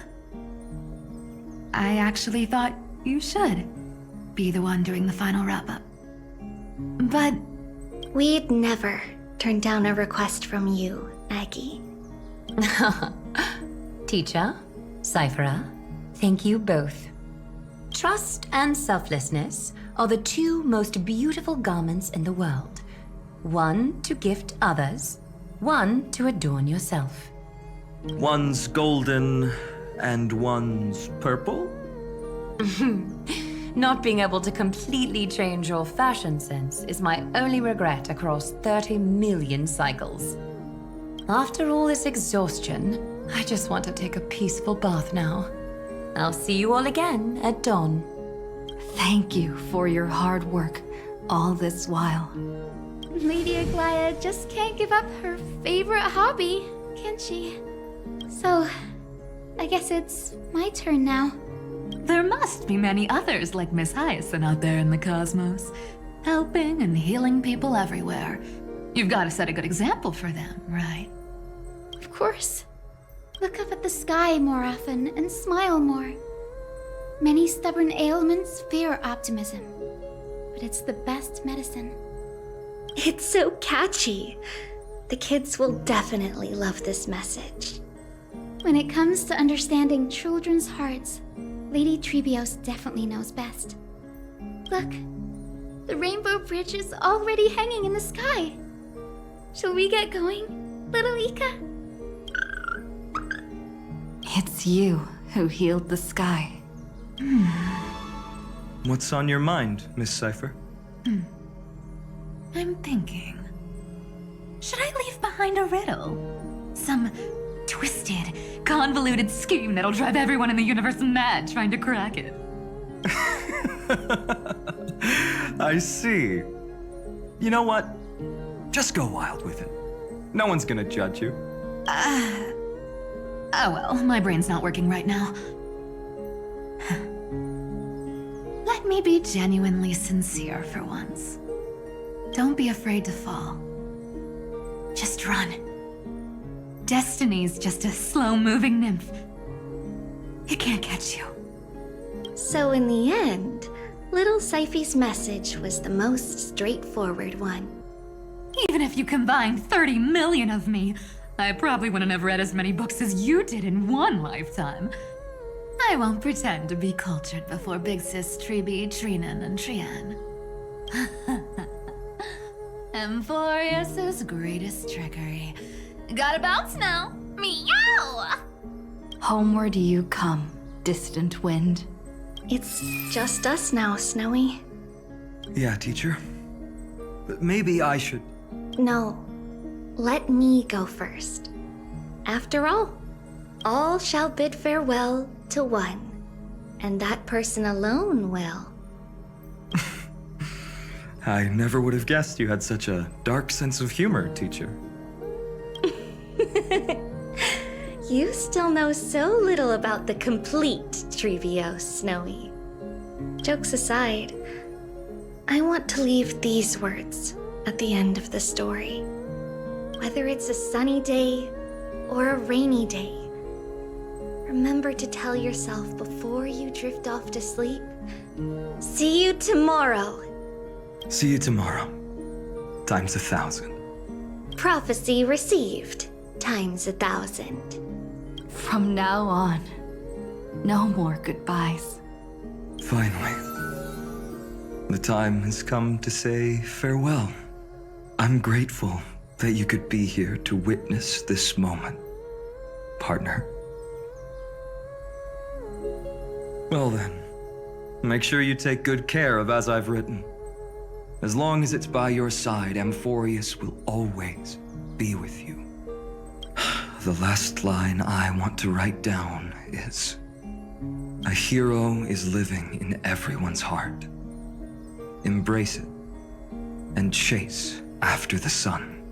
I actually thought you should be the one doing the final wrap-up. But... We'd never turn down a request from you, Aggie. Teacher, Cyphera, thank you both. Trust and selflessness are the two most beautiful garments in the world. One to gift others, one to adorn yourself. One's golden and one's purple? Not being able to completely change your fashion sense is my only regret across 30 million cycles. After all this exhaustion, I just want to take a peaceful bath now. I'll see you all again at dawn. Thank you for your hard work all this while. Lady Aglaia just can't give up her favorite hobby, can she? So, I guess it's my turn now. There must be many others like Miss Hyacinth out there in the cosmos, helping and healing people everywhere. You've got to set a good example for them, right? Of course. Look up at the sky more often and smile more. Many stubborn ailments fear optimism, but it's the best medicine. It's so catchy. The kids will definitely love this message. When it comes to understanding children's hearts, Lady Trebios definitely knows best. Look, the Rainbow Bridge is already hanging in the sky. Shall we get going, little Ika? It's you who healed the sky. What's on your mind, Miss Cypher? I'm thinking... should I leave behind a riddle? Some twisted, convoluted scheme that'll drive everyone in the universe mad trying to crack it. I see. You know what? Just go wild with it. No one's gonna judge you. Oh well, my brain's not working right now. Let me be genuinely sincere for once. Don't be afraid to fall. Just run. Destiny's just a slow-moving nymph. It can't catch you. So in the end, little Cyphy's message was the most straightforward one. Even if you combined 30 million of me, I probably wouldn't have read as many books as you did in one lifetime. I won't pretend to be cultured before Big Sis Treeby, Trinan, and Trian. Amphoreus' greatest trickery. Gotta bounce now. Meow! Homeward you come, distant wind. It's just us now, Snowy. Yeah, teacher. But maybe I should... No. Let me go first. After all shall bid farewell to one, and that person alone will. I never would have guessed you had such a dark sense of humor, teacher. You still know so little about the complete Trevios, Snowy. Jokes aside, I want to leave these words at the end of the story. Whether it's a sunny day or a rainy day, remember to tell yourself before you drift off to sleep, see you tomorrow. See you tomorrow. Times 1,000. Prophecy received. Times 1,000. From now on, no more goodbyes. Finally. The time has come to say farewell. I'm grateful that you could be here to witness this moment, partner. Well then, make sure you take good care of as I've written. As long as it's by your side, Amphoreus will always be with you. The last line I want to write down is, a hero is living in everyone's heart. Embrace it, and chase after the sun.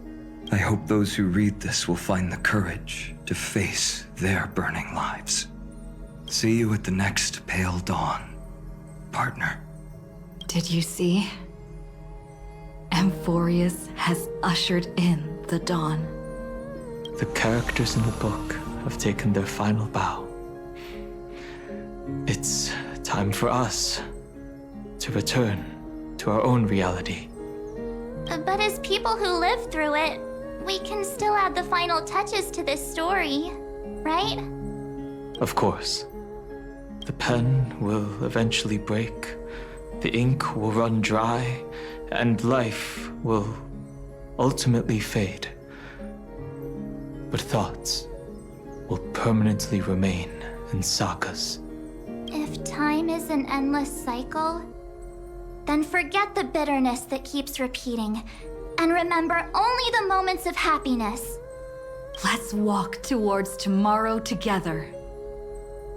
I hope those who read this will find the courage to face their burning lives. See you at the next pale dawn, partner. Did you see? Amphoreus has ushered in the dawn. The characters in the book have taken their final bow. It's time for us to return to our own reality. But as people who lived through it, we can still add the final touches to this story, right? Of course. The pen will eventually break, the ink will run dry, and life will ultimately fade. But thoughts will permanently remain in sagas. If time is an endless cycle, then forget the bitterness that keeps repeating, and remember only the moments of happiness. Let's walk towards tomorrow together.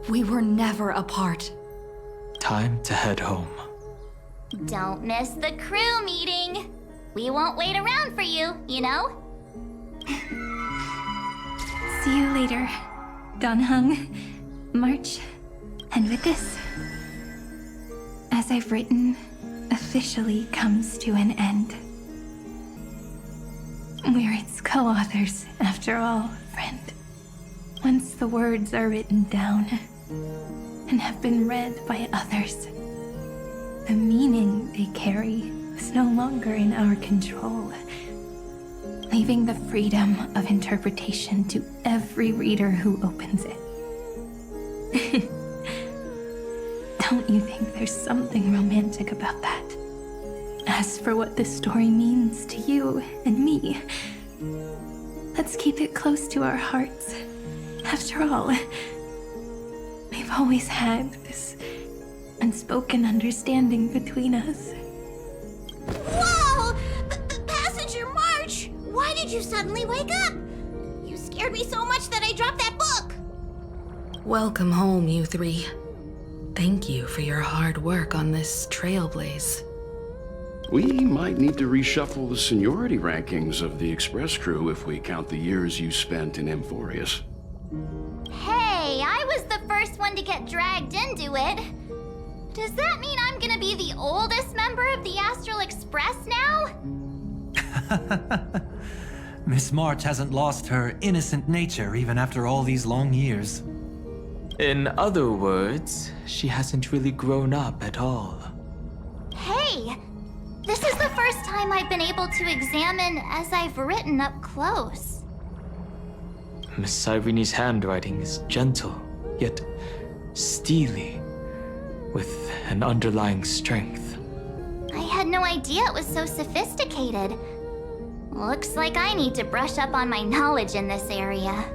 We were never apart. Time to head home. Don't miss the crew meeting. We won't wait around for you, you know? See you later, Donhung, March, and with this, as I've written, officially comes to an end. We're its co-authors, after all, friend. Once the words are written down and have been read by others, the meaning they carry is no longer in our control, leaving the freedom of interpretation to every reader who opens it. Don't you think there's something romantic about that? As for what this story means to you and me, let's keep it close to our hearts. After all, we've always had this unspoken understanding between us. Whoa! Passenger March! Why did you suddenly wake up? You scared me so much that I dropped that book! Welcome home, you three. Thank you for your hard work on this Trailblaze. We might need to reshuffle the seniority rankings of the Express Crew if we count the years you spent in Amphoreus. Hey, I was the first one to get dragged into it. Does that mean I'm gonna be the oldest member of the Astral Express now? Miss March hasn't lost her innocent nature even after all these long years. In other words, she hasn't really grown up at all. Hey, this is the first time I've been able to examine as I've written up close. Miss Cyrene's handwriting is gentle, yet steely, with an underlying strength. I had no idea it was so sophisticated. Looks like I need to brush up on my knowledge in this area.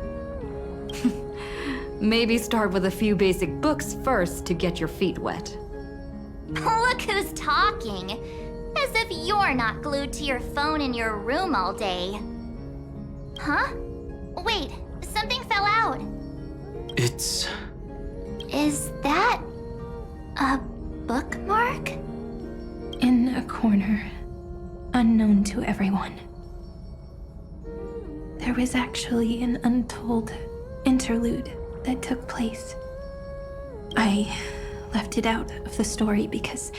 Maybe start with a few basic books first to get your feet wet. Look who's talking. As if you're not glued to your phone in your room all day. Huh? Wait, something fell out. It's... Is that a bookmark? In a corner, unknown to everyone. There was actually an untold interlude that took place. I left it out of the story because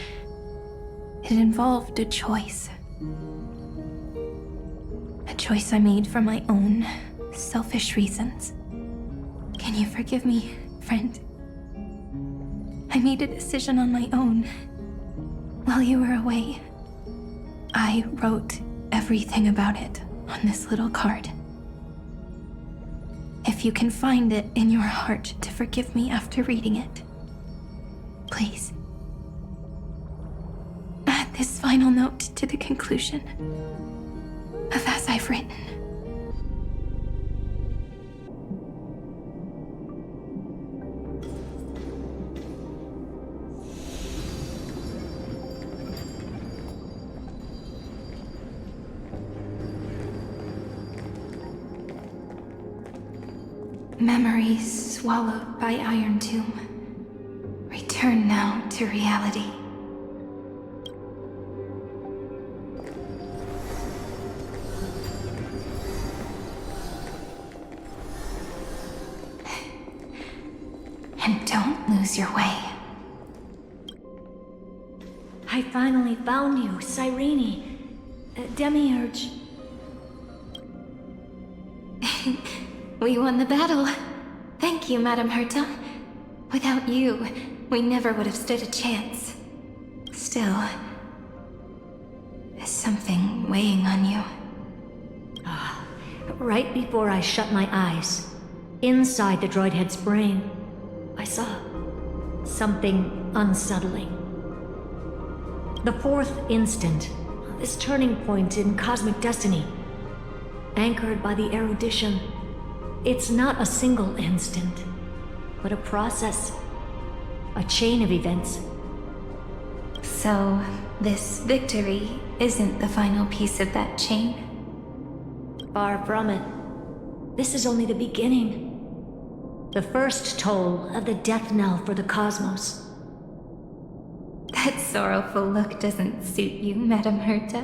it involved a choice. A choice I made for my own selfish reasons. Can you forgive me, friend? I made a decision on my own. While you were away, I wrote everything about it on this little card. If you can find it in your heart to forgive me after reading it, please. Add this final note to the conclusion of As I've Written. Memories swallowed by Irontomb. Return now to reality. lose your way. I finally found you, Cyrene. Demiurge. We won the battle. Thank you, Madame Herta. Without you, we never would have stood a chance. Still, there's something weighing on you. Right before I shut my eyes, inside the droid head's brain, I saw something unsettling. The fourth instant, this turning point in cosmic destiny, anchored by the erudition. It's not a single instant, but a process, a chain of events. So, this victory isn't the final piece of that chain? Far from it. This is only the beginning. The first toll of the death knell for the cosmos. That sorrowful look doesn't suit you, Madame Herta.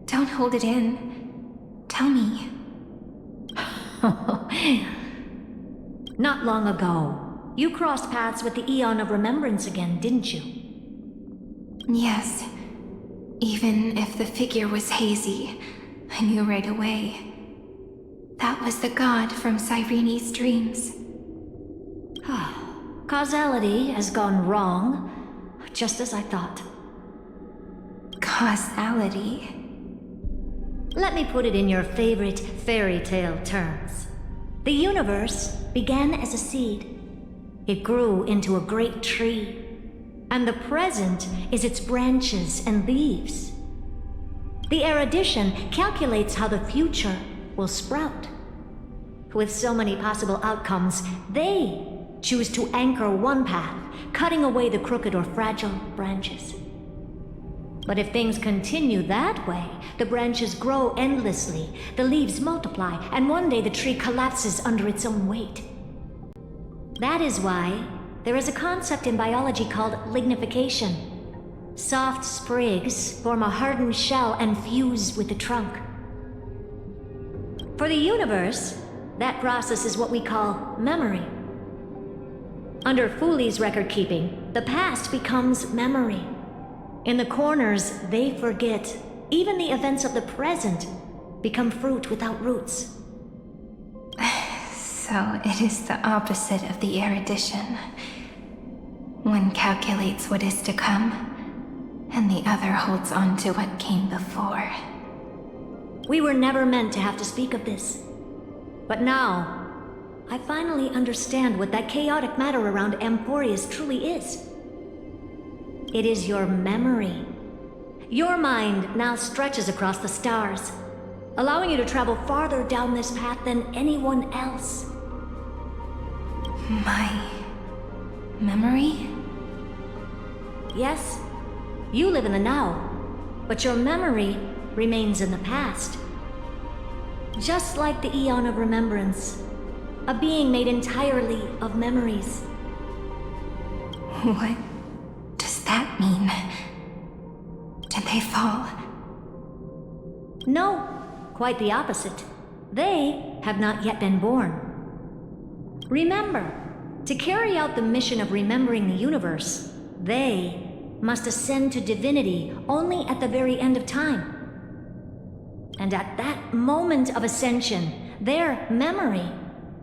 Don't hold it in. Tell me. Not long ago, you crossed paths with the Eon of Remembrance again, didn't you? Yes. Even if the figure was hazy, I knew right away. That was the god from Cyrene's dreams. Causality has gone wrong, just as I thought. Causality? Let me put it in your favorite fairy tale terms. The universe began as a seed. It grew into a great tree. And the present is its branches and leaves. The erudition calculates how the future will sprout. With so many possible outcomes, they choose to anchor one path, cutting away the crooked or fragile branches. But if things continue that way, the branches grow endlessly, the leaves multiply, and one day the tree collapses under its own weight. That is why there is a concept in biology called lignification. Soft sprigs form a hardened shell and fuse with the trunk. For the universe, that process is what we call memory. Under Fooley's record keeping, the past becomes memory. In the corners, they forget. Even the events of the present become fruit without roots. So it is the opposite of the erudition. One calculates what is to come, and the other holds on to what came before. We were never meant to have to speak of this. But now, I finally understand what that chaotic matter around Amphoreus truly is. It is your memory. Your mind now stretches across the stars, allowing you to travel farther down this path than anyone else. My memory? Yes, you live in the now, but your memory remains in the past. Just like the Eon of Remembrance, a being made entirely of memories. What does that mean? Did they fall? No, quite the opposite. They have not yet been born. Remember, to carry out the mission of remembering the universe, they must ascend to divinity only at the very end of time. And at that moment of ascension, their memory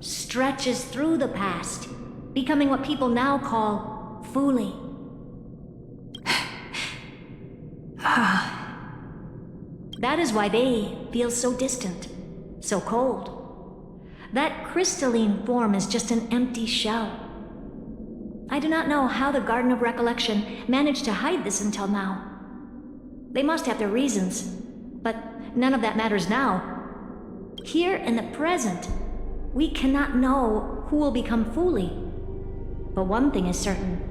stretches through the past, becoming what people now call Fooley. That is why they feel so distant, so cold. That crystalline form is just an empty shell. I do not know how the Garden of Recollection managed to hide this until now. They must have their reasons, but none of that matters now. Here in the present, we cannot know who will become Fooley. But one thing is certain.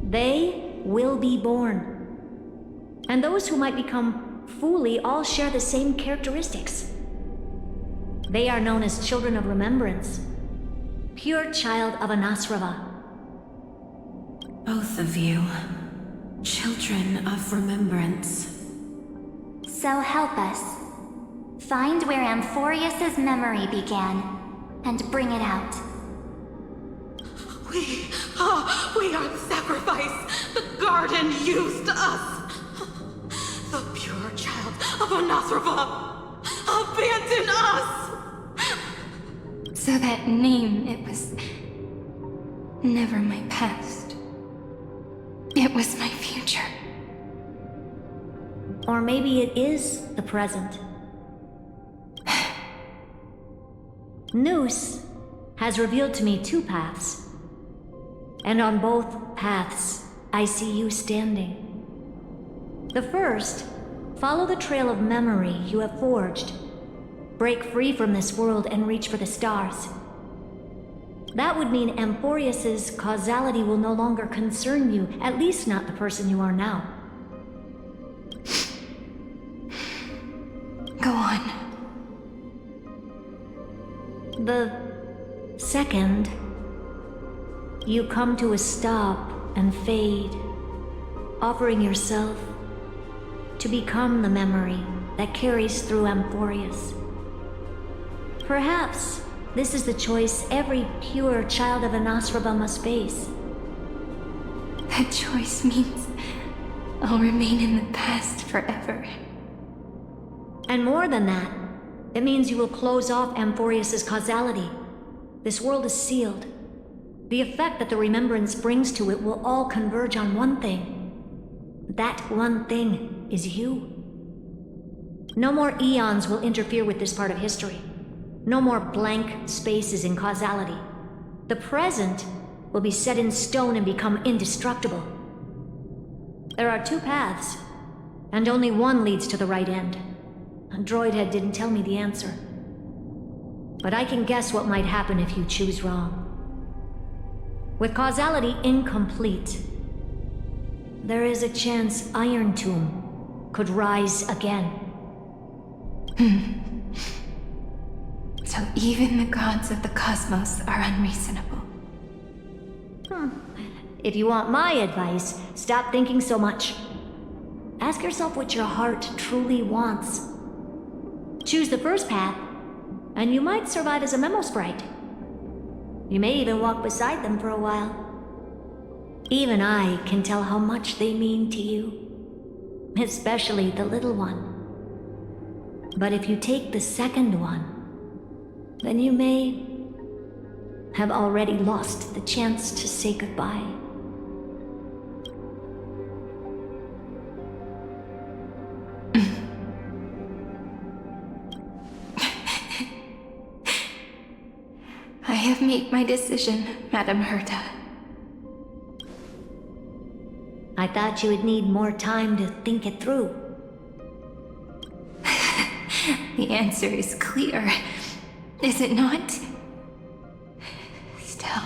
They will be born. And those who might become Fooley all share the same characteristics. They are known as children of remembrance. Pure child of Anasrava. Both of you, children of remembrance. So help us. Find where Amphoreus's memory began, and bring it out. We We are the sacrifice the garden used us. The pure child of Anasrava abandoned us. So that name, it was never my past. It was my future. Or maybe it is the present. Nous has revealed to me two paths. And on both paths, I see you standing. The first, follow the trail of memory you have forged. Break free from this world and reach for the stars. That would mean Amphoreus's causality will no longer concern you, at least not the person you are now. Go on. The second, you come to a stop and fade, offering yourself to become the memory that carries through Amphoreus. Perhaps this is the choice every pure child of Anasrava must face. That choice means I'll remain in the past forever. And more than that, it means you will close off Amphoreus's causality. This world is sealed. The effect that the Remembrance brings to it will all converge on one thing. That one thing is you. No more eons will interfere with this part of history. No more blank spaces in causality. The present will be set in stone and become indestructible. There are two paths, and only one leads to the right end. A droid head didn't tell me the answer. But I can guess what might happen if you choose wrong. With causality incomplete, there is a chance Irontomb could rise again. So even the gods of the cosmos are unreasonable. If you want my advice, stop thinking so much. Ask yourself what your heart truly wants. Choose the first path, and you might survive as a memo sprite. You may even walk beside them for a while. Even I can tell how much they mean to you, especially the little one. But if you take the second one, then you may have already lost the chance to say goodbye. I have made my decision, Madam Herta. I thought you would need more time to think it through. The answer is clear, is it not? Still,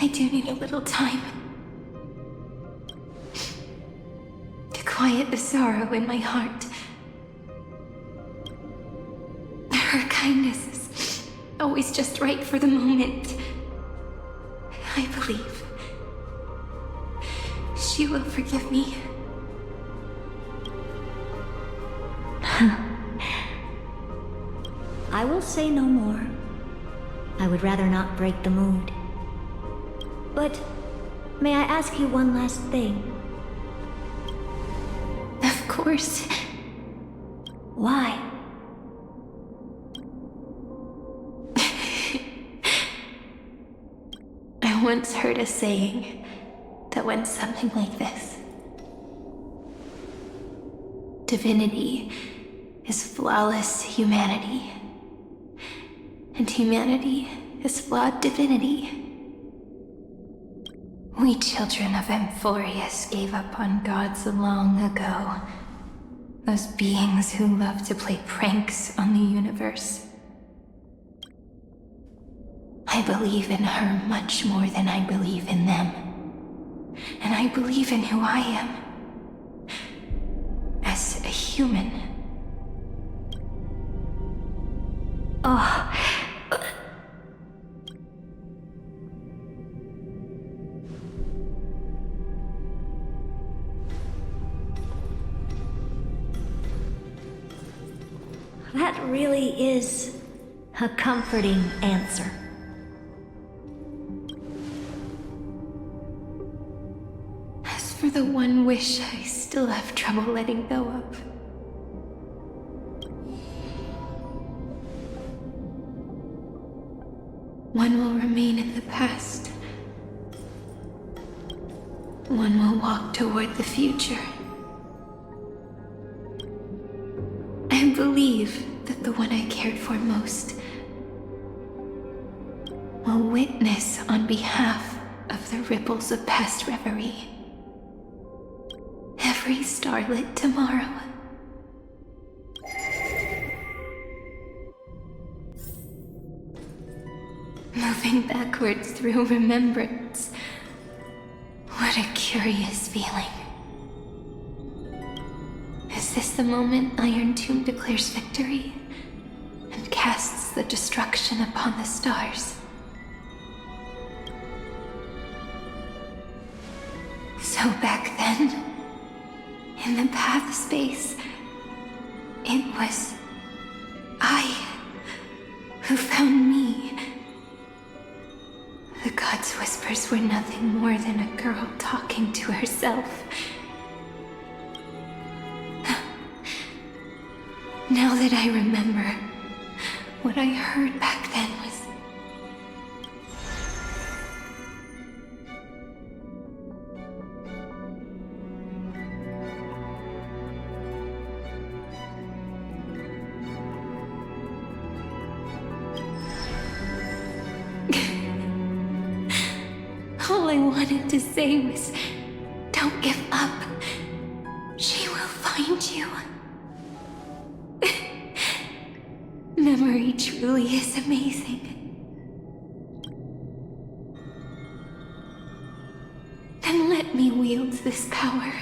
I do need a little time to quiet the sorrow in my heart. Her kindness is always just right for the moment. I believe she will forgive me. I will say no more. I would rather not break the mood. But may I ask you one last thing? Of course. Why? I once heard a saying that went something like this. Divinity is flawless humanity, and humanity is flawed divinity. We children of Amphoreus gave up on gods long ago. Those beings who love to play pranks on the universe. I believe in her much more than I believe in them. And I believe in who I am. As a human. Oh. That really is a comforting answer. for the one wish I still have trouble letting go of. One will remain in the past. One will walk toward the future. I believe that the one I cared for most will witness on behalf of the ripples of past reverie. Every starlit tomorrow. Moving backwards through remembrance. What a curious feeling. Is this the moment Irontomb declares victory and casts the destruction upon the stars? So back then, in the path space, it was I who found me. The gods' whispers were nothing more than a girl talking to herself. Now that I remember, what I heard back then was... All I wanted to say was, don't give up. She will find you. Memory truly is amazing. Then let me wield this power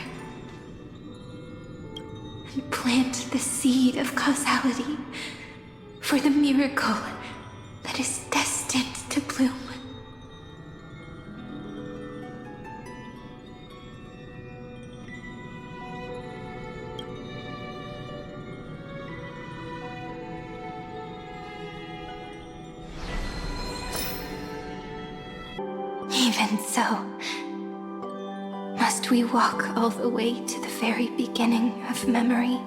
and plant the seed of causality for the miracle that is destined to bloom. Even so, must we walk all the way to the very beginning of memory?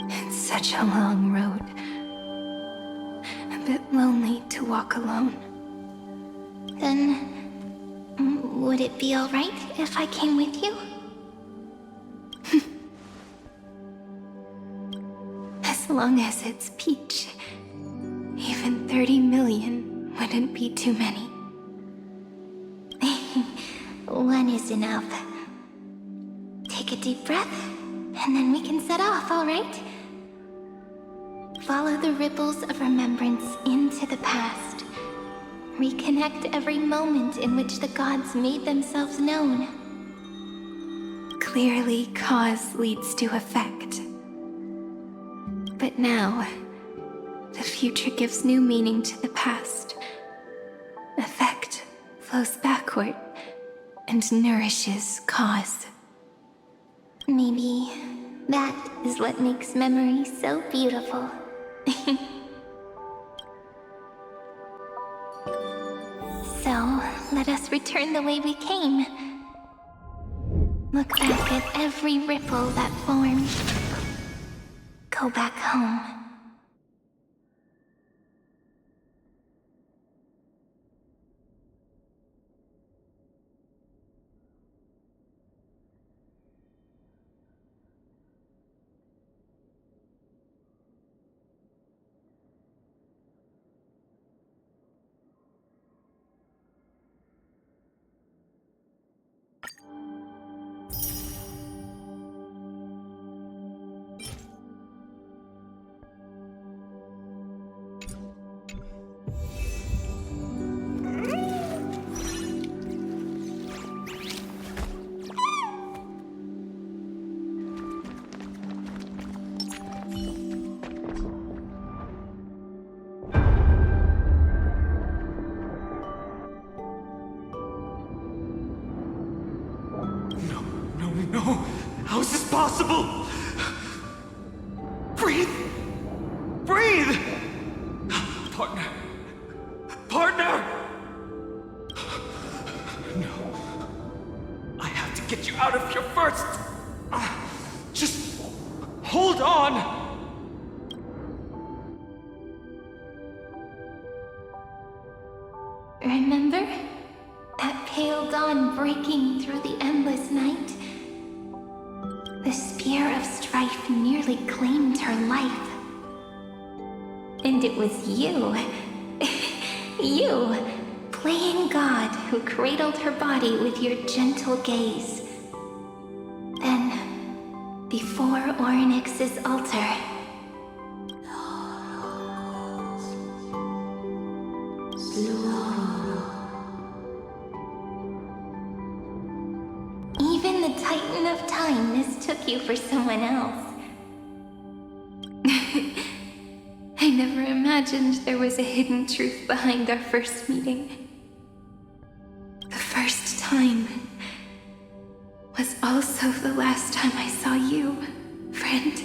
It's such a long road. A bit lonely to walk alone. Then, would it be alright if I came with you? As long as it's Peach, even 30 million wouldn't be too many. One is enough. Take a deep breath, and then we can set off, alright? Follow the ripples of remembrance into the past. Reconnect every moment in which the gods made themselves known. Clearly, cause leads to effect. But now, the future gives new meaning to the past. Effect flows backward and nourishes cause. Maybe that is what makes memory so beautiful. So, let us return the way we came. Look back at every ripple that formed. Go back home. No! How is this possible? Breathe! Breathe! Partner! Partner! No. got to get you out of here first! Just hold on! Remember? That pale dawn breaking through the endless night? The spear of strife nearly claimed her life. And it was you, you, playing God, who cradled her body with your gentle gaze. Then, before Ornyx's altar, even the Titan of Time mistook you for someone else. I never imagined there was a hidden truth behind our first meeting. The first time was also the last time I saw you, friend.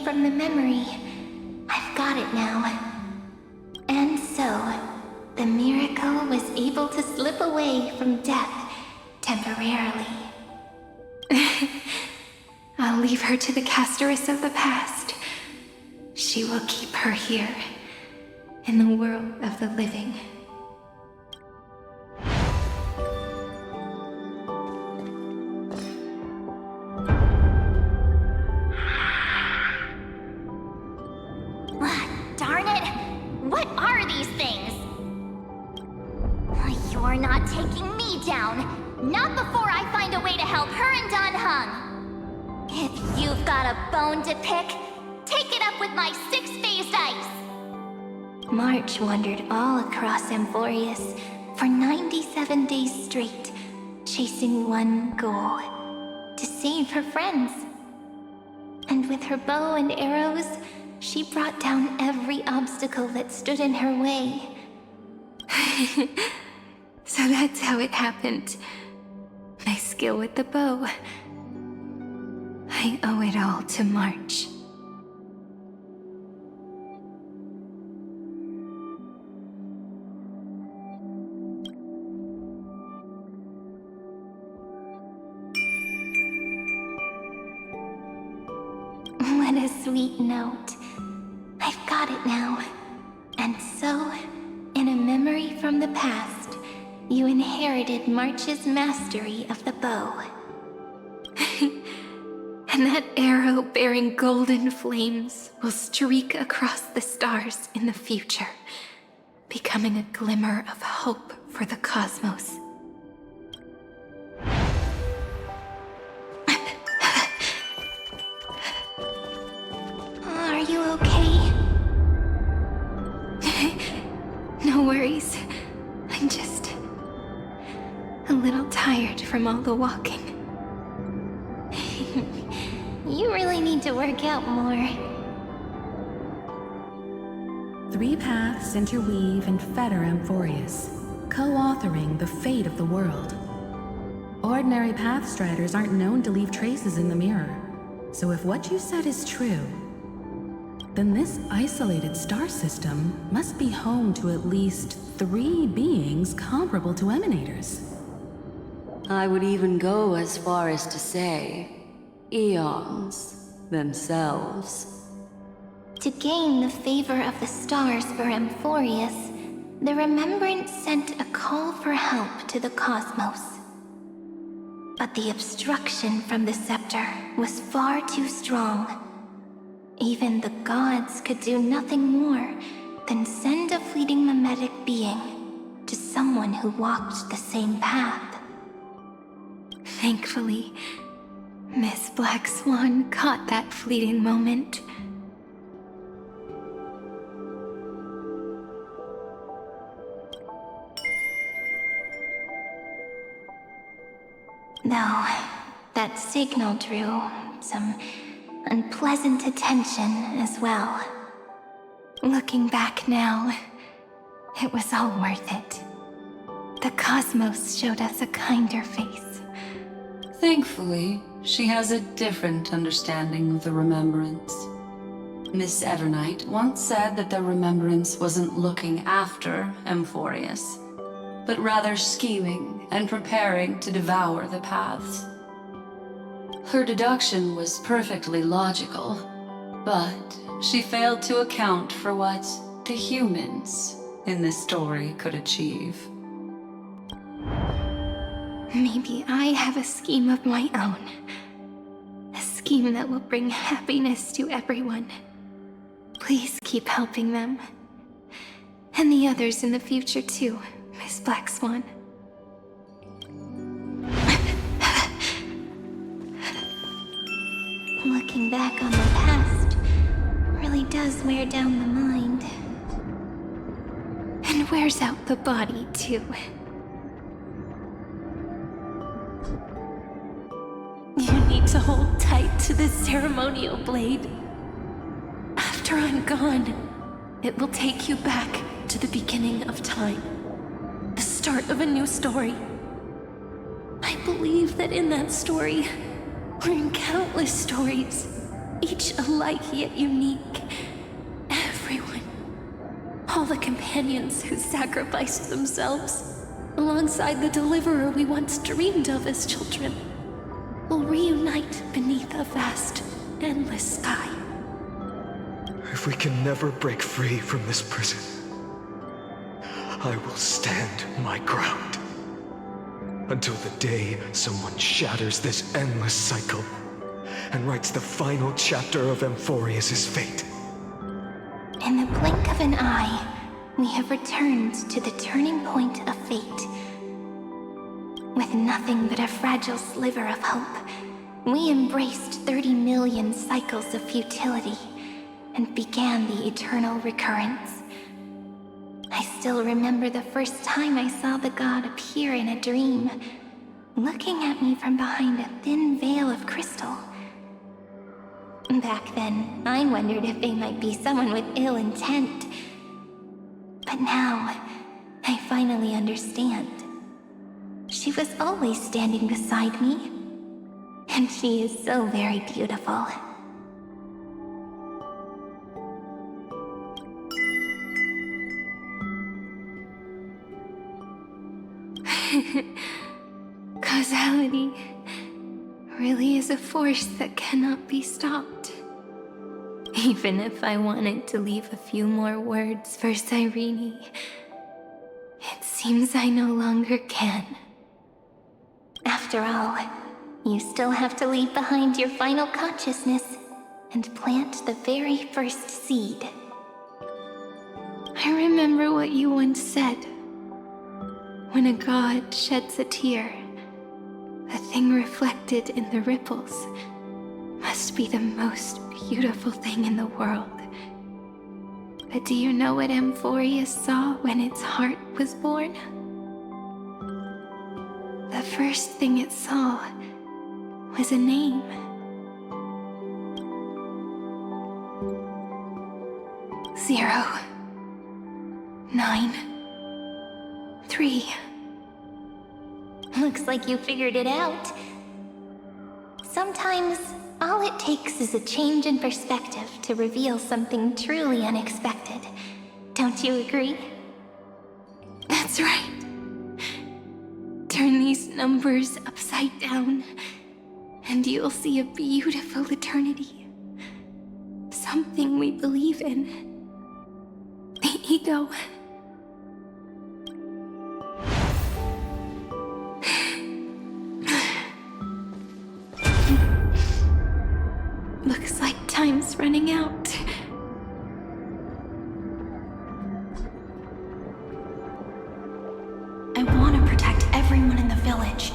From the memory. I've got it now. And so, the miracle was able to slip away from death temporarily. I'll leave her to the casteress of the past. She will keep her here, in the world of the living. March wandered all across Amphoreus for 97 days straight, chasing one goal: to save her friends. And with her bow and arrows, she brought down every obstacle that stood in her way. So that's how it happened. My skill with the bow. I owe it all to March. What a sweet note. I've got it now. And so, in a memory from the past, you inherited March's mastery of the bow. And that arrow bearing golden flames will streak across the stars in the future, becoming a glimmer of hope for the cosmos. Are you okay? No worries. I'm just a little tired from all the walking. You really need to work out more. 3 paths interweave and fetter Amphoreus, co-authoring the fate of the world. Ordinary pathstriders aren't known to leave traces in the mirror, so if what you said is true, then this isolated star system must be home to at least 3 beings comparable to emanators. I would even go as far as to say, eons themselves. To gain the favor of the stars for Amphoreus, the Remembrance sent a call for help to the cosmos. But the obstruction from the Scepter was far too strong. Even the gods could do nothing more than send a fleeting mimetic being to someone who walked the same path. Thankfully, Miss Black Swan caught that fleeting moment. Though, that signal drew some unpleasant attention as well. Looking back now, It was all worth it. The cosmos showed us a kinder face. Thankfully, she has a different understanding of the Remembrance. Miss Evernight once said that the Remembrance wasn't looking after Amphoreus, but rather scheming and preparing to devour the paths. Her deduction was perfectly logical, but she failed to account for what the humans in this story could achieve. Maybe I have a scheme of my own. A scheme that will bring happiness to everyone. Please keep helping them. And the others in the future too, Miss Black Swan. Looking back on the past really does wear down the mind. And wears out the body too. You need to hold tight to this ceremonial blade. After I'm gone, it will take you back to the beginning of time. The start of a new story. I believe that in that story, or in countless stories, each alike yet unique, everyone, all the companions who sacrificed themselves, alongside the deliverer we once dreamed of as children, will reunite beneath a vast, endless sky. If we can never break free from this prison, I will stand my ground. Until the day someone shatters this endless cycle and writes the final chapter of Amphoreus' fate. In the blink of an eye, we have returned to the turning point of fate. With nothing but a fragile sliver of hope, we embraced 30 million cycles of futility and began the eternal recurrence. I still remember the first time I saw the god appear in a dream, looking at me from behind a thin veil of crystal. Back then, I wondered if they might be someone with ill intent. But now, I finally understand. She was always standing beside me, and she is so very beautiful. Causality really is a force that cannot be stopped. Even if I wanted to leave a few more words for Cyrene, it seems I no longer can. After all, you still have to leave behind your final consciousness and plant the very first seed. I remember what you once said. When a god sheds a tear, the thing reflected in the ripples must be the most beautiful thing in the world. But do you know what Amphoreus saw when its heart was born? The first thing it saw was a name. 0, 9, 3. Looks like you figured it out. Sometimes, all it takes is a change in perspective to reveal something truly unexpected. Don't you agree? That's right. Turn these numbers upside down, and you'll see a beautiful eternity. Something we believe in. The ego. Looks like time's running out. I want to protect everyone in the village.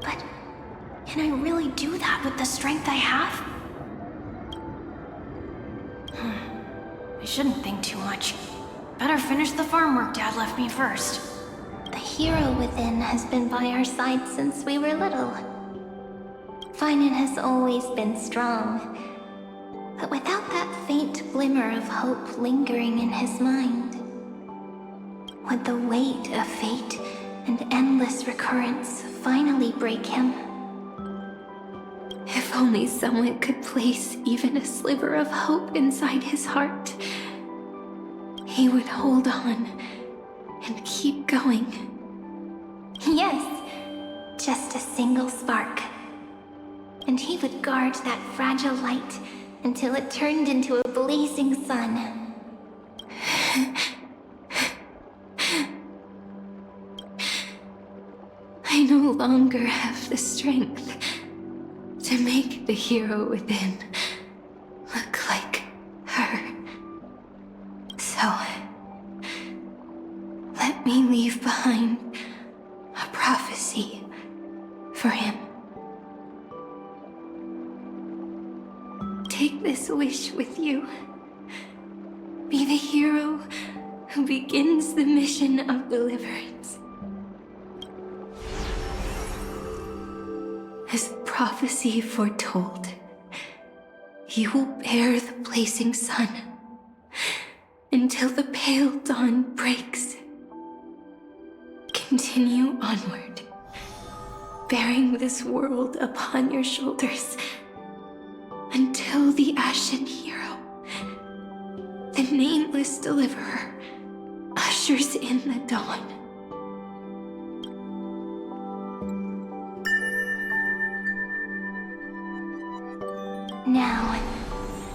But can I really do that with the strength I have? I shouldn't think too much. Better finish the farm work Dad left me first. The hero within has been by our side since we were little. Phainon has always been strong, but without that faint glimmer of hope lingering in his mind. Would the weight of fate and endless recurrence finally break him? If only someone could place even a sliver of hope inside his heart, he would hold on and keep going. Yes, just a single spark. And he would guard that fragile light until it turned into a blazing sun. I no longer have the strength to make the hero within look like her. So, let me leave behind a prophecy for him. Take this wish with you. Be the hero who begins the mission of deliverance. As the prophecy foretold, you will bear the blazing sun until the pale dawn breaks. Continue onward, bearing this world upon your shoulders until the Ashen Hero, the nameless deliverer, ushers in the dawn. Now,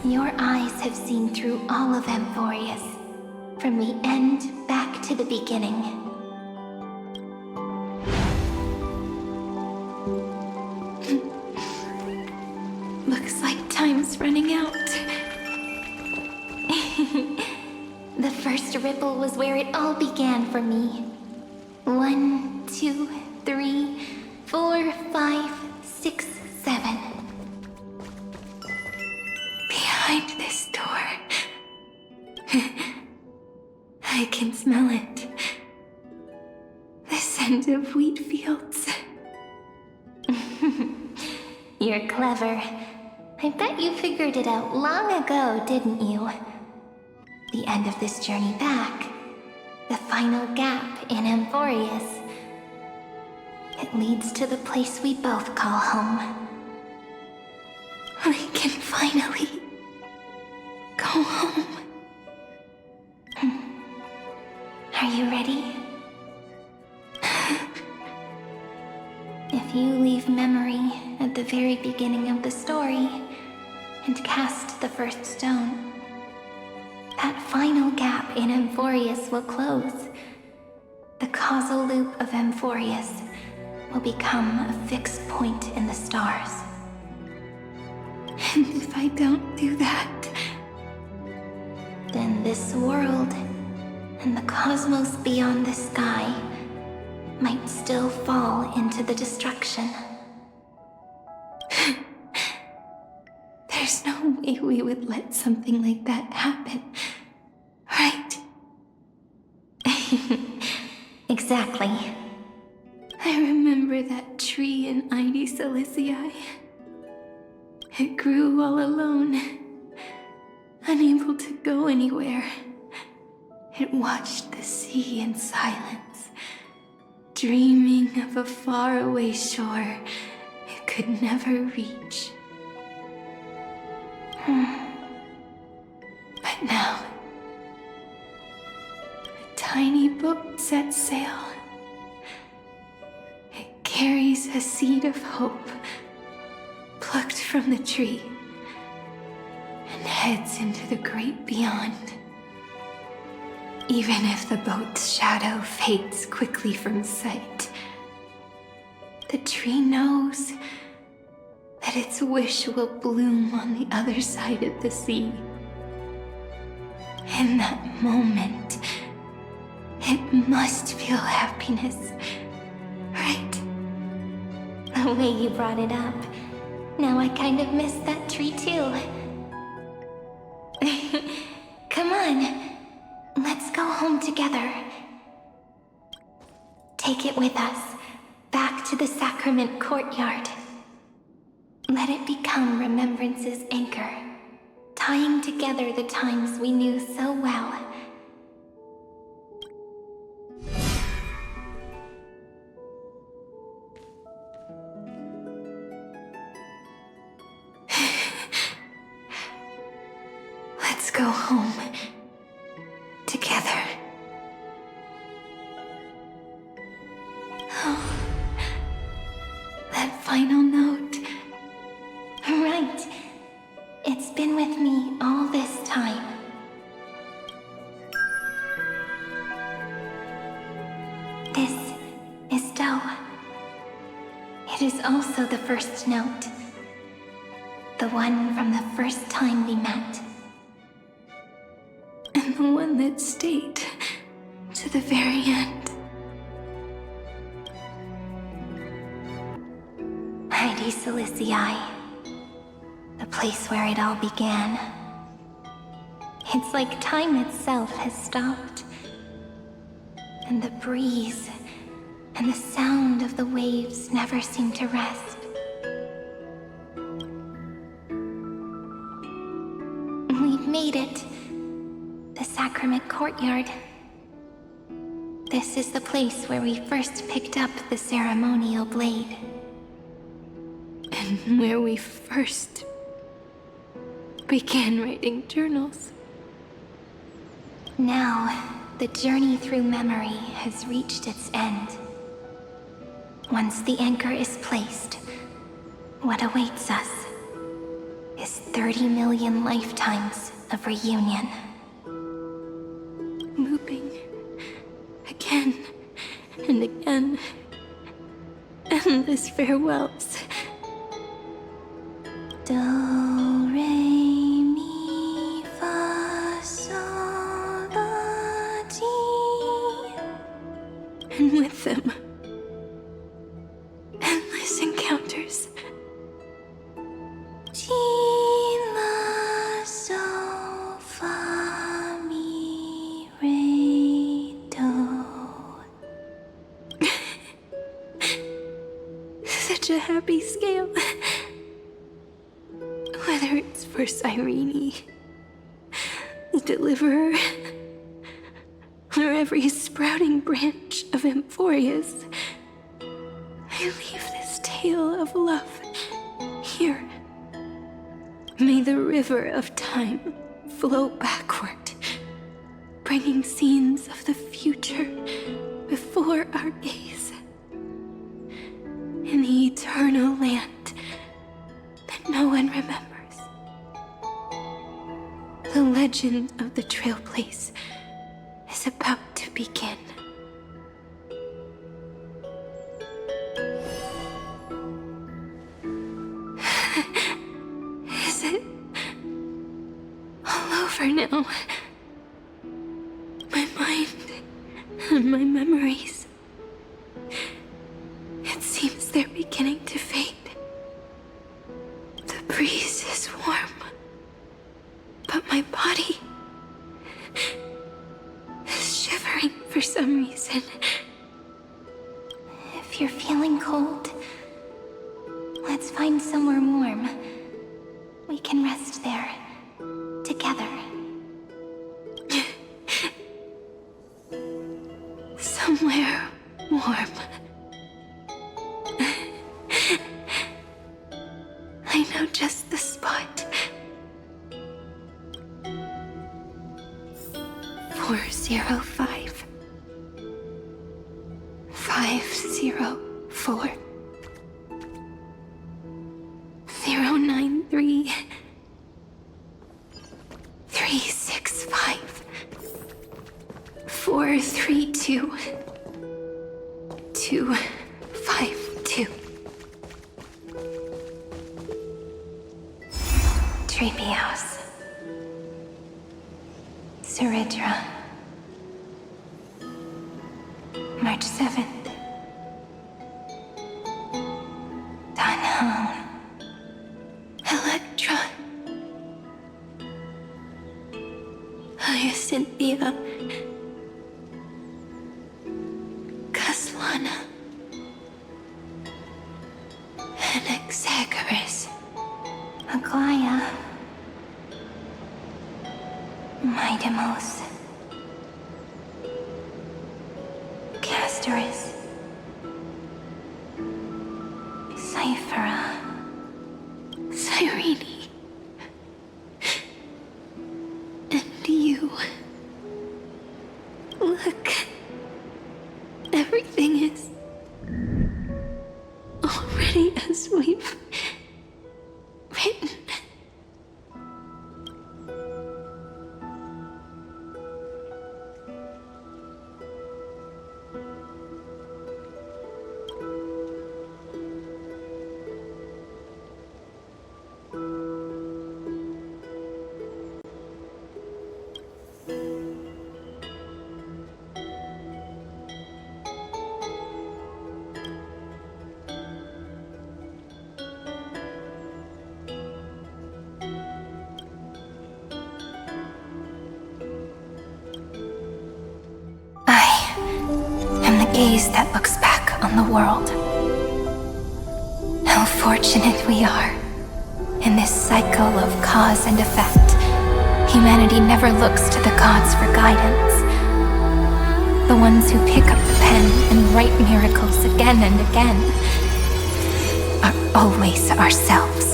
your eyes have seen through all of Amphoreus, from the end back to the beginning. Looks like time's running out. The first ripple was where it all began for me. 1, 2, 3, 4, 5, 6, 7. Behind this door. I can smell it. The scent of wheat fields. You're clever. I bet you figured it out long ago, didn't you? The end of this journey back. The final gap in Amphoreus. It leads to the place we both call home. We can finally go home. Are you ready? If you leave memory at the very beginning of the story and cast the first stone, that final gap in Amphoreus will close. The causal loop of Amphoreus will become a fixed point in the stars. And if I don't do that, then this world and the cosmos beyond the sky might still fall into the destruction. There's no way we would let something like that happen, right? Exactly. I remember that tree in Elysia. It grew all alone, unable to go anywhere. It watched the sea in silence, dreaming of a faraway shore it could never reach. But now, a tiny boat sets sail. It carries a seed of hope, plucked from the tree, and heads into the great beyond. Even if the boat's shadow fades quickly from sight, the tree knows that its wish will bloom on the other side of the sea. In that moment, it must feel happiness, right? The way you brought it up, now I kind of miss that tree too. Come on, let's go home together. Take it with us, back to the sacrament courtyard. Let it become Remembrance's anchor, tying together the times we knew so well. Let's go home. Together. Oh. That final note. Right. It's been with me all this time. This is Do. It is also the first note. The one from the first time we met. And the one that stayed to the very end. Crysos Elysia. The place where it all began. It's like time itself has stopped. And the breeze and the sound of the waves never seem to rest. We've made it. The Sacrament Courtyard. This is the place where we first picked up the ceremonial blade. And where we first began writing journals. Now, the journey through memory has reached its end. Once the anchor is placed, what awaits us is 30 million lifetimes of reunion. Looping again and again. Endless farewells. Do, re, mi, fa, sol, la, ti. And with them, endless encounters. Ti, la, sol, fa, mi, re, do. Such a happy scale. Whether it's for Cyrene, the Deliverer, or every sprouting branch of Amphoreus, I leave this tale of love here. May the river of time flow backward, bringing scenes of the future before our gaze. In the eternal land that no one remembers. The legend of the Trailblaze is about to begin. Is it all over now? My mind and my memories. It seems they're beginning to fade. The breeze is warm. But my body is shivering for some reason. If you're feeling cold, let's find somewhere warm. We can rest there, together. Somewhere warm. I know just the spot. 405 504 093 365 432 252. Treehouse. Suridra. March 7th. Danhong. Electra. Hyacinthia. Khaslana. Anaxagoras. Aglaya. My Demos. Castoris. Cyphera. Cyrene. And you. Look. Everything is already as we've written. Gaze that looks back on the world. How fortunate we are. In this cycle of cause and effect, humanity never looks to the gods for guidance. The ones who pick up the pen and write miracles again and again are always ourselves.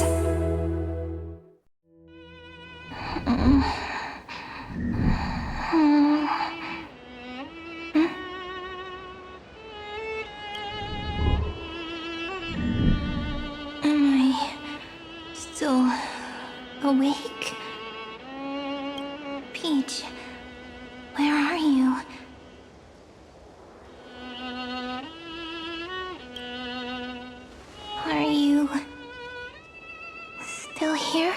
Awake? Peach, where are you? Are you still here?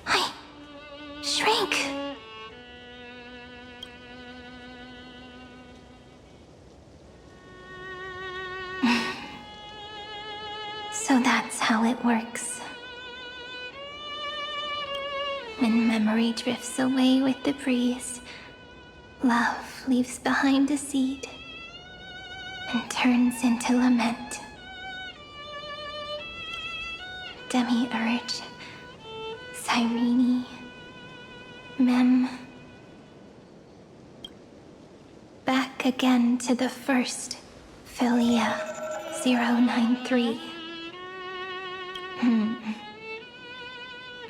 I shrank. So that's how it works. When memory drifts away with the breeze, love leaves behind a seed and turns into lament. Demiurge, Cyrene, Mem. Back again to the first, Philia 093.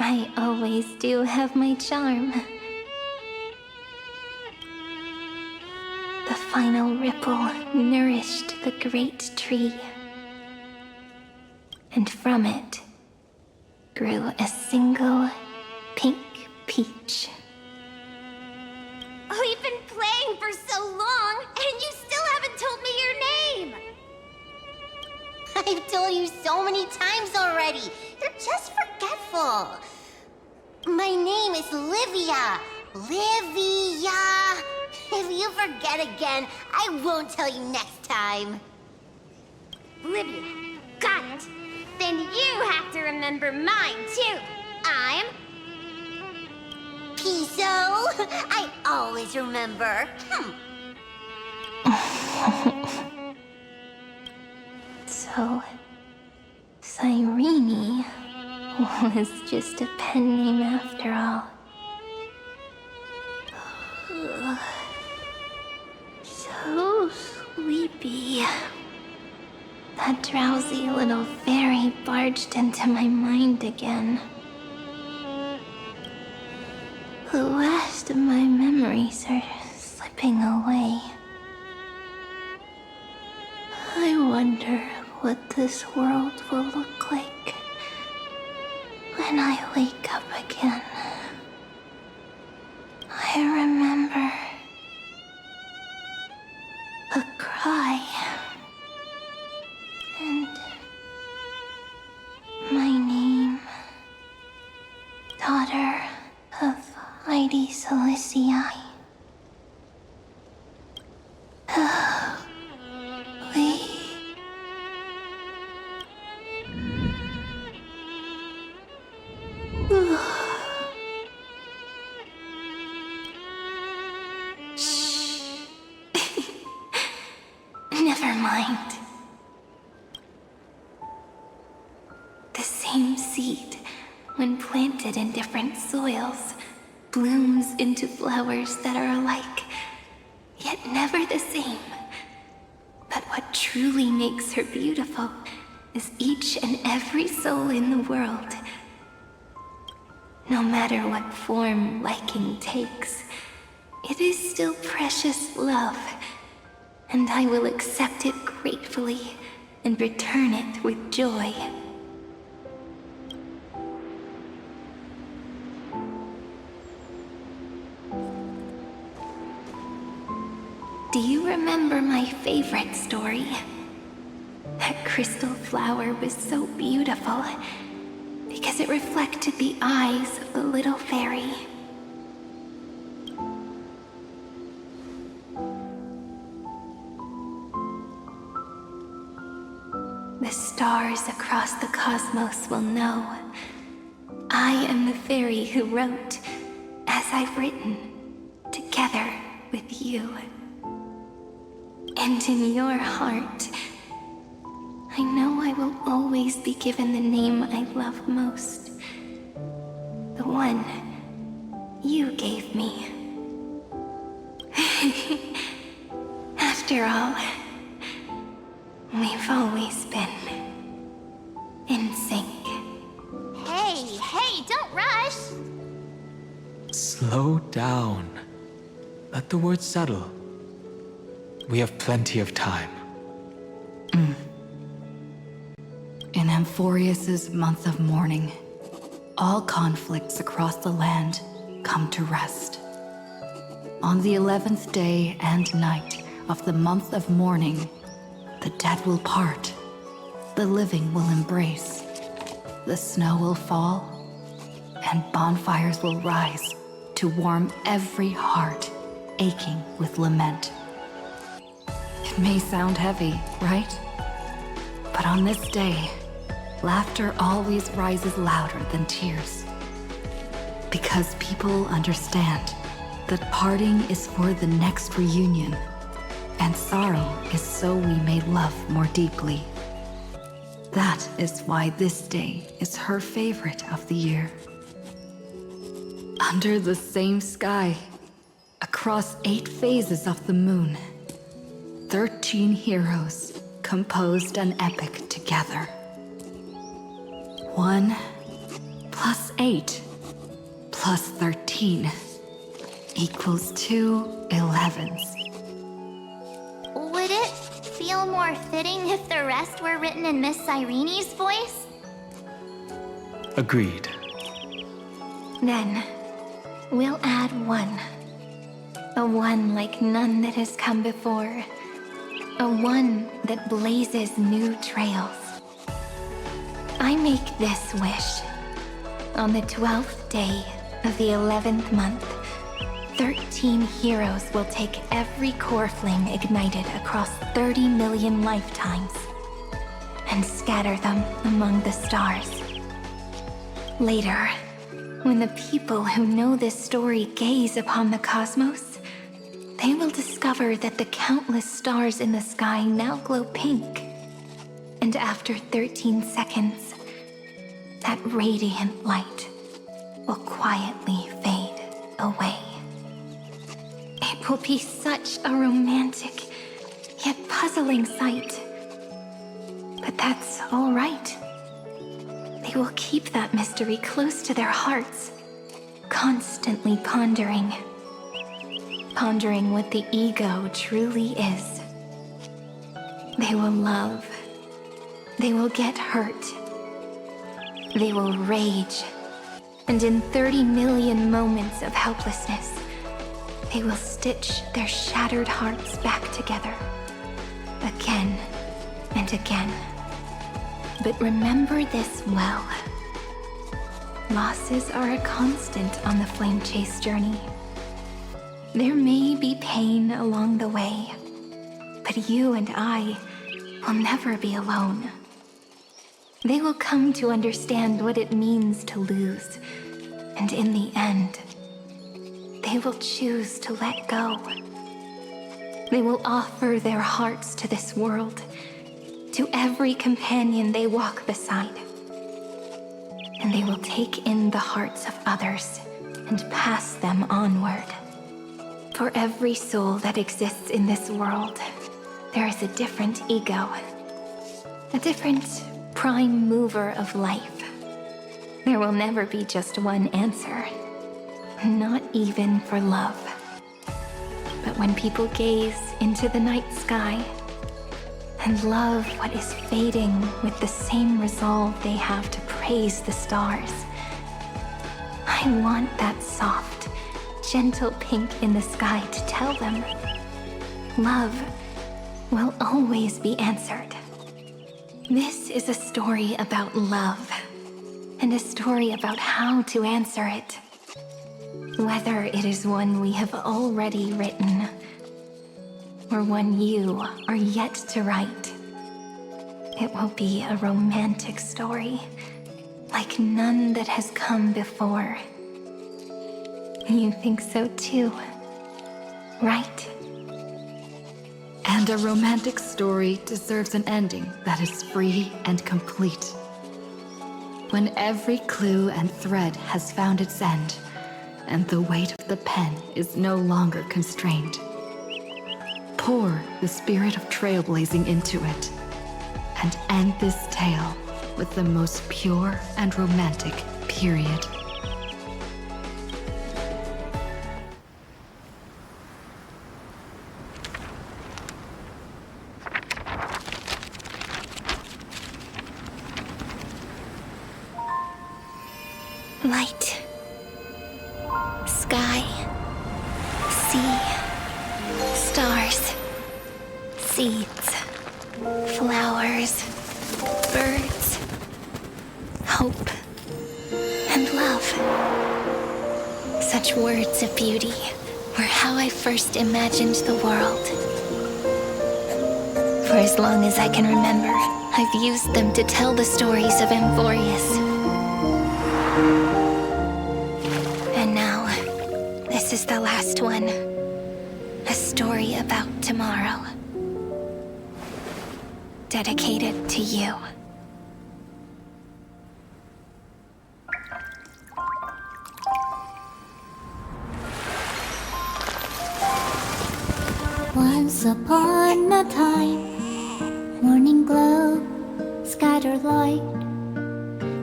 I always do have my charm. The final ripple nourished the great tree. And from it grew a single pink peach. We've been playing for so long, and you still haven't told me your name! I've told you so many times already. You're just forgetful. My name is Livia. Livia. If you forget again, I won't tell you next time. Livia. Got it. Then you have to remember mine, too. I'm... Piso. I always remember. So, Cyrene was just a pen name after all. So sleepy. That drowsy little fairy barged into my mind again. The last of my memories are slipping away. I wonder what this world will look like when I wake up again. I remember a cry and my name, daughter of Crysos Elysia. Never mind. same seed, when planted in different soils, blooms into flowers that are alike, yet never the same. But what truly makes her beautiful is each and every soul in the world. No matter what form liking takes, it is still precious love, and I will accept it gratefully and return it with joy. Do you remember my favorite story? That crystal flower was so beautiful because it reflected the eyes of the little fairy. The stars across the cosmos will know I am the fairy who wrote, as I've written, together with you. And in your heart, I know I will always be given the name I love most. The one you gave me. After all, we've always been in sync. Hey, don't rush! Slow down. Let the words settle. We have plenty of time. In Amphoreus's month of mourning, all conflicts across the land come to rest. On the 11th day and night of the month of mourning, the dead will part, the living will embrace, the snow will fall, and bonfires will rise to warm every heart aching with lament. It may sound heavy, right? But on this day, laughter always rises louder than tears. Because people understand that parting is for the next reunion, and sorrow is so we may love more deeply. That is why this day is her favorite of the year. Under the same sky, across 8 phases of the moon, 13 heroes composed an epic together. 1 + 8 + 13 equals 2 11s. Would it feel more fitting if the rest were written in Miss Cyrene's voice? Agreed. Then, we'll add 1. A 1 like none that has come before. A 1 that blazes new trails. I make this wish. On the 12th day of the 11th month, 13 heroes will take every core flame ignited across 30 million lifetimes and scatter them among the stars. Later, when the people who know this story gaze upon the cosmos, they will discover that the countless stars in the sky now glow pink. And after 13 seconds, that radiant light will quietly fade away. It will be such a romantic, yet puzzling sight. But that's all right. They will keep that mystery close to their hearts, constantly pondering what the ego truly is. They will love. They will get hurt. They will rage. And in 30 million moments of helplessness, they will stitch their shattered hearts back together. Again and again. But remember this well. Losses are a constant on the flame chase journey. There may be pain along the way, but you and I will never be alone. They will come to understand what it means to lose, and in the end, they will choose to let go. They will offer their hearts to this world, to every companion they walk beside. and they will take in the hearts of others and pass them onward. For every soul that exists in this world, there is a different ego, a different prime mover of life. There will never be just one answer, not even for love. But when people gaze into the night sky and love what is fading with the same resolve they have to praise the stars, I want that soft, gentle pink in the sky to tell them, love will always be answered. This is a story about love, and a story about how to answer it. Whether it is one we have already written, or one you are yet to write, it will be a romantic story, like none that has come before. You think so too, right? And a romantic story deserves an ending that is free and complete. When every clue and thread has found its end, and the weight of the pen is no longer constrained, pour the spirit of trailblazing into it, and end this tale with the most pure and romantic period. Light, sky, sea, stars, seeds, flowers, birds, hope, and love. Such words of beauty were how I first imagined the world. For as long as I can remember, I've used them to tell the stories of Amphoreus. And now, this is the last one. A story about tomorrow. Dedicated to you. Once upon a time, morning glow, scattered light,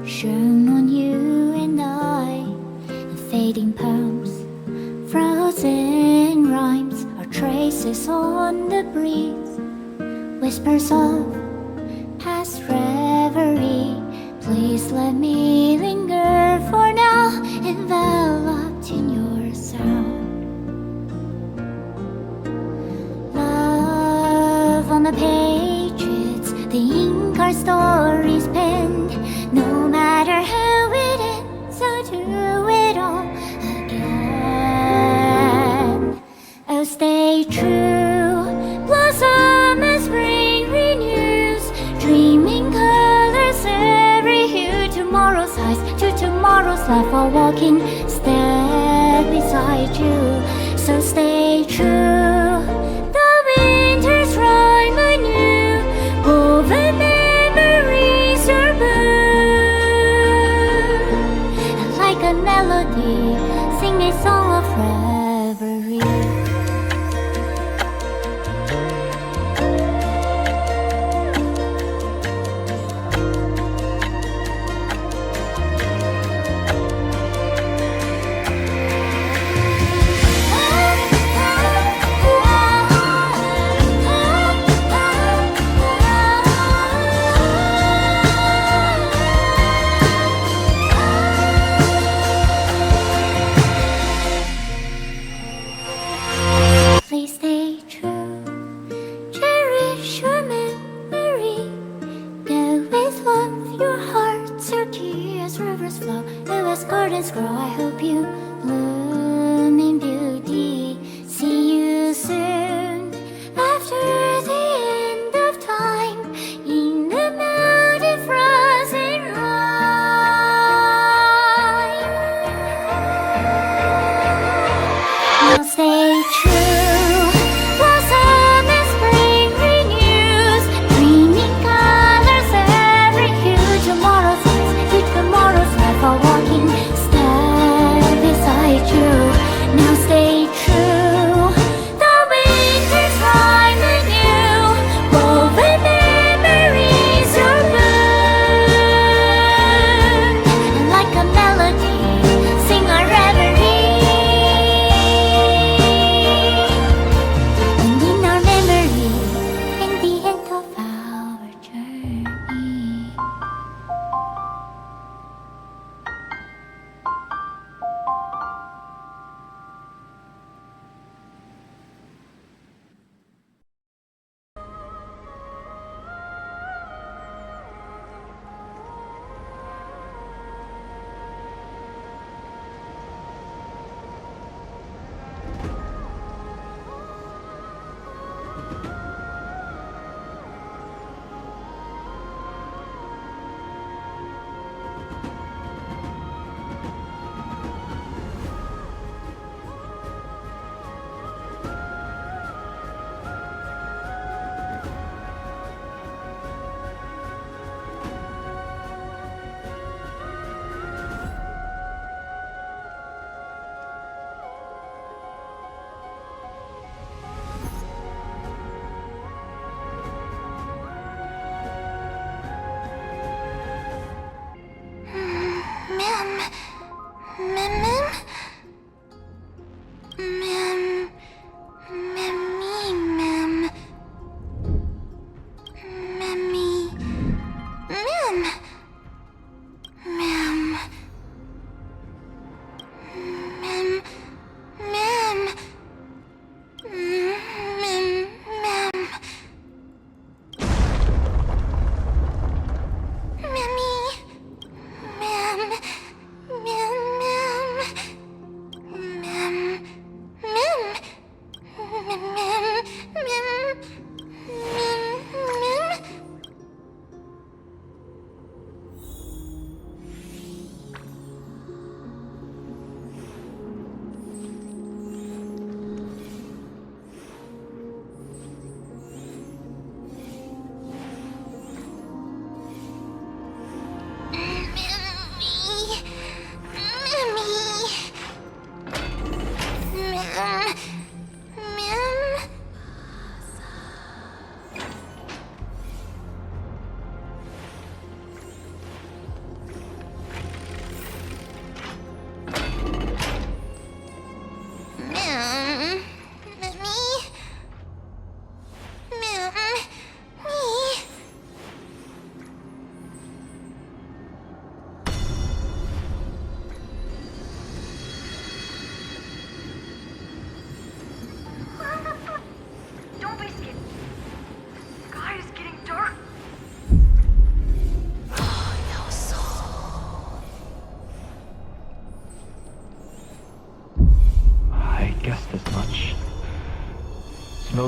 shone on you and I, and fading poems, frozen rhymes, are traces on the breeze, whispers of past reverie. Please let me linger for now, enveloped in your sound. Love on the pages, the ink our stories penned. No matter how it ends, I'll do it all again. Oh, stay true, blossom as spring renews, dreaming colors every hue. Tomorrow's eyes to tomorrow's life, while walking step beside you. So stay true, the winter's rhyme anew, woven memories are blue, and like a melody, sing a song of reverie.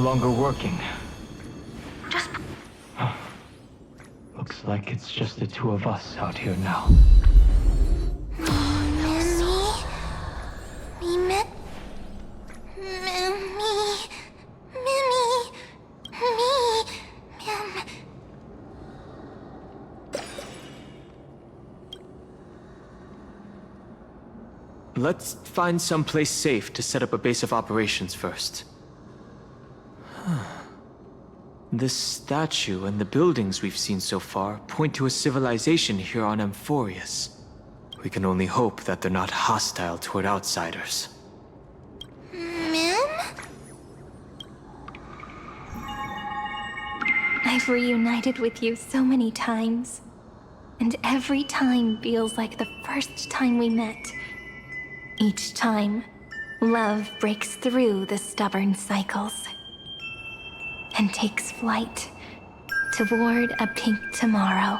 longer working. Looks like it's just the two of us out here now. Let's find someplace safe to set up a base of operations first. This statue and the buildings we've seen so far point to a civilization here on Amphoreus. We can only hope that they're not hostile toward outsiders. I've reunited with you so many times, and every time feels like the first time we met. Each time, love breaks through the stubborn cycles and takes flight toward a pink tomorrow.